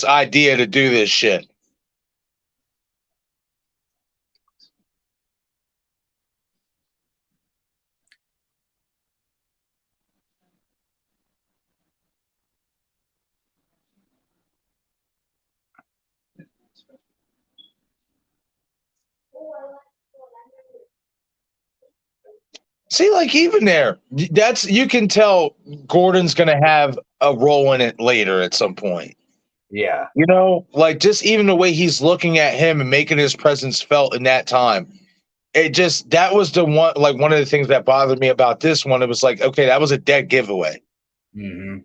idea to do this shit. See, like even there, that's you can tell Gordon's gonna have a role in it later at some point. Yeah. You know, like just even the way he's looking at him and making his presence felt in that time. It just that was the one like one of the things that bothered me about this one. It was like, okay, that was a dead giveaway. Mm-hmm.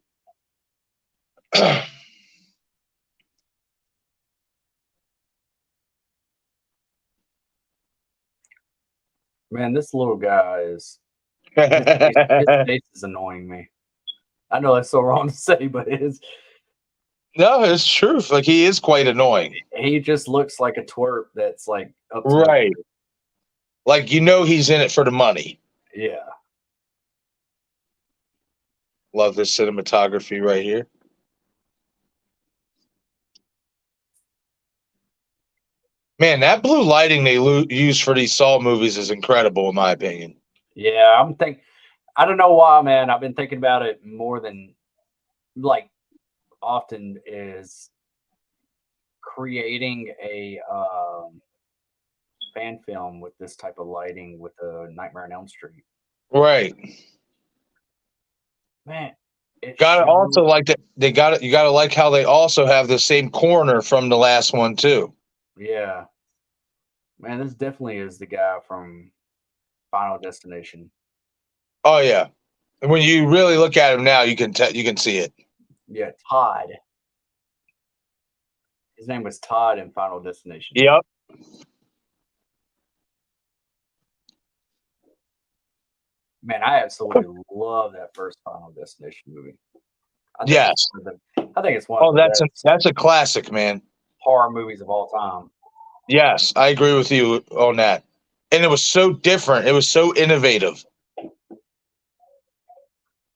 Man, this little guy is his face is annoying me. I know that's so wrong to say, but it is. No, it's truth. Like he is quite annoying. He just looks like a twerp that's like up to no Right. good. Like you know he's in it for the money. Yeah. Love this cinematography right here. Man, that blue lighting they use for these Saw movies is incredible, in my opinion. Yeah. I don't know why, man. I've been thinking about it more than like often is creating a fan film with this type of lighting with the Nightmare on Elm Street. Right. Man, it Got to also shows. like that they got it. You got to like how they also have the same corner from the last one too. Yeah. Man, this definitely is the guy from Final Destination. Oh yeah. And when you really look at him now, you can see it. Yeah, Todd. His name was Todd in Final Destination. Yep. Man, I absolutely love that first Final Destination movie. Yes. I think it's one of Oh, the best that's a classic, man. horror movies of all time. Yes, I agree with you on that. And it was so different. It was so innovative.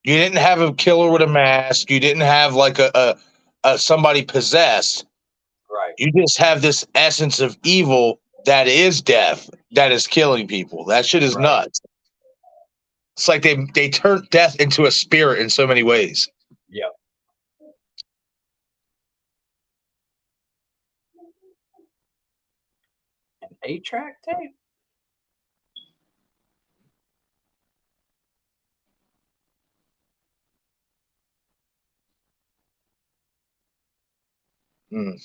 You didn't have a killer with a mask. You didn't have like a somebody possessed. Right. You just have this essence of evil that is death, that is killing people. That shit is Right. nuts. It's like they turned death into a spirit in so many ways. Yep. An 8-track tape? Mm.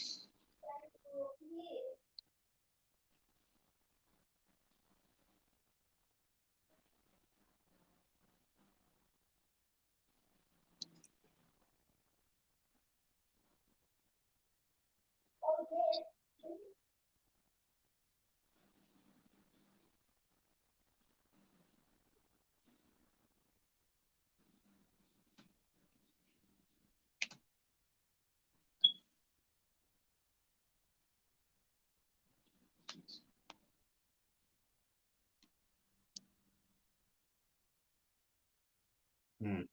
Mm.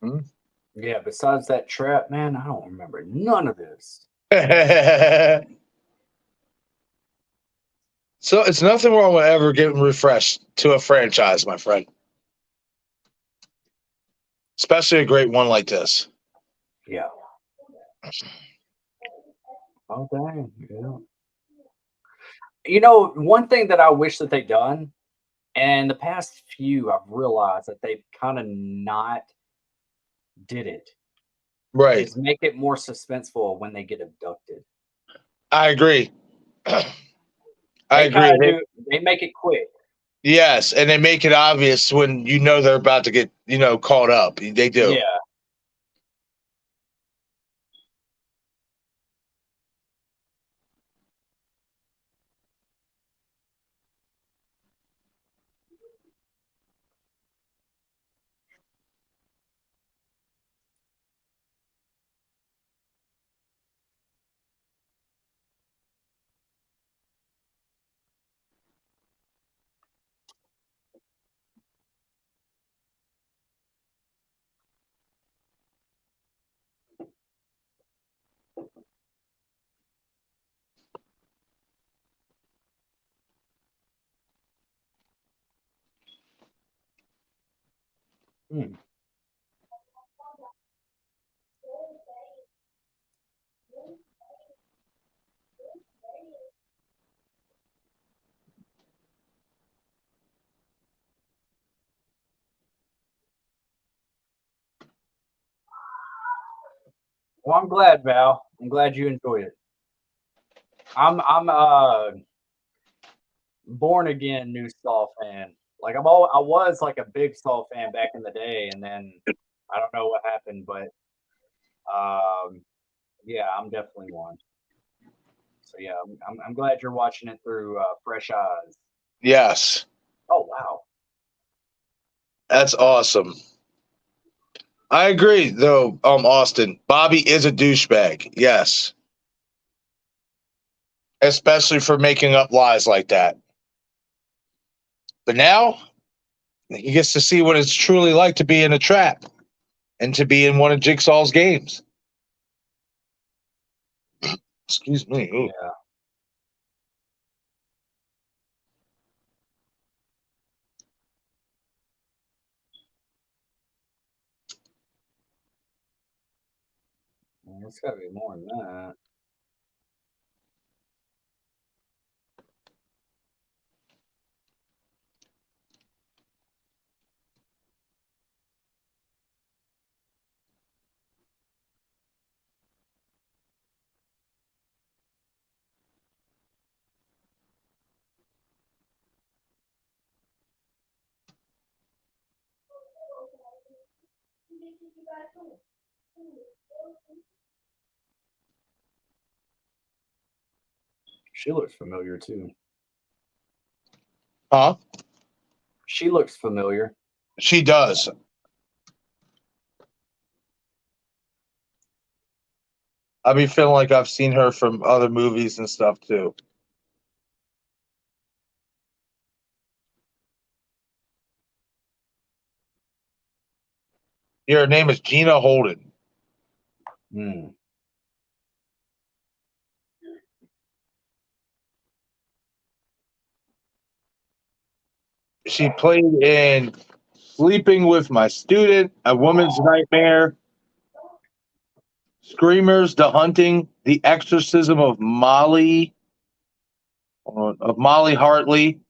Hmm? Yeah, besides that trap, man, I don't remember none of this. So it's nothing wrong with ever getting refreshed to a franchise, my friend. Especially a great one like this. Yeah. Oh dang. Yeah. You know, one thing that I wish that they done, and the past few I've realized that they've kind of not did it, Right. is make it more suspenseful when they get abducted. I agree. I They kind agree. of do. They make it quick. Yes, and they make it obvious when you know they're about to get, caught up. They do. Yeah. Hmm. Well, I'm glad, Val. I'm glad you enjoyed it. I'm born again new Saw fan. Like I was like a big Saw fan back in the day, and then I don't know what happened, but um, yeah, I'm definitely one. So yeah, I'm glad you're watching it through fresh eyes. Yes. Oh wow. That's awesome. I agree, though, Austin. Bobby is a douchebag. Yes. Especially for making up lies like that. But now he gets to see what it's truly like to be in a trap and to be in one of Jigsaw's games. Excuse me. Ooh. Yeah. It's got to be more than that. She looks familiar too. Huh? She looks familiar. She does. I be feeling like I've seen her from other movies and stuff too. Yeah, her name is Gina Holden. Hmm. She played in Sleeping with My Student, A Woman's Nightmare, Screamers, The Hunting, The Exorcism of Molly Hartley,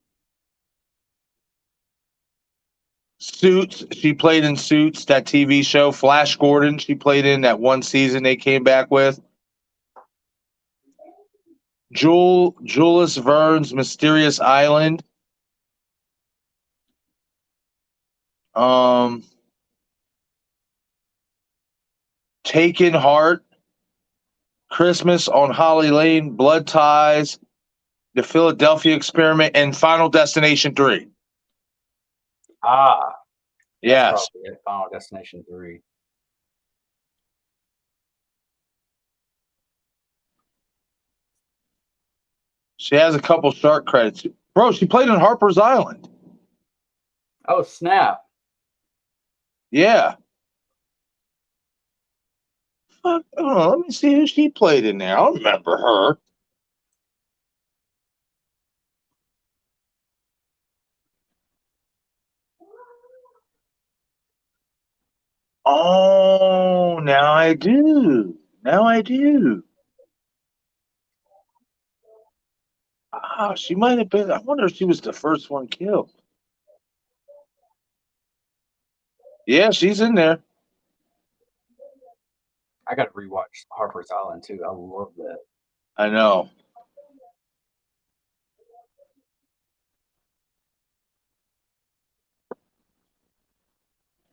Suits. She played in Suits, that TV show. Flash Gordon. She played in that one season they came back with. Julius Verne's Mysterious Island. Um, Taken Heart, Christmas on Holly Lane, Blood Ties, The Philadelphia Experiment, and Final Destination 3. Ah, Yes. probably it. Final Destination 3. She has a couple shark credits. Bro, she played in Harper's Island. Oh, snap. Yeah. Fuck, hold on, let me see who she played in there. I remember her. Oh, now I do. Now I do. Ah, she might have been. I wonder if she was the first one killed. Yeah, she's in there. I got to rewatch Harper's Island too. I love that. I know.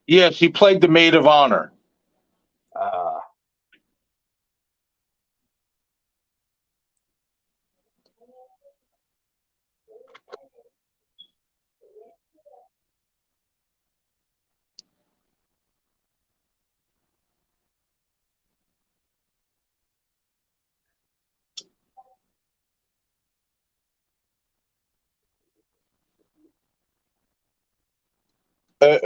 Yeah, she played the maid of honor. Uh, Uh,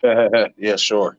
uh. Yeah, sure.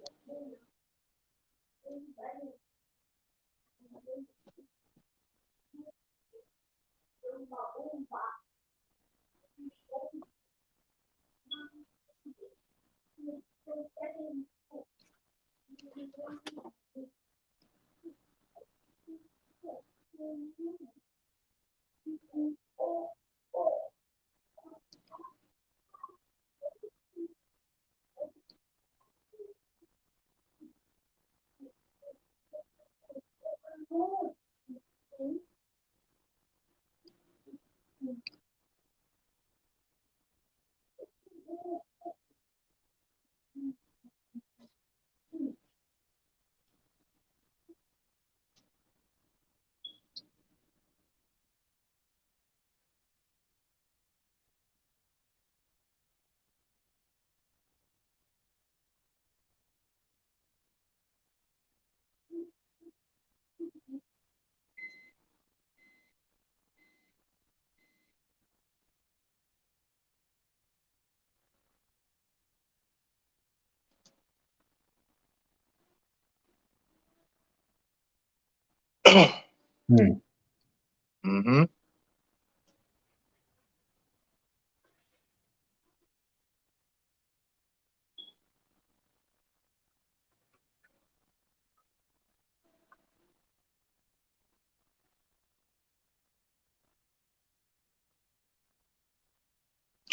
Hmm.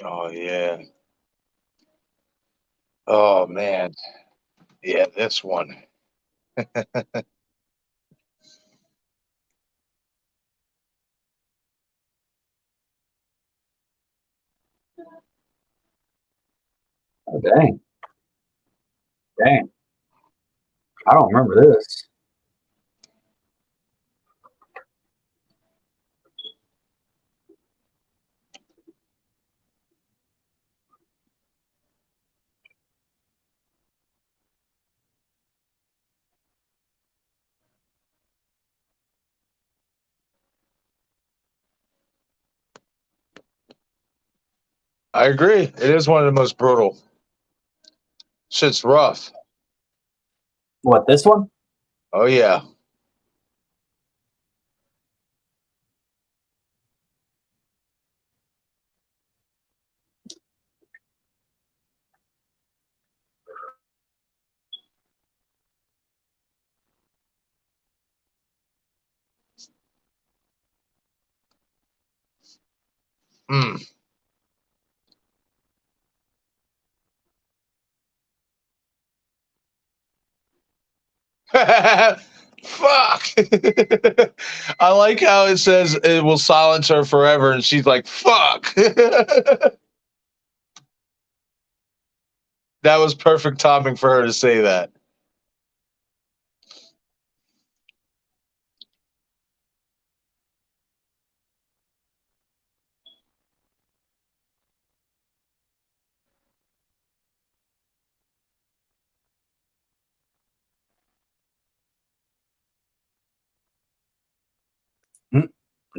Oh yeah. Oh man. Yeah, this one. oh, dang. Dang. I don't remember this. I agree. It is one of the most brutal. Shit's rough. What, this one? Oh, yeah. Mm. Fuck. I like how it says it will silence her forever, and she's like, fuck. That was perfect timing for her to say that.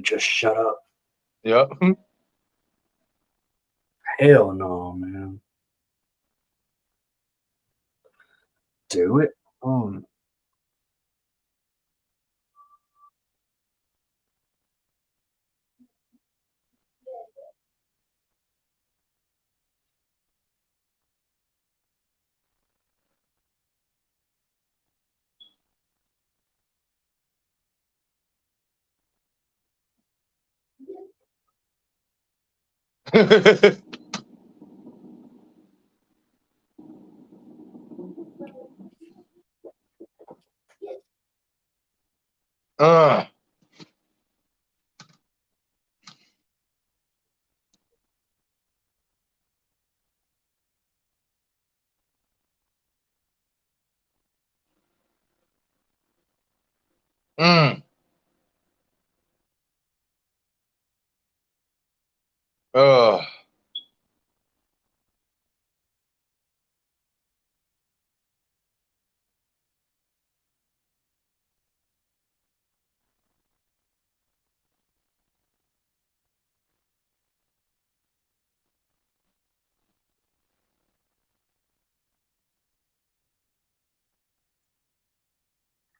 Just shut up. Yep. Hell no, man. Do it. uh, mm, uh.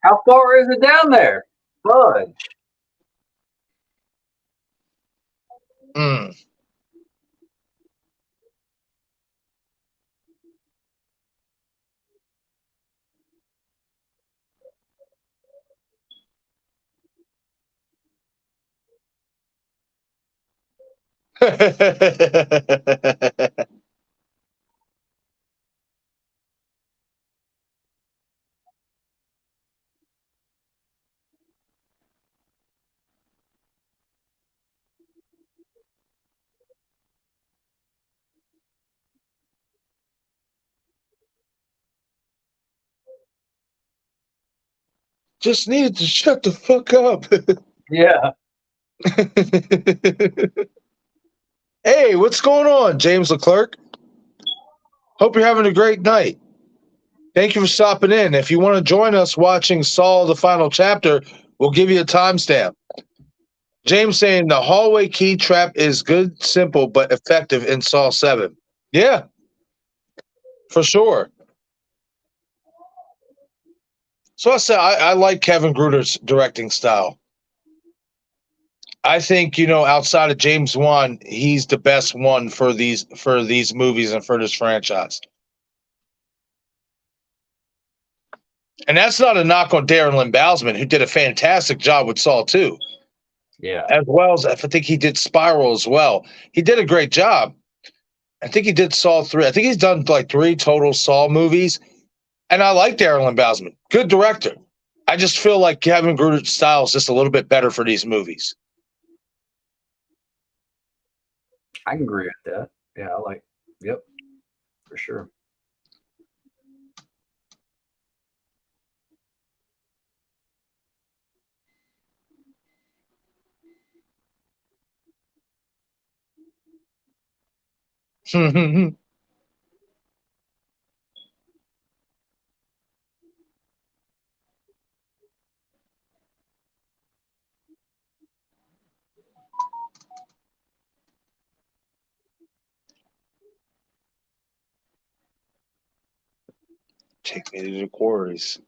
How far is it down there? Fudge. Mm. Just needed to shut the fuck up. Yeah. Hey, what's going on, James Leclerc? Hope you're having a great night. Thank you for stopping in. If you want to join us watching Saw the Final Chapter, we'll give you a timestamp. James saying the hallway key trap is good, simple, but effective in Saw 7. Yeah, for sure. So I said I like Kevin Gruder's directing style. I think, outside of James Wan, he's the best one for these movies and for this franchise. And that's not a knock on Darren Lynn Bousman, who did a fantastic job with Saw 2, Yeah. as well as I think he did Spiral as well. He did a great job. I think he did Saw 3. I think he's done like 3 total Saw movies. And I like Darren Lynn Bousman. Good director. I just feel like Kevin Gruder's style is just a little bit better for these movies. I can agree with that. Yeah, yep, for sure. Take me to the quarries.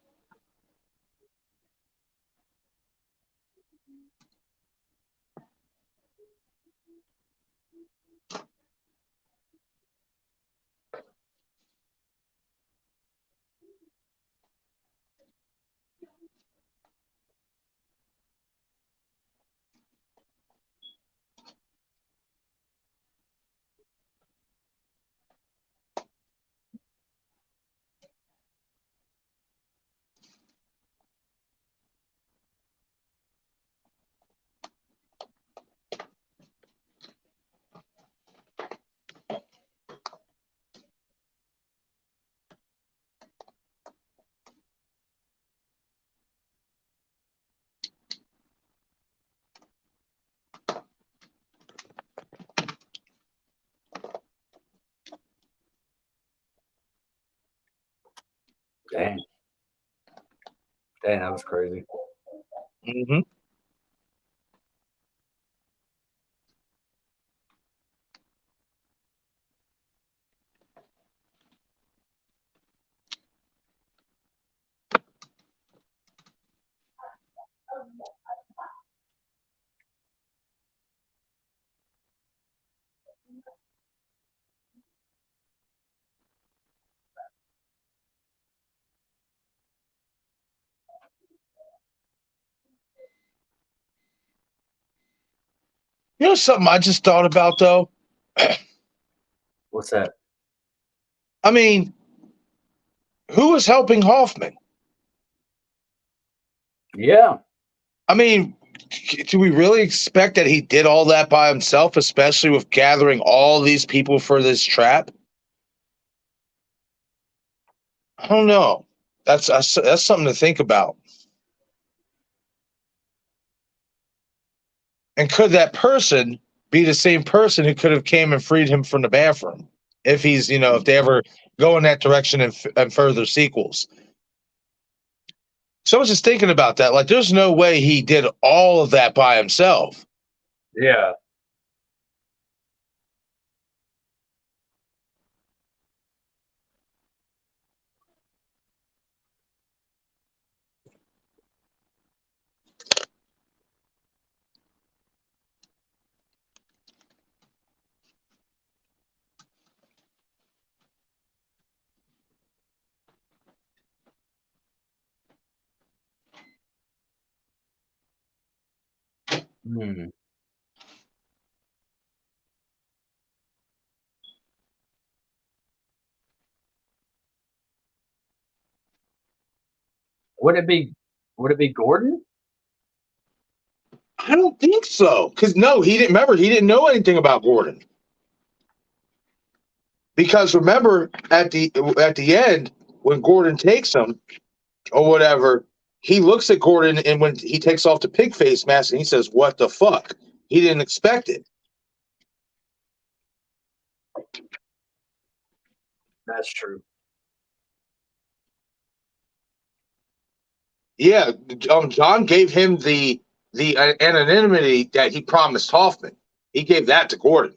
Dang. Dang, that was crazy. Mm-hmm. You know something I just thought about though? What's that? I mean, who is helping Hoffman? Yeah. I mean, do we really expect that he did all that by himself, especially with gathering all these people for this trap? I don't know. That's something to think about. And could that person be the same person who could have came and freed him from the bathroom? If he's, if they ever go in that direction and further sequels. So I was just thinking about that. Like, there's no way he did all of that by himself. Yeah. Hmm. Would it be? Would it be Gordon? I don't think so. Because no, he didn't remember. He didn't know anything about Gordon. Because remember at the end when Gordon takes him or whatever, he looks at Gordon and when he takes off the pig face mask and he says, "What the fuck?" He didn't expect it. That's true. Yeah, John gave him the anonymity that he promised Hoffman. He gave that to Gordon.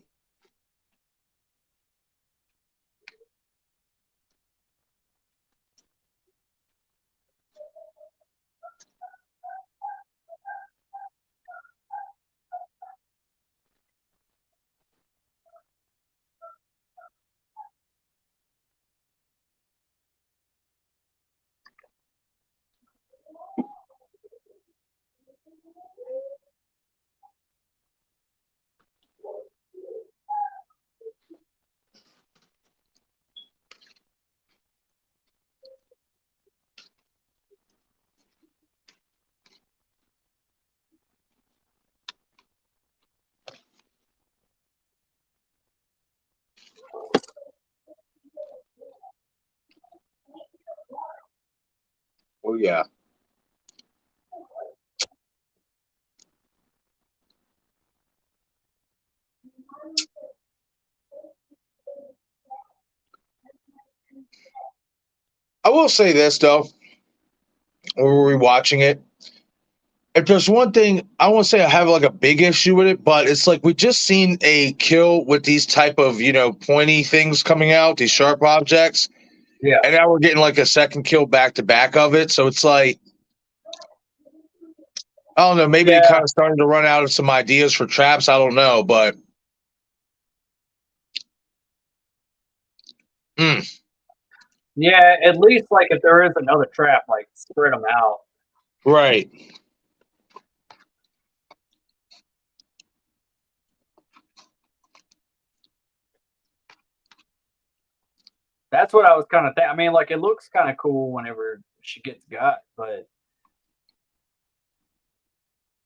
Oh yeah. I will say this though, when we're rewatching it, if there's one thing I won't say I have like a big issue with it, but it's like we just seen a kill with these type of pointy things coming out, these sharp objects, Yeah. and now we're getting like a second kill back to back of it. So it's like I don't know, maybe they Yeah. kind of starting to run out of some ideas for traps. I don't know, but Yeah. At least like if there is another trap, like spread them out. right. That's what I was kind of thinking. I mean, like it looks kind of cool whenever she gets got, but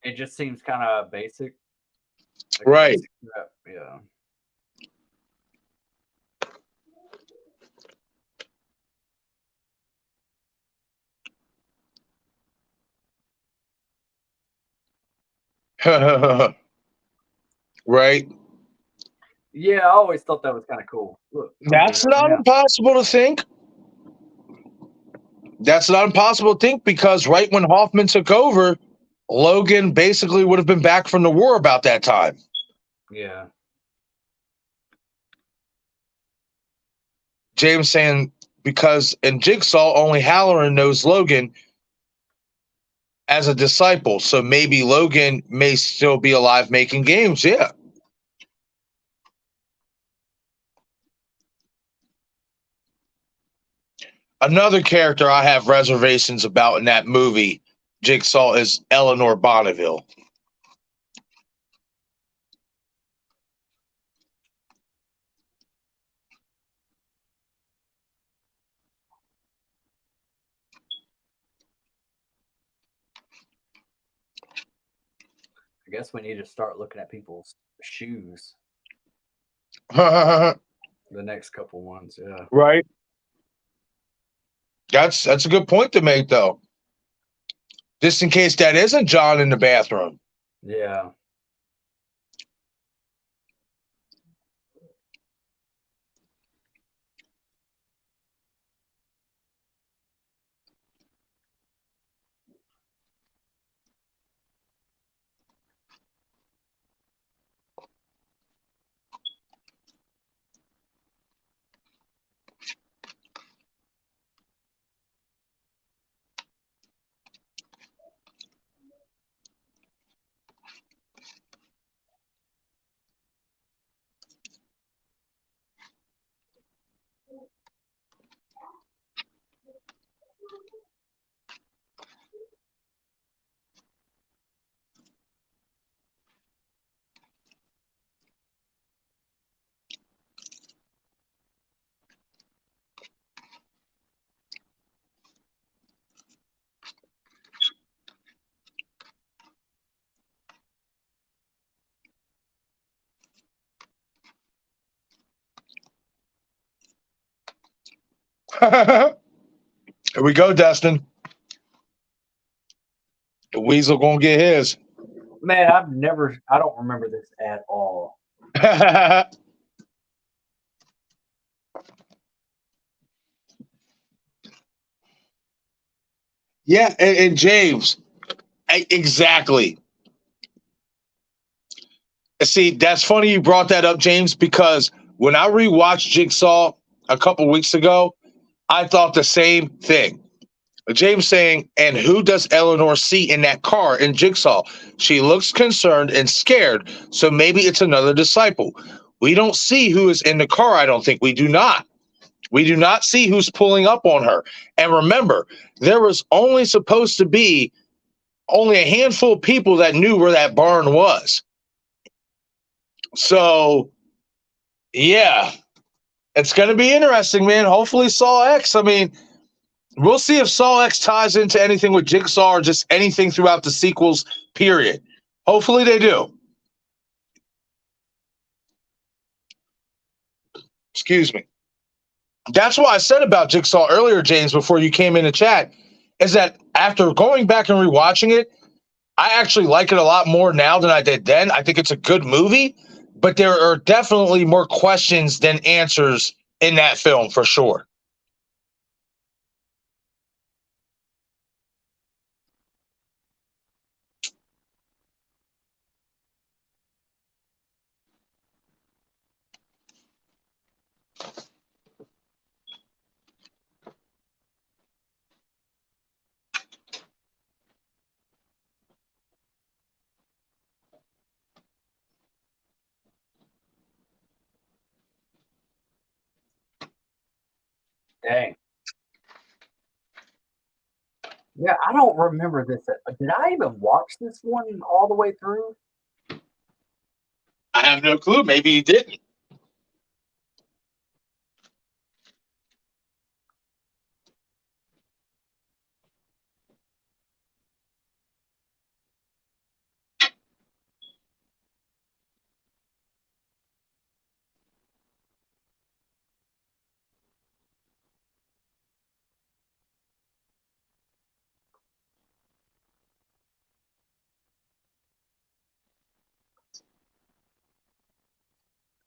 it just seems kind of basic. Like a Right. basic trap. Yeah. Right. Yeah, I always thought that was kind of cool. Look, I'm doing That's it right not now. impossible to think. That's not impossible to think because right when Hoffman took over, Logan basically would have been back from the war about that time. Yeah. James saying because in Jigsaw, only Halloran knows Logan as a disciple. So maybe Logan may still be alive making games. Yeah. Another character I have reservations about in that movie, Jigsaw, is Eleanor Bonneville. I guess we need to start looking at people's shoes. Right. The next couple ones, yeah. That's a good point to make though. Just in case that isn't John in the bathroom. Yeah. Here we go, Dustin. The Weasel gonna get his. Man, I don't remember this at all. Yeah, and James, exactly. See, that's funny you brought that up, James, because when I rewatched Jigsaw a couple weeks ago, I thought the same thing. James saying, and who does Eleanor see in that car in Jigsaw? She looks concerned and scared, so maybe it's another disciple. We don't see who is in the car, I don't think. We do not. We do not see who's pulling up on her. And remember, there was only supposed to be only a handful of people that knew where that barn was. So, yeah, it's going to be interesting, man. Hopefully, sawx. I mean, we'll see if sawx ties into anything with Jigsaw or just anything throughout the sequels, period. Hopefully, they do. Excuse me. That's what I said about Jigsaw earlier, James, before you came in the chat, is that after going back and rewatching it, I actually like it a lot more now than I did then. I think it's a good movie, but there are definitely more questions than answers in that film for sure. Dang. Yeah, I don't remember this. Did I even watch this one all the way through? I have no clue. Maybe you didn't.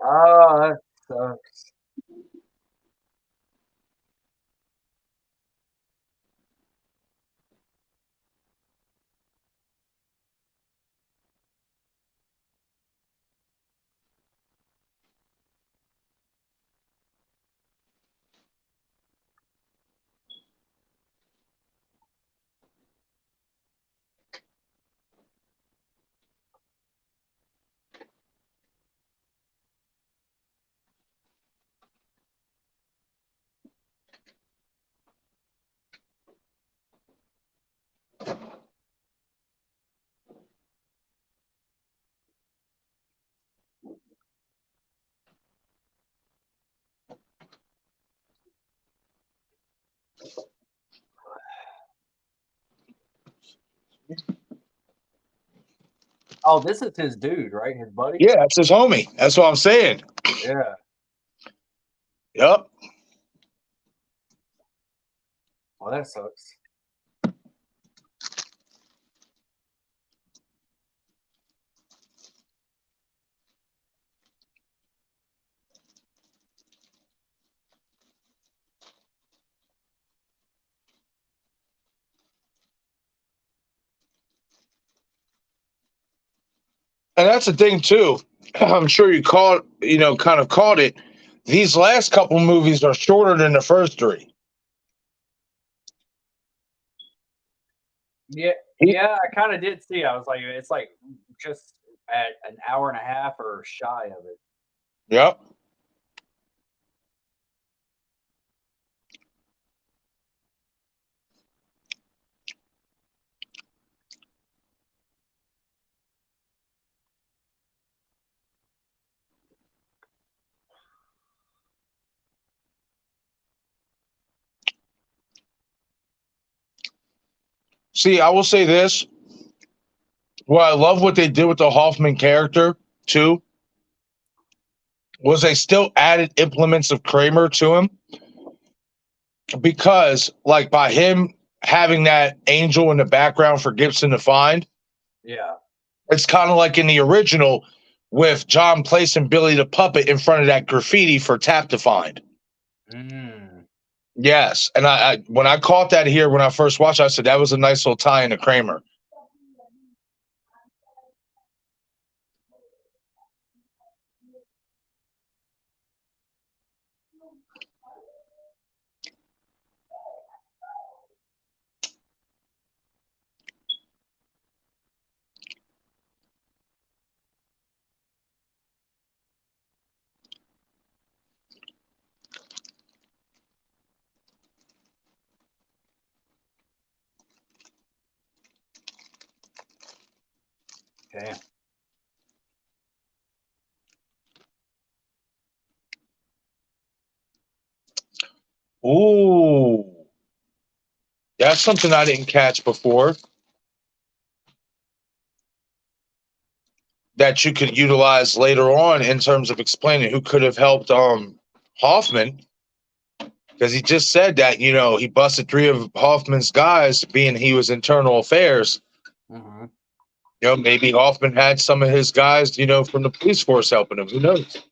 Oh, that sucks. Oh, this is his dude, right? His buddy? Yeah, that's his homie. That's what I'm saying. Yeah. Yep. Well, that sucks. And that's the thing too. I'm sure you caught, kind of caught it. These last couple movies are shorter than the first three. Yeah, yeah, I kind of did see. I was like, it's like just at an hour and a half or shy of it. Yep. See, I will say this. Well, I love what they did with the Hoffman character too. Was they still added implements of Kramer to him because, like, by him having that angel in the background for Gibson to find, Yeah. it's kind of like in the original with John placing Billy the puppet in front of that graffiti for Tap to find. Mm. Yes, and I when I caught that here when I first watched, I said that was a nice little tie into Kramer. Okay. Ooh, that's something I didn't catch before. That you could utilize later on in terms of explaining who could have helped Hoffman, because he just said that he busted three of Hoffman's guys, being he was internal affairs. Mm-hmm. Maybe Hoffman had some of his guys from the police force helping him. Who knows?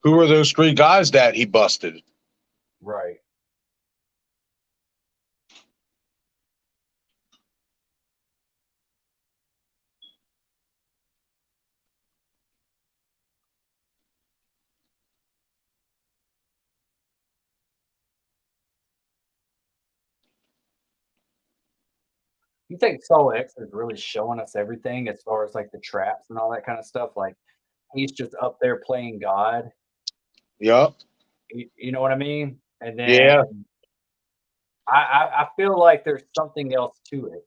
Who are those three guys that he busted? Right. You think X is really showing us everything as far as like the traps and all that kind of stuff? Like he's just up there playing God. Yep. You know what I mean? And then Yeah. I feel like there's something else to it.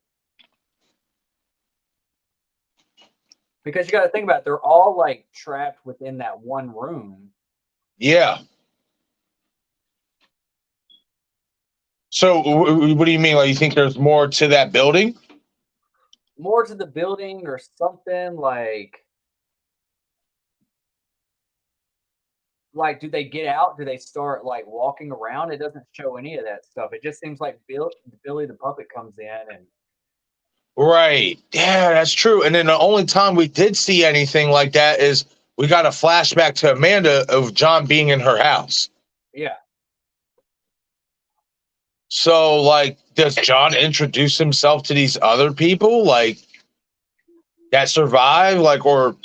Because you got to think about it, they're all like trapped within that one room. Yeah. So what do you mean? Like, you think there's more to that building? More to the building or something like do they get out? Do they start like walking around? It doesn't show any of that stuff. It just seems like Billy the puppet comes in and Right. Yeah, that's true. And then the only time we did see anything like that is we got a flashback to Amanda of John being in her house. yeah. So, like, does John introduce himself to these other people, like, that survive? Like, or,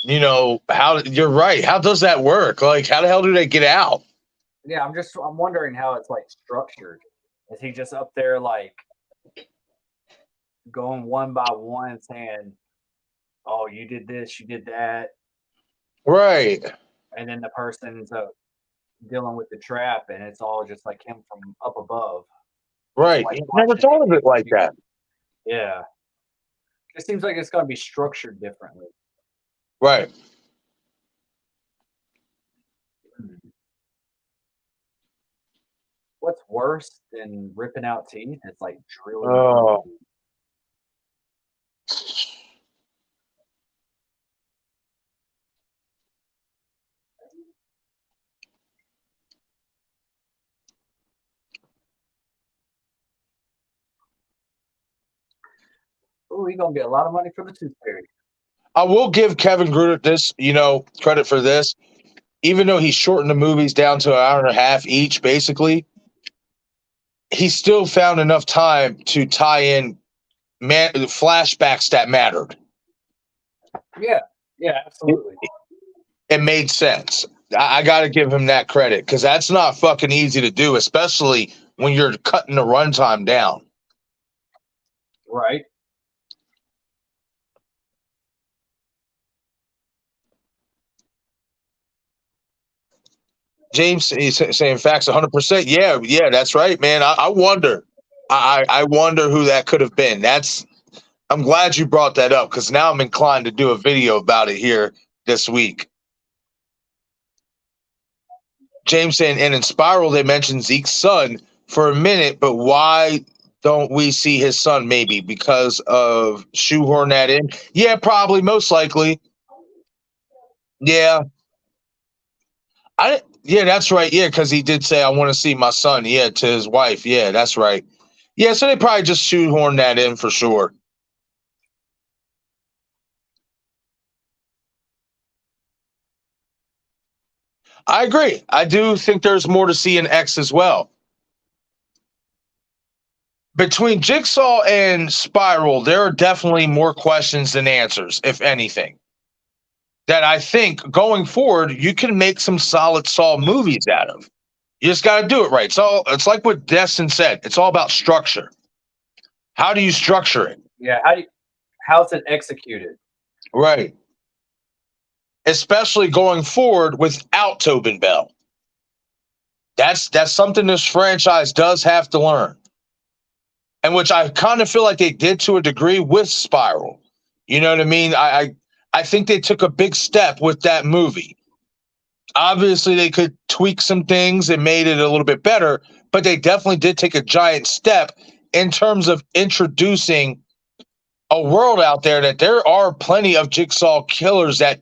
how, you're right. How does that work? Like, how the hell do they get out? Yeah, I'm wondering how it's like structured. Is he just up there like going one by one saying, "Oh, you did this, you did that," Right. and then the person's dealing with the trap, and it's all just like him from up above, just Right. like Never watching thought of it like it. that. Yeah, it seems like it's gonna be structured differently. Right. Hmm. What's worse than ripping out teeth is like drilling a hole. Oh. Oh, he gonna get a lot of money for the tooth fairy. I will give Kevin Gruder this, credit for this. Even though he shortened the movies down to an hour and a half each, basically, he still found enough time to tie in flashbacks that mattered. Yeah, yeah, It, absolutely. it made sense. I got to give him that credit because that's not fucking easy to do, especially when you're cutting the runtime down. Right. James he's saying facts 100%. Yeah, yeah, that's right, man. I wonder. I wonder who that could have been. I'm glad you brought that up because now I'm inclined to do a video about it here this week. James saying, and in Spiral, they mentioned Zeke's son for a minute, but why don't we see his son? Maybe because of shoehorn that in. Yeah, probably, most likely. Yeah, Yeah, that's right. Yeah, because he did say, "I want to see my son." Yeah, to his wife. Yeah, that's right. Yeah, so they probably just shoehorn that in for sure. I agree. I do think there's more to see in X as well. Between Jigsaw and Spiral, there are definitely more questions than answers, if anything. That I think going forward, you can make some solid Saw movies out of. You just got to do it right. So it's like what Destin said. It's all about structure. How do you structure it? Yeah. How's it executed? Right. Especially going forward without Tobin Bell. That's something this franchise does have to learn. And which I kind of feel like they did to a degree with Spiral. You know what I mean? I think they took a big step with that movie. Obviously, they could tweak some things and made it a little bit better, but they definitely did take a giant step in terms of introducing a world out there that there are plenty of jigsaw killers that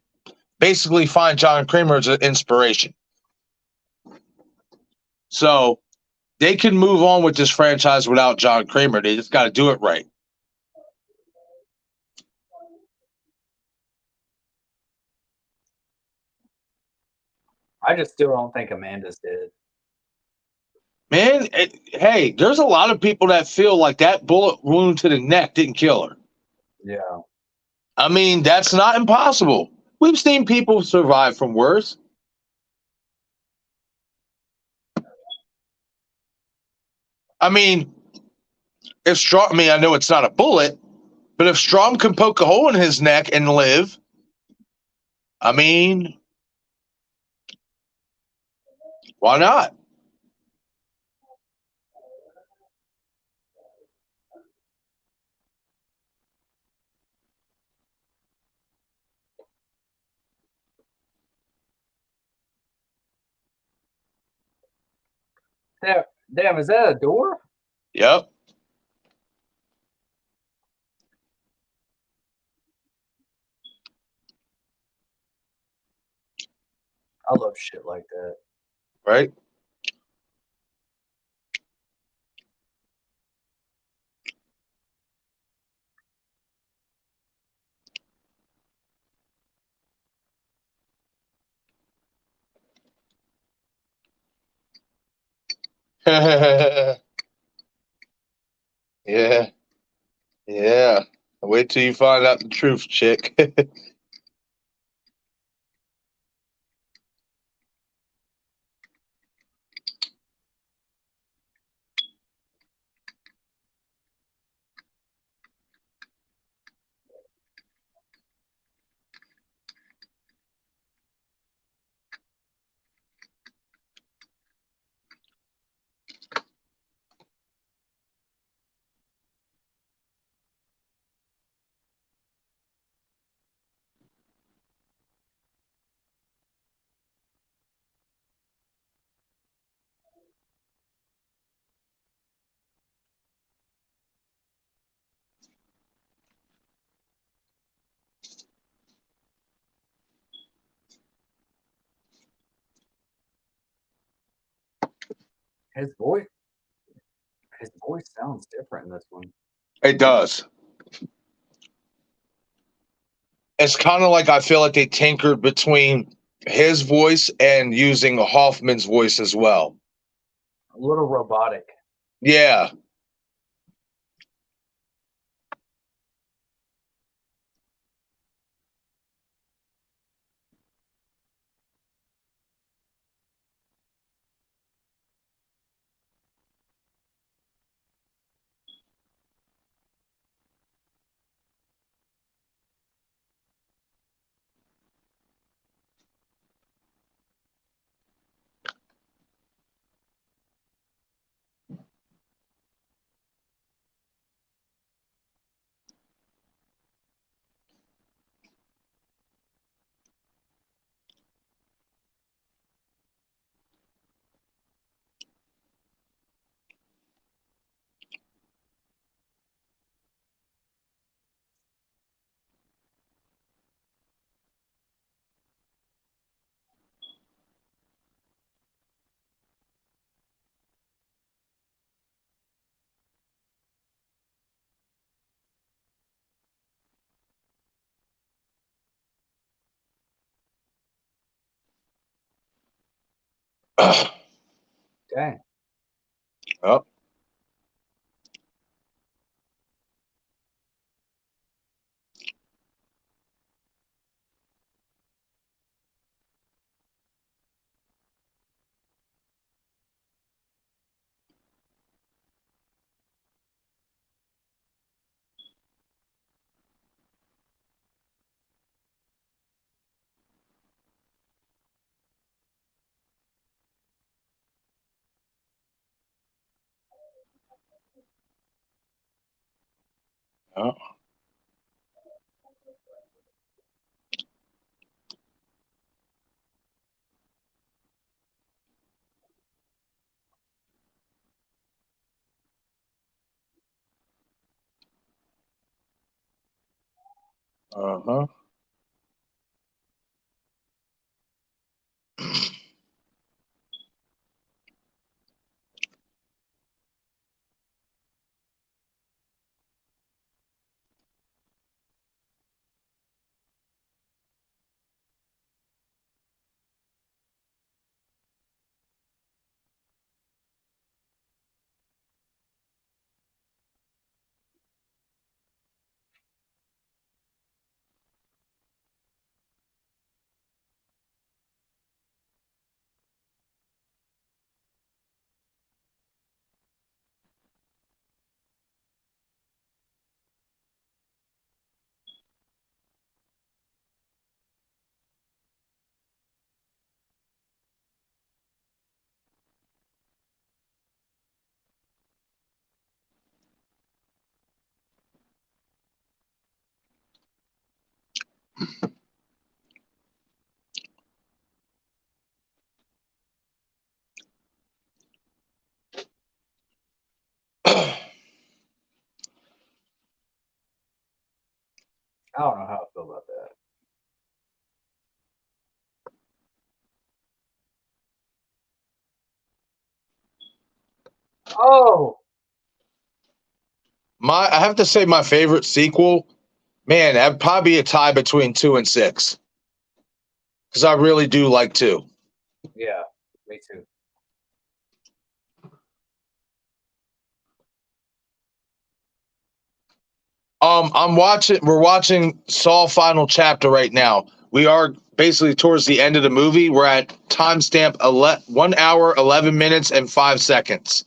basically find John Kramer as an inspiration. So they can move on with this franchise without John Kramer. They just got to do it right. I just still don't think Amanda's dead. Man, hey, there's a lot of people that feel like that bullet wound to the neck didn't kill her. Yeah. I mean, that's not impossible. We've seen people survive from worse. I mean, if Strom, I mean, I know it's not a bullet, but if Strom can poke a hole in his neck and live, I mean, why not? Damn, is that a door? Yep. I love shit like that. Right. Yeah. Yeah. Wait till you find out the truth, chick. His voice, his voice sounds different in this one. It does. It's kind of like I feel like they tinkered between his voice and using Hoffman's voice as well. A little robotic. Yeah. Dang. Oh. Oh. Uh-huh. I don't know how I feel about that. Oh, I have to say my favorite sequel, man, that'd probably be a tie between 2 and 6. Because I really do like 2. yeah, me too. We're watching Saw final chapter right now. We are basically towards the end of the movie. We're at timestamp 1 hour, 11 minutes, and 5 seconds.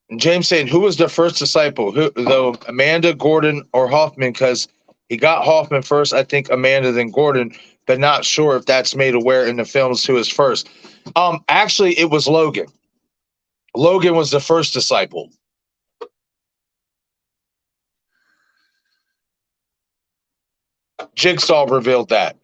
And James saying, who was the first disciple? Who, though, Amanda, Gordon, or Hoffman? Because he got Hoffman first, I think Amanda, then Gordon, but not sure if that's made aware in the films who is first. Actually, it was Logan. Logan was the first disciple. Jigsaw revealed that.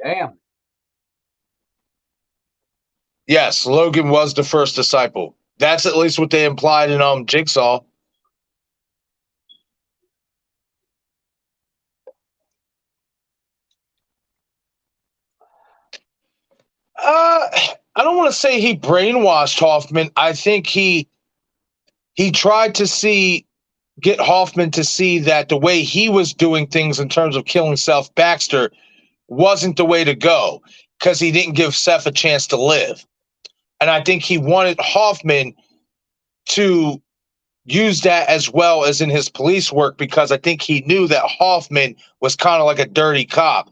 Damn. Yes, Logan was the first disciple. That's at least what they implied in Jigsaw. I don't want to say he brainwashed Hoffman. I think he tried to get Hoffman to see that the way he was doing things in terms of killing Seth Baxter wasn't the way to go because he didn't give Seth a chance to live. And I think he wanted Hoffman to use that as well as in his police work because I think he knew that Hoffman was kind of like a dirty cop.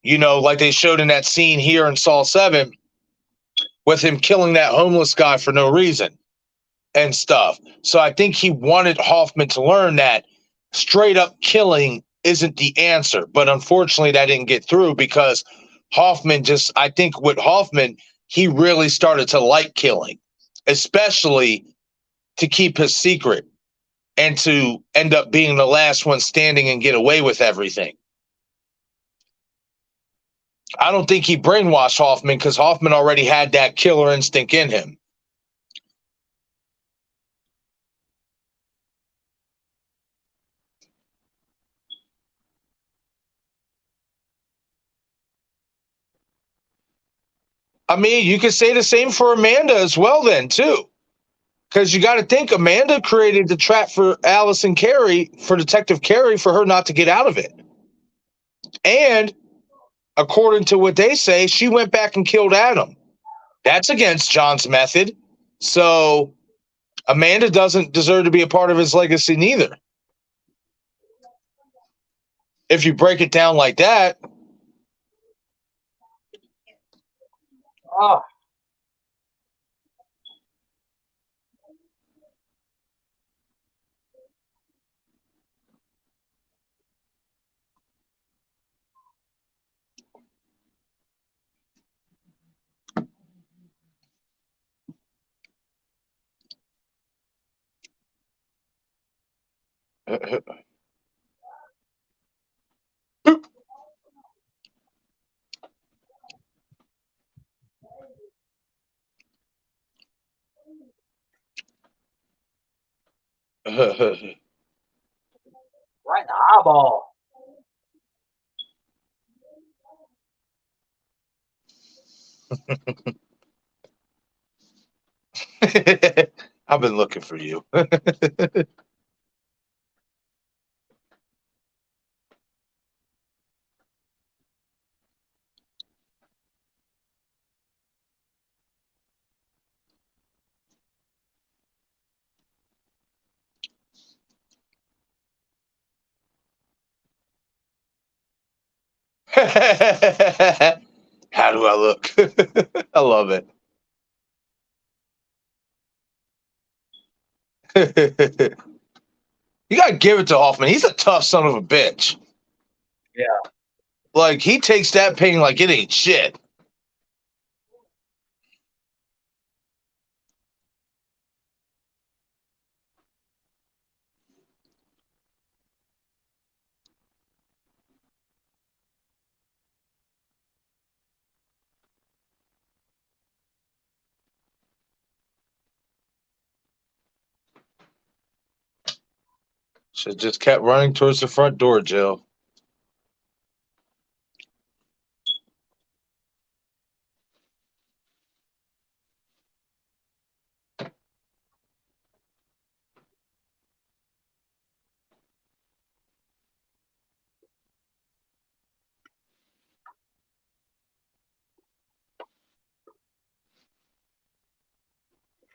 You know, like they showed in that scene here in Saw 7 with him killing that homeless guy for no reason and stuff. So I think he wanted Hoffman to learn that straight up killing isn't the answer. But unfortunately, that didn't get through because Hoffman I think with Hoffman, he really started to like killing, especially to keep his secret and to end up being the last one standing and get away with everything. I don't think he brainwashed Hoffman because Hoffman already had that killer instinct in him. I mean, you could say the same for Amanda as well, then, too. Because you got to think Amanda created the trap for Allison Carey, for Detective Carey, for her not to get out of it. And according to what they say, she went back and killed Adam. That's against John's method. So Amanda doesn't deserve to be a part of his legacy neither. If you break it down like that. Oh, right in the eyeball. I've been looking for you. How do I look? I love it. You gotta give it to Hoffman. He's a tough son of a bitch. Yeah. Like he takes that pain like it ain't shit. Should just kept running towards the front door, Jill.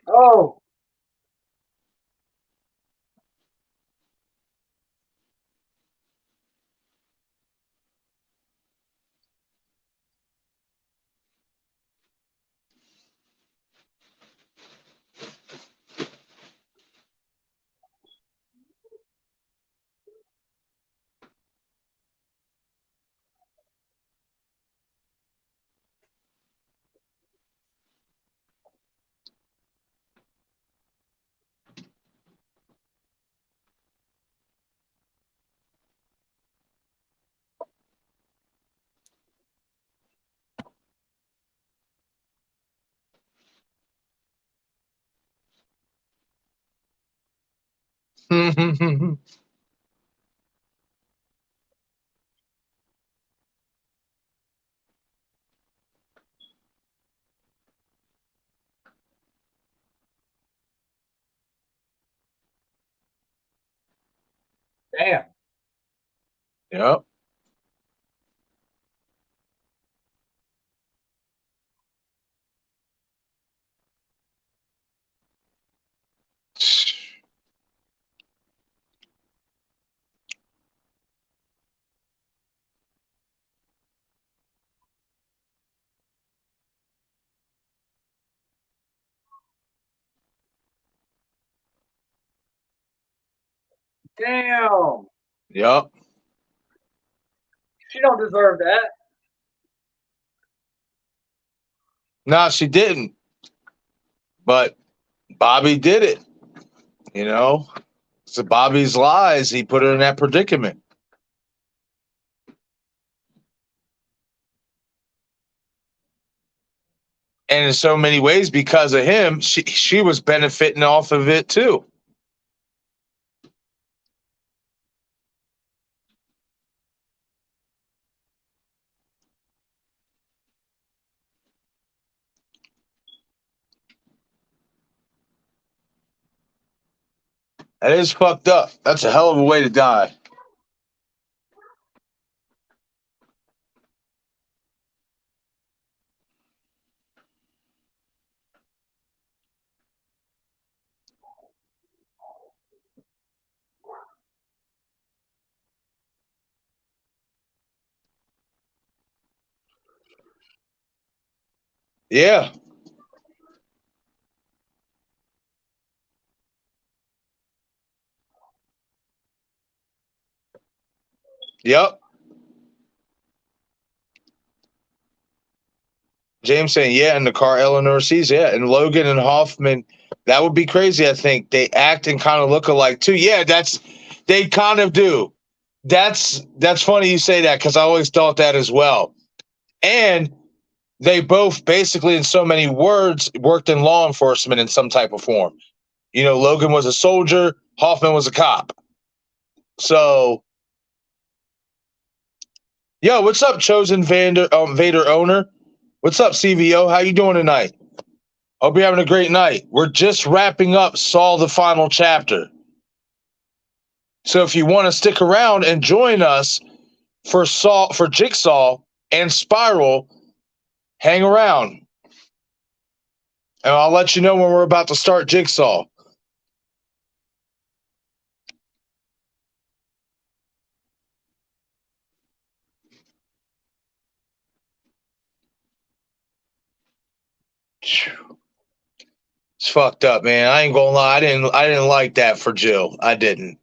Oh, Damn. Yep. Damn. Yep. She don't deserve that. No, she didn't. But Bobby did it. You know, so Bobby's lies. He put her in that predicament. And in so many ways, because of him, she was benefiting off of it too. That is fucked up. That's a hell of a way to die. Yeah. Yep. James saying, yeah, in the car Eleanor sees, yeah. And Logan and Hoffman, that would be crazy, I think. They act and kind of look alike too. Yeah, they kind of do. That's funny you say that because I always thought that as well. And they both basically, in so many words, worked in law enforcement in some type of form. You know, Logan was a soldier, Hoffman was a cop. So, yo, what's up, chosen Vader owner? What's up, CVO? How you doing tonight? Hope you're having a great night. We're just wrapping up Saw the final chapter. So if you want to stick around and join us for Jigsaw and Spiral, hang around. And I'll let you know when we're about to start Jigsaw. It's fucked up, man. I ain't gonna lie. I didn't like that for Jill. I didn't.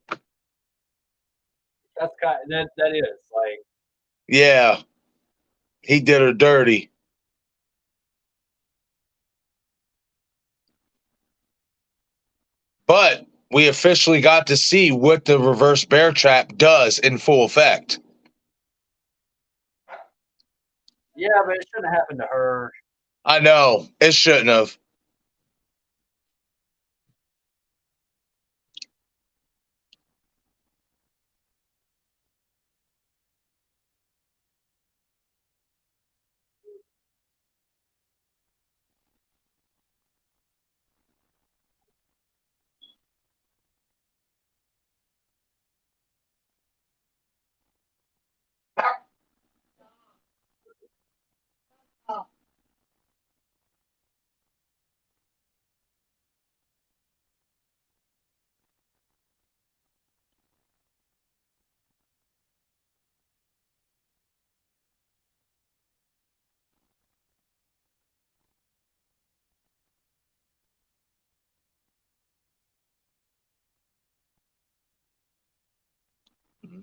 That's kind. That is like. Yeah, he did her dirty. But we officially got to see what the reverse bear trap does in full effect. Yeah, but it shouldn't have happened to her. I know. It shouldn't have.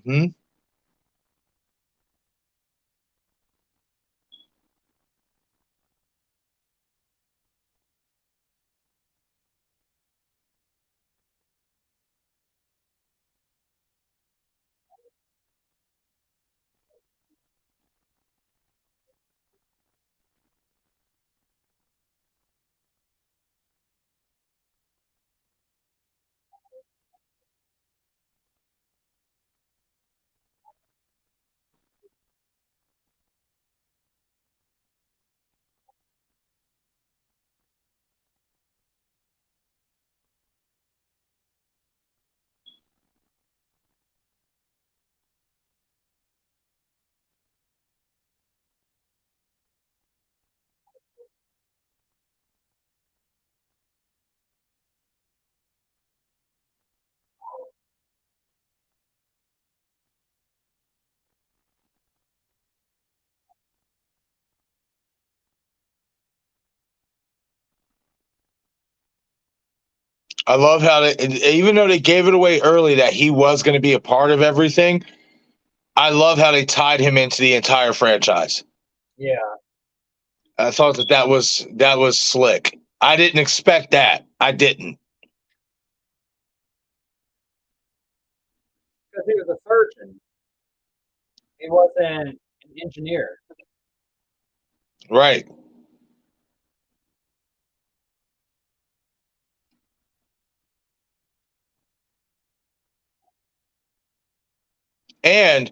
Hmm. I love how they, even though they gave it away early that he was going to be a part of everything, I love how they tied him into the entire franchise. Yeah. I thought that was slick. I didn't expect that. I didn't. Because he was a surgeon. He wasn't an engineer. Right. And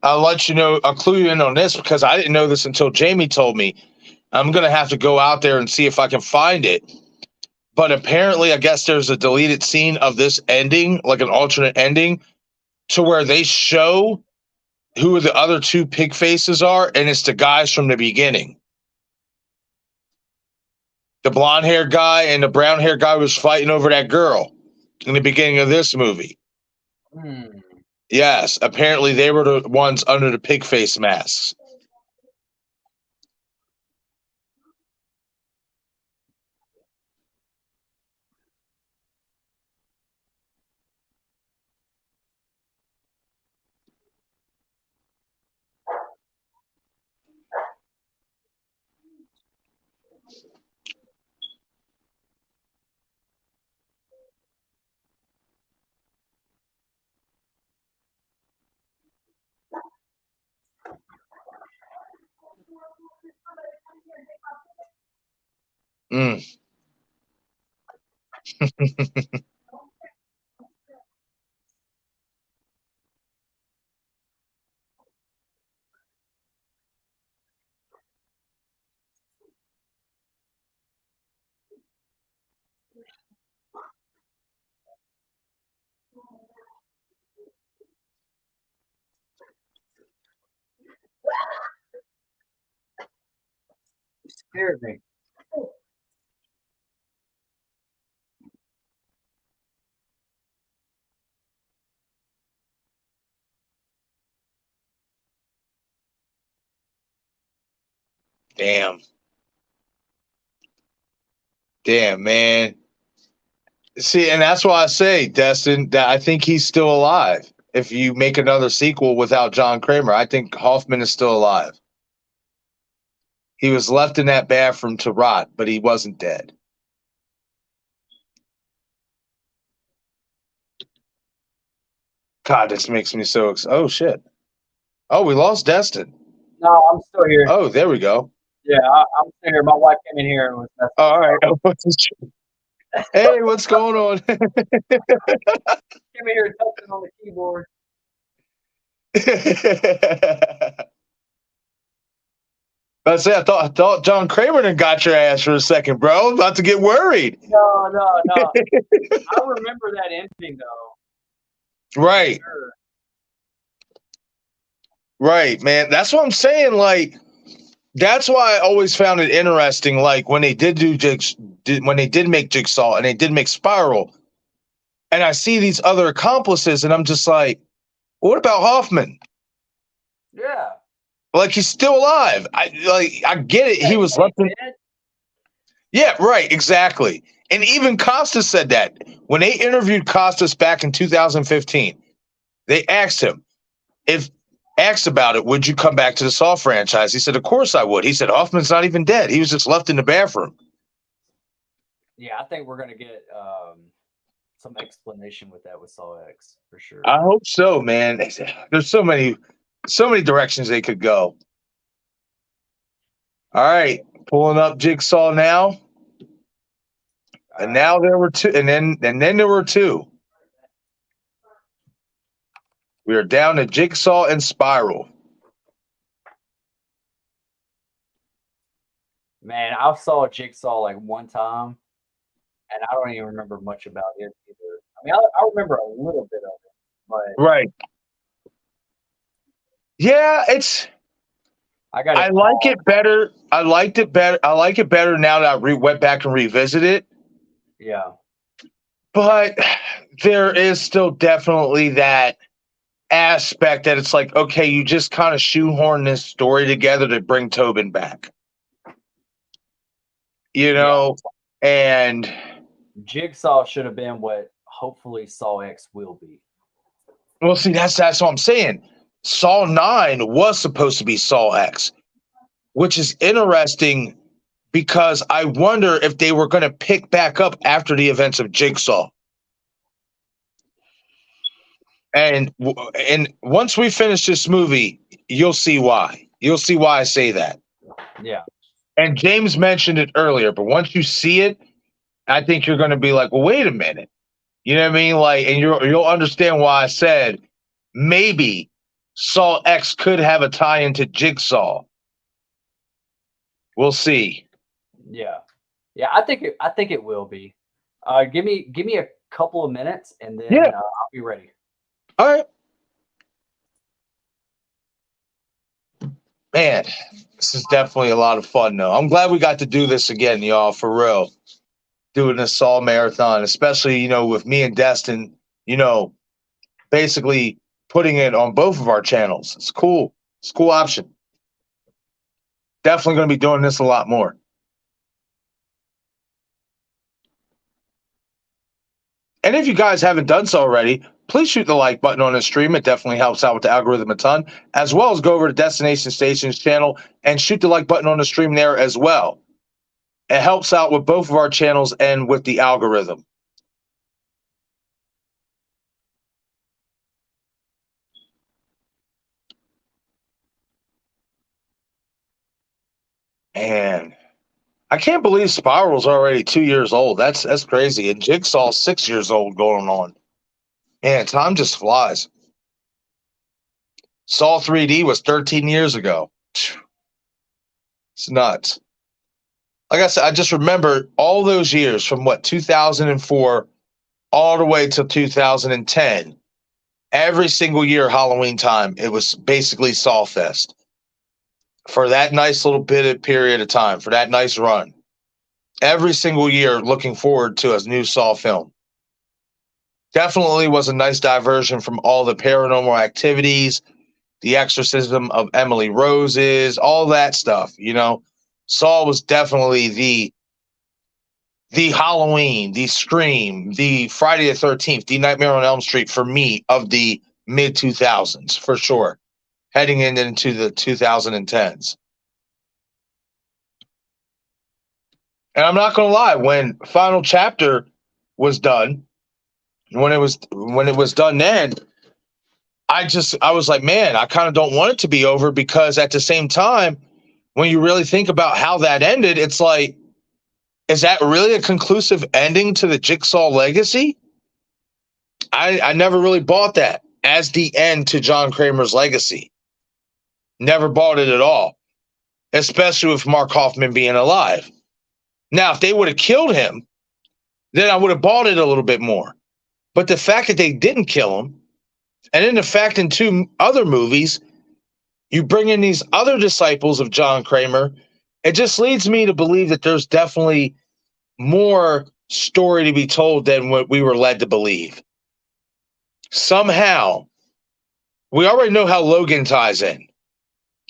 I'll let you know, I'll clue you in on this because I didn't know this until Jamie told me. I'm going to have to go out there and see if I can find it. But apparently, I guess there's a deleted scene of this ending, like an alternate ending, to where they show who the other two pig faces are, and it's the guys from the beginning. The blonde haired guy and the brown haired guy was fighting over that girl in the beginning of this movie. Hmm. Yes, apparently they were the ones under the pig face masks. Mm. You scared me. Damn. Damn, man. See, and that's why I say, Destin, that I think he's still alive. If you make another sequel without John Kramer, I think Hoffman is still alive. He was left in that bathroom to rot, but he wasn't dead. God, this makes me so oh shit. Oh, we lost Destin. No, I'm still here. Oh, there we go. Yeah, I'm still here. My wife came in here and was messing. All right. Hey, what's going on? Came in here touching on the keyboard. I thought John Kramer done got your ass for a second, bro. I was about to get worried. No. I remember that ending though. Right. Sure. Right, man. That's what I'm saying. Like, that's why I always found it interesting. Like when they did when they did make Jigsaw and they did make Spiral, and I see these other accomplices, and I'm just like, what about Hoffman? Yeah. Like he's still alive. I get it. He was left in. Yeah, right, exactly. And even Costas said that when they interviewed Costas back in 2015, they asked him about it, would you come back to the Saw franchise? He said, of course I would. He said, Hoffman's not even dead. He was just left in the bathroom. Yeah, I think we're gonna get some explanation with that with sawx for sure. I hope so, man. There's so many directions they could go. All right, pulling up Jigsaw now. And now there were two, and then there were two. We are down to Jigsaw and Spiral. Man, I saw Jigsaw like one time, and I don't even remember much about it either. I mean, I remember a little bit of it, but right. Yeah, I like it better. I liked it better. I like it better now that I went back and revisited it. Yeah. But there is still definitely that aspect that it's like, okay, you just kind of shoehorn this story together to bring Tobin back. You know, and Jigsaw should have been what hopefully sawx will be. Well, see, that's what I'm saying. Saw 9 was supposed to be Saw X, which is interesting because I wonder if they were going to pick back up after the events of Jigsaw. And once we finish this movie, you'll see why. You'll see why I say that. Yeah. And James mentioned it earlier, but once you see it, I think you're going to be like, well, wait a minute. You know what I mean? Like, and you'll understand why I said maybe Saw X could have a tie into Jigsaw. We'll see. Yeah. Yeah, I think it will be. Give me a couple of minutes and then Yeah. I'll be ready. All right. Man, this is definitely a lot of fun, though. I'm glad we got to do this again, y'all, for real. Doing this Saw marathon, especially, with me and Destin, basically putting it on both of our channels. It's cool. It's a cool option. Definitely going to be doing this a lot more. And if you guys haven't done so already, please shoot the like button on this stream. It definitely helps out with the algorithm a ton, as well as go over to Destination Station's channel and shoot the like button on the stream there as well. It helps out with both of our channels and with the algorithm. And I can't believe Spiral's already 2 years old. That's crazy. And Jigsaw's 6 years old going on. Man, time just flies. Saw 3D was 13 years ago. It's nuts. Like I said, I just remember all those years from 2004 all the way till 2010. Every single year, Halloween time, it was basically Sawfest. For that nice little bit of period of time, for that nice run. Every single year, looking forward to a new Saw film. Definitely was a nice diversion from all the paranormal activities, the exorcism of Emily Rose's, all that stuff. Saw was definitely the Halloween, the Scream, the Friday the 13th, the Nightmare on Elm Street for me of the mid 2000s for sure, heading into the 2010s. And I'm not gonna lie, when Final Chapter was done, when it was done then, I was like, man, I kind of don't want it to be over, because at the same time, when you really think about how that ended, it's like, is that really a conclusive ending to the Jigsaw legacy? I never really bought that as the end to John Kramer's legacy. Never bought it at all, especially with Mark Hoffman being alive. Now, if they would have killed him, then I would have bought it a little bit more. But the fact that they didn't kill him, and then the fact in 2 other movies, you bring in these other disciples of John Kramer, it just leads me to believe that there's definitely more story to be told than what we were led to believe. Somehow, we already know how Logan ties in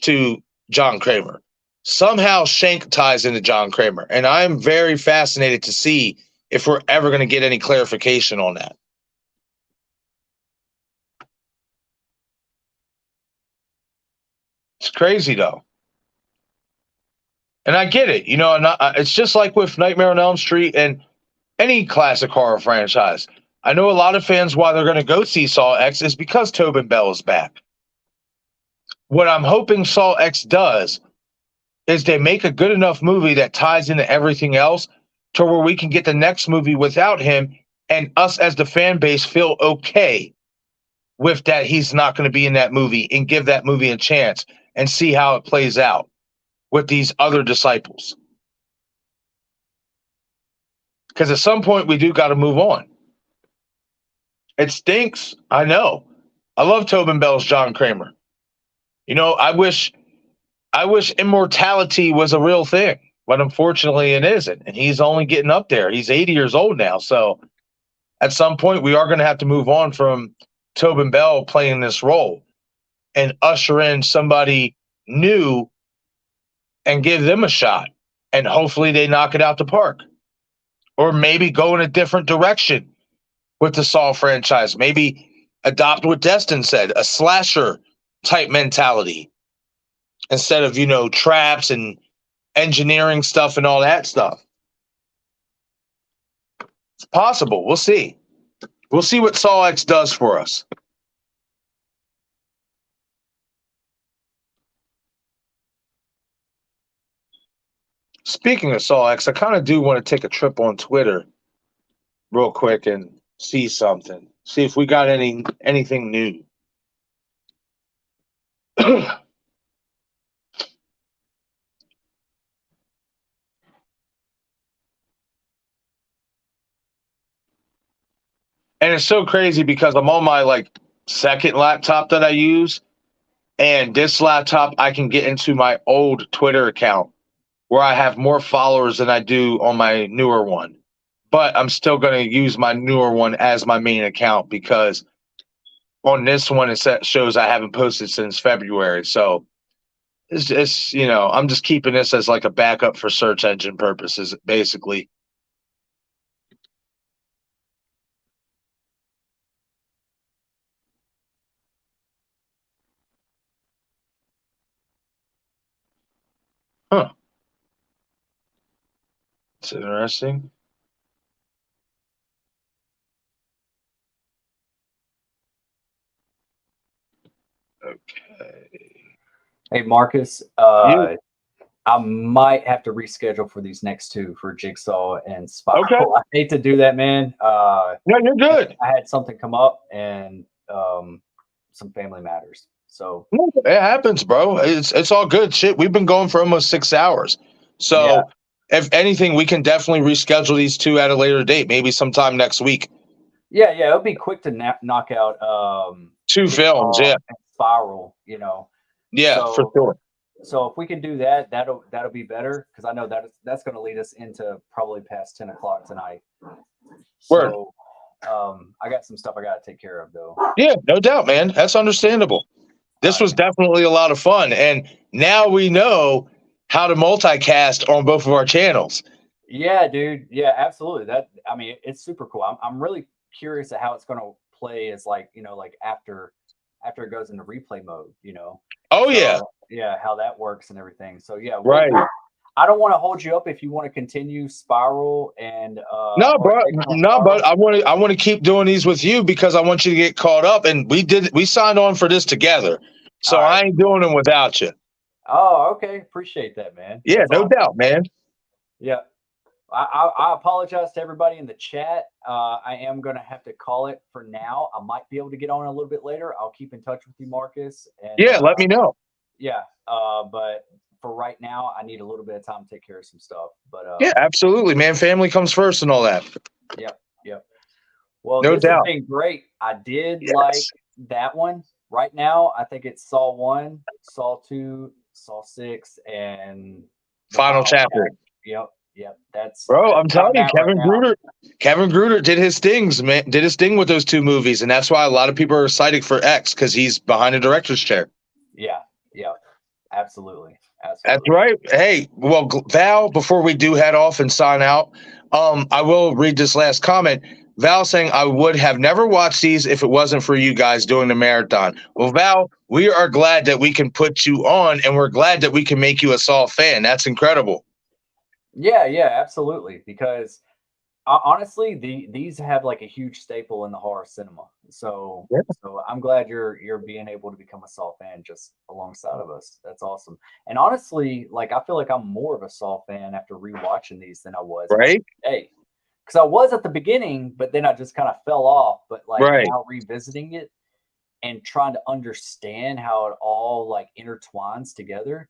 to John Kramer. Somehow Shank ties into John Kramer. And I'm very fascinated to see if we're ever going to get any clarification on that. It's crazy, though. And I get it. It's just like with Nightmare on Elm Street and any classic horror franchise. I know a lot of fans, why they're going to go see Saw X is because Tobin Bell is back. What I'm hoping Saw X does is they make a good enough movie that ties into everything else to where we can get the next movie without him, and us as the fan base feel okay with that he's not going to be in that movie, and give that movie a chance and see how it plays out with these other disciples. Because at some point we do got to move on. It stinks, I know. I love Tobin Bell's John Kramer. I wish immortality was a real thing, but unfortunately it isn't. And he's only getting up there. He's 80 years old now. So at some point we are going to have to move on from Tobin Bell playing this role and usher in somebody new and give them a shot. And hopefully they knock it out the park. or maybe go in a different direction with the Saw franchise. Maybe adopt what Destin said, a slasher type mentality instead of, traps and engineering stuff and all that stuff. It's possible. We'll see. We'll see what sawx does for us. Speaking of sawx, I kind of do want to take a trip on Twitter real quick and see something. See if we got anything new. And it's so crazy because I'm on my second laptop that I use, and this laptop I can get into my old Twitter account where I have more followers than I do on my newer one. But I'm still going to use my newer one as my main account because on this one it shows I haven't posted since February. So it's I'm just keeping this as like a backup for search engine purposes, basically. Huh. It's interesting. Okay. Hey, Marcus, Yeah. I might have to reschedule for these next two for Jigsaw and Spiral. Okay. I hate to do that, man. No, you're good. I had something come up and some family matters. So it happens, bro. It's all good shit. We've been going for almost 6 hours. So yeah. if anything, we can definitely reschedule these two at a later date, maybe sometime next week. Yeah, it'll be quick to knock out two films, yeah. And Spiral, Yeah, so, for sure. So if we can do that, that'll be better because I know that's going to lead us into probably past 10 o'clock tonight. Word. So I got some stuff I got to take care of though. Yeah, no doubt, man. That's understandable. This was definitely a lot of fun, and now we know how to multicast on both of our channels. Yeah, dude. Yeah, absolutely. It's super cool. I'm really curious at how it's going to play as after it goes into replay mode, Oh, so, yeah, how that works and everything. So yeah, right. I don't want to hold you up if you want to continue Spiral and no, bro, but I want to keep doing these with you because I want you to get caught up, and we signed on for this together, so right. I ain't doing them without you. Oh, okay, appreciate that, man. Yeah, that's no awesome. Doubt, man. Yeah. I apologize to everybody in the chat. I am going to have to call it for now. I might be able to get on a little bit later. I'll keep in touch with you, Marcus. And, yeah, let me know. Yeah, but for right now, I need a little bit of time to take care of some stuff. But yeah, absolutely, man. Family comes first and all that. Yep. Well, no this doubt. has been great. I did like that one. Right now, I think it's Saw 1, Saw 2, Saw 6 and Final chapter. Yep. That's I'm telling you, Kevin Gruder did his things, man. Did his thing with those two movies, and that's why a lot of people are excited for X because he's behind the director's chair. Yeah, absolutely. That's right. Hey, well, Val, before we do head off and sign out, I will read this last comment. Val saying, I would have never watched these if it wasn't for you guys doing the marathon. Well, Val, we are glad that we can put you on, and we're glad that we can make you a Saw fan. That's incredible. Yeah, absolutely. Because honestly, these have like a huge staple in the horror cinema. So I'm glad you're being able to become a Saw fan just alongside of us. That's awesome. And honestly, I feel like I'm more of a Saw fan after rewatching these than I was right. Hey, because I was at the beginning, but then I just kind of fell off. But now revisiting it and trying to understand how it all intertwines together,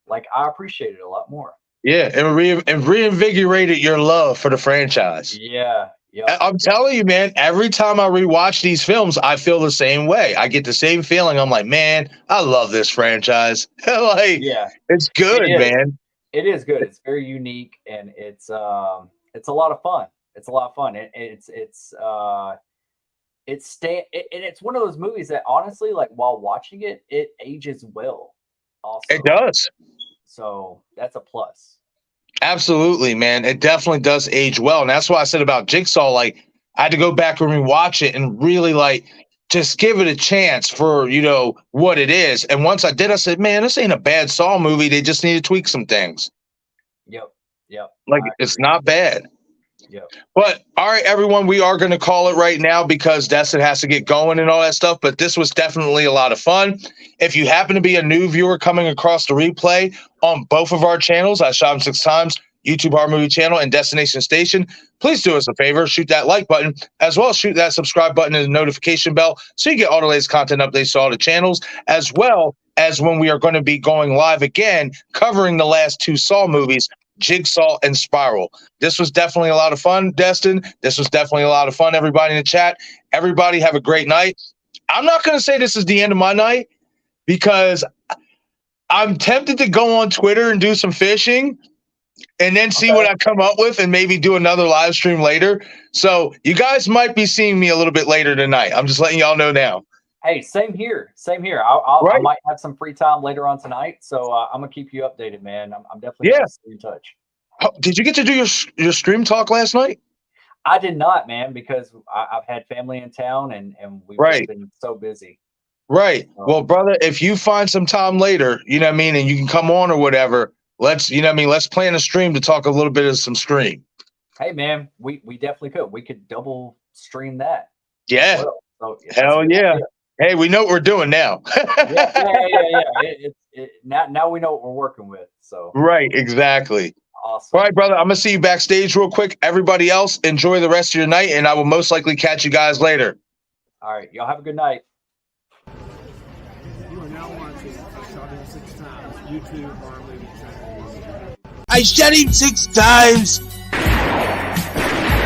I appreciate it a lot more. Yeah, and reinvigorated your love for the franchise. Yeah. I'm telling you, man, every time I rewatch these films, I feel the same way. I get the same feeling. I'm like, man, I love this franchise. It's good, man. It is good. It's very unique, and it's a lot of fun. It's a lot of fun. It's one of those movies that honestly, while watching it, it ages well. Also, it does. So that's a plus. Absolutely, man. It definitely does age well. And that's why I said about Jigsaw, like, I had to go back and rewatch it and really, like, just give it a chance for, what it is. And once I did, I said, man, this ain't a bad Saw movie. They just need to tweak some things. Yep. Yep. Like, it's not bad. Yep. But all right, everyone, we are going to call it right now because Destin has to get going and all that stuff. But this was definitely a lot of fun. If you happen to be a new viewer coming across the replay on both of our channels, I Shot 'Em 6 Times, YouTube Horror Movie Channel, and Destination Station, please do us a favor, shoot that like button, as well as shoot that subscribe button and the notification bell so you get all the latest content updates to all the channels, as well as when we are going to be going live again, covering the last two Saw movies, Jigsaw and Spiral. This was definitely a lot of fun, Destin. This was definitely a lot of fun, everybody in the chat. Everybody have a great night. I'm not going to say this is the end of my night because I'm tempted to go on Twitter and do some fishing and then see what I come up with and maybe do another live stream later. So you guys might be seeing me a little bit later tonight. I'm just letting y'all know now. Hey, same here. Same here. I might have some free time later on tonight, so I'm gonna keep you updated, man. I'm definitely gonna stay in touch. Oh, did you get to do your stream talk last night? I did not, man, because I've had family in town and we've just been so busy. Right. Well, brother, if you find some time later, you know what I mean, and you can come on or whatever, let's plan a stream to talk a little bit of some Scream. Hey, man, we definitely could. We could double stream that. Yeah. Well, so, hell yeah. Idea. Hey, we know what we're doing now. Now we know what we're working with. So right, exactly. Awesome. All right, brother. I'm gonna see you backstage real quick. Everybody else, enjoy the rest of your night, and I will most likely catch you guys later. All right, y'all have a good night. You are now watching I Shot Him 6 Times YouTube Horror Movie Channel. I Shot Him 6 Times